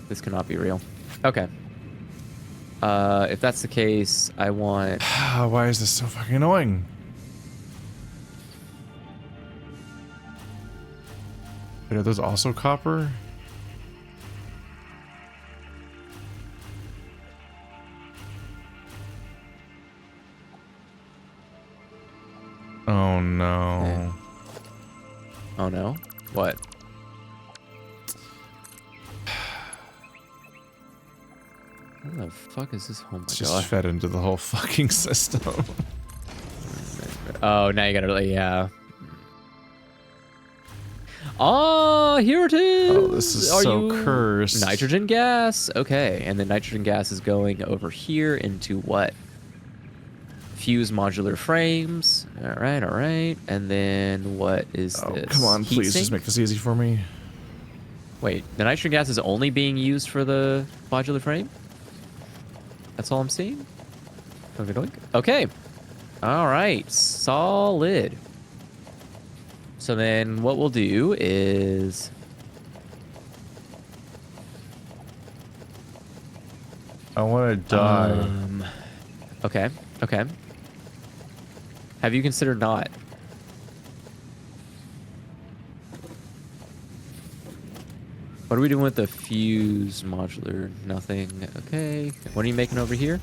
Speaker 2: This cannot be real. Okay. If that's the case, I want...
Speaker 1: Why is this so fucking annoying? Wait, are those also copper? Oh no.
Speaker 2: Yeah. Oh no? What? Where the fuck is this? Oh my
Speaker 1: It's just
Speaker 2: god.
Speaker 1: fed into the whole fucking system.
Speaker 2: Oh, now you gotta, yeah. Oh, here it is.
Speaker 1: Oh, this is so cursed.
Speaker 2: Nitrogen gas. Okay, and the nitrogen gas is going over here into what? Fuse modular frames. All right. And then what is this?
Speaker 1: Come on,
Speaker 2: Heat
Speaker 1: please
Speaker 2: sink?
Speaker 1: just make this easy for me.
Speaker 2: Wait, the nitrogen gas is only being used for the modular frame? That's all I'm seeing? Okay. All right. Solid. So then what we'll do is...
Speaker 1: I want to die.
Speaker 2: Okay. Have you considered not? What are we doing with the fuse modular? Nothing. Okay. What are you making over here?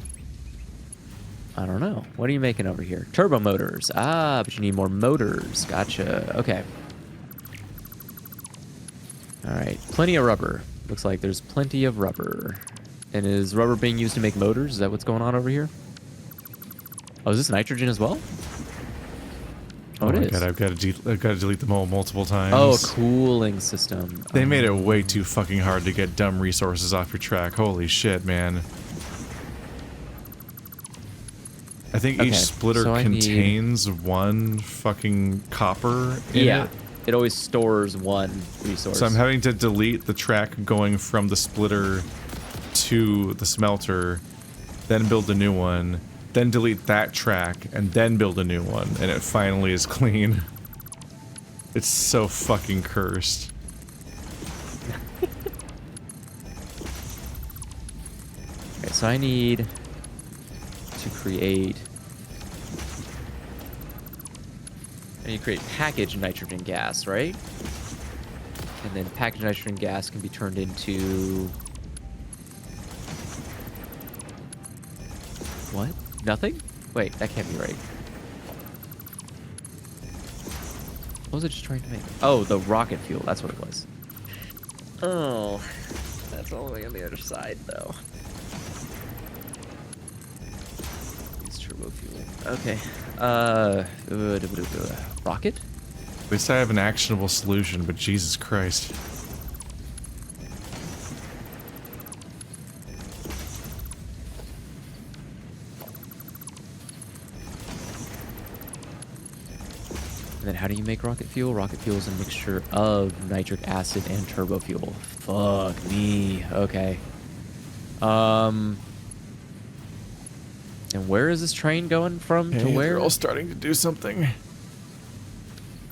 Speaker 2: I don't know. What are you making over here? Turbo motors. Ah, but you need more motors. Gotcha. Okay. All right. Plenty of rubber. Looks like there's plenty of rubber. And is rubber being used to make motors? Is that what's going on over here? Oh, is this nitrogen as well? Oh, it is.
Speaker 1: God, I've got to delete them all multiple times.
Speaker 2: Oh, a cooling system.
Speaker 1: They made it way too fucking hard to get dumb resources off your track. Holy shit, man. I think each splitter contains one fucking copper in it.
Speaker 2: It always stores one resource.
Speaker 1: So I'm having to delete the track going from the splitter to the smelter, then build a new one, then delete that track, and then build a new one, and it finally is clean. It's so fucking cursed.
Speaker 2: Okay, so I need to create And you create packaged nitrogen gas, right? And then packaged nitrogen gas can be turned into... What? Nothing? Wait, that can't be right. What was it just trying to make? Oh, the rocket fuel. That's what it was. Oh, that's all the way on the other side, though. It's turbo fuel. Okay. Rocket?
Speaker 1: At least I have an actionable solution, but Jesus Christ.
Speaker 2: And then how do you make rocket fuel? Rocket fuel is a mixture of nitric acid and turbo fuel. Fuck me. Okay. And where is this train going from to where?
Speaker 1: They're all starting to do something.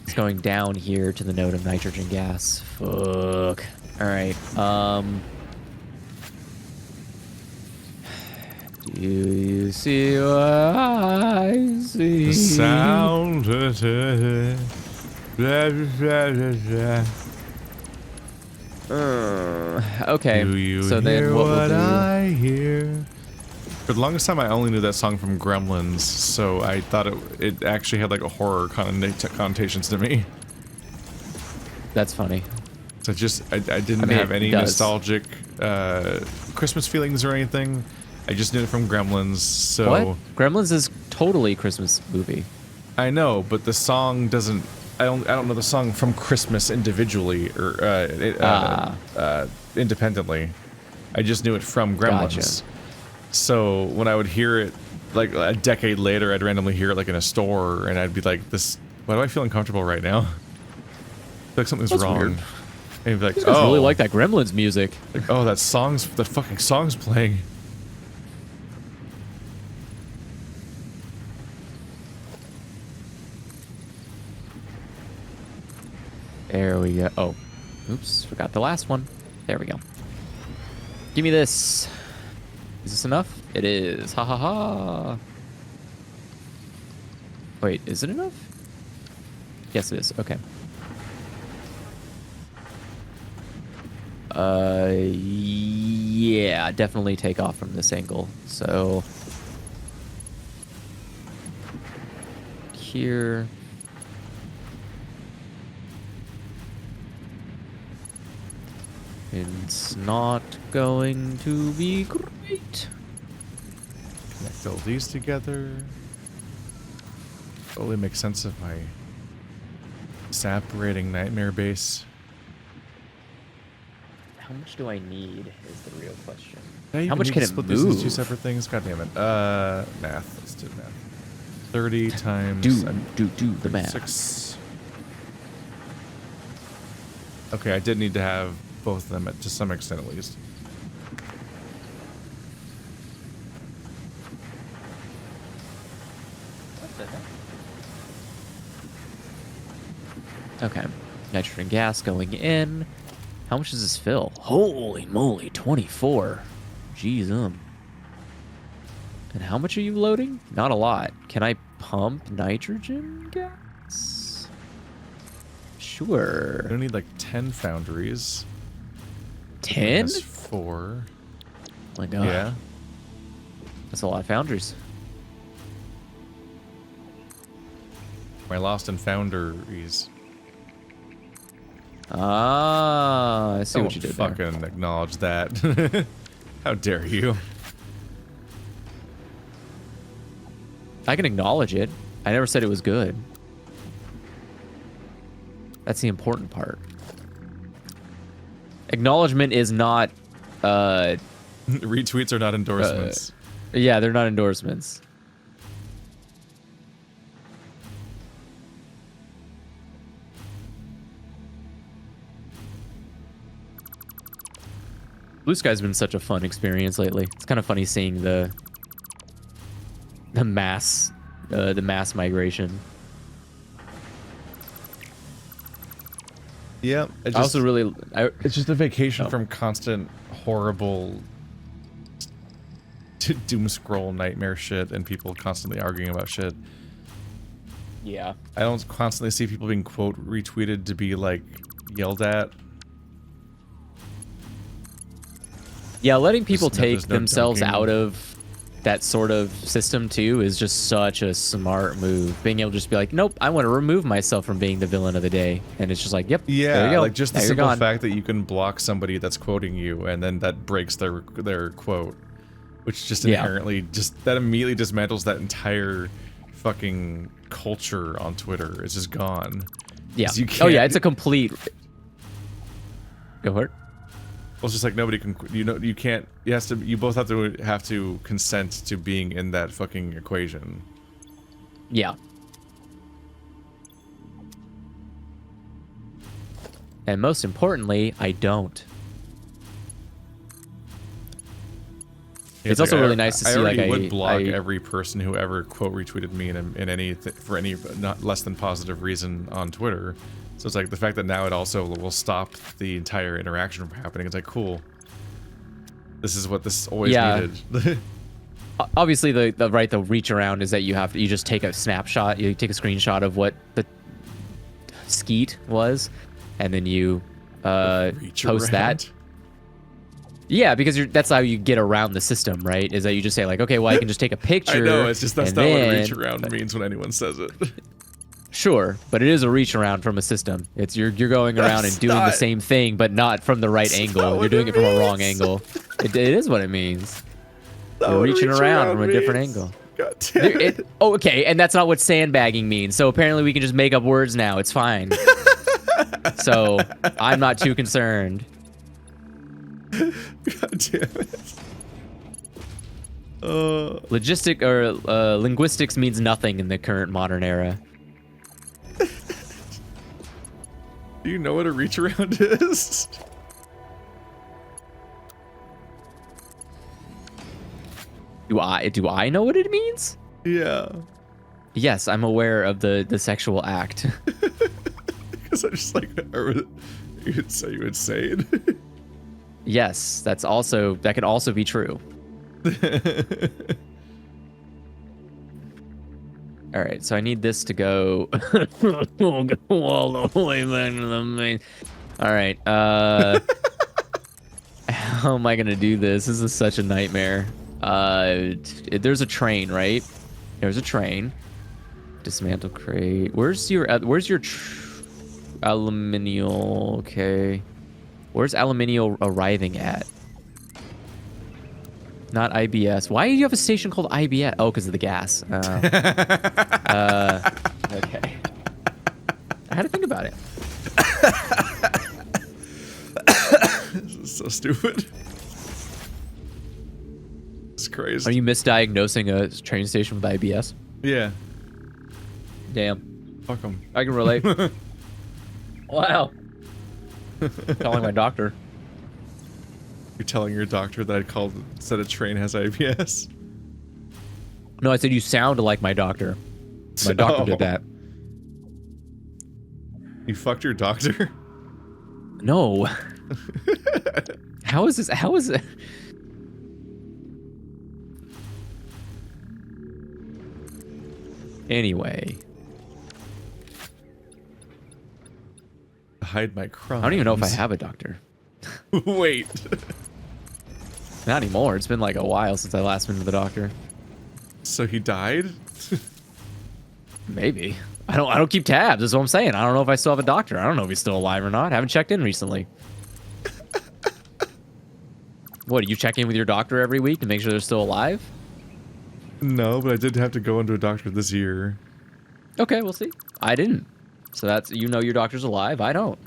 Speaker 2: It's going down here to the node of nitrogen gas. Fuck. All right. Do you see what I see?
Speaker 1: The sound.
Speaker 2: Okay.
Speaker 1: Do you
Speaker 2: so
Speaker 1: hear
Speaker 2: then what we'll
Speaker 1: what
Speaker 2: do?
Speaker 1: I hear? For the longest time, I only knew that song from Gremlins, so I thought it actually had like a horror connotations to me.
Speaker 2: That's funny.
Speaker 1: So I didn't have any nostalgic Christmas feelings or anything. I just knew it from Gremlins. So
Speaker 2: What? Gremlins is totally a Christmas movie.
Speaker 1: I know, but the song doesn't. I don't know the song from Christmas individually or independently. I just knew it from Gremlins.
Speaker 2: Gotcha.
Speaker 1: So when I would hear it, like a decade later, I'd randomly hear it like in a store, and I'd be like, "This, why do I feel uncomfortable right now? I feel like something's
Speaker 2: That's
Speaker 1: wrong."
Speaker 2: weird.
Speaker 1: And you'd be like,
Speaker 2: These guys
Speaker 1: "Oh,
Speaker 2: really like that Gremlins music."
Speaker 1: like, oh, that fucking song's playing."
Speaker 2: There we go. Oh, oops, forgot the last one. There we go. Give me this. Is this enough? It is. Ha ha ha. Wait, is it enough? Yes, it is. Okay. Yeah, definitely take off from this angle. So here. It's not going to be great.
Speaker 1: Connect all these together. Totally makes sense of my separating nightmare base.
Speaker 2: How much do I need is the real question.
Speaker 1: How
Speaker 2: much can it
Speaker 1: split these into two
Speaker 2: move?
Speaker 1: separate things? God damn it. Math. Let's do math. 30 times...
Speaker 2: Do the math.
Speaker 1: 6. Okay, I did need to have both of them to some extent at least.
Speaker 2: Okay. Nitrogen gas going in. How much does this fill? Holy moly, 24. Jeez, And how much are you loading? Not a lot. Can I pump nitrogen gas? Sure.
Speaker 1: I don't need like 10 foundries.
Speaker 2: 10?
Speaker 1: That's 4.
Speaker 2: My God.
Speaker 1: Yeah.
Speaker 2: That's a lot of foundries.
Speaker 1: My lost and foundries.
Speaker 2: Ah, I see what you did there.
Speaker 1: Fucking acknowledge that. How dare you?
Speaker 2: I can acknowledge it. I never said it was good. That's the important part. Acknowledgement is not...
Speaker 1: Retweets are not endorsements.
Speaker 2: Yeah, they're not endorsements. Blue Sky's been such a fun experience lately. It's kind of funny seeing the mass migration.
Speaker 1: Yeah,
Speaker 2: I also really...
Speaker 1: it's just a vacation from constant, horrible, doom scroll nightmare shit and people constantly arguing about shit.
Speaker 2: Yeah.
Speaker 1: I don't constantly see people being quote retweeted to be like yelled at.
Speaker 2: Yeah, letting people
Speaker 1: There's
Speaker 2: take
Speaker 1: no
Speaker 2: themselves
Speaker 1: dunking.
Speaker 2: out of that sort of system too is just such a smart move. Being able to just be like, nope, I want to remove myself from being the villain of the day, and it's just like, yep, there you
Speaker 1: Yeah,
Speaker 2: go.
Speaker 1: like just the
Speaker 2: Now you're
Speaker 1: simple
Speaker 2: gone.
Speaker 1: fact that you can block somebody that's quoting you, and then that breaks their quote, which just
Speaker 2: Yeah.
Speaker 1: inherently that immediately dismantles that entire fucking culture on Twitter. It's just gone.
Speaker 2: Yeah.
Speaker 1: 'Cause you
Speaker 2: Oh yeah,
Speaker 1: can't-
Speaker 2: it's a complete. Go for it.
Speaker 1: Well, it's just like nobody can. You can't. You both have to consent to being in that fucking equation.
Speaker 2: Yeah. And most importantly, I don't.
Speaker 1: Yeah,
Speaker 2: It's also really nice to see, like,
Speaker 1: I would block
Speaker 2: I-
Speaker 1: every person who ever quote retweeted me in any for any not less than positive reason on Twitter. So it's like the fact that now it also will stop the entire interaction from happening. It's like, cool. This is what this always
Speaker 2: Yeah.
Speaker 1: needed.
Speaker 2: Obviously, the reach around is that you just take a snapshot, you take a screenshot of what the skeet was, and then you
Speaker 1: Reach
Speaker 2: post that.
Speaker 1: around.
Speaker 2: Yeah, because that's how you get around the system, right? Is that you just say like, okay, well, I can just take a picture.
Speaker 1: I know. It's just that's
Speaker 2: and
Speaker 1: not what a
Speaker 2: then-
Speaker 1: reach around means when anyone says it.
Speaker 2: Sure, but it is a reach around from a system. It's you're going around
Speaker 1: That's
Speaker 2: and doing the
Speaker 1: not-
Speaker 2: same thing, but not from the right
Speaker 1: That's
Speaker 2: angle.
Speaker 1: not
Speaker 2: You're
Speaker 1: what
Speaker 2: doing
Speaker 1: it
Speaker 2: it from a wrong
Speaker 1: means.
Speaker 2: angle. It is what it means.
Speaker 1: Not
Speaker 2: You're
Speaker 1: what a
Speaker 2: reaching
Speaker 1: reach
Speaker 2: around from a different
Speaker 1: means.
Speaker 2: angle.
Speaker 1: God damn it.
Speaker 2: Oh, okay, and that's not what sandbagging means. So apparently we can just make up words now. It's fine. So I'm not too concerned.
Speaker 1: God damn it.
Speaker 2: Linguistics means nothing in the current modern era.
Speaker 1: Do you know what a reach around is?
Speaker 2: Do I know what it means?
Speaker 1: Yeah.
Speaker 2: Yes, I'm aware of the sexual act.
Speaker 1: Because I just like, you'd say you insane.
Speaker 2: Yes, that can also be true. All right, so I need this to go all the way back to the main. All right, how am I gonna do this? This is such a nightmare. There's a train, right? There's a train. Dismantle crate. Where's your aluminium? Okay. Where's aluminium arriving at? Not IBS. Why do you have a station called IBS? Oh, because of the gas. Okay. I had to think about it.
Speaker 1: This is so stupid. It's crazy.
Speaker 2: Are you misdiagnosing a train station with IBS?
Speaker 1: Yeah.
Speaker 2: Damn.
Speaker 1: Fuck them.
Speaker 2: I can relate. Wow. Calling my doctor.
Speaker 1: You're telling your doctor that I said a train has IBS?
Speaker 2: No, I said you sound like my doctor. My doctor did that.
Speaker 1: You fucked your doctor?
Speaker 2: No. How is this? How is it? Anyway,
Speaker 1: Hide my crimes.
Speaker 2: I don't even know if I have a doctor.
Speaker 1: Wait.
Speaker 2: Not anymore. It's been like a while since I last been to the doctor.
Speaker 1: So he died?
Speaker 2: Maybe. I don't keep tabs. That's what I'm saying. I don't know if I still have a doctor. I don't know if he's still alive or not. I haven't checked in recently. What, do you check in with your doctor every week to make sure they're still alive?
Speaker 1: No, but I did have to go into a doctor this year.
Speaker 2: Okay, we'll see. I didn't. So that's, you know, your doctor's alive. I don't.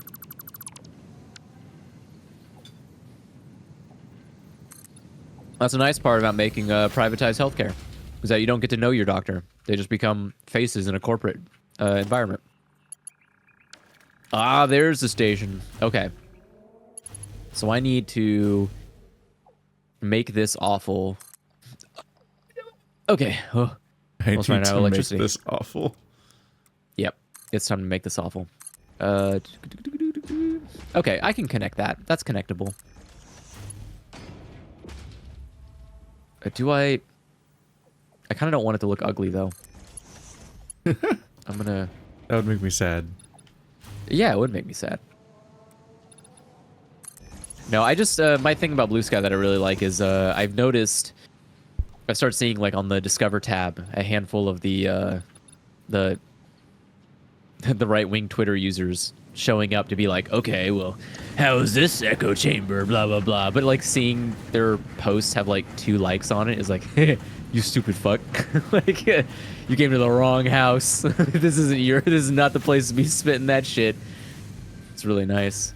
Speaker 2: That's a nice part about making privatized healthcare, is that you don't get to know your doctor. They just become faces in a corporate environment. Ah, there's the station. Okay. So I need to make this awful. Okay. Oh.
Speaker 1: I
Speaker 2: Almost
Speaker 1: need
Speaker 2: ran out of
Speaker 1: to make
Speaker 2: electricity.
Speaker 1: this awful.
Speaker 2: Yep. It's time to make this awful. Okay, I can connect that. That's connectable. Do I kind of don't want it to look ugly, though. I'm gonna...
Speaker 1: That would make me sad.
Speaker 2: Yeah, it would make me sad. No, I just... my thing about Blue Sky that I really like is I've noticed... I start seeing, like, on the Discover tab, a handful of the right-wing Twitter users showing up to be like, okay, well, how is this echo chamber, blah, blah, blah. But, like, seeing their posts have, like, 2 likes on it is like, you stupid fuck. Like, you came to the wrong house. This is not the place to be spitting that shit. It's really nice.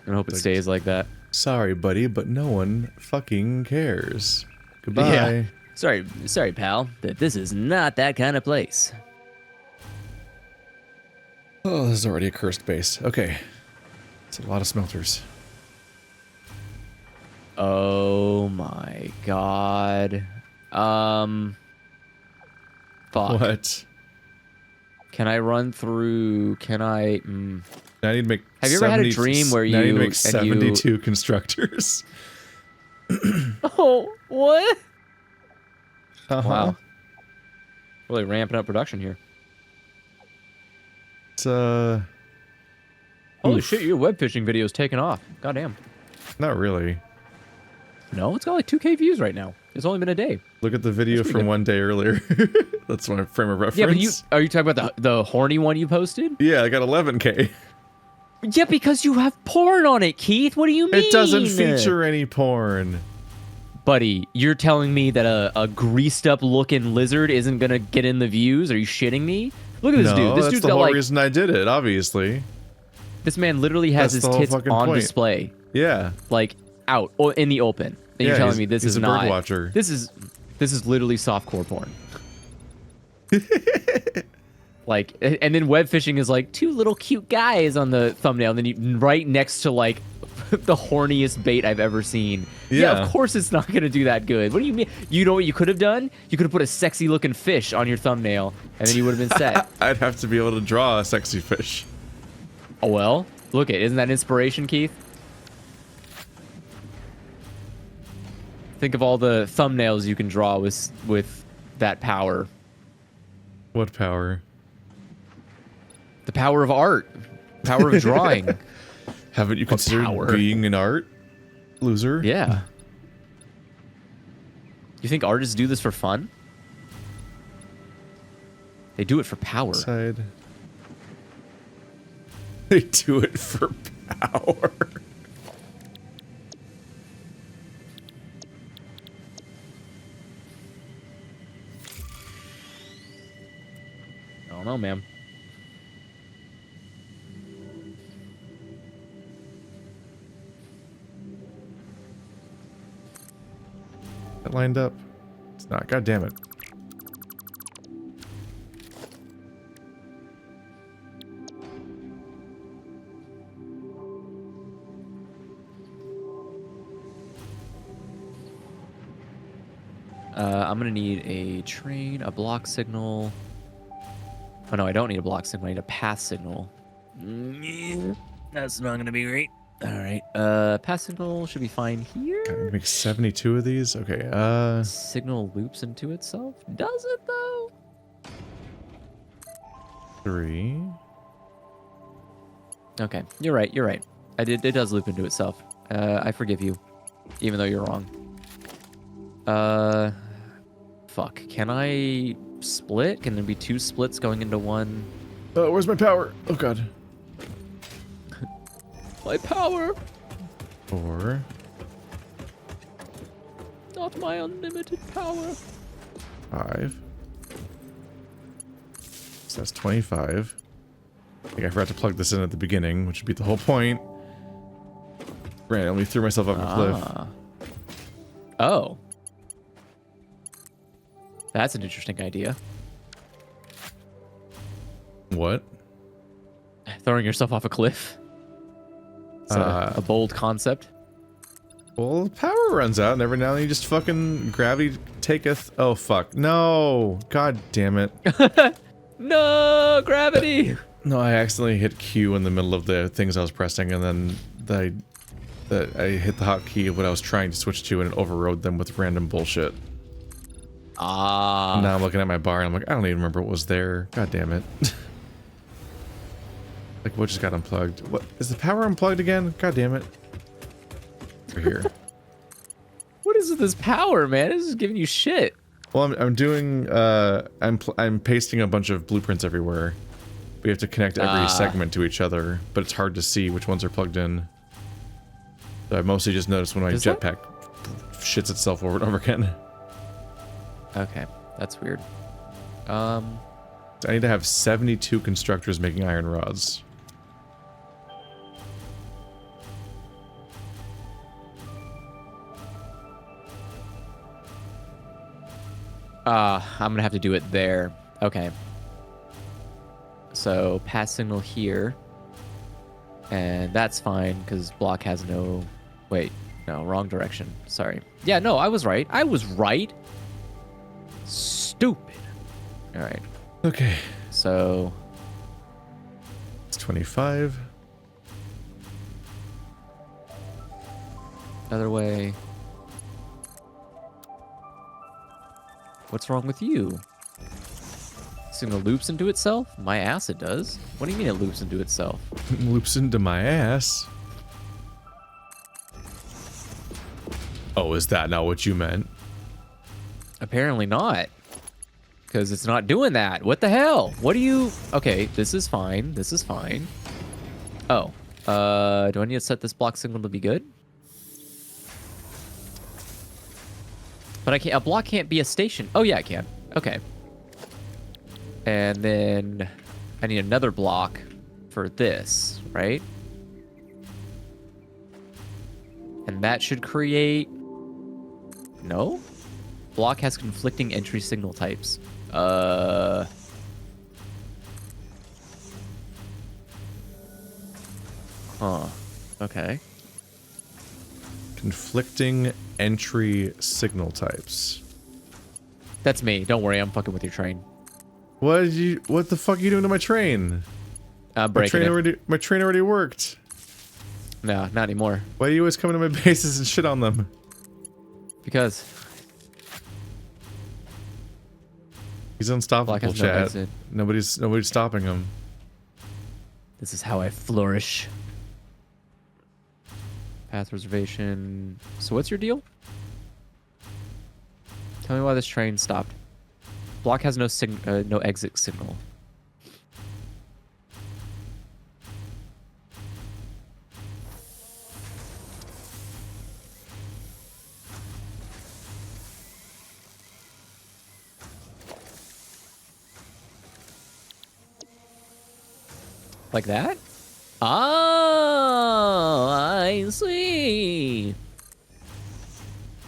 Speaker 2: I hope it stays like that.
Speaker 1: Sorry, buddy, but no one fucking cares. Goodbye.
Speaker 2: Yeah. Sorry, pal, but this is not that kind of place.
Speaker 1: Oh, this is already a cursed base. Okay. It's a lot of smelters.
Speaker 2: Oh my god. Fuck.
Speaker 1: What?
Speaker 2: Can I run through? Can I?
Speaker 1: I need to make.
Speaker 2: Have you ever had a dream where
Speaker 1: I need
Speaker 2: you
Speaker 1: to make 72 constructors?
Speaker 2: Oh, what?
Speaker 1: Wow.
Speaker 2: Really ramping up production here.
Speaker 1: It's
Speaker 2: Holy shit, your web fishing video is taking off. Goddamn.
Speaker 1: not really.
Speaker 2: No, it's got like 2K views right now. It's only been a day.
Speaker 1: Look at the video from one day earlier. That's my frame of reference.
Speaker 2: Yeah, but are you talking about the horny one you posted?
Speaker 1: Yeah, I got 11K.
Speaker 2: Yeah, because you have porn on it, Keith. What do you mean?
Speaker 1: It doesn't feature any porn.
Speaker 2: Buddy, you're telling me that a greased up looking lizard isn't gonna get in the views? Are you shitting me? Look at this dude. This
Speaker 1: that's
Speaker 2: dude's
Speaker 1: the
Speaker 2: got
Speaker 1: whole
Speaker 2: like
Speaker 1: reason I did it, obviously.
Speaker 2: this man literally has
Speaker 1: That's
Speaker 2: his
Speaker 1: the whole
Speaker 2: tits
Speaker 1: fucking
Speaker 2: on
Speaker 1: point.
Speaker 2: display,
Speaker 1: Yeah.
Speaker 2: like out or in the open. And you're telling me this
Speaker 1: he's
Speaker 2: is
Speaker 1: a
Speaker 2: not
Speaker 1: bird watcher.
Speaker 2: This is literally softcore porn. Like, and then web fishing is like 2 little cute guys on the thumbnail, and then you right next to like the horniest bait I've ever seen. Yeah,
Speaker 1: Yeah.
Speaker 2: of course it's not gonna do that good. What do you mean? You know what you could have done? You could have put a sexy looking fish on your thumbnail, and then you would have been set.
Speaker 1: I'd have to be able to draw a sexy fish.
Speaker 2: Oh well, look it. Isn't that inspiration, Keith? Think of all the thumbnails you can draw with that power.
Speaker 1: What power?
Speaker 2: The power of art. Power of drawing.
Speaker 1: Haven't you considered
Speaker 2: power?
Speaker 1: being an art loser?
Speaker 2: Yeah. You think artists do this for fun? They do it for power.
Speaker 1: Side. They do it for power.
Speaker 2: I don't know, man.
Speaker 1: That lined up. It's not. God damn it.
Speaker 2: I'm gonna need a train, a block signal. Oh no, I don't need a block signal. I need a path signal. That's not gonna be great. All right. Path signal should be fine here.
Speaker 1: Okay, make 72 of these. Okay.
Speaker 2: Signal loops into itself. Does it though?
Speaker 1: 3.
Speaker 2: Okay, you're right. You're right. It does loop into itself. I forgive you, even though you're wrong. Fuck. Can I split? Can there be 2 splits going into one?
Speaker 1: Where's my power? Oh god.
Speaker 2: My power,
Speaker 1: 4.
Speaker 2: not my unlimited power.
Speaker 1: 5. So that's 25. I think I forgot to plug this in at the beginning, which would be the whole point. Randomly threw myself off a cliff.
Speaker 2: Oh. That's an interesting idea.
Speaker 1: What?
Speaker 2: Throwing yourself off a cliff? It's a bold concept.
Speaker 1: Well, the power runs out, and every now and then you just fucking gravity taketh. Oh, fuck. No! God damn it.
Speaker 2: No, gravity!
Speaker 1: No, I accidentally hit Q in the middle of the things I was pressing, and then I hit the hotkey of what I was trying to switch to, and it overrode them with random bullshit.
Speaker 2: Ah.
Speaker 1: Now I'm looking at my bar and I'm like, I don't even remember what was there. God damn it. Like, what just got unplugged? What is the power unplugged again? God damn it. Over here.
Speaker 2: What is with this power, man? This is giving you shit.
Speaker 1: Well, I'm doing, I'm pasting a bunch of blueprints everywhere. We have to connect every segment to each other, but it's hard to see which ones are plugged in. So I mostly just noticed when my jetpack shits itself over and over again.
Speaker 2: Okay, that's weird.
Speaker 1: I need to have 72 constructors making iron rods.
Speaker 2: I'm gonna have to do it there. Okay. So pass signal here, and that's fine because block has no. Wait, no, wrong direction. Sorry. Yeah, no, I was right. I was right. Stupid. All right.
Speaker 1: Okay.
Speaker 2: So
Speaker 1: it's 25.
Speaker 2: Other way. What's wrong with you? Signal loops into itself? My ass it does. What do you mean it loops into itself?
Speaker 1: Loops into my ass. Oh, is that not what you meant?
Speaker 2: Apparently not. Because it's not doing that. What the hell? What do you... Okay, this is fine. This is fine. Oh. Do I need to set this block signal to be good? But I can't... A block can't be a station. Oh, yeah, I can. Okay. And then I need another block for this, right? And that should create... No? Block has conflicting entry signal types. Huh. Okay.
Speaker 1: Conflicting entry signal types.
Speaker 2: That's me. Don't worry, I'm fucking with your train.
Speaker 1: What the fuck are you doing to my train?
Speaker 2: Breaking it.
Speaker 1: My train already worked.
Speaker 2: No, not anymore.
Speaker 1: Why do you always come into my bases and shit on them?
Speaker 2: Because
Speaker 1: he's unstoppable,
Speaker 2: no
Speaker 1: chat.
Speaker 2: exit.
Speaker 1: Nobody's stopping him.
Speaker 2: This is how I flourish. Path reservation. So what's your deal? Tell me why this train stopped. Block has no no exit signal. Like that? Oh, I see.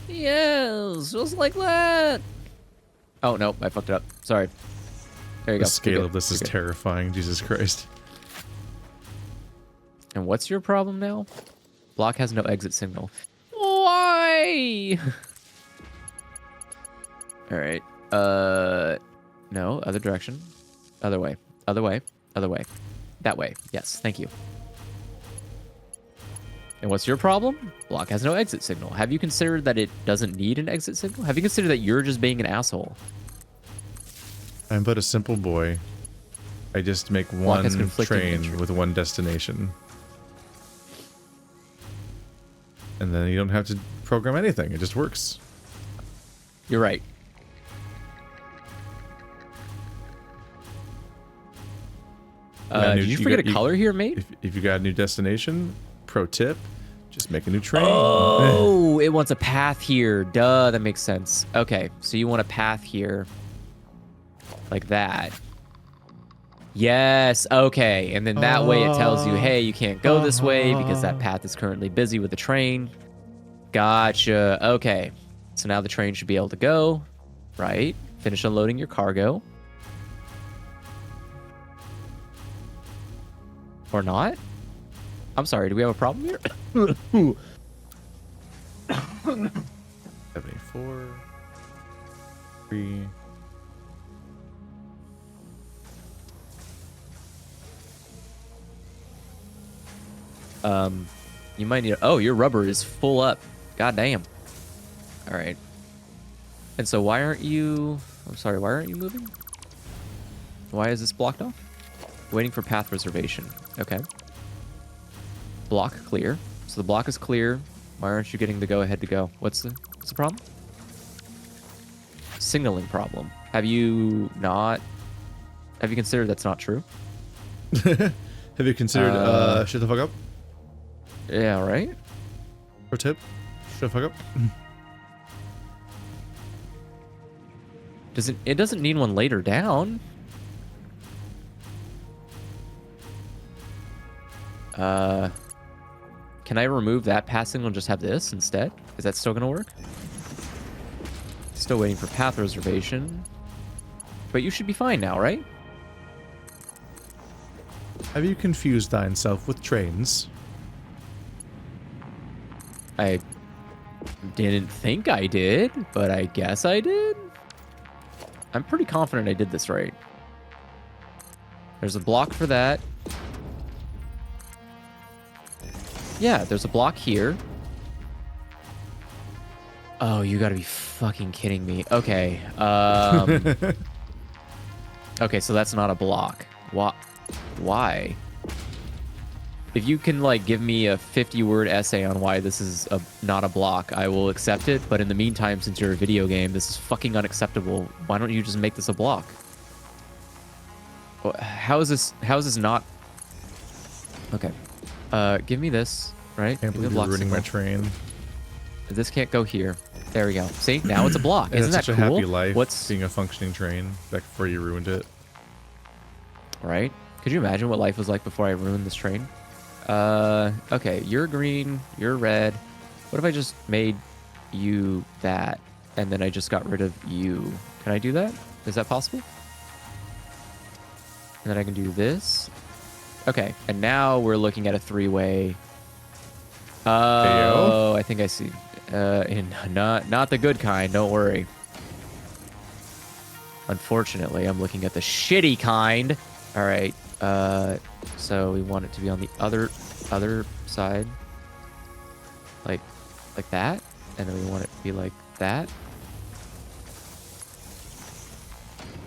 Speaker 2: Yes, just like that. Oh, no, I fucked it up. Sorry. There you go.
Speaker 1: The scale of this is terrifying. Jesus Christ.
Speaker 2: And what's your problem now? Block has no exit signal. Why? All right. No, other direction. Other way. Other way. Other way. That way. Yes, thank you. And what's your problem? Block has no exit signal. Have you considered that it doesn't need an exit signal? Have you considered that you're just being an asshole?
Speaker 1: I'm but a simple boy. I just make one train with one destination. And then you don't have to program anything. It just works.
Speaker 2: You're right. Did you forget a color here, mate?
Speaker 1: If you got a new destination, pro tip, just make a new train.
Speaker 2: Oh, it wants a path here. Duh, that makes sense. Okay, so you want a path here. Like that. Yes, okay. And then that way it tells you, hey, you can't go this way because that path is currently busy with the train. Gotcha. Okay. So now the train should be able to go. Right. Finish unloading your cargo. Or not? I'm sorry, do we have a problem here?
Speaker 1: 74. 3.
Speaker 2: You might need... Oh, your rubber is full up. God damn. All right. And so why aren't you... I'm sorry, why aren't you moving? Why is this blocked off? Waiting for path reservation. Okay. Block clear. So the block is clear. Why aren't you getting the go-ahead to go? What's the problem? Signaling problem. Have you considered that's not true?
Speaker 1: Have you considered shut the fuck up?
Speaker 2: Yeah, right?
Speaker 1: Pro tip? Shut the fuck up.
Speaker 2: It doesn't need one later down. Can I remove that pass signal and just have this instead? Is that still gonna work? Still waiting for path reservation. But you should be fine now, right?
Speaker 1: Have you confused thyself with trains?
Speaker 2: I didn't think I did, but I guess I did. I'm pretty confident I did this right. There's a block for that. Yeah, there's a block here. Oh, you gotta be fucking kidding me. Okay. Okay, so that's not a block. Why? If you can, like, give me a 50-word essay on why this is not a block, I will accept it. But in the meantime, since you're a video game, this is fucking unacceptable. Why don't you just make this a block? How is this not... Okay. Give me this, right?
Speaker 1: Can't
Speaker 2: Give me
Speaker 1: believe
Speaker 2: a
Speaker 1: you're
Speaker 2: block
Speaker 1: ruining my
Speaker 2: signal.
Speaker 1: train.
Speaker 2: This can't go here. There we go. See? Now it's a block. Isn't that
Speaker 1: such
Speaker 2: cool?
Speaker 1: a happy life,
Speaker 2: What's...
Speaker 1: being a functioning train back before you ruined it.
Speaker 2: Right? Could you imagine what life was like before I ruined this train? Okay, you're green, you're red. What if I just made you that, and then I just got rid of you? Can I do that? Is that possible? And then I can do this. Okay, and now we're looking at a three-way. Oh, I think I see. Not the good kind, don't worry. Unfortunately, I'm looking at the shitty kind. All right. So we want it to be on the other side, like that, and then we want it to be like that.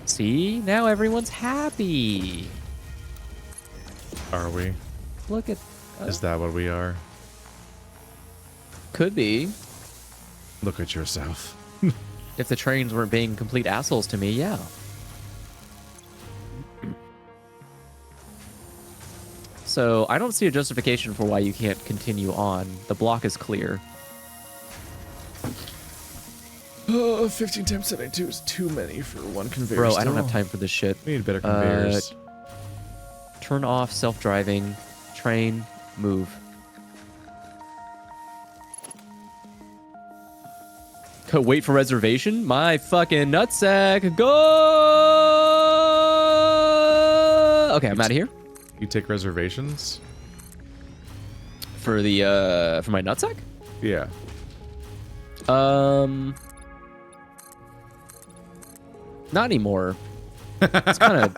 Speaker 2: See, now everyone's happy.
Speaker 1: Are we?
Speaker 2: Look at.
Speaker 1: Is that what we are?
Speaker 2: Could be.
Speaker 1: Look at yourself.
Speaker 2: If the trains weren't being complete assholes to me, yeah. So I don't see a justification for why you can't continue on. The block is clear.
Speaker 1: 15 times 72 is too many for one conveyor.
Speaker 2: Bro, I don't have time for this shit.
Speaker 1: We need better conveyors.
Speaker 2: Turn off self-driving. Train. Move. Wait for reservation? My fucking nutsack. Go! Okay, I'm out of here.
Speaker 1: You take reservations?
Speaker 2: For the, for my nutsack?
Speaker 1: Yeah.
Speaker 2: Not anymore. It's kind of...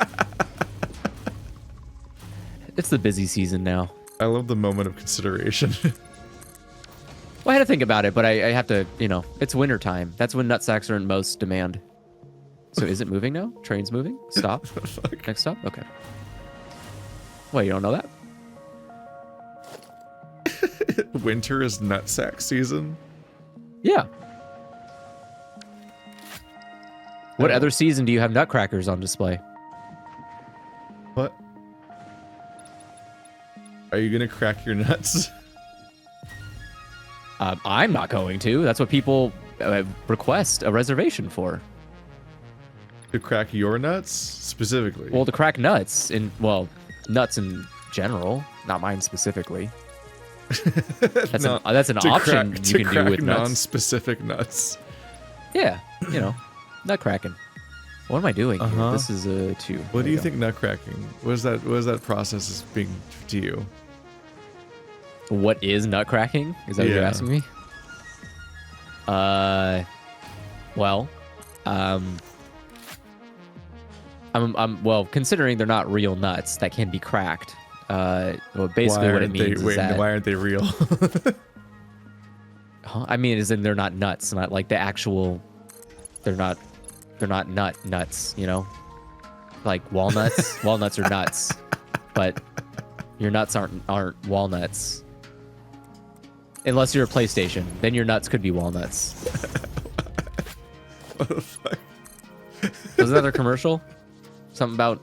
Speaker 2: It's the busy season now.
Speaker 1: I love the moment of consideration.
Speaker 2: Well, I had to think about it, but I have to, you know, it's winter time. That's when nutsacks are in most demand. So is it moving now? Train's moving? Stop. Next stop? Okay. Wait, you don't know that?
Speaker 1: Winter is nutsack season?
Speaker 2: Yeah. What other season do you have nutcrackers on display?
Speaker 1: What? Are you gonna crack your nuts?
Speaker 2: I'm not going to. That's what people request a reservation for.
Speaker 1: To crack your nuts specifically?
Speaker 2: Well, to crack nuts nuts in general, not mine specifically. That's an option you can do with nuts.
Speaker 1: Non-specific nuts.
Speaker 2: Yeah, you know, nut cracking. What am I doing here? This is a 2.
Speaker 1: What do you think nut cracking? What is that process as being to you?
Speaker 2: What is nut cracking? Is that what you're asking me? Well, well, considering they're not real nuts that can be cracked. Well, basically what it means is that...
Speaker 1: Why aren't they real?
Speaker 2: I mean, as in they're not nuts, not like the actual they're not nuts, you know? Like walnuts. Walnuts are nuts. But your nuts aren't walnuts. Unless you're a PlayStation. Then your nuts could be walnuts.
Speaker 1: What the fuck?
Speaker 2: Was that a commercial? Something about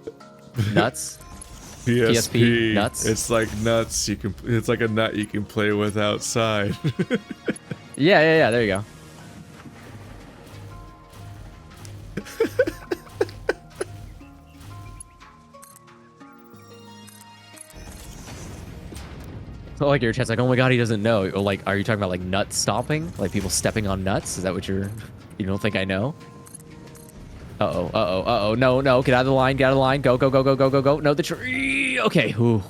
Speaker 2: nuts? PSP nuts?
Speaker 1: It's like nuts. It's like a nut you can play with outside.
Speaker 2: Yeah. There you go. So like your chat's like, oh my god, he doesn't know. Or like, are you talking about like nut stomping? Like people stepping on nuts? Is that what you don't think I know? Uh-oh. No. Get out of the line. Go. No, the tree. Okay. Ooh.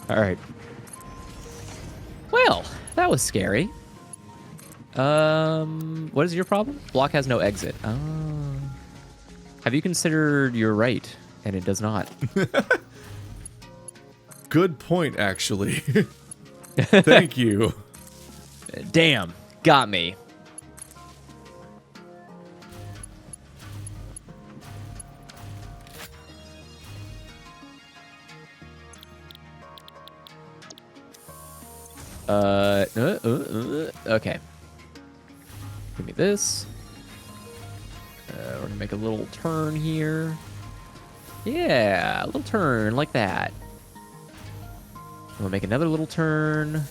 Speaker 2: All right. Well, that was scary. What is your problem? Block has no exit. Oh. Have you considered you're right? And it does not.
Speaker 1: Good point, actually. Thank you.
Speaker 2: Damn. Got me. Okay. Give me this. We're gonna make a little turn here. Yeah, a little turn like that. We'll make another little turn.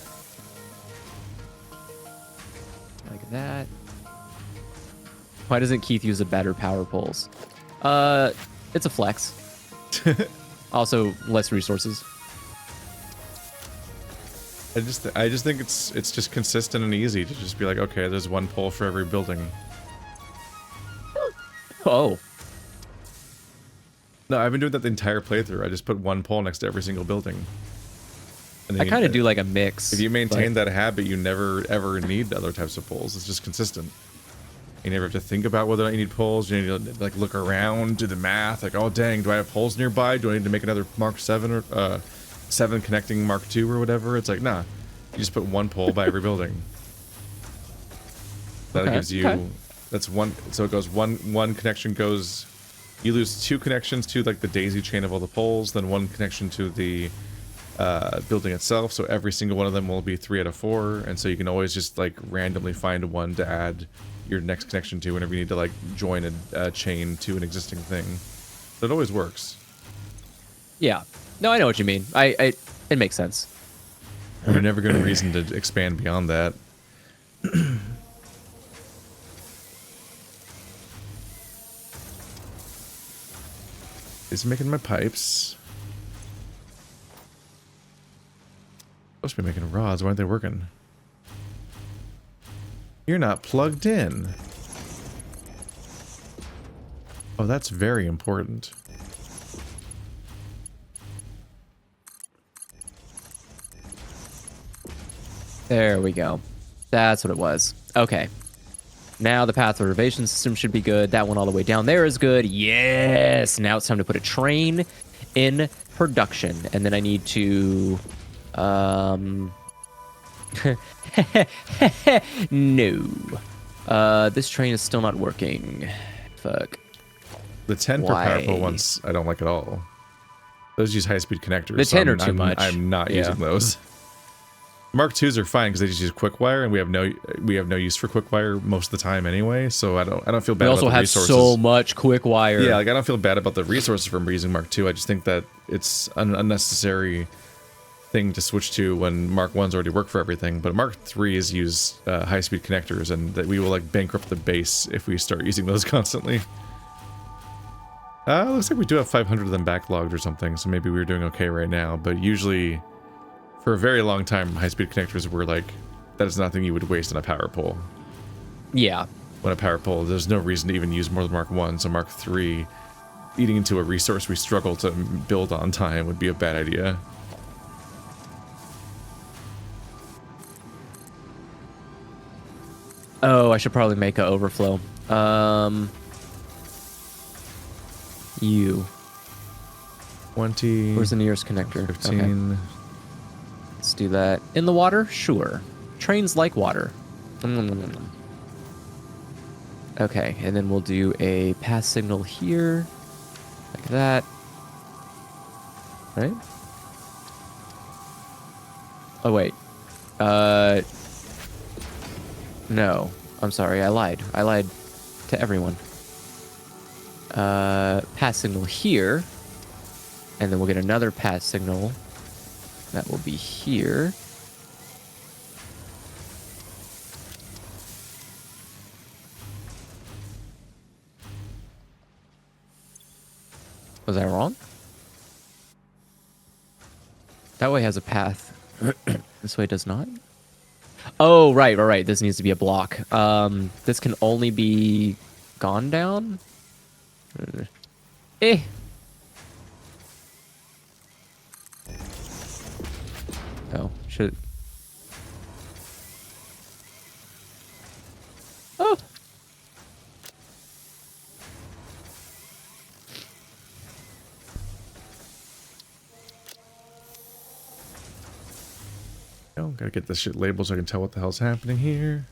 Speaker 2: Like that. Why doesn't Keith use a better power poles? It's a flex. Also, less resources.
Speaker 1: I just think it's just consistent and easy to just be like, okay, there's one pole for every building.
Speaker 2: Oh.
Speaker 1: No, I've been doing that the entire playthrough. I just put one pole next to every single building. And
Speaker 2: I kind of do like a mix.
Speaker 1: If you maintain that habit, you never ever need other types of poles. It's just consistent. You never have to think about whether or not you need poles. You need to like look around, do the math. Like, oh dang, do I have poles nearby? Do I need to make another Mark 7 or 7 connecting Mark 2 or whatever? It's like, nah. You just put one pole by every building. That gives you that's one. So it goes one connection goes. You lose 2 connections to like the daisy chain of all the poles, then 1 connection to the building itself. So every single one of them will be 3 out of 4, and so you can always just like randomly find one to add your next connection to whenever you need to like join a chain to an existing thing. So it always works. Yeah.
Speaker 2: No, I know what you mean. It makes sense.
Speaker 1: You're never going to reason to expand beyond that. Is making my pipes. Supposed to be making rods. Why aren't they working? You're not plugged in. Oh, that's very important.
Speaker 2: There we go. That's what it was. Okay. Now the path reservation system should be good. That one all the way down there is good. Yes! Now it's time to put a train in production. And then I need to... No. This train is still not working. Fuck.
Speaker 1: The 10 per powerful ones, I don't like at all. Those use high-speed connectors.
Speaker 2: The 10 are too much.
Speaker 1: I'm not using those. Mark 2s are fine because they just use quick wire, and we have no use for quick wire most of the time anyway. So I don't feel bad. We also
Speaker 2: have so much quick wire.
Speaker 1: Yeah, like I don't feel bad about the resources from using Mark 2. I just think that it's an unnecessary thing to switch to when Mark 1s already work for everything. But Mark 3s use high-speed connectors, and that we will like bankrupt the base if we start using those constantly. Looks like we do have 500 of them backlogged or something, so maybe we're doing okay right now. But usually, for a very long time, high-speed connectors were like, that is nothing you would waste on a power pole.
Speaker 2: Yeah.
Speaker 1: When a power pole, there's no reason to even use more than Mark 1, so Mark 3, eating into a resource we struggle to build on time would be a bad idea.
Speaker 2: Oh, I should probably make an overflow. You.
Speaker 1: 20.
Speaker 2: Where's the nearest connector?
Speaker 1: 15.
Speaker 2: Okay. Let's do that. In the water? Sure. Trains like water. Okay, and then we'll do a pass signal here, like that. Right? Oh, wait. No. I'm sorry, I lied. I lied to everyone. Pass signal here. And then we'll get another pass signal. That will be here. Was I wrong? That way has a path. This way does not. Oh, right. This needs to be a block. This can only be gone down? Eh. Oh, should... Oh!
Speaker 1: Oh, gotta get this shit labeled so I can tell what the hell's happening here.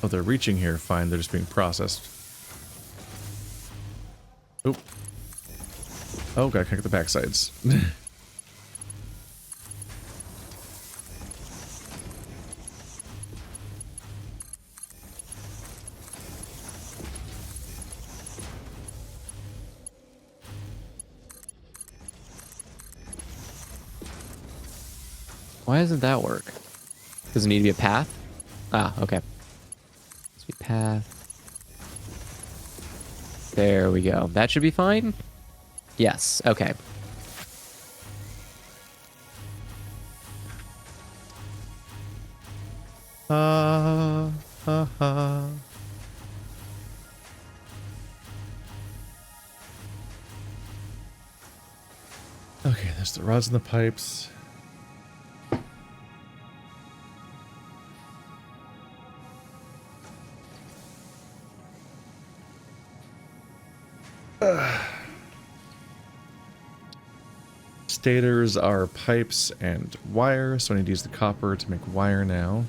Speaker 1: Oh, they're reaching here. Fine, they're just being processed. Oop. Oh, gotta connect the backsides.
Speaker 2: Why doesn't that work? Does it need to be a path? Ah, okay. Let's be path. There we go. That should be fine? Yes, okay.
Speaker 1: Okay, there's the rods and the pipes. Stators are pipes and wire, so I need to use the copper to make wire now.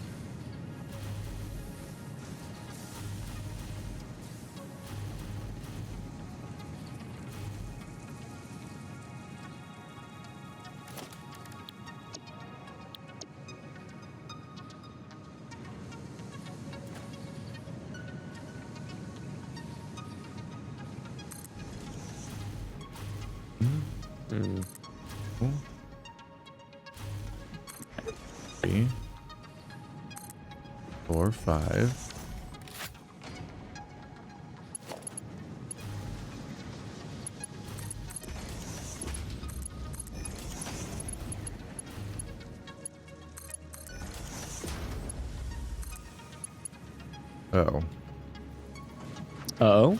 Speaker 1: Three, 4, 5. Oh.
Speaker 2: Uh-oh.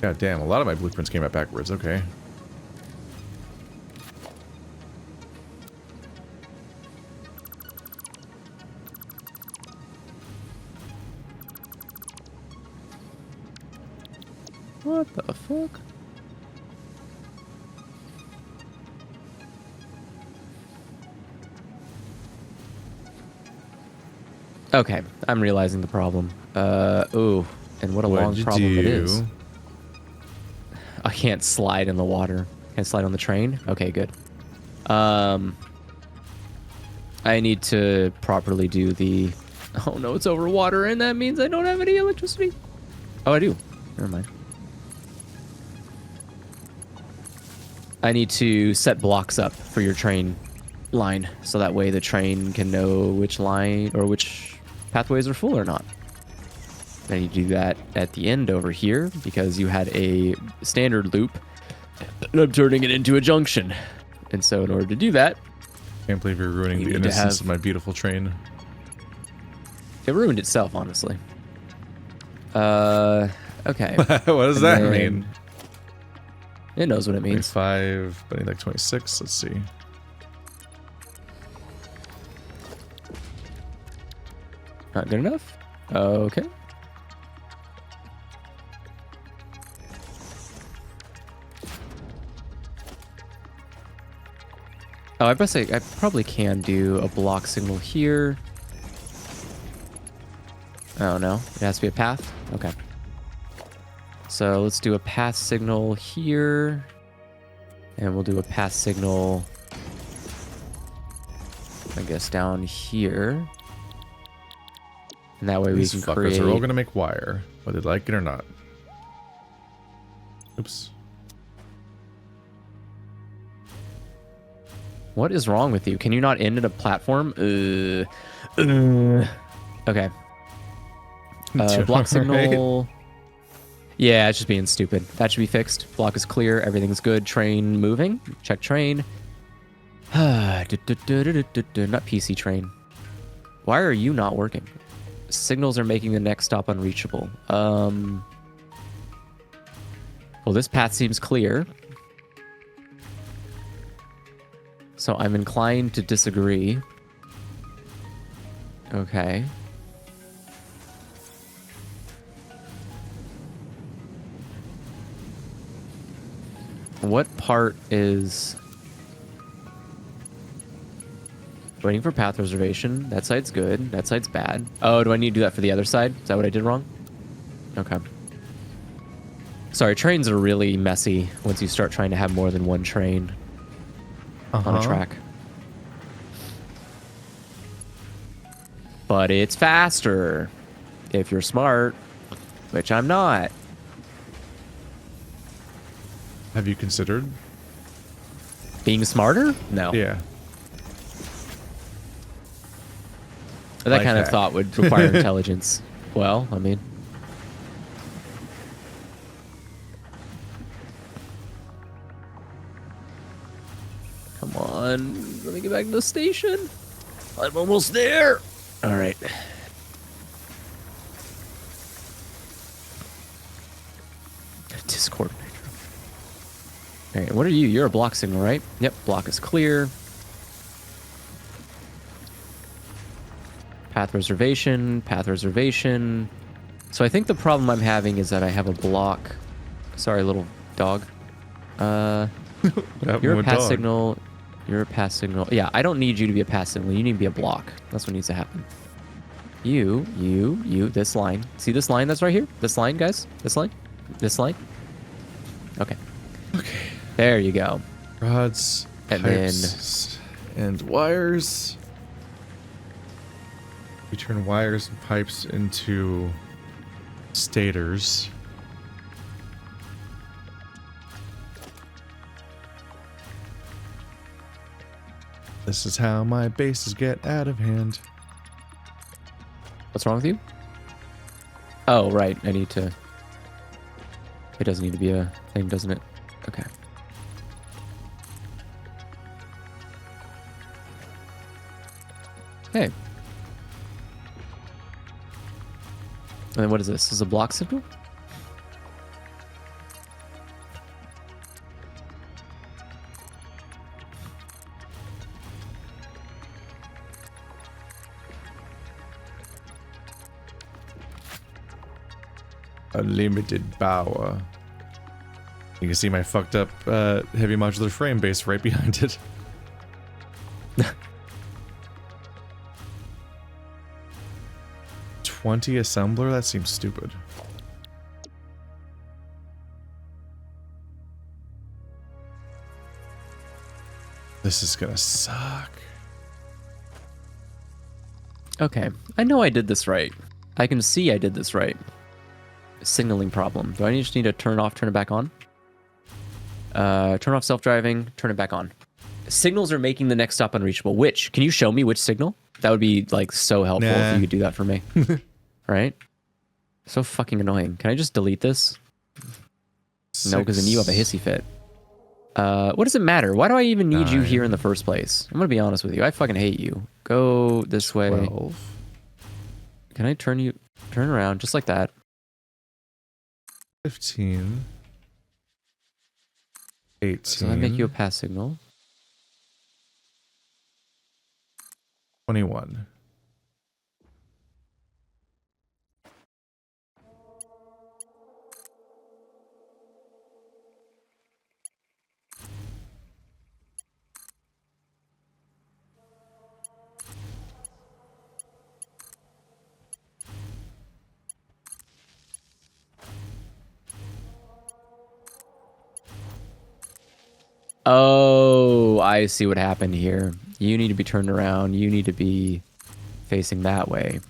Speaker 1: God damn, a lot of my blueprints came out backwards. Okay.
Speaker 2: What the fuck? Okay, I'm realizing the problem. Ooh, and what a long problem it is. I can't slide in the water. Can't slide on the train? Okay, good. I need to properly do the... Oh no, it's over water, and that means I don't have any electricity. Oh, I do. Never mind. I need to set blocks up for your train line, so that way the train can know which line or which pathways are full or not. I need to do that at the end over here because you had a standard loop and I'm turning it into a junction. And so in order to do that,
Speaker 1: Can't believe you're ruining the innocence of my beautiful train.
Speaker 2: It ruined itself, honestly. Okay.
Speaker 1: What does that mean?
Speaker 2: It knows what it means.
Speaker 1: 25, but I need like 26. Let's see.
Speaker 2: Not good enough? Okay. Oh, I guess I probably can do a block signal here. Oh no, it has to be a path? Okay. So let's do a path signal here. And we'll do a path signal, I guess, down here. And that way
Speaker 1: These
Speaker 2: we can
Speaker 1: fuckers
Speaker 2: create...
Speaker 1: are all gonna make wire, whether they like it or not. Oops.
Speaker 2: What is wrong with you? Can you not end at a platform? Okay. Block signal.
Speaker 1: Right?
Speaker 2: Yeah, it's just being stupid. That should be fixed. Block is clear. Everything's good. Train moving. Check train. Not PC train. Why are you not working? Signals are making the next stop unreachable. Well, this path seems clear. So I'm inclined to disagree. Okay. What part is... Waiting for path reservation. That side's good. That side's bad. Oh, do I need to do that for the other side? Is that what I did wrong? Okay. Sorry, trains are really messy once you start trying to have more than one train on a track. But it's faster if you're smart, which I'm not.
Speaker 1: Have you considered?
Speaker 2: Being smarter? No.
Speaker 1: Yeah.
Speaker 2: That
Speaker 1: Life
Speaker 2: kind of
Speaker 1: hack.
Speaker 2: thought would require intelligence. Well, I mean... Come on. Let me get back to the station. I'm almost there. All right. Discord. All right, what are you? You're a block signal, right? Yep, block is clear. Path reservation, path reservation. So I think the problem I'm having is that I have a block. Sorry, little dog. You're a path signal. You're a path signal. Yeah, I don't need you to be a path signal. You need to be a block. That's what needs to happen. You, this line. See this line that's right here? This line, guys? This line? Okay.
Speaker 1: Okay.
Speaker 2: There you go.
Speaker 1: Rods,
Speaker 2: And
Speaker 1: pipes, and wires. We turn wires and pipes into stators. This is how my bases get out of hand.
Speaker 2: What's wrong with you? Oh, right. I need to... It does need to be a thing, doesn't it? Okay. Hey. And then what is this? This is a block signal?
Speaker 1: Unlimited power. You can see my fucked up heavy modular frame base right behind it. $20 assembler? That seems stupid. This is gonna suck.
Speaker 2: Okay. I know I did this right. I can see I did this right. Signaling problem. Do I just need to turn it off, turn it back on? Turn off self-driving, turn it back on. Signals are making the next stop unreachable. Which? Can you show me which signal? That would be like so helpful if you could do that for me. Right? So fucking annoying. Can I just delete this? No, because then you have a hissy fit. What does it matter? Why do I even need you here in the first place? I'm gonna be honest with you. I fucking hate you. Go this way.
Speaker 1: 12.
Speaker 2: Can I turn around just like that?
Speaker 1: 15. 18.
Speaker 2: So I make you a pass signal.
Speaker 1: 21.
Speaker 2: Oh, I see what happened here. You need to be turned around. You need to be facing that way.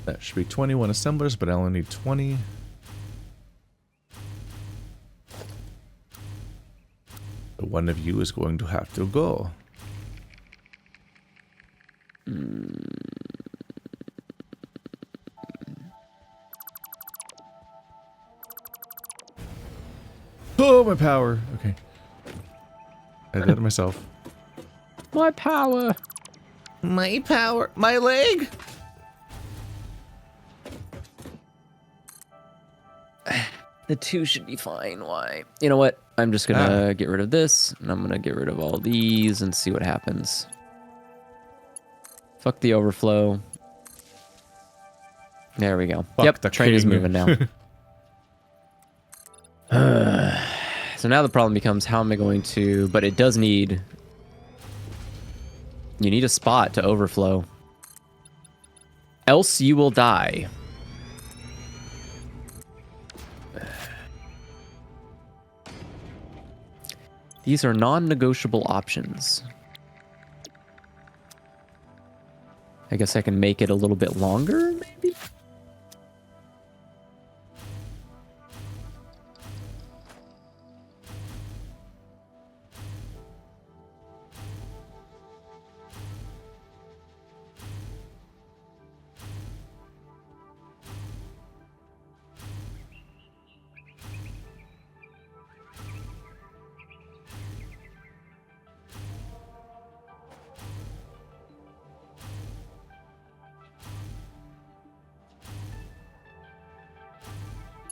Speaker 1: That should be 21 assemblers, but I only need 20. So one of you is going to have to go. Oh, my power. Okay. I did it myself.
Speaker 2: My power.
Speaker 1: My power. My leg.
Speaker 2: The 2 should be fine. Why? You know what? I'm just going to get rid of this, and I'm going to get rid of all these and see what happens. Fuck the overflow. There we go.
Speaker 1: Fuck,
Speaker 2: yep,
Speaker 1: the
Speaker 2: train is
Speaker 1: king.
Speaker 2: moving now. So now the problem becomes, how am I going to... But it does need... You need a spot to overflow. Else you will die. These are non-negotiable options. I guess I can make it a little bit longer, maybe?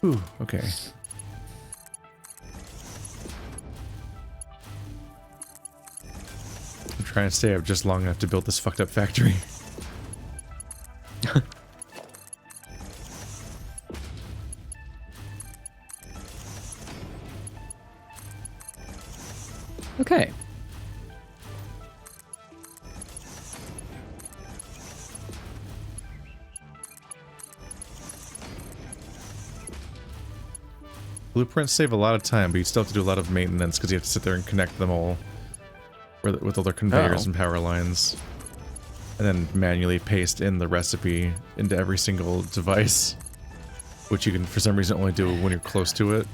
Speaker 1: Ooh, okay. I'm trying to stay up just long enough to build this fucked up factory.
Speaker 2: Okay.
Speaker 1: Blueprints save a lot of time, but you still have to do a lot of maintenance because you have to sit there and connect them all with all their conveyors and power lines. And then manually paste in the recipe into every single device, which you can, for some reason, only do when you're close to it.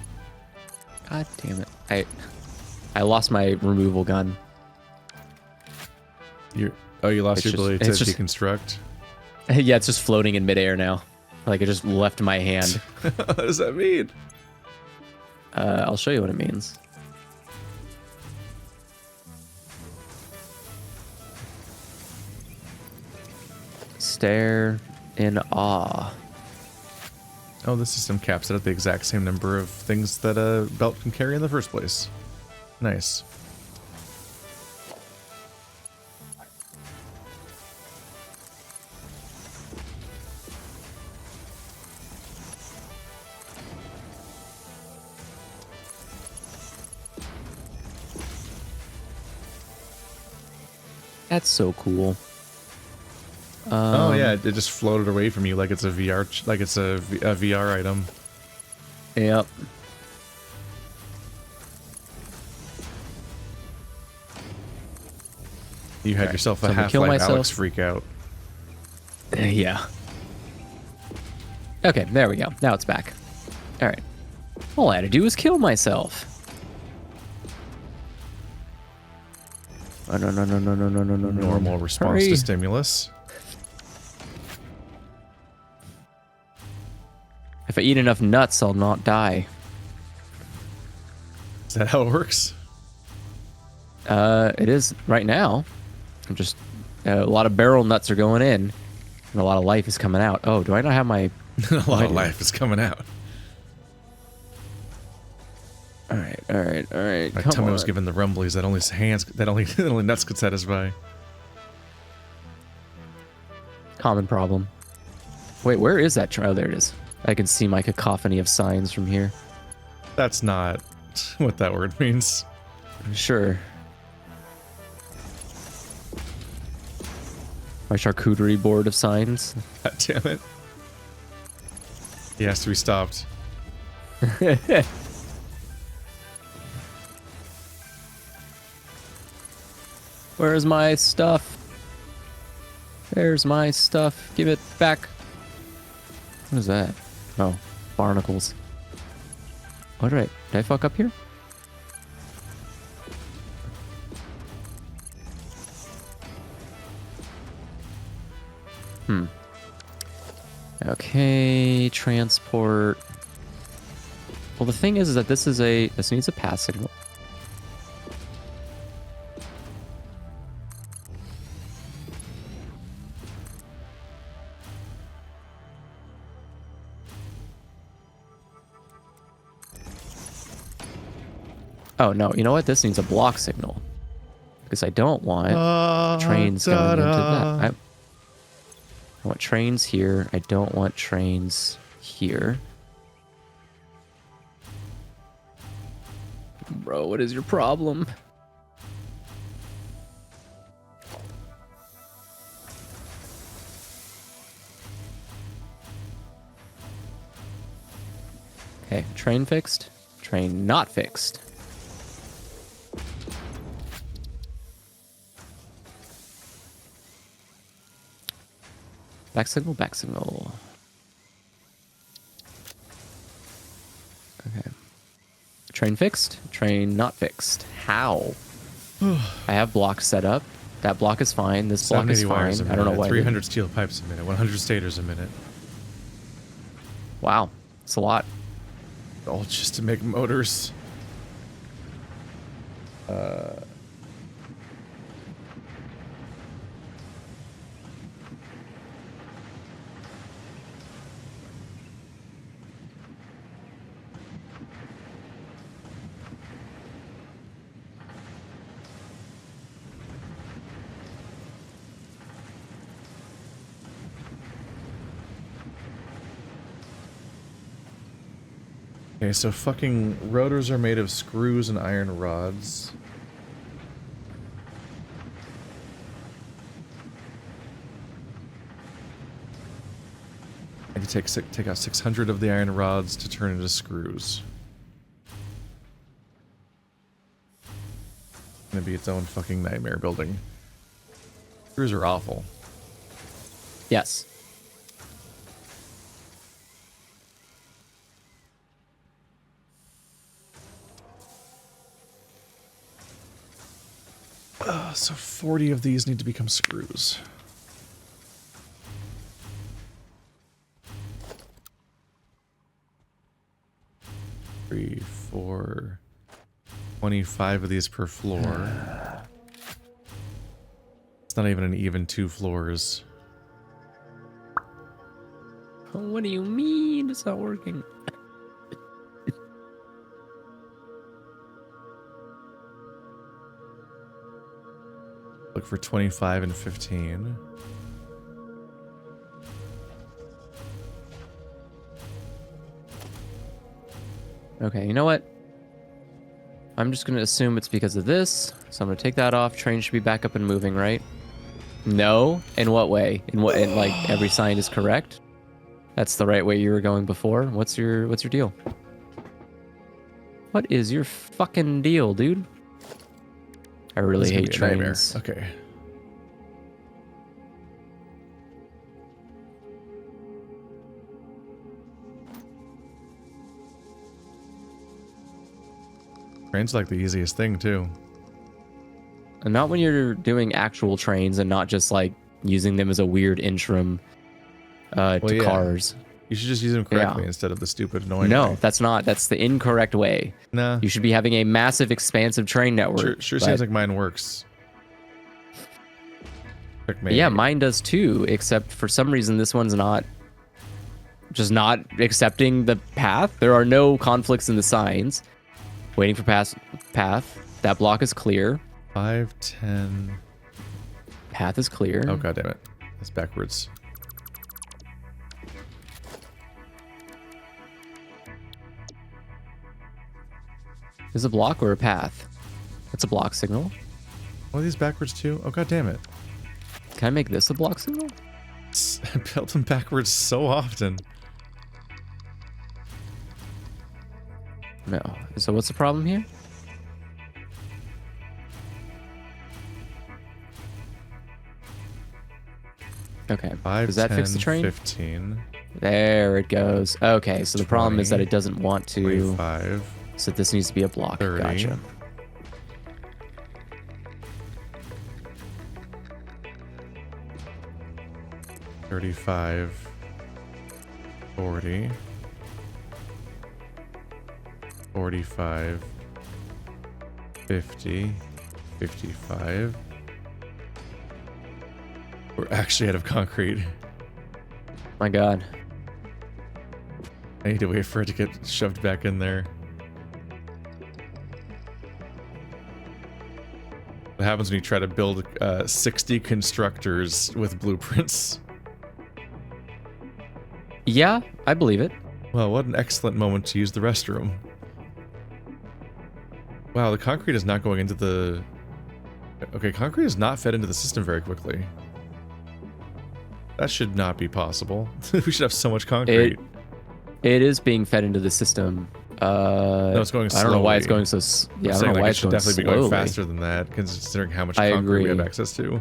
Speaker 2: God damn it. I lost my removal gun.
Speaker 1: You lost your ability to deconstruct?
Speaker 2: Yeah, it's just floating in midair now. Like, it just left my hand.
Speaker 1: What does that mean?
Speaker 2: I'll show you what it means. Stare in awe.
Speaker 1: Oh, the system caps it at the exact same number of things that a belt can carry in the first place. Nice.
Speaker 2: That's so cool.
Speaker 1: Oh yeah, it just floated away from you like it's a VR, like it's a VR item.
Speaker 2: Yep.
Speaker 1: You had yourself a
Speaker 2: so
Speaker 1: Half-Life Alex freak out.
Speaker 2: Yeah. Okay, there we go. Now it's back. All right. All I had to do was kill myself. Oh, no.
Speaker 1: Normal response to stimulus.
Speaker 2: If I eat enough nuts, I'll not die.
Speaker 1: Is that how it works?
Speaker 2: It is right now. Just a lot of barrel nuts are going in, and a lot of life is coming out. Oh, do I not have my...
Speaker 1: A lot of life is coming out.
Speaker 2: All right.
Speaker 1: My
Speaker 2: Come
Speaker 1: tummy
Speaker 2: on.
Speaker 1: was giving the rumblies that only nuts could satisfy.
Speaker 2: Common problem. Wait, where is that? Oh, there it is. I can see my cacophony of signs from here.
Speaker 1: That's not what that word means.
Speaker 2: Sure. My charcuterie board of signs.
Speaker 1: God damn it. He has to be stopped.
Speaker 2: Where's my stuff? There's my stuff. Give it back. What is that? Oh, barnacles. What did I fuck up here? Okay, transport. Well, the thing is that this needs a pass signal. Oh, no, you know what? This needs a block signal. Because I don't want trains going into that. I want trains here. I don't want trains here. Bro, what is your problem? Okay, train fixed. Train not fixed. Back signal, back signal. Okay. Train fixed, train not fixed. How? I have blocks set up. That block is fine. This block is fine. I don't know why.
Speaker 1: 300 steel pipes a minute, 100 stators a minute.
Speaker 2: Wow, it's a lot.
Speaker 1: All just to make motors. Okay, so fucking rotors are made of screws and iron rods. I can take out 600 of the iron rods to turn into screws. It's gonna be its own fucking nightmare building. Screws are awful.
Speaker 2: Yes.
Speaker 1: So 40 of these need to become screws. Three, 4, 25 of these per floor. It's not even an even 2 floors.
Speaker 2: What do you mean it's not working?
Speaker 1: Look for 25 and 15.
Speaker 2: Okay, you know what? I'm just going to assume it's because of this. So I'm going to take that off. Train should be back up and moving, right? No? In what way? In like every sign is correct? That's the right way you were going before? What's your deal? What is your fucking deal, dude? I really hate trains.
Speaker 1: Okay. Trains like the easiest thing too.
Speaker 2: And not when you're doing actual trains and not just like using them as a weird interim to cars.
Speaker 1: You should just use them correctly instead of the stupid annoying
Speaker 2: No,
Speaker 1: way.
Speaker 2: that's not. That's the incorrect way.
Speaker 1: Nah.
Speaker 2: You should be having a massive, expansive train network.
Speaker 1: Sure seems like mine works. Checkmate.
Speaker 2: Yeah, mine does too, except for some reason this one's not accepting the path. There are no conflicts in the signs. Waiting for path. That block is clear.
Speaker 1: 5, 10.
Speaker 2: Path is clear.
Speaker 1: Oh, god damn it. That's backwards.
Speaker 2: Is a block or a path? That's a block signal.
Speaker 1: Are these backwards too? Oh, god damn it.
Speaker 2: Can I make this a block signal?
Speaker 1: I built them backwards so often.
Speaker 2: No. So what's the problem here? Okay.
Speaker 1: 5,
Speaker 2: Does that
Speaker 1: 10,
Speaker 2: fix the train?
Speaker 1: 15.
Speaker 2: There it goes. Okay, so the problem is that
Speaker 1: 20,
Speaker 2: it doesn't want to.
Speaker 1: 25.
Speaker 2: So this needs to be a block.
Speaker 1: 30.
Speaker 2: Gotcha. $35, 40, 45, 50, 55. We're actually out of concrete. My God.
Speaker 1: I need to wait for it to get shoved back in there. What happens when you try to build 60 constructors with blueprints?
Speaker 2: Yeah, I believe it.
Speaker 1: Well, what an excellent moment to use the restroom. Wow, the concrete is not going into the... Okay, concrete is not fed into the system very quickly. That should not be possible. We should have so much concrete.
Speaker 2: It is being fed into the system.
Speaker 1: No, it's going slowly.
Speaker 2: I don't know why it's going so... Yeah, I don't know why
Speaker 1: it
Speaker 2: it's
Speaker 1: should
Speaker 2: going
Speaker 1: definitely
Speaker 2: slowly.
Speaker 1: be going faster than that, considering how much
Speaker 2: I
Speaker 1: concrete we have
Speaker 2: agree.
Speaker 1: access to.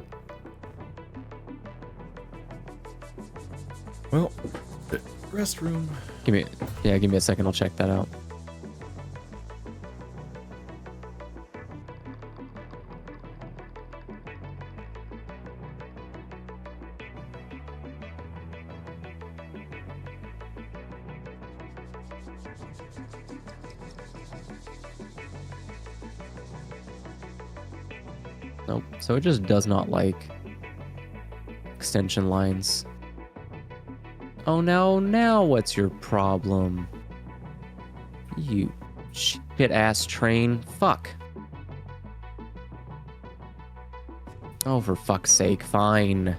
Speaker 1: Well, restroom.
Speaker 2: Give me a second. I'll check that out. Nope. So it just does not like extension lines. Oh, now what's your problem? You shit-ass train. Fuck. Oh, for fuck's sake, fine.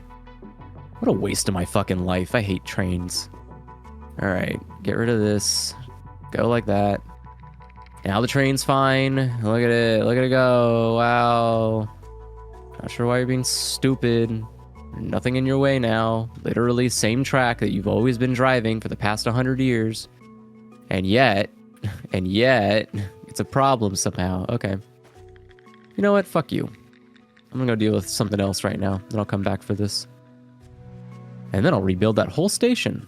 Speaker 2: What a waste of my fucking life. I hate trains. Alright, get rid of this. Go like that. Now the train's fine. Look at it go. Wow. Not sure why you're being stupid. Nothing in your way now. Literally same track that you've always been driving for the past 100 years. And yet, it's a problem somehow. Okay. You know what? Fuck you. I'm gonna go deal with something else right now. Then I'll come back for this. And then I'll rebuild that whole station.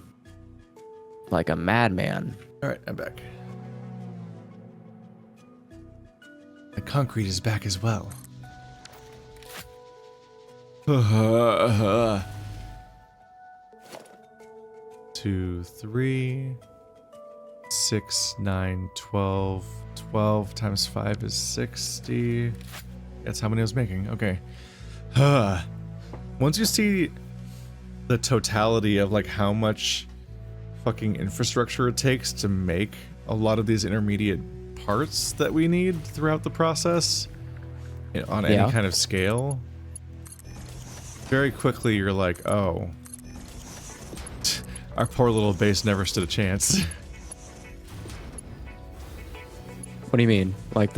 Speaker 2: Like a madman.
Speaker 1: Alright, I'm back. The concrete is back as well. 2, 3, 6, 9, 12. 12 times 5 is 60. That's how many I was making. Okay. Once you see the totality of like how much fucking infrastructure it takes to make a lot of these intermediate parts that we need throughout the process, you know, on any kind of scale, very quickly you're like, oh, our poor little base never stood a chance.
Speaker 2: What do you mean? Like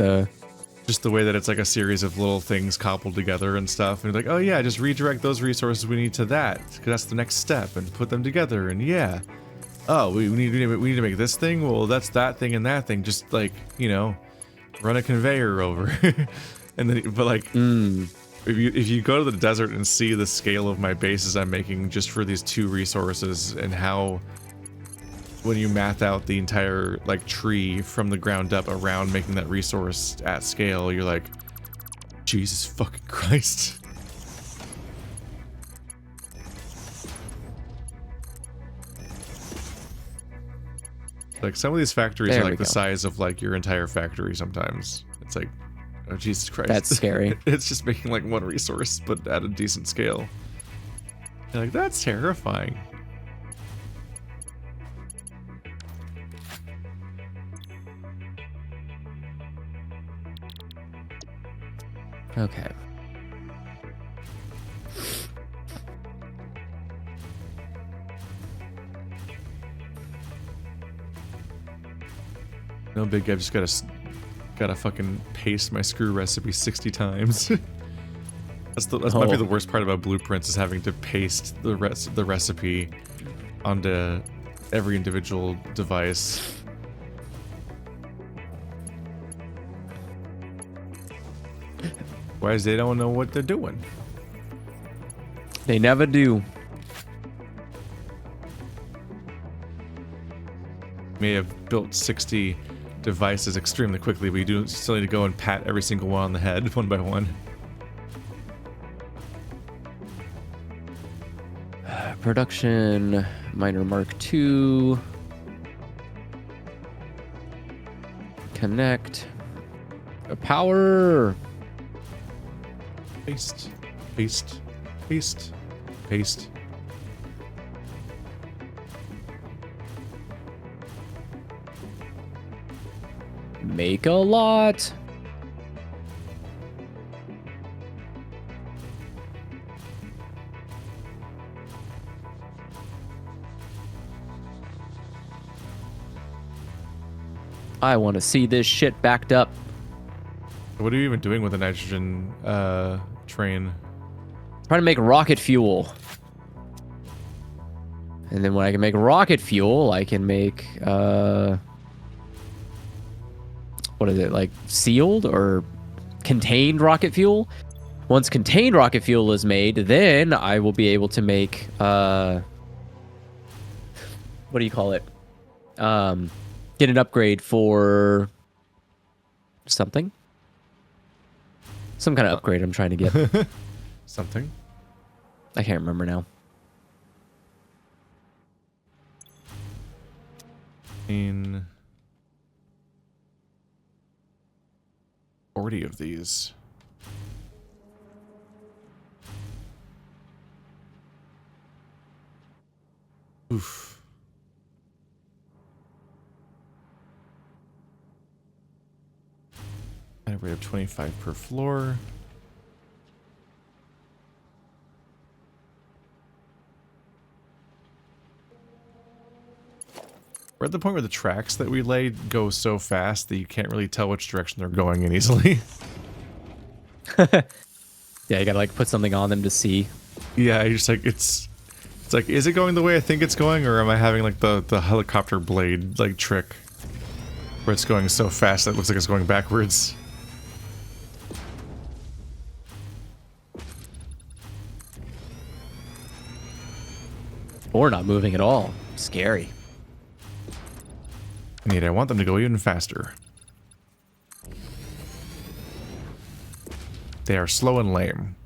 Speaker 1: just the way that it's like a series of little things cobbled together and stuff, and you're like, oh yeah, just redirect those resources we need to that, because that's the next step, and put them together, and yeah. Oh, we need to make this thing? Well, that's that thing and that thing. Just like, you know, run a conveyor over. And then, but like, if you go to the desert and see the scale of my bases I'm making just for these 2 resources, and how when you math out the entire like tree from the ground up around making that resource at scale, you're like, Jesus fucking Christ. Like some of these factories are like the size of like your entire factory sometimes. It's like, oh Jesus Christ.
Speaker 2: That's scary.
Speaker 1: It's just making like 1 resource, but at a decent scale. You're like, that's terrifying.
Speaker 2: Okay.
Speaker 1: No big. I've just gotta fucking paste my screw recipe 60 times. That might be the worst part about blueprints, is having to paste the recipe onto every individual device. Whereas they don't know what they're doing.
Speaker 2: They never do.
Speaker 1: May have built 60 devices extremely quickly, but you do still need to go and pat every single one on the head one by one.
Speaker 2: Production miner Mark II. Connect. Power.
Speaker 1: Paste, paste, paste, paste.
Speaker 2: Make a lot. I want to see this shit backed up.
Speaker 1: What are you even doing with the nitrogen train?
Speaker 2: Trying to make rocket fuel. And then when I can make rocket fuel, I can make what is it, like sealed or contained rocket fuel? Once contained rocket fuel is made, then I will be able to make what do you call it? Get an upgrade for something. Some kind of upgrade I'm trying to get.
Speaker 1: Something.
Speaker 2: I can't remember now.
Speaker 1: In 40 of these. Oof. At a rate of 25 per floor. We're at the point where the tracks that we laid go so fast that you can't really tell which direction they're going in easily.
Speaker 2: Yeah, you gotta like put something on them to see.
Speaker 1: Yeah, you're just like, it's like, is it going the way I think it's going, or am I having like the helicopter blade like trick where it's going so fast that it looks like it's going backwards?
Speaker 2: Or not moving at all. Scary.
Speaker 1: And yet I want them to go even faster. They are slow and lame.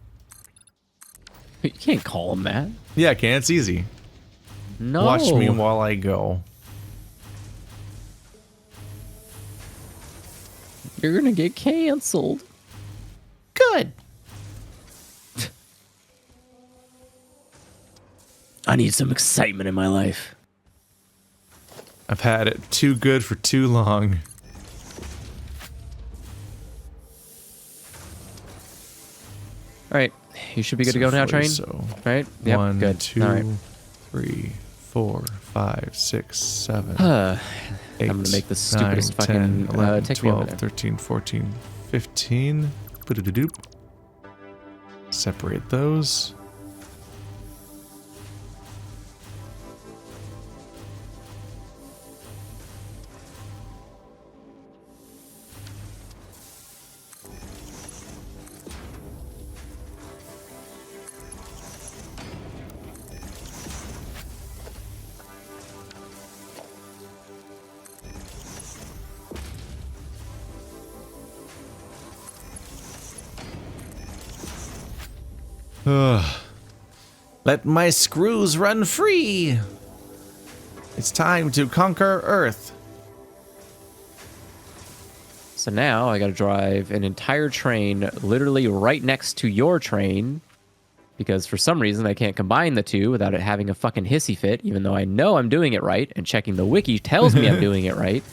Speaker 2: You can't call them that.
Speaker 1: Yeah, I can. It's easy.
Speaker 2: No.
Speaker 1: Watch me while I go.
Speaker 2: You're gonna get canceled.
Speaker 1: Good.
Speaker 2: I need some excitement in my life.
Speaker 1: I've had it too good for too long.
Speaker 2: All right, you should be good to go now, train.
Speaker 1: So,
Speaker 2: Right? Yep.
Speaker 1: 1,
Speaker 2: Good.
Speaker 1: 2,
Speaker 2: All right.
Speaker 1: 3, 4, 5, 6, 7.
Speaker 2: I'm
Speaker 1: 8,
Speaker 2: gonna make the stupidest
Speaker 1: 9,
Speaker 2: fucking
Speaker 1: 10, 11,
Speaker 2: take me over
Speaker 1: 12,
Speaker 2: there.
Speaker 1: 13, 14, 15. Boop-a-doop. Separate those. Let my screws run free. It's time to conquer Earth.
Speaker 2: So now I gotta drive an entire train literally right next to your train because for some reason I can't combine the two without it having a fucking hissy fit, even though I know I'm doing it right, and checking the wiki tells me I'm doing it right.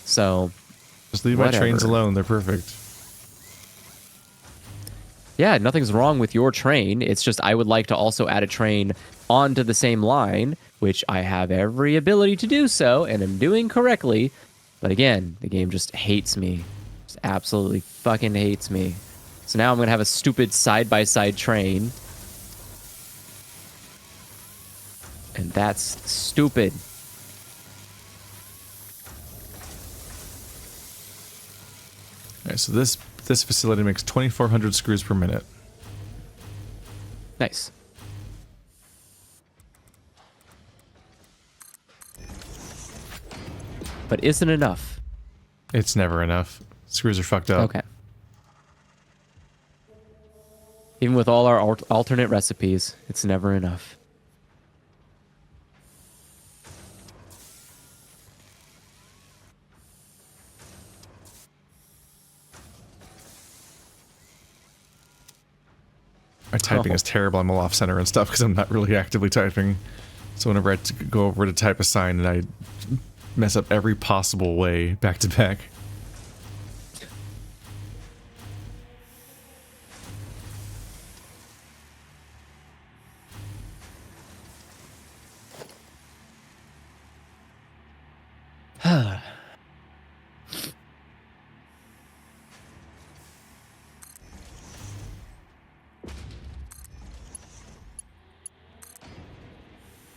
Speaker 2: So
Speaker 1: just leave my trains alone. They're perfect.
Speaker 2: Yeah, nothing's wrong with your train. It's just I would like to also add a train onto the same line, which I have every ability to do so, and am doing correctly. But again, the game just hates me. Just absolutely fucking hates me. So now I'm going to have a stupid side-by-side train. And that's stupid.
Speaker 1: All right, so this facility makes 2,400 screws per minute.
Speaker 2: Nice. But isn't enough.
Speaker 1: It's never enough. Screws are fucked up.
Speaker 2: Okay. Even with all our alternate recipes, it's never enough.
Speaker 1: My typing is terrible. I'm all off center and stuff because I'm not really actively typing. So whenever I go over to type a sign, and I mess up every possible way back to back.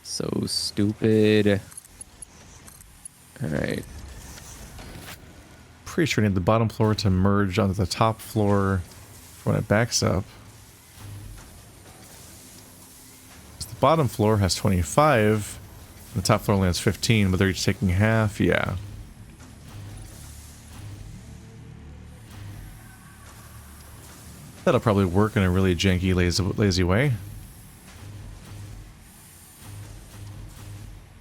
Speaker 2: So stupid. All right.
Speaker 1: Pretty sure I need the bottom floor to merge onto the top floor when it backs up. The bottom floor has 25, and the top floor only has 15, but they're each taking half. Yeah. That'll probably work in a really janky, lazy way.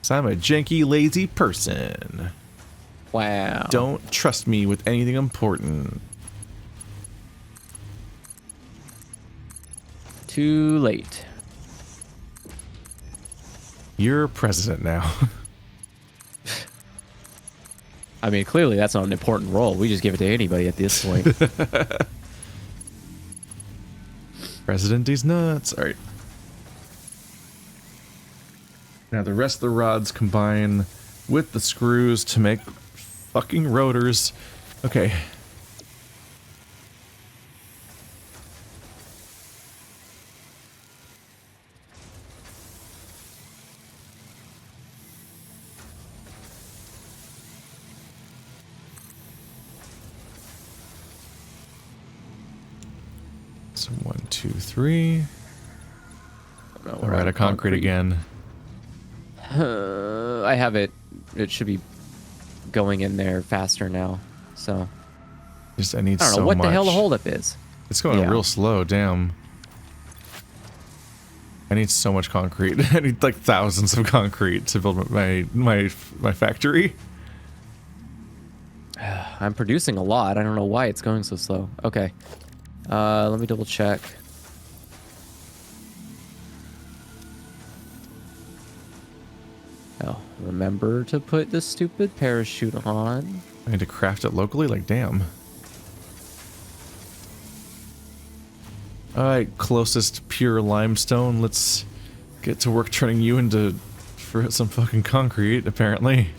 Speaker 1: So I'm a janky, lazy person.
Speaker 2: Wow.
Speaker 1: Don't trust me with anything important.
Speaker 2: Too late.
Speaker 1: You're president now.
Speaker 2: I mean, clearly that's not an important role. We just give it to anybody at this point.
Speaker 1: President, these nuts. All right. Now the rest of the rods combine with the screws to make fucking rotors. Okay. So 1, 2, 3.
Speaker 2: No,
Speaker 1: We're out of concrete again.
Speaker 2: I have it. It should be going in there faster now. So
Speaker 1: I need so much.
Speaker 2: I don't know what the hell the holdup is.
Speaker 1: It's going real slow. Damn. I need so much concrete. I need like thousands of concrete to build my factory.
Speaker 2: I'm producing a lot. I don't know why it's going so slow. Okay. Let me double check. Oh, remember to put the stupid parachute on.
Speaker 1: I need to craft it locally? Like, damn. Alright, closest pure limestone. Let's get to work turning you into some fucking concrete, apparently.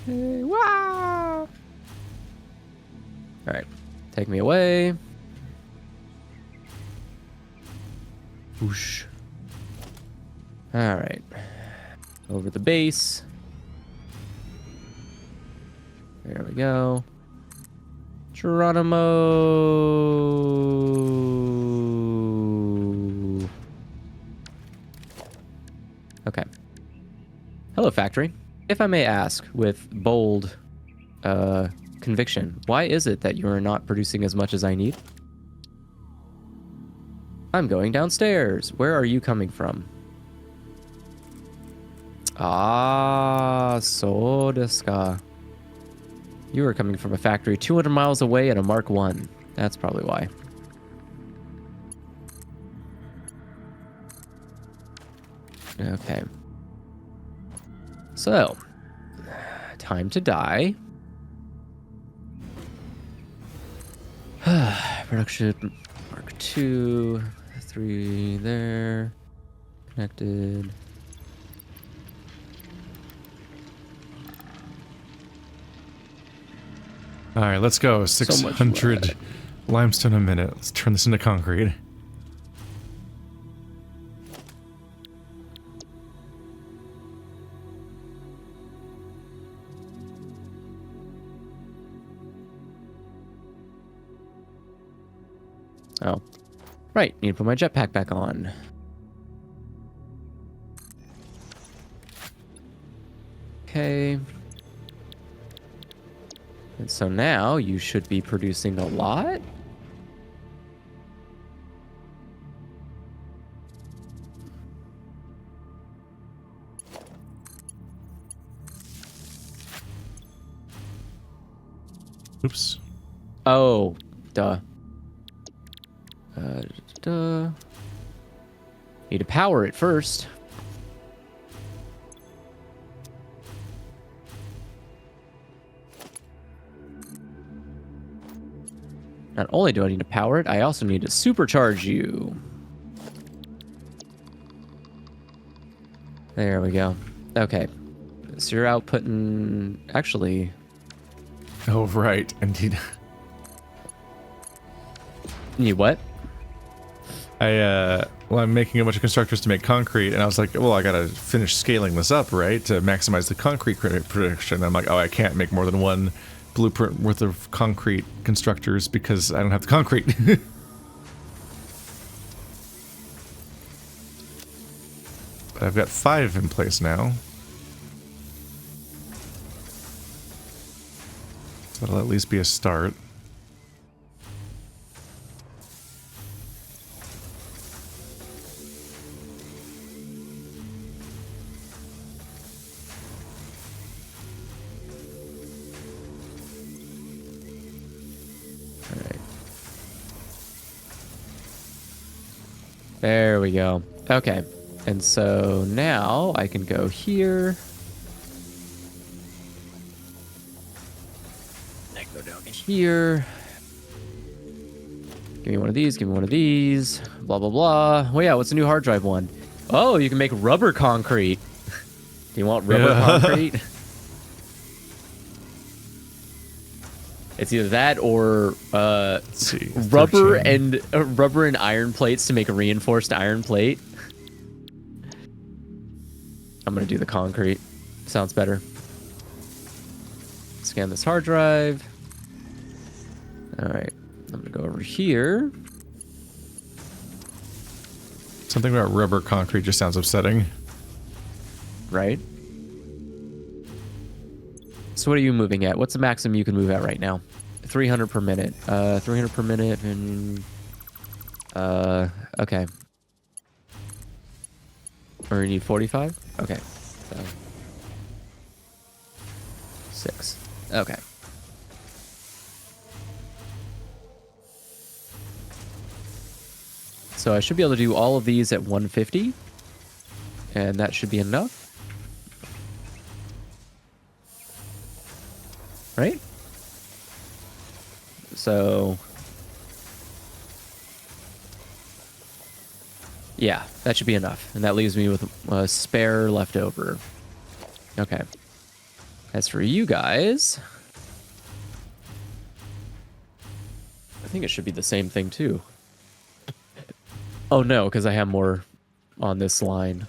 Speaker 2: Wow. All right, take me away. Whoosh. All right, over the base. There we go. Geronimo. Okay. Hello, factory. If I may ask, with bold conviction, why is it that you are not producing as much as I need? I'm going downstairs. Where are you coming from? Ah, so desu ka. You are coming from a factory 200 miles away at a Mark 1. That's probably why. Okay. So, time to die. Production Mark 2, 3 there. Connected.
Speaker 1: All right, let's go. 600 limestone a minute. Let's turn this into concrete.
Speaker 2: Oh. Right, need to put my jetpack back on. Okay. And so now you should be producing a lot.
Speaker 1: Oops.
Speaker 2: Oh, duh. Duh. Need to power it first. Not only do I need to power it, I also need to supercharge you. There we go. Okay. So you're outputting... Actually...
Speaker 1: Oh, right. Indeed.
Speaker 2: Need what?
Speaker 1: I'm making a bunch of constructors to make concrete, and I was like, well, I gotta finish scaling this up, right, to maximize the concrete production. I'm like, oh, I can't make more than one blueprint worth of concrete constructors because I don't have the concrete. But I've got 5 in place now. So that'll at least be a start.
Speaker 2: There we go. Okay. And so now I can go here. I can go down here. Give me one of these, give me one of these. Blah, blah, blah. Well, yeah, what's the new hard drive one? Oh, you can make rubber concrete. Do you want rubber concrete? It's either that or
Speaker 1: Let's see,
Speaker 2: rubber
Speaker 1: 13.
Speaker 2: and rubber and iron plates to make a reinforced iron plate. I'm gonna do the concrete. Sounds better. Scan this hard drive. All right, I'm gonna go over here.
Speaker 1: Something about rubber concrete just sounds upsetting.
Speaker 2: Right. So what are you moving at? What's the maximum you can move at right now? 300 per minute. 300 per minute and... okay. Or you need 45? Okay. So 6. Okay. So I should be able to do all of these at 150. And that should be enough. Right? So... yeah, that should be enough. And that leaves me with a spare left over. Okay. As for you guys... I think it should be the same thing too. Oh no, because I have more on this line.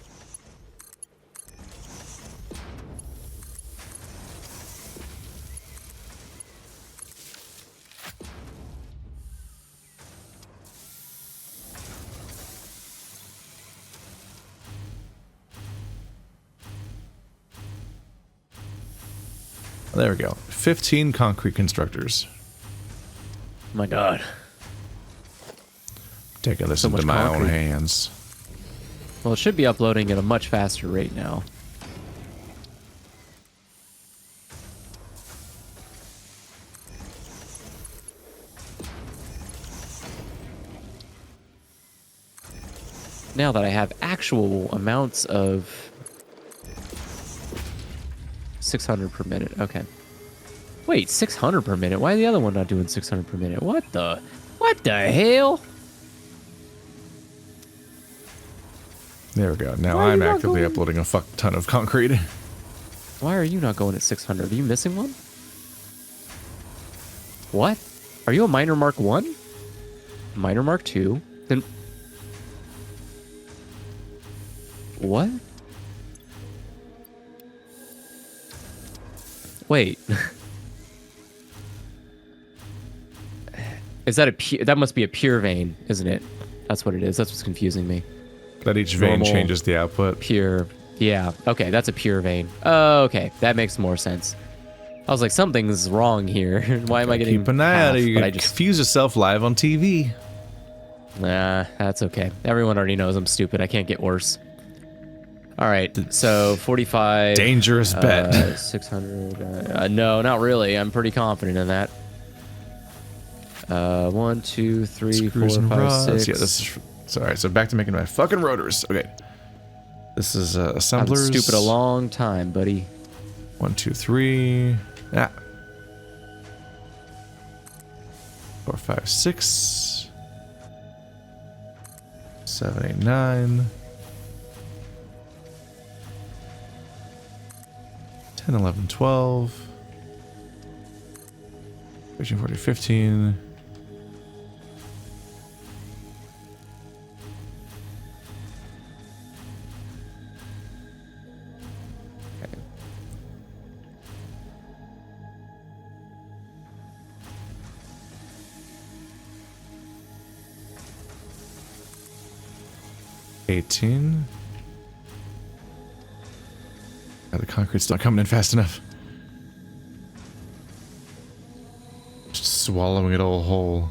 Speaker 1: There we go. 15 concrete constructors.
Speaker 2: Oh my god.
Speaker 1: Taking this
Speaker 2: So
Speaker 1: into
Speaker 2: much
Speaker 1: my own
Speaker 2: concrete.
Speaker 1: hands.
Speaker 2: Well, it should be uploading at a much faster rate now. Now that I have actual amounts of 600 per minute. Okay. Wait, 600 per minute? Why is the other one not doing 600 per minute? What the hell?
Speaker 1: There we go. Now
Speaker 2: Why are you
Speaker 1: I'm
Speaker 2: not
Speaker 1: actively
Speaker 2: going-
Speaker 1: uploading a fuck ton of concrete.
Speaker 2: Why are you not going at 600? Are you missing one? What? Are you a minor mark 1? Minor mark 2? Then... What? Wait. Is that a pure... That must be a pure vein, isn't it? That's what it is. That's what's confusing me.
Speaker 1: That each vein
Speaker 2: Normal.
Speaker 1: changes the output.
Speaker 2: Pure. Yeah. Okay, that's a pure vein. Oh, okay. That makes more sense. I was like, something's wrong here. Why am I getting
Speaker 1: Keep an eye out.
Speaker 2: half?
Speaker 1: You
Speaker 2: But
Speaker 1: can
Speaker 2: I just...
Speaker 1: confuse yourself live on TV.
Speaker 2: Nah, that's okay. Everyone already knows I'm stupid. I can't get worse. All right, so 45.
Speaker 1: Dangerous bet.
Speaker 2: 600. No, not really. I'm pretty confident in that. 1, 2, 3, 4,
Speaker 1: Screws and
Speaker 2: 5,
Speaker 1: rods.
Speaker 2: 6.
Speaker 1: Yeah, this is. Sorry, so back to making my fucking rotors. Okay. This is
Speaker 2: I've been
Speaker 1: assemblers.
Speaker 2: stupid a long time, buddy.
Speaker 1: 1, 2, 3. Ah. 4, 5, 6. 7, 8, 9. 10, 11, 12. 13, 14, 15. Okay. 18. The concrete's not coming in fast enough. Just swallowing it all whole.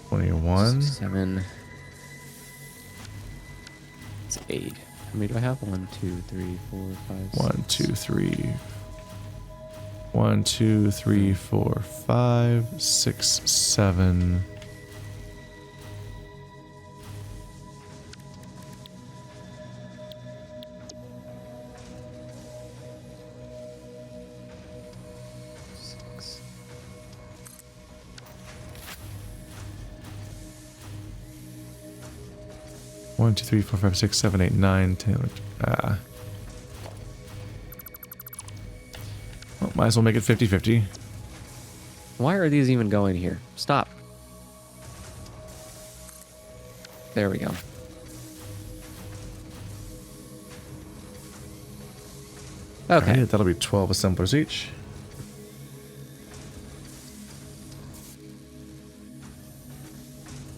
Speaker 1: $21.
Speaker 2: 7. It's 8. How many do I have? 1, 2, 3, 4, 5,
Speaker 1: 1, 2, 3. 1, 2, 3, 4, 5, 6, 7. One, two, three, four, five, six, seven, eight, nine, 10. Well, might as well make it 50-50.
Speaker 2: Why are these even going here? Stop. There we go. Okay.
Speaker 1: Alright, that'll be 12 assemblers each.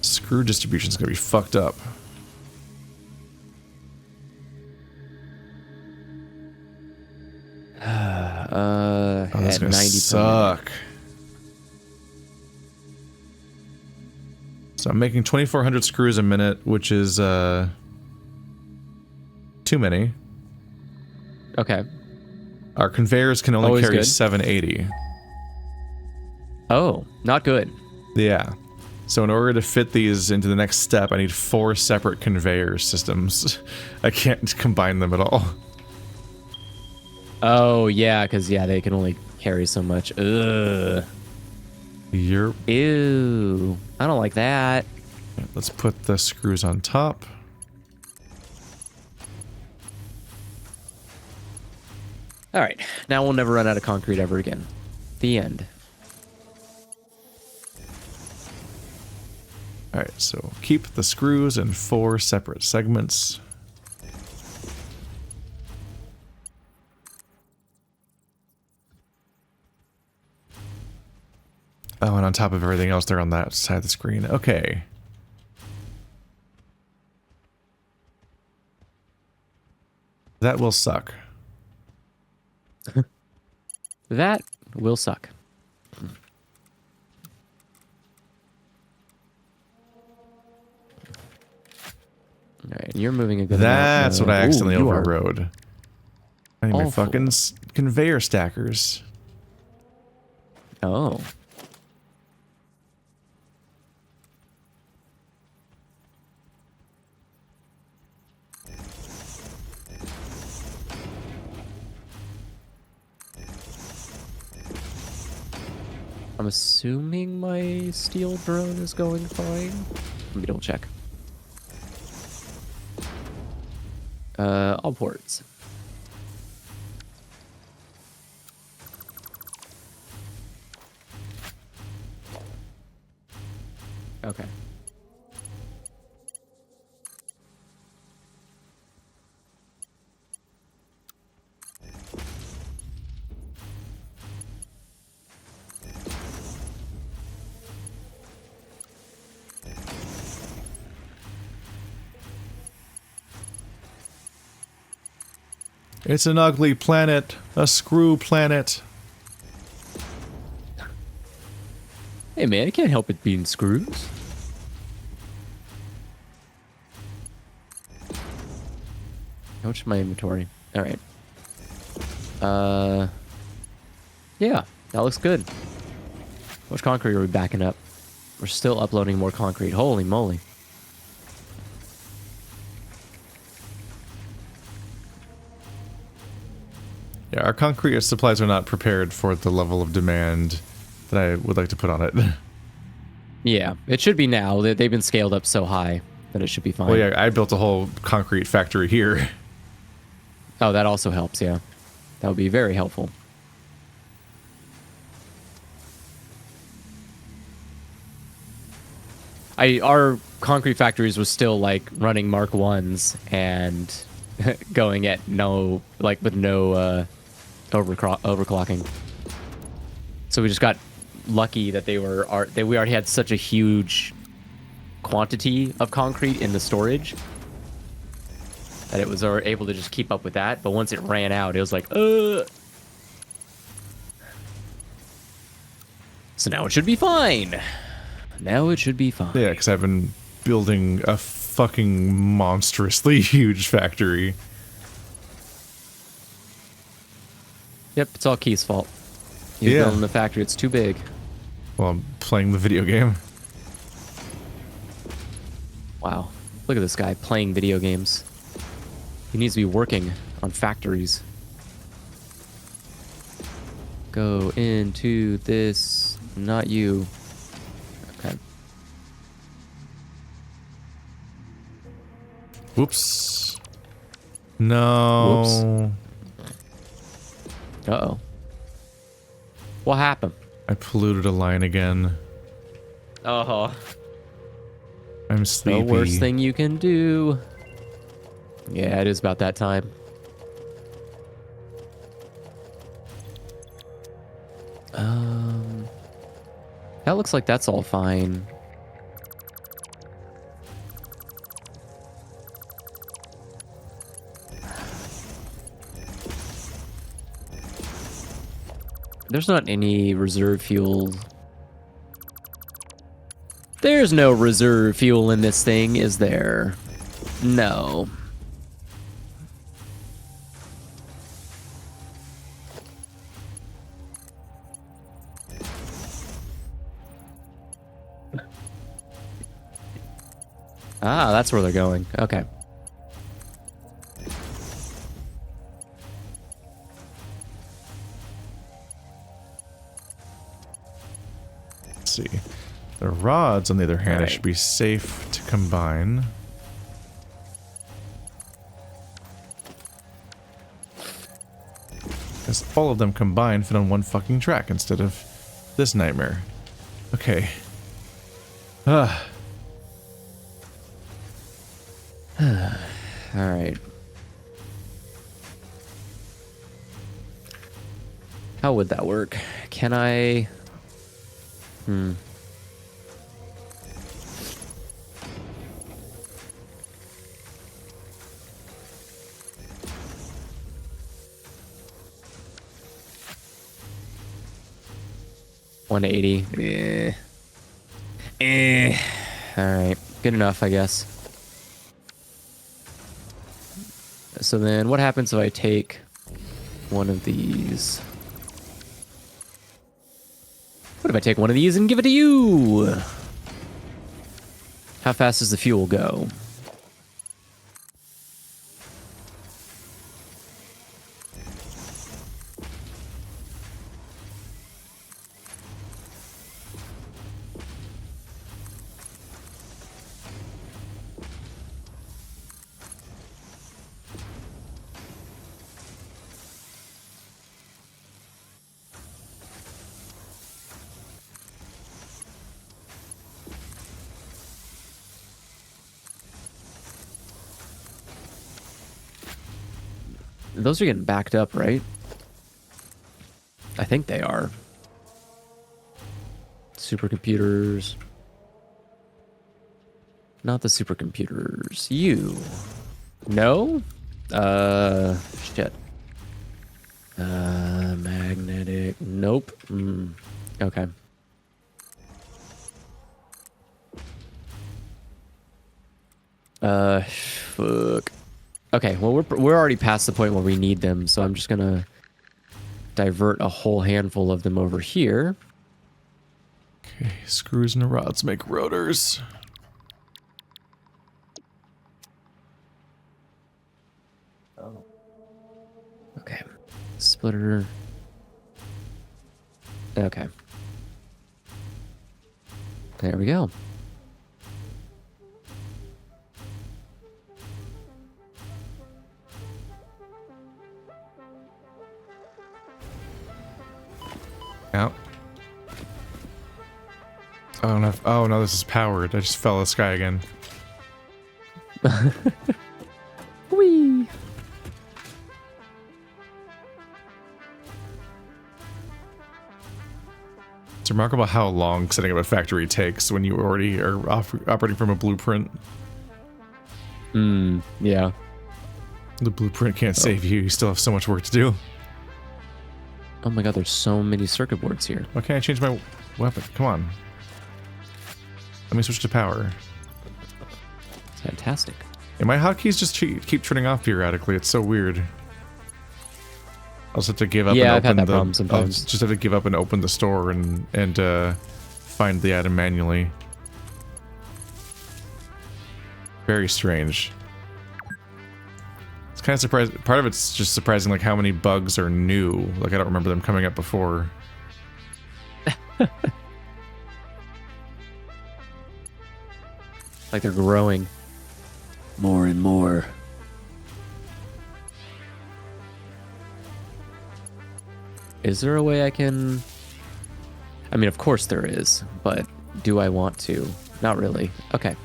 Speaker 1: Screw distribution's gonna be fucked up. Oh, that's
Speaker 2: at
Speaker 1: gonna
Speaker 2: 90 per minute.
Speaker 1: suck. So I'm making 2,400 screws a minute, which is too many.
Speaker 2: Okay.
Speaker 1: Our conveyors can only
Speaker 2: Always
Speaker 1: carry
Speaker 2: good.
Speaker 1: 780.
Speaker 2: Oh, not good.
Speaker 1: Yeah. So in order to fit these into the next step, I need 4 separate conveyor systems. I can't combine them at all.
Speaker 2: Oh, yeah, because, yeah, they can only carry so much. Ugh.
Speaker 1: Yerp.
Speaker 2: Ew. I don't like that.
Speaker 1: Let's put the screws on top.
Speaker 2: All right. Now we'll never run out of concrete ever again. The end.
Speaker 1: Alright, so keep the screws in 4 separate segments. Oh, and on top of everything else, they're on that side of the screen. Okay. That will suck.
Speaker 2: That will suck. All right, you're moving a good
Speaker 1: That's
Speaker 2: amount.
Speaker 1: what I accidentally
Speaker 2: Ooh, you are
Speaker 1: overrode. I need my
Speaker 2: awful.
Speaker 1: fucking conveyor stackers.
Speaker 2: Oh. I'm assuming my steel drone is going fine. Let me double check. All ports. Okay.
Speaker 1: It's an ugly planet. A screw planet.
Speaker 2: Hey man, I can't help it being screws. How much is my inventory? All right. Yeah, that looks good. How much concrete are we backing up? We're still uploading more concrete. Holy moly.
Speaker 1: Yeah, our concrete supplies are not prepared for the level of demand that I would like to put on it.
Speaker 2: Yeah, it should be now. They've been scaled up so high that it should be fine.
Speaker 1: Well, yeah, I built a whole concrete factory here.
Speaker 2: Oh, that also helps, yeah. That would be very helpful. Our concrete factories was still like running Mark 1s and going at no, like with no overclocking. So we just got lucky that we already had such a huge quantity of concrete in the storage that it was able to just keep up with that. But once it ran out, it was like, So now it should be fine. Now it should be fine.
Speaker 1: Yeah, because I've been building a fucking monstrously huge factory.
Speaker 2: Yep, it's all Key's fault. He's
Speaker 1: Yeah.
Speaker 2: building the factory. It's too big.
Speaker 1: While I'm playing the video game.
Speaker 2: Wow. Look at this guy playing video games. He needs to be working on factories. Go into this. Not you. Okay.
Speaker 1: Whoops. No.
Speaker 2: Uh-oh. What happened?
Speaker 1: I polluted a line again.
Speaker 2: Oh.
Speaker 1: I'm sleepy.
Speaker 2: The worst thing you can do. Yeah, it is about that time. That looks like that's all fine. There's not any reserve fuel. There's no reserve fuel in this thing, is there? No. Ah, that's where they're going. Okay.
Speaker 1: Let's see. The rods, on the other hand,
Speaker 2: Alright.
Speaker 1: should be safe to combine. Because all of them combined fit on one fucking track instead of this nightmare. Okay.
Speaker 2: All right. How would that work? Can I... 180. All right, good enough, I guess. So then what happens if I take one of these? What if I take one of these and give it to you? How fast does the fuel go? Those are getting backed up, right? I think they are. Supercomputers. Not the supercomputers. You. No? Shit. Magnetic. Nope. Okay. Fuck. Okay, well, we're already past the point where we need them, so I'm just gonna divert a whole handful of them over here.
Speaker 1: Okay, screws and rods make rotors.
Speaker 2: Okay, splitter. Okay. There we go.
Speaker 1: Out. Oh no! Oh no! This is powered. I just fell out of the sky again.
Speaker 2: Whee!
Speaker 1: It's remarkable how long setting up a factory takes when you already are operating from a blueprint.
Speaker 2: Yeah.
Speaker 1: The blueprint can't save you. You still have so much work to do.
Speaker 2: Oh my god, there's so many circuit boards here.
Speaker 1: Why can't I change my weapon? Come on. Let me switch to power.
Speaker 2: It's fantastic.
Speaker 1: And my hotkeys just keep turning off periodically. It's so weird. I'll just have to give up
Speaker 2: Yeah,
Speaker 1: and
Speaker 2: I've had
Speaker 1: open
Speaker 2: that
Speaker 1: the.
Speaker 2: problem sometimes.
Speaker 1: I'll just have to give up and open the store and find the item manually. Very strange. It's kind of surprising. Part of it's just surprising, like how many bugs are new. Like I don't remember them coming up before.
Speaker 2: Like they're growing. More and more. Is there a way I can... I mean, of course there is, but do I want to? Not really. Okay.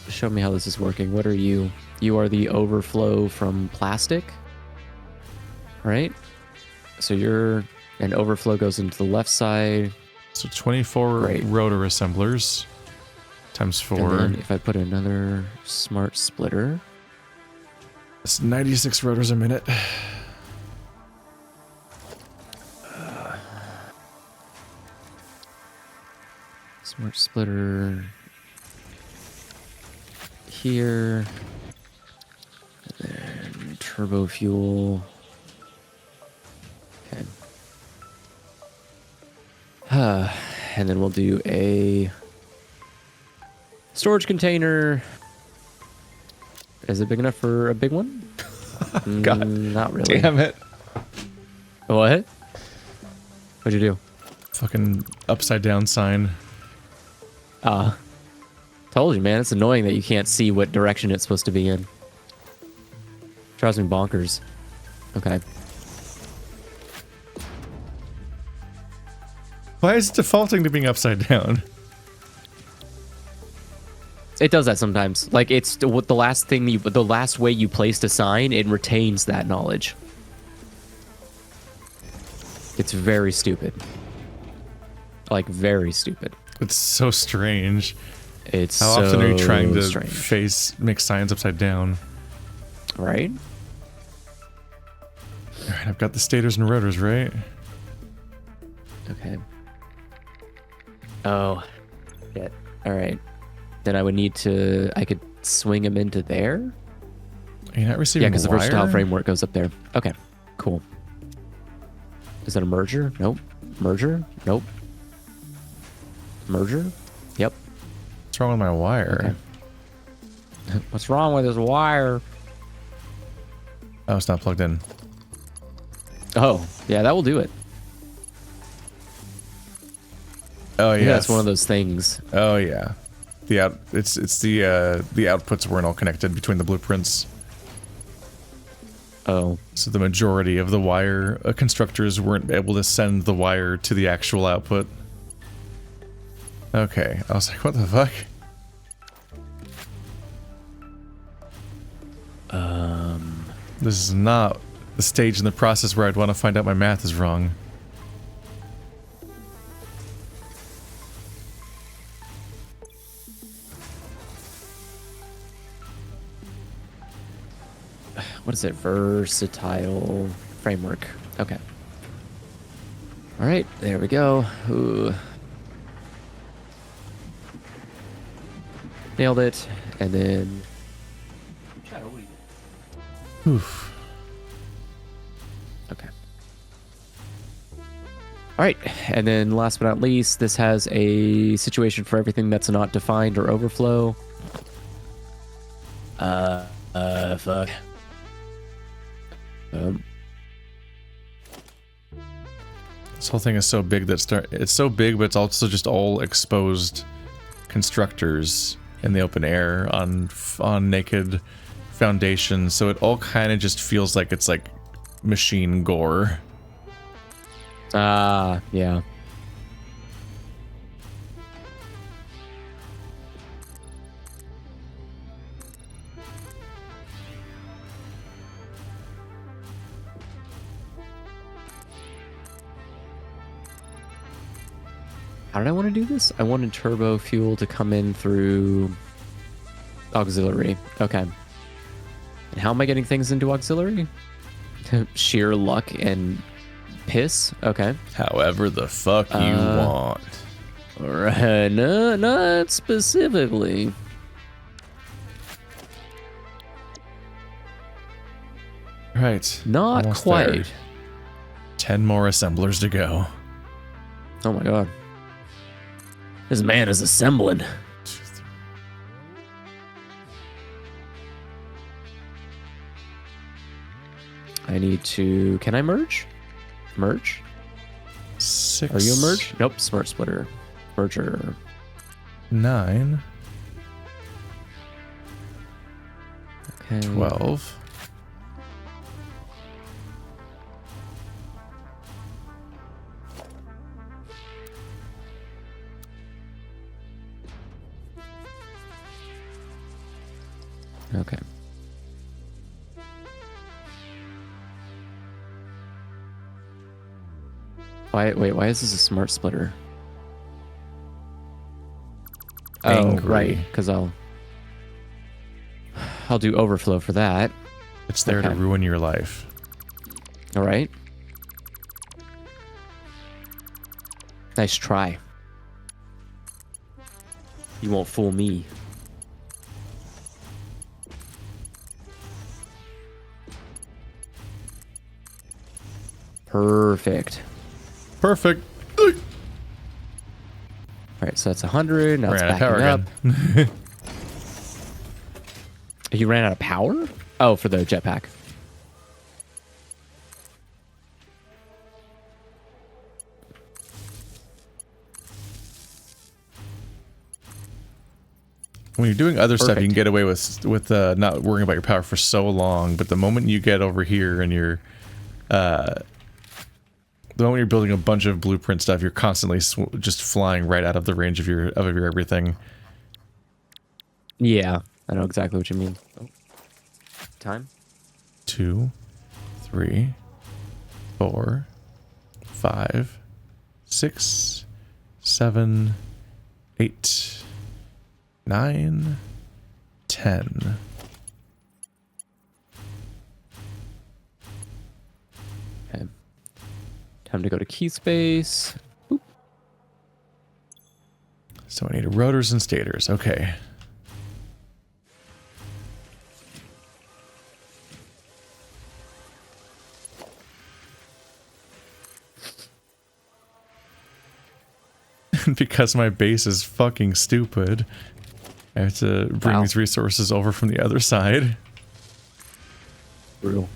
Speaker 2: Show me how this is working. What are you? You are the overflow from plastic, right? So you're... an overflow goes into the left side.
Speaker 1: So 24
Speaker 2: Great.
Speaker 1: rotor assemblers times 4.
Speaker 2: And then if I put another smart splitter...
Speaker 1: It's 96 rotors a minute.
Speaker 2: Smart splitter here, and then turbo fuel. Okay. And then we'll do a storage container. Is it big enough for a big one?
Speaker 1: God,
Speaker 2: not really.
Speaker 1: damn it.
Speaker 2: What? What'd you do?
Speaker 1: Fucking upside down sign.
Speaker 2: Told you, man. It's annoying that you can't see what direction it's supposed to be in. Drives me bonkers. Okay.
Speaker 1: Why is it defaulting to being upside down?
Speaker 2: It does that sometimes. Like it's the last thing the last way you placed a sign, it retains that knowledge. It's very stupid. Like very stupid.
Speaker 1: It's so strange.
Speaker 2: It's
Speaker 1: How often are you trying to
Speaker 2: strange.
Speaker 1: make signs upside down?
Speaker 2: Right?
Speaker 1: Alright, I've got the stators and rotors, right?
Speaker 2: Okay. Oh. Yeah. Alright. Then I would need to... I could swing them into there?
Speaker 1: You're not receiving
Speaker 2: because the
Speaker 1: wire?
Speaker 2: versatile framework goes up there. Okay. Cool. Is that a merger? Nope. Merger? Nope. Merger? Yep.
Speaker 1: What's wrong with my wire?
Speaker 2: Okay. What's wrong with this wire?
Speaker 1: Oh, it's not plugged in.
Speaker 2: Oh, yeah, that will do it.
Speaker 1: Oh yeah,
Speaker 2: It's one of those things.
Speaker 1: Oh yeah, it's the outputs weren't all connected between the blueprints.
Speaker 2: Oh.
Speaker 1: So the majority of the wire constructors weren't able to send the wire to the actual output. Okay, I was like, what the fuck? This is not the stage in the process where I'd want to find out my math is wrong.
Speaker 2: What is it? Versatile framework. Okay. All right, there we go. Ooh. Nailed it. And then...
Speaker 1: Oof.
Speaker 2: Okay. All right, and then last but not least, this has a situation for everything that's not defined or overflow. Fuck.
Speaker 1: This whole thing is so big that it's so big, but it's also just all exposed constructors in the open air on naked foundations. So it all kind of just feels like it's like machine gore.
Speaker 2: Yeah. How did I want to do this? I wanted turbo fuel to come in through auxiliary. Okay. And how am I getting things into auxiliary? Sheer luck and piss? Okay.
Speaker 1: However the fuck you want.
Speaker 2: Alright, no, not specifically.
Speaker 1: Right.
Speaker 2: Not
Speaker 1: almost
Speaker 2: quite.
Speaker 1: there. 10 more assemblers to go.
Speaker 2: Oh my god. This man is assembling. I need to... Can I merge? Merge?
Speaker 1: 6.
Speaker 2: Are you a merge? Nope, smart splitter. Merger.
Speaker 1: 9.
Speaker 2: Okay.
Speaker 1: 12.
Speaker 2: Okay. Why is this a smart splitter?
Speaker 1: Angry.
Speaker 2: Oh, right, because I'll do overflow for that.
Speaker 1: It's there to ruin your life.
Speaker 2: All right. Nice try. You won't fool me. Perfect.
Speaker 1: Perfect.
Speaker 2: All right, so that's 100. Now it's backing up. You ran out of power? Oh, for the jetpack.
Speaker 1: When you're doing other stuff, you can get away with not worrying about your power for so long. But the moment you get over here and you're, the moment you're building a bunch of blueprint stuff, you're constantly just flying right out of the range of your everything.
Speaker 2: Yeah, I know exactly what you mean. Oh. Time?
Speaker 1: 2, 3, 4, 5, 6, 7, 8, 9, 10.
Speaker 2: Okay. Time to go to key space. Boop.
Speaker 1: So I need rotors and stators. Okay. Because my base is fucking stupid, I have to bring these resources over from the other side.
Speaker 2: Brutal.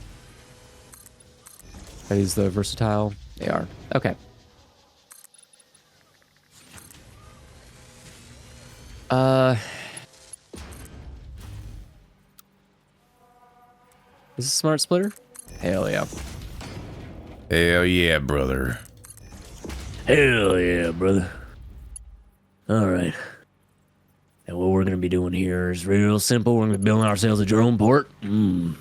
Speaker 2: Are these the versatile? They are. Okay. Is this a smart splitter? Hell yeah.
Speaker 1: Hell yeah, brother.
Speaker 6: Hell yeah, brother. All right. And what we're going to be doing here is real simple. We're going to be building ourselves a drone port.
Speaker 2: Nope.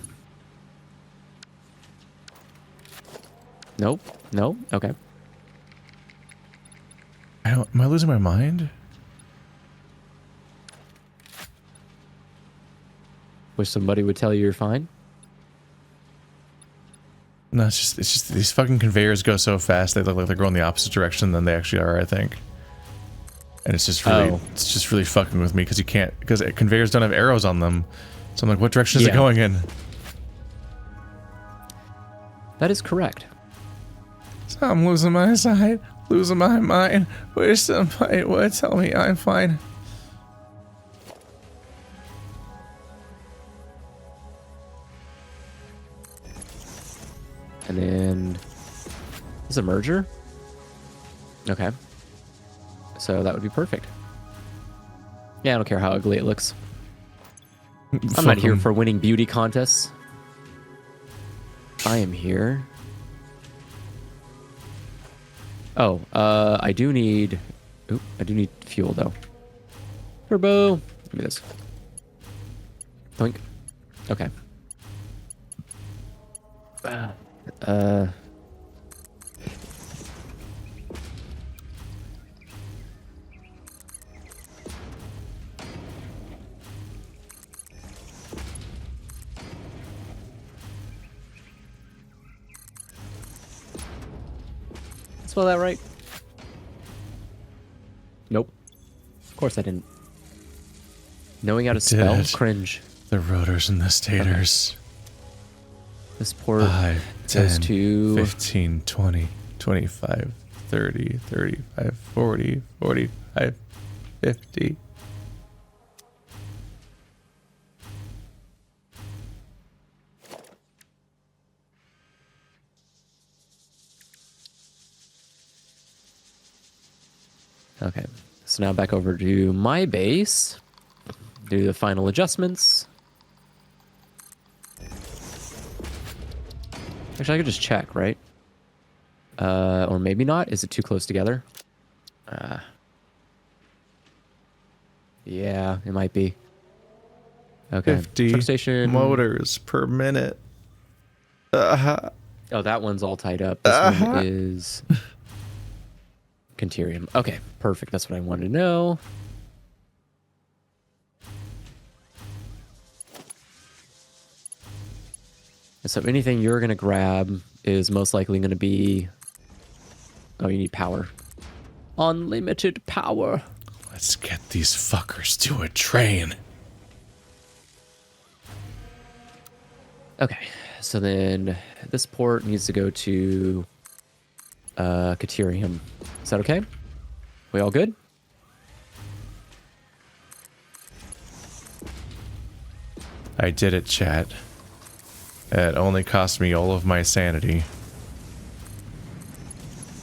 Speaker 2: Nope. Okay.
Speaker 1: Am I losing my mind?
Speaker 2: Wish somebody would tell you you're fine.
Speaker 1: No, it's just these fucking conveyors go so fast. They look like they're going the opposite direction than they actually are, I think. And it's just really fucking with me because conveyors don't have arrows on them. So I'm like, what direction is it going in?
Speaker 2: That is correct.
Speaker 1: So I'm losing my sight, losing my mind. Wish somebody would tell me I'm fine.
Speaker 2: And then this is a merger. Okay. So that would be perfect. Yeah, I don't care how ugly it looks. I'm not here for winning beauty contests. I am here. Oh, I do need fuel though. Turbo. Give me this. Doink. Okay. Spell that right? Nope. Of course I didn't. Knowing how to spell? Cringe.
Speaker 1: The rotors and the stators.
Speaker 2: This port
Speaker 1: 5, 10,
Speaker 2: goes to
Speaker 1: 15, 20, 25, 30, 35, 40, 45, 50.
Speaker 2: Okay, so now back over to my base. Do the final adjustments. Actually, I could just check, right? Or maybe not. Is it too close together? Yeah, it might be. Okay.
Speaker 1: 50
Speaker 2: truck station
Speaker 1: motors per minute.
Speaker 2: Oh, that one's all tied up. This one is Conterium. Okay, perfect. That's what I wanted to know. So anything you're going to grab is most likely going to be... Oh, you need power. Unlimited power.
Speaker 1: Let's get these fuckers to a train.
Speaker 2: Okay, so then this port needs to go to Caterium. Is that okay? We all good?
Speaker 1: I did it, chat. It only cost me all of my sanity.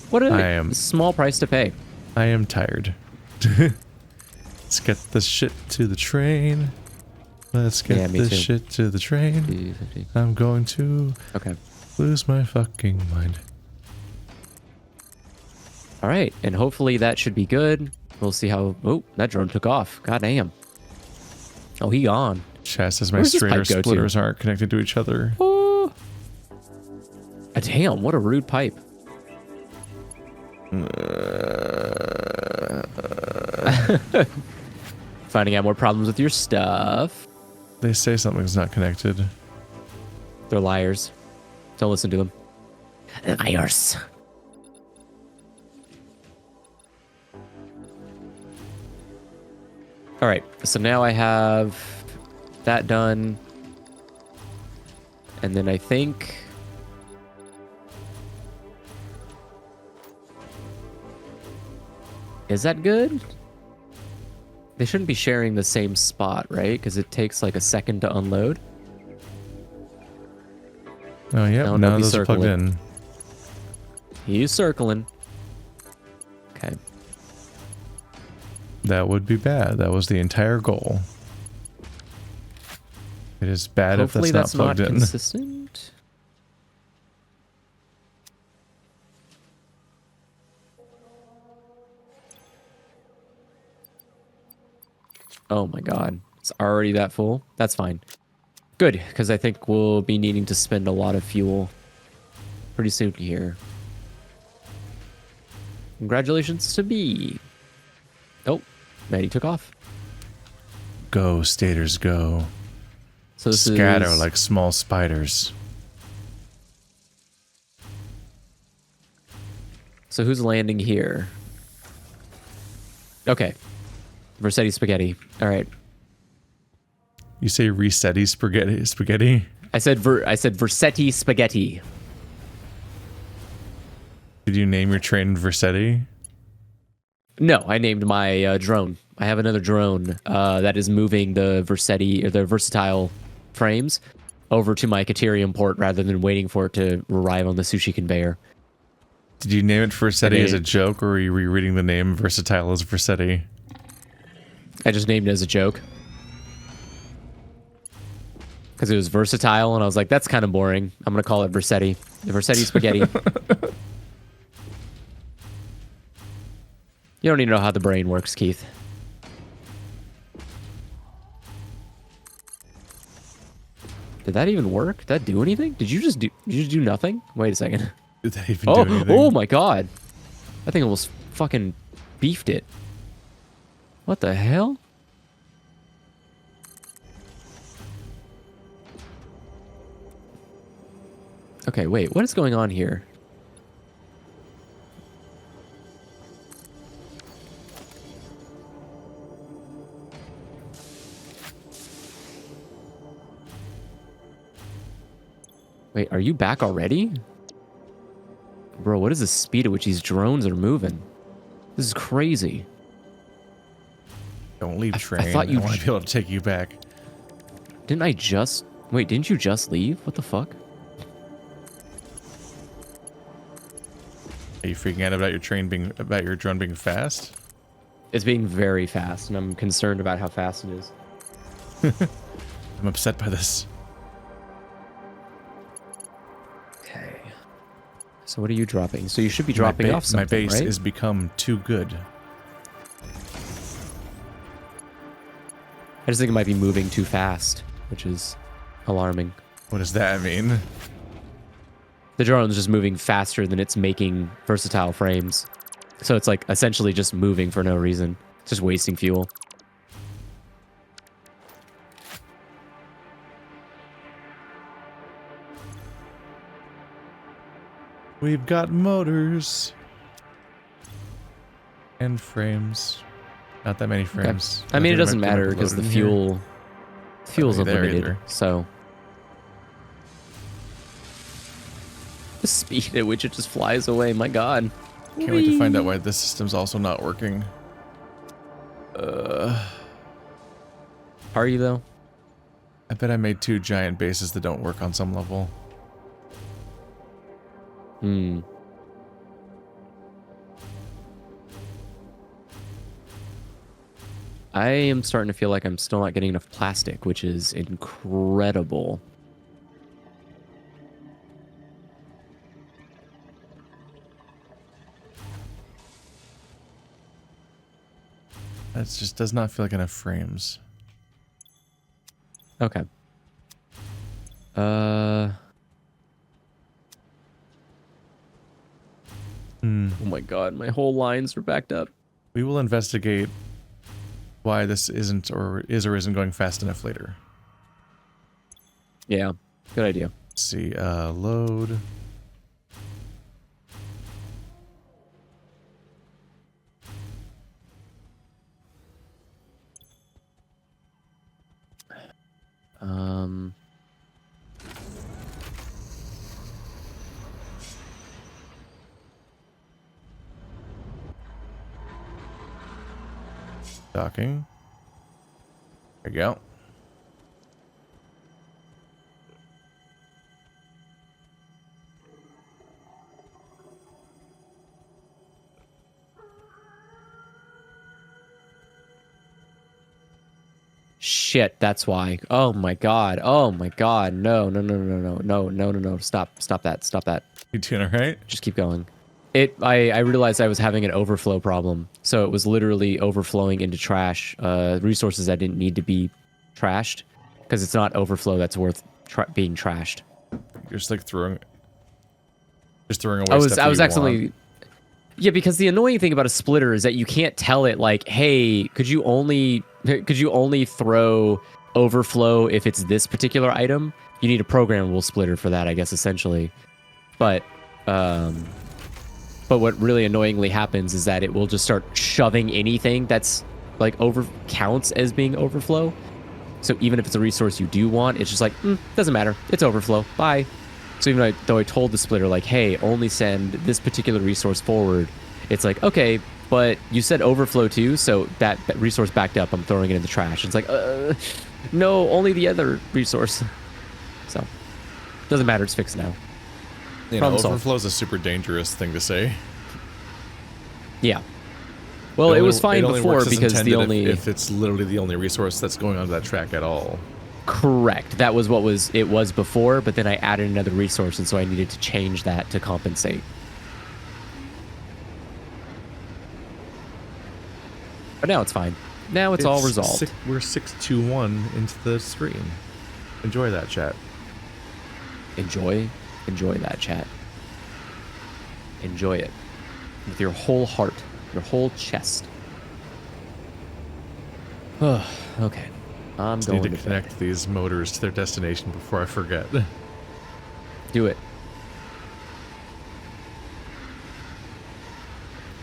Speaker 2: What a small price to pay.
Speaker 1: I am tired. Let's get this shit to the train. Let's get this shit to the train. 50, 50. I'm going to lose my fucking mind.
Speaker 2: All right, and hopefully that should be good. We'll see how... Oh, that drone took off. God damn. Oh, he gone.
Speaker 1: Chat says my strainer splitters aren't connected to each other.
Speaker 2: Oh. Damn, what a rude pipe. Finding out more problems with your stuff.
Speaker 1: They say something's not connected.
Speaker 2: They're liars. Don't listen to them.
Speaker 6: Liars.
Speaker 2: All right, so now I have that done. And then I think... Is that good? They shouldn't be sharing the same spot, right? Because it takes like a second to unload.
Speaker 1: Oh, yeah.
Speaker 2: No,
Speaker 1: No,
Speaker 2: don't be
Speaker 1: those are plugged
Speaker 2: circling.
Speaker 1: in.
Speaker 2: He's circling. Okay.
Speaker 1: That would be bad. That was the entire goal. It is bad
Speaker 2: Hopefully
Speaker 1: if that's not plugged in.
Speaker 2: consistent. Oh my god. It's already that full? That's fine. Good, because I think we'll be needing to spend a lot of fuel pretty soon here. Congratulations to me. Oh, Maddie took off.
Speaker 1: Go, staters, go.
Speaker 2: So this
Speaker 1: Scatter
Speaker 2: is...
Speaker 1: like small spiders.
Speaker 2: So who's landing here? Okay. Versetti spaghetti. All right.
Speaker 1: You say resetti spaghetti?
Speaker 2: I said Versetti spaghetti.
Speaker 1: Did you name your train Versetti?
Speaker 2: No, I named my drone. I have another drone that is moving the Versetti or the versatile frames over to my Caterium port rather than waiting for it to arrive on the sushi conveyor.
Speaker 1: Did you name it Versetti
Speaker 2: I
Speaker 1: as a
Speaker 2: did.
Speaker 1: joke, or were you rereading the name Versatile as Versetti?
Speaker 2: I just named it as a joke. Because it was versatile, and I was like, that's kind of boring. I'm going to call it Versetti. The Versetti spaghetti. You don't need to know how the brain works, Keith. Did that even work? Did that do anything? Did you just do nothing? Wait a second.
Speaker 1: Did that even do anything?
Speaker 2: Oh my god. That thing almost fucking beefed it. What the hell? Okay, wait. What is going on here? Wait, are you back already? Bro, what is the speed at which these drones are moving? This is crazy.
Speaker 1: Don't leave train.
Speaker 2: thought you
Speaker 1: I want to be able to take you back.
Speaker 2: Didn't I just... Wait, didn't you just leave? What the fuck?
Speaker 1: Are you freaking out about your drone being fast?
Speaker 2: It's being very fast, and I'm concerned about how fast it is.
Speaker 1: I'm upset by this.
Speaker 2: Okay. So what are you dropping? So you should be dropping off something,
Speaker 1: my base
Speaker 2: right?
Speaker 1: has become too good.
Speaker 2: I just think it might be moving too fast, which is alarming.
Speaker 1: What does that mean?
Speaker 2: The drone is just moving faster than it's making versatile frames. So it's like essentially just moving for no reason. It's just wasting fuel.
Speaker 1: We've got motors and frames. Not that many frames.
Speaker 2: I mean, it doesn't
Speaker 1: Nothing might be
Speaker 2: matter because the
Speaker 1: loaded in here.
Speaker 2: fuel's
Speaker 1: Not really there
Speaker 2: unlimited.
Speaker 1: either.
Speaker 2: So the speed at which it just flies away, my god.
Speaker 1: Can't wait to find out why this system's also not working.
Speaker 2: Are you though?
Speaker 1: I bet I made 2 giant bases that don't work on some level.
Speaker 2: Hmm. I am starting to feel like I'm still not getting enough plastic, which is incredible.
Speaker 1: That just does not feel like enough frames.
Speaker 2: Okay. Oh my god, my whole lines are backed up.
Speaker 1: We will investigate why this isn't or isn't going fast enough later.
Speaker 2: Yeah, good idea.
Speaker 1: Let's see, load. Docking. There you go.
Speaker 2: Shit, that's why. Oh my god. Oh my god. No, no, no, no, no, no, no, no, no. Stop. Stop that. Stop that.
Speaker 1: You doing all right?
Speaker 2: Just keep going. I realized I was having an overflow problem. So it was literally overflowing into trash, resources that didn't need to be trashed. Because it's not overflow that's worth being trashed.
Speaker 1: You're just like throwing away
Speaker 2: I was
Speaker 1: stuff you
Speaker 2: actually...
Speaker 1: want.
Speaker 2: Yeah, because the annoying thing about a splitter is that you can't tell it like, hey, could you only throw overflow if it's this particular item? You need a programmable splitter for that, I guess, essentially. But what really annoyingly happens is that it will just start shoving anything that's like counts as being overflow. So even if it's a resource you do want, it's just like, doesn't matter. It's overflow. Bye. So even though I told the splitter, like, hey, only send this particular resource forward, it's like, okay, but you said overflow too, so that resource backed up. I'm throwing it in the trash. It's like, no, only the other resource. So, doesn't matter. It's fixed now.
Speaker 1: You know, overflow is a super dangerous thing to say.
Speaker 2: Yeah. Well, it was fine before because the only...
Speaker 1: If it's literally the only resource that's going onto that track at all.
Speaker 2: Correct. That was what it was before, but then I added another resource, and so I needed to change that to compensate. But now it's fine. Now it's all resolved.
Speaker 1: We're 6-2-1 into the stream. Enjoy that, chat.
Speaker 2: Enjoy that, chat. Enjoy it with your whole heart, your whole chest. Okay. I'm going
Speaker 1: to connect these motors to their destination before I forget.
Speaker 2: Do it.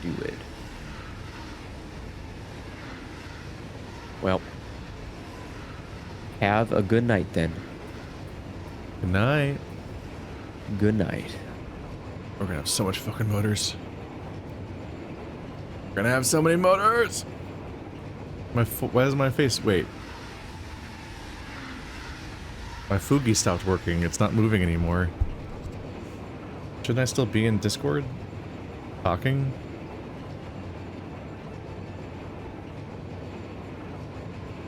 Speaker 2: Do it. Well, have a good night then.
Speaker 1: Good night.
Speaker 2: Good night.
Speaker 1: We're gonna have so much fucking motors. We're gonna have so many motors! Why is my face? Wait. My Fugi stopped working. It's not moving anymore. Shouldn't I still be in Discord? Talking?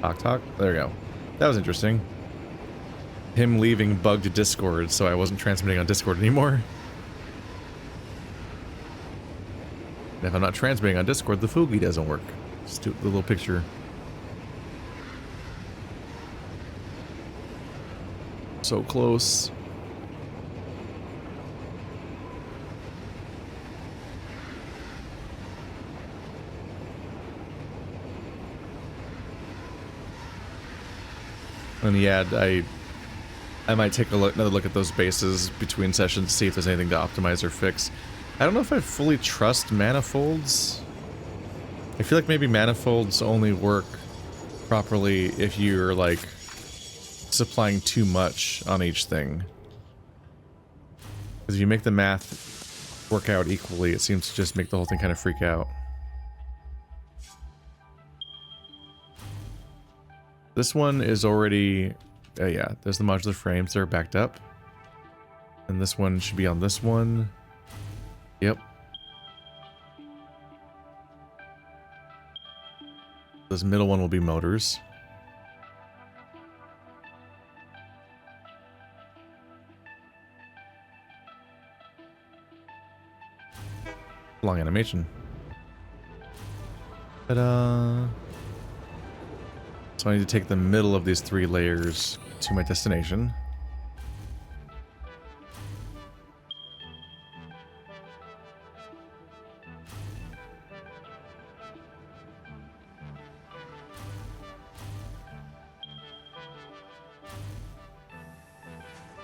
Speaker 1: Talk? There we go. That was interesting. Him leaving bugged Discord, so I wasn't transmitting on Discord anymore. And if I'm not transmitting on Discord, the Fugi doesn't work. Just do the little picture. So close. And yeah, I might take another look at those bases between sessions to see if there's anything to optimize or fix. I don't know if I fully trust manifolds. I feel like maybe manifolds only work properly if you're like supplying too much on each thing. Because if you make the math work out equally, it seems to just make the whole thing kind of freak out. This one is already... yeah, there's the modular frames. They're backed up. And this one should be on this one. Yep. This middle one will be motors. Long animation. Ta-da! So I need to take the middle of these 3 layers to my destination.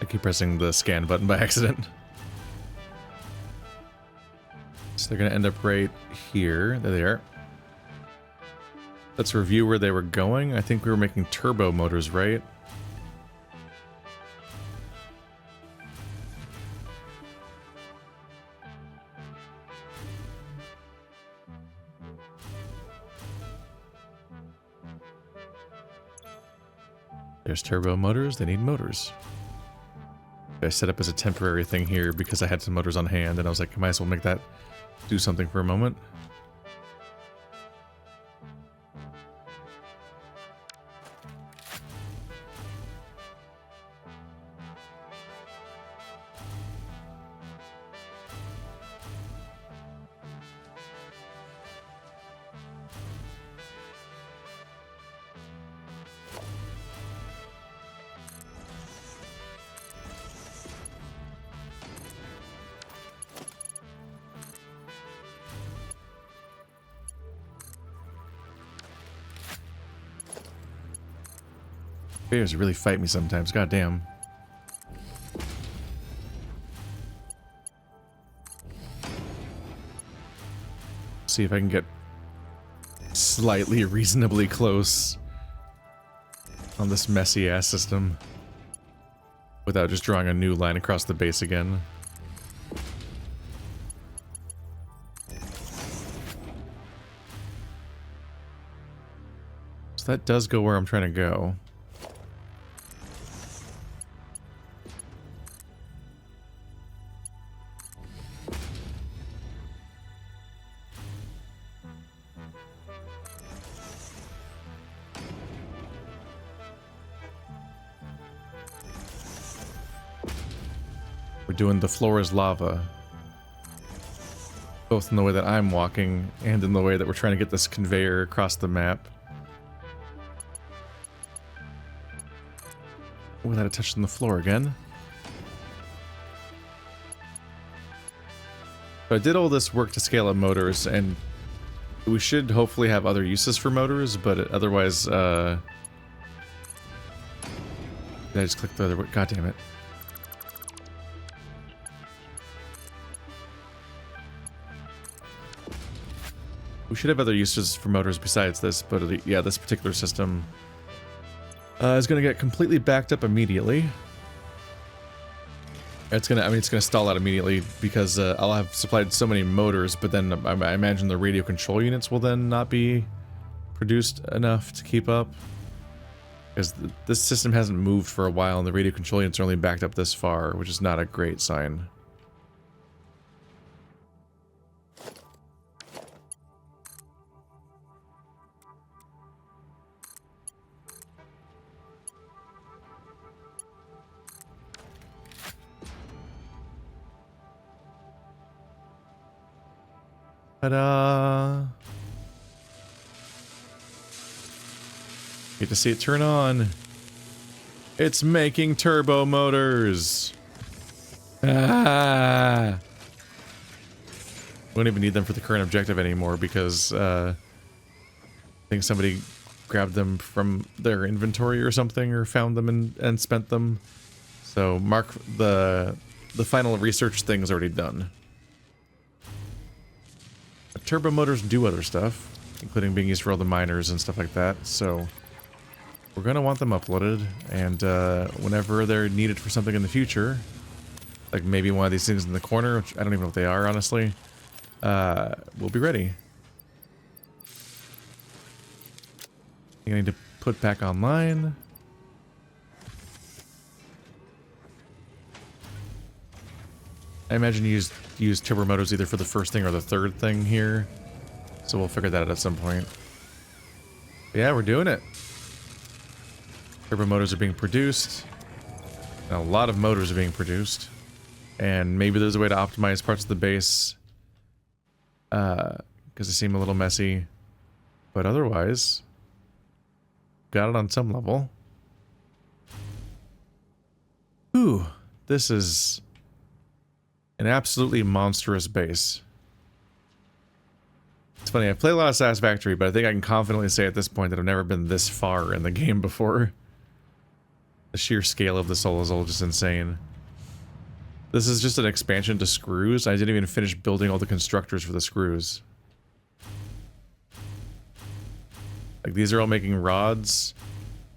Speaker 1: keep pressing the scan button by accident. So they're going to end up right here. There they are. Let's review where they were going. I think we were making turbo motors, right? There's turbo motors. They need motors. I set up as a temporary thing here because I had some motors on hand, and I was like, I might as well make that do something for a moment. Bears really fight me sometimes, goddamn. See if I can get slightly reasonably close on this messy ass system without just drawing a new line across the base again. So that does go where I'm trying to go. Doing the floor is lava, both in the way that I'm walking and in the way that we're trying to get this conveyor across the map without it touching the floor again. So I did all this work to scale up motors, and we should hopefully have other uses for motors, but otherwise did I just click the other way? God damn it. We should have other uses for motors besides this, but yeah, this particular system is going to get completely backed up immediately. It's gonna stall out immediately because I'll have supplied so many motors, but then I imagine the radio control units will then not be produced enough to keep up. Because this system hasn't moved for a while, and the radio control units are only backed up this far, which is not a great sign. Ta-da! Get to see it turn on. It's making turbo motors. Ah! We don't even need them for the current objective anymore because I think somebody grabbed them from their inventory or something, or found them and spent them. So mark the final research thing is already done. But turbo motors do other stuff, including being used for all the miners and stuff like that. So we're gonna want them uploaded, and whenever they're needed for something in the future, like maybe one of these things in the corner, which I don't even know what they are, honestly, we'll be ready. I need to put back online. I imagine you use turbo motors either for the first thing or the third thing here, so we'll figure that out at some point. But yeah, we're doing it. Turbo motors are being produced, and a lot of motors are being produced, and maybe there's a way to optimize parts of the base because they seem a little messy, but otherwise got it on some level. Ooh, this is an absolutely monstrous base. It's funny, I've played a lot of Satisfactory, but I think I can confidently say at this point that I've never been this far in the game before. The sheer scale of this all is all just insane. This is just an expansion to screws. I didn't even finish building all the constructors for the screws. Like, these are all making rods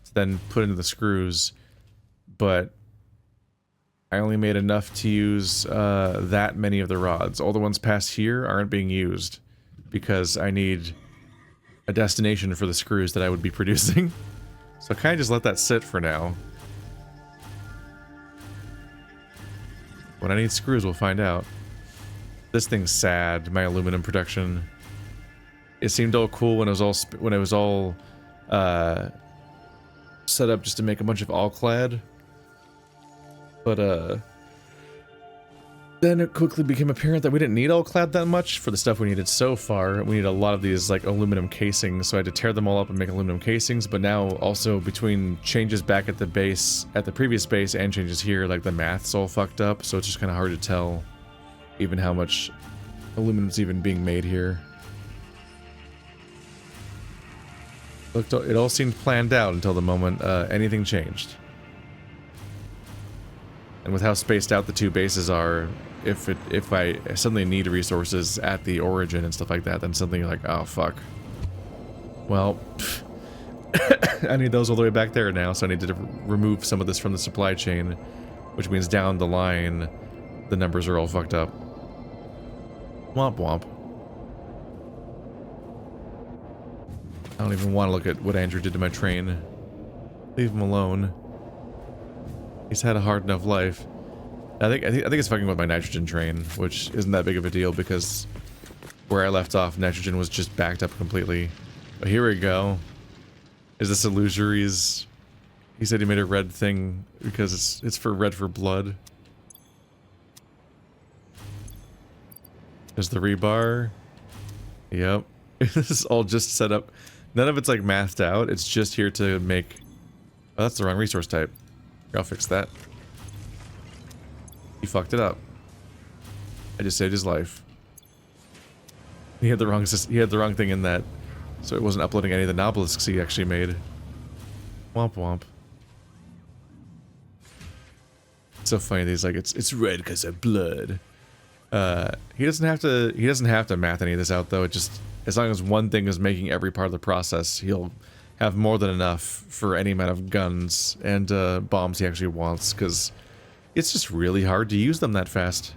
Speaker 1: to then put into the screws, but I only made enough to use that many of the rods. All the ones past here aren't being used because I need a destination for the screws that I would be producing. So I kind of just let that sit for now. When I need screws, we'll find out. This thing's sad, my aluminum production. It seemed all cool when it was all set up just to make a bunch of all-clad. But then it quickly became apparent that we didn't need all-clad that much for the stuff we needed so far. We need a lot of these like aluminum casings, so I had to tear them all up and make aluminum casings. But now also between changes back at the base, at the previous base, and changes here, like the math's all fucked up, so it's just kind of hard to tell even how much aluminum's even being made here. It all seemed planned out until the moment anything changed. And with how spaced out the two bases are, if I suddenly need resources at the origin and stuff like that, then something like, oh fuck. Well, I need those all the way back there now, so I need to remove some of this from the supply chain, which means down the line, the numbers are all fucked up. Womp womp. I don't even want to look at what Andrew did to my train. Leave him alone. He's had a hard enough life. I think it's fucking with my nitrogen train, which isn't that big of a deal because where I left off, nitrogen was just backed up completely. But here we go. Is this Illusory's? He said he made a red thing because it's for red for blood. There's the rebar. Yep. This is all just set up. None of it's like mathed out. It's just here to make... Oh, that's the wrong resource type. I'll fix that. He fucked it up. I just saved his life. He had the wrong thing in that, so it wasn't uploading any of the nobelisks he actually made. Womp womp. It's so funny that he's like, it's red because of blood. He doesn't have to math any of this out though. It just, as long as one thing is making every part of the process, he'll have more than enough for any amount of guns and bombs he actually wants, because it's just really hard to use them that fast.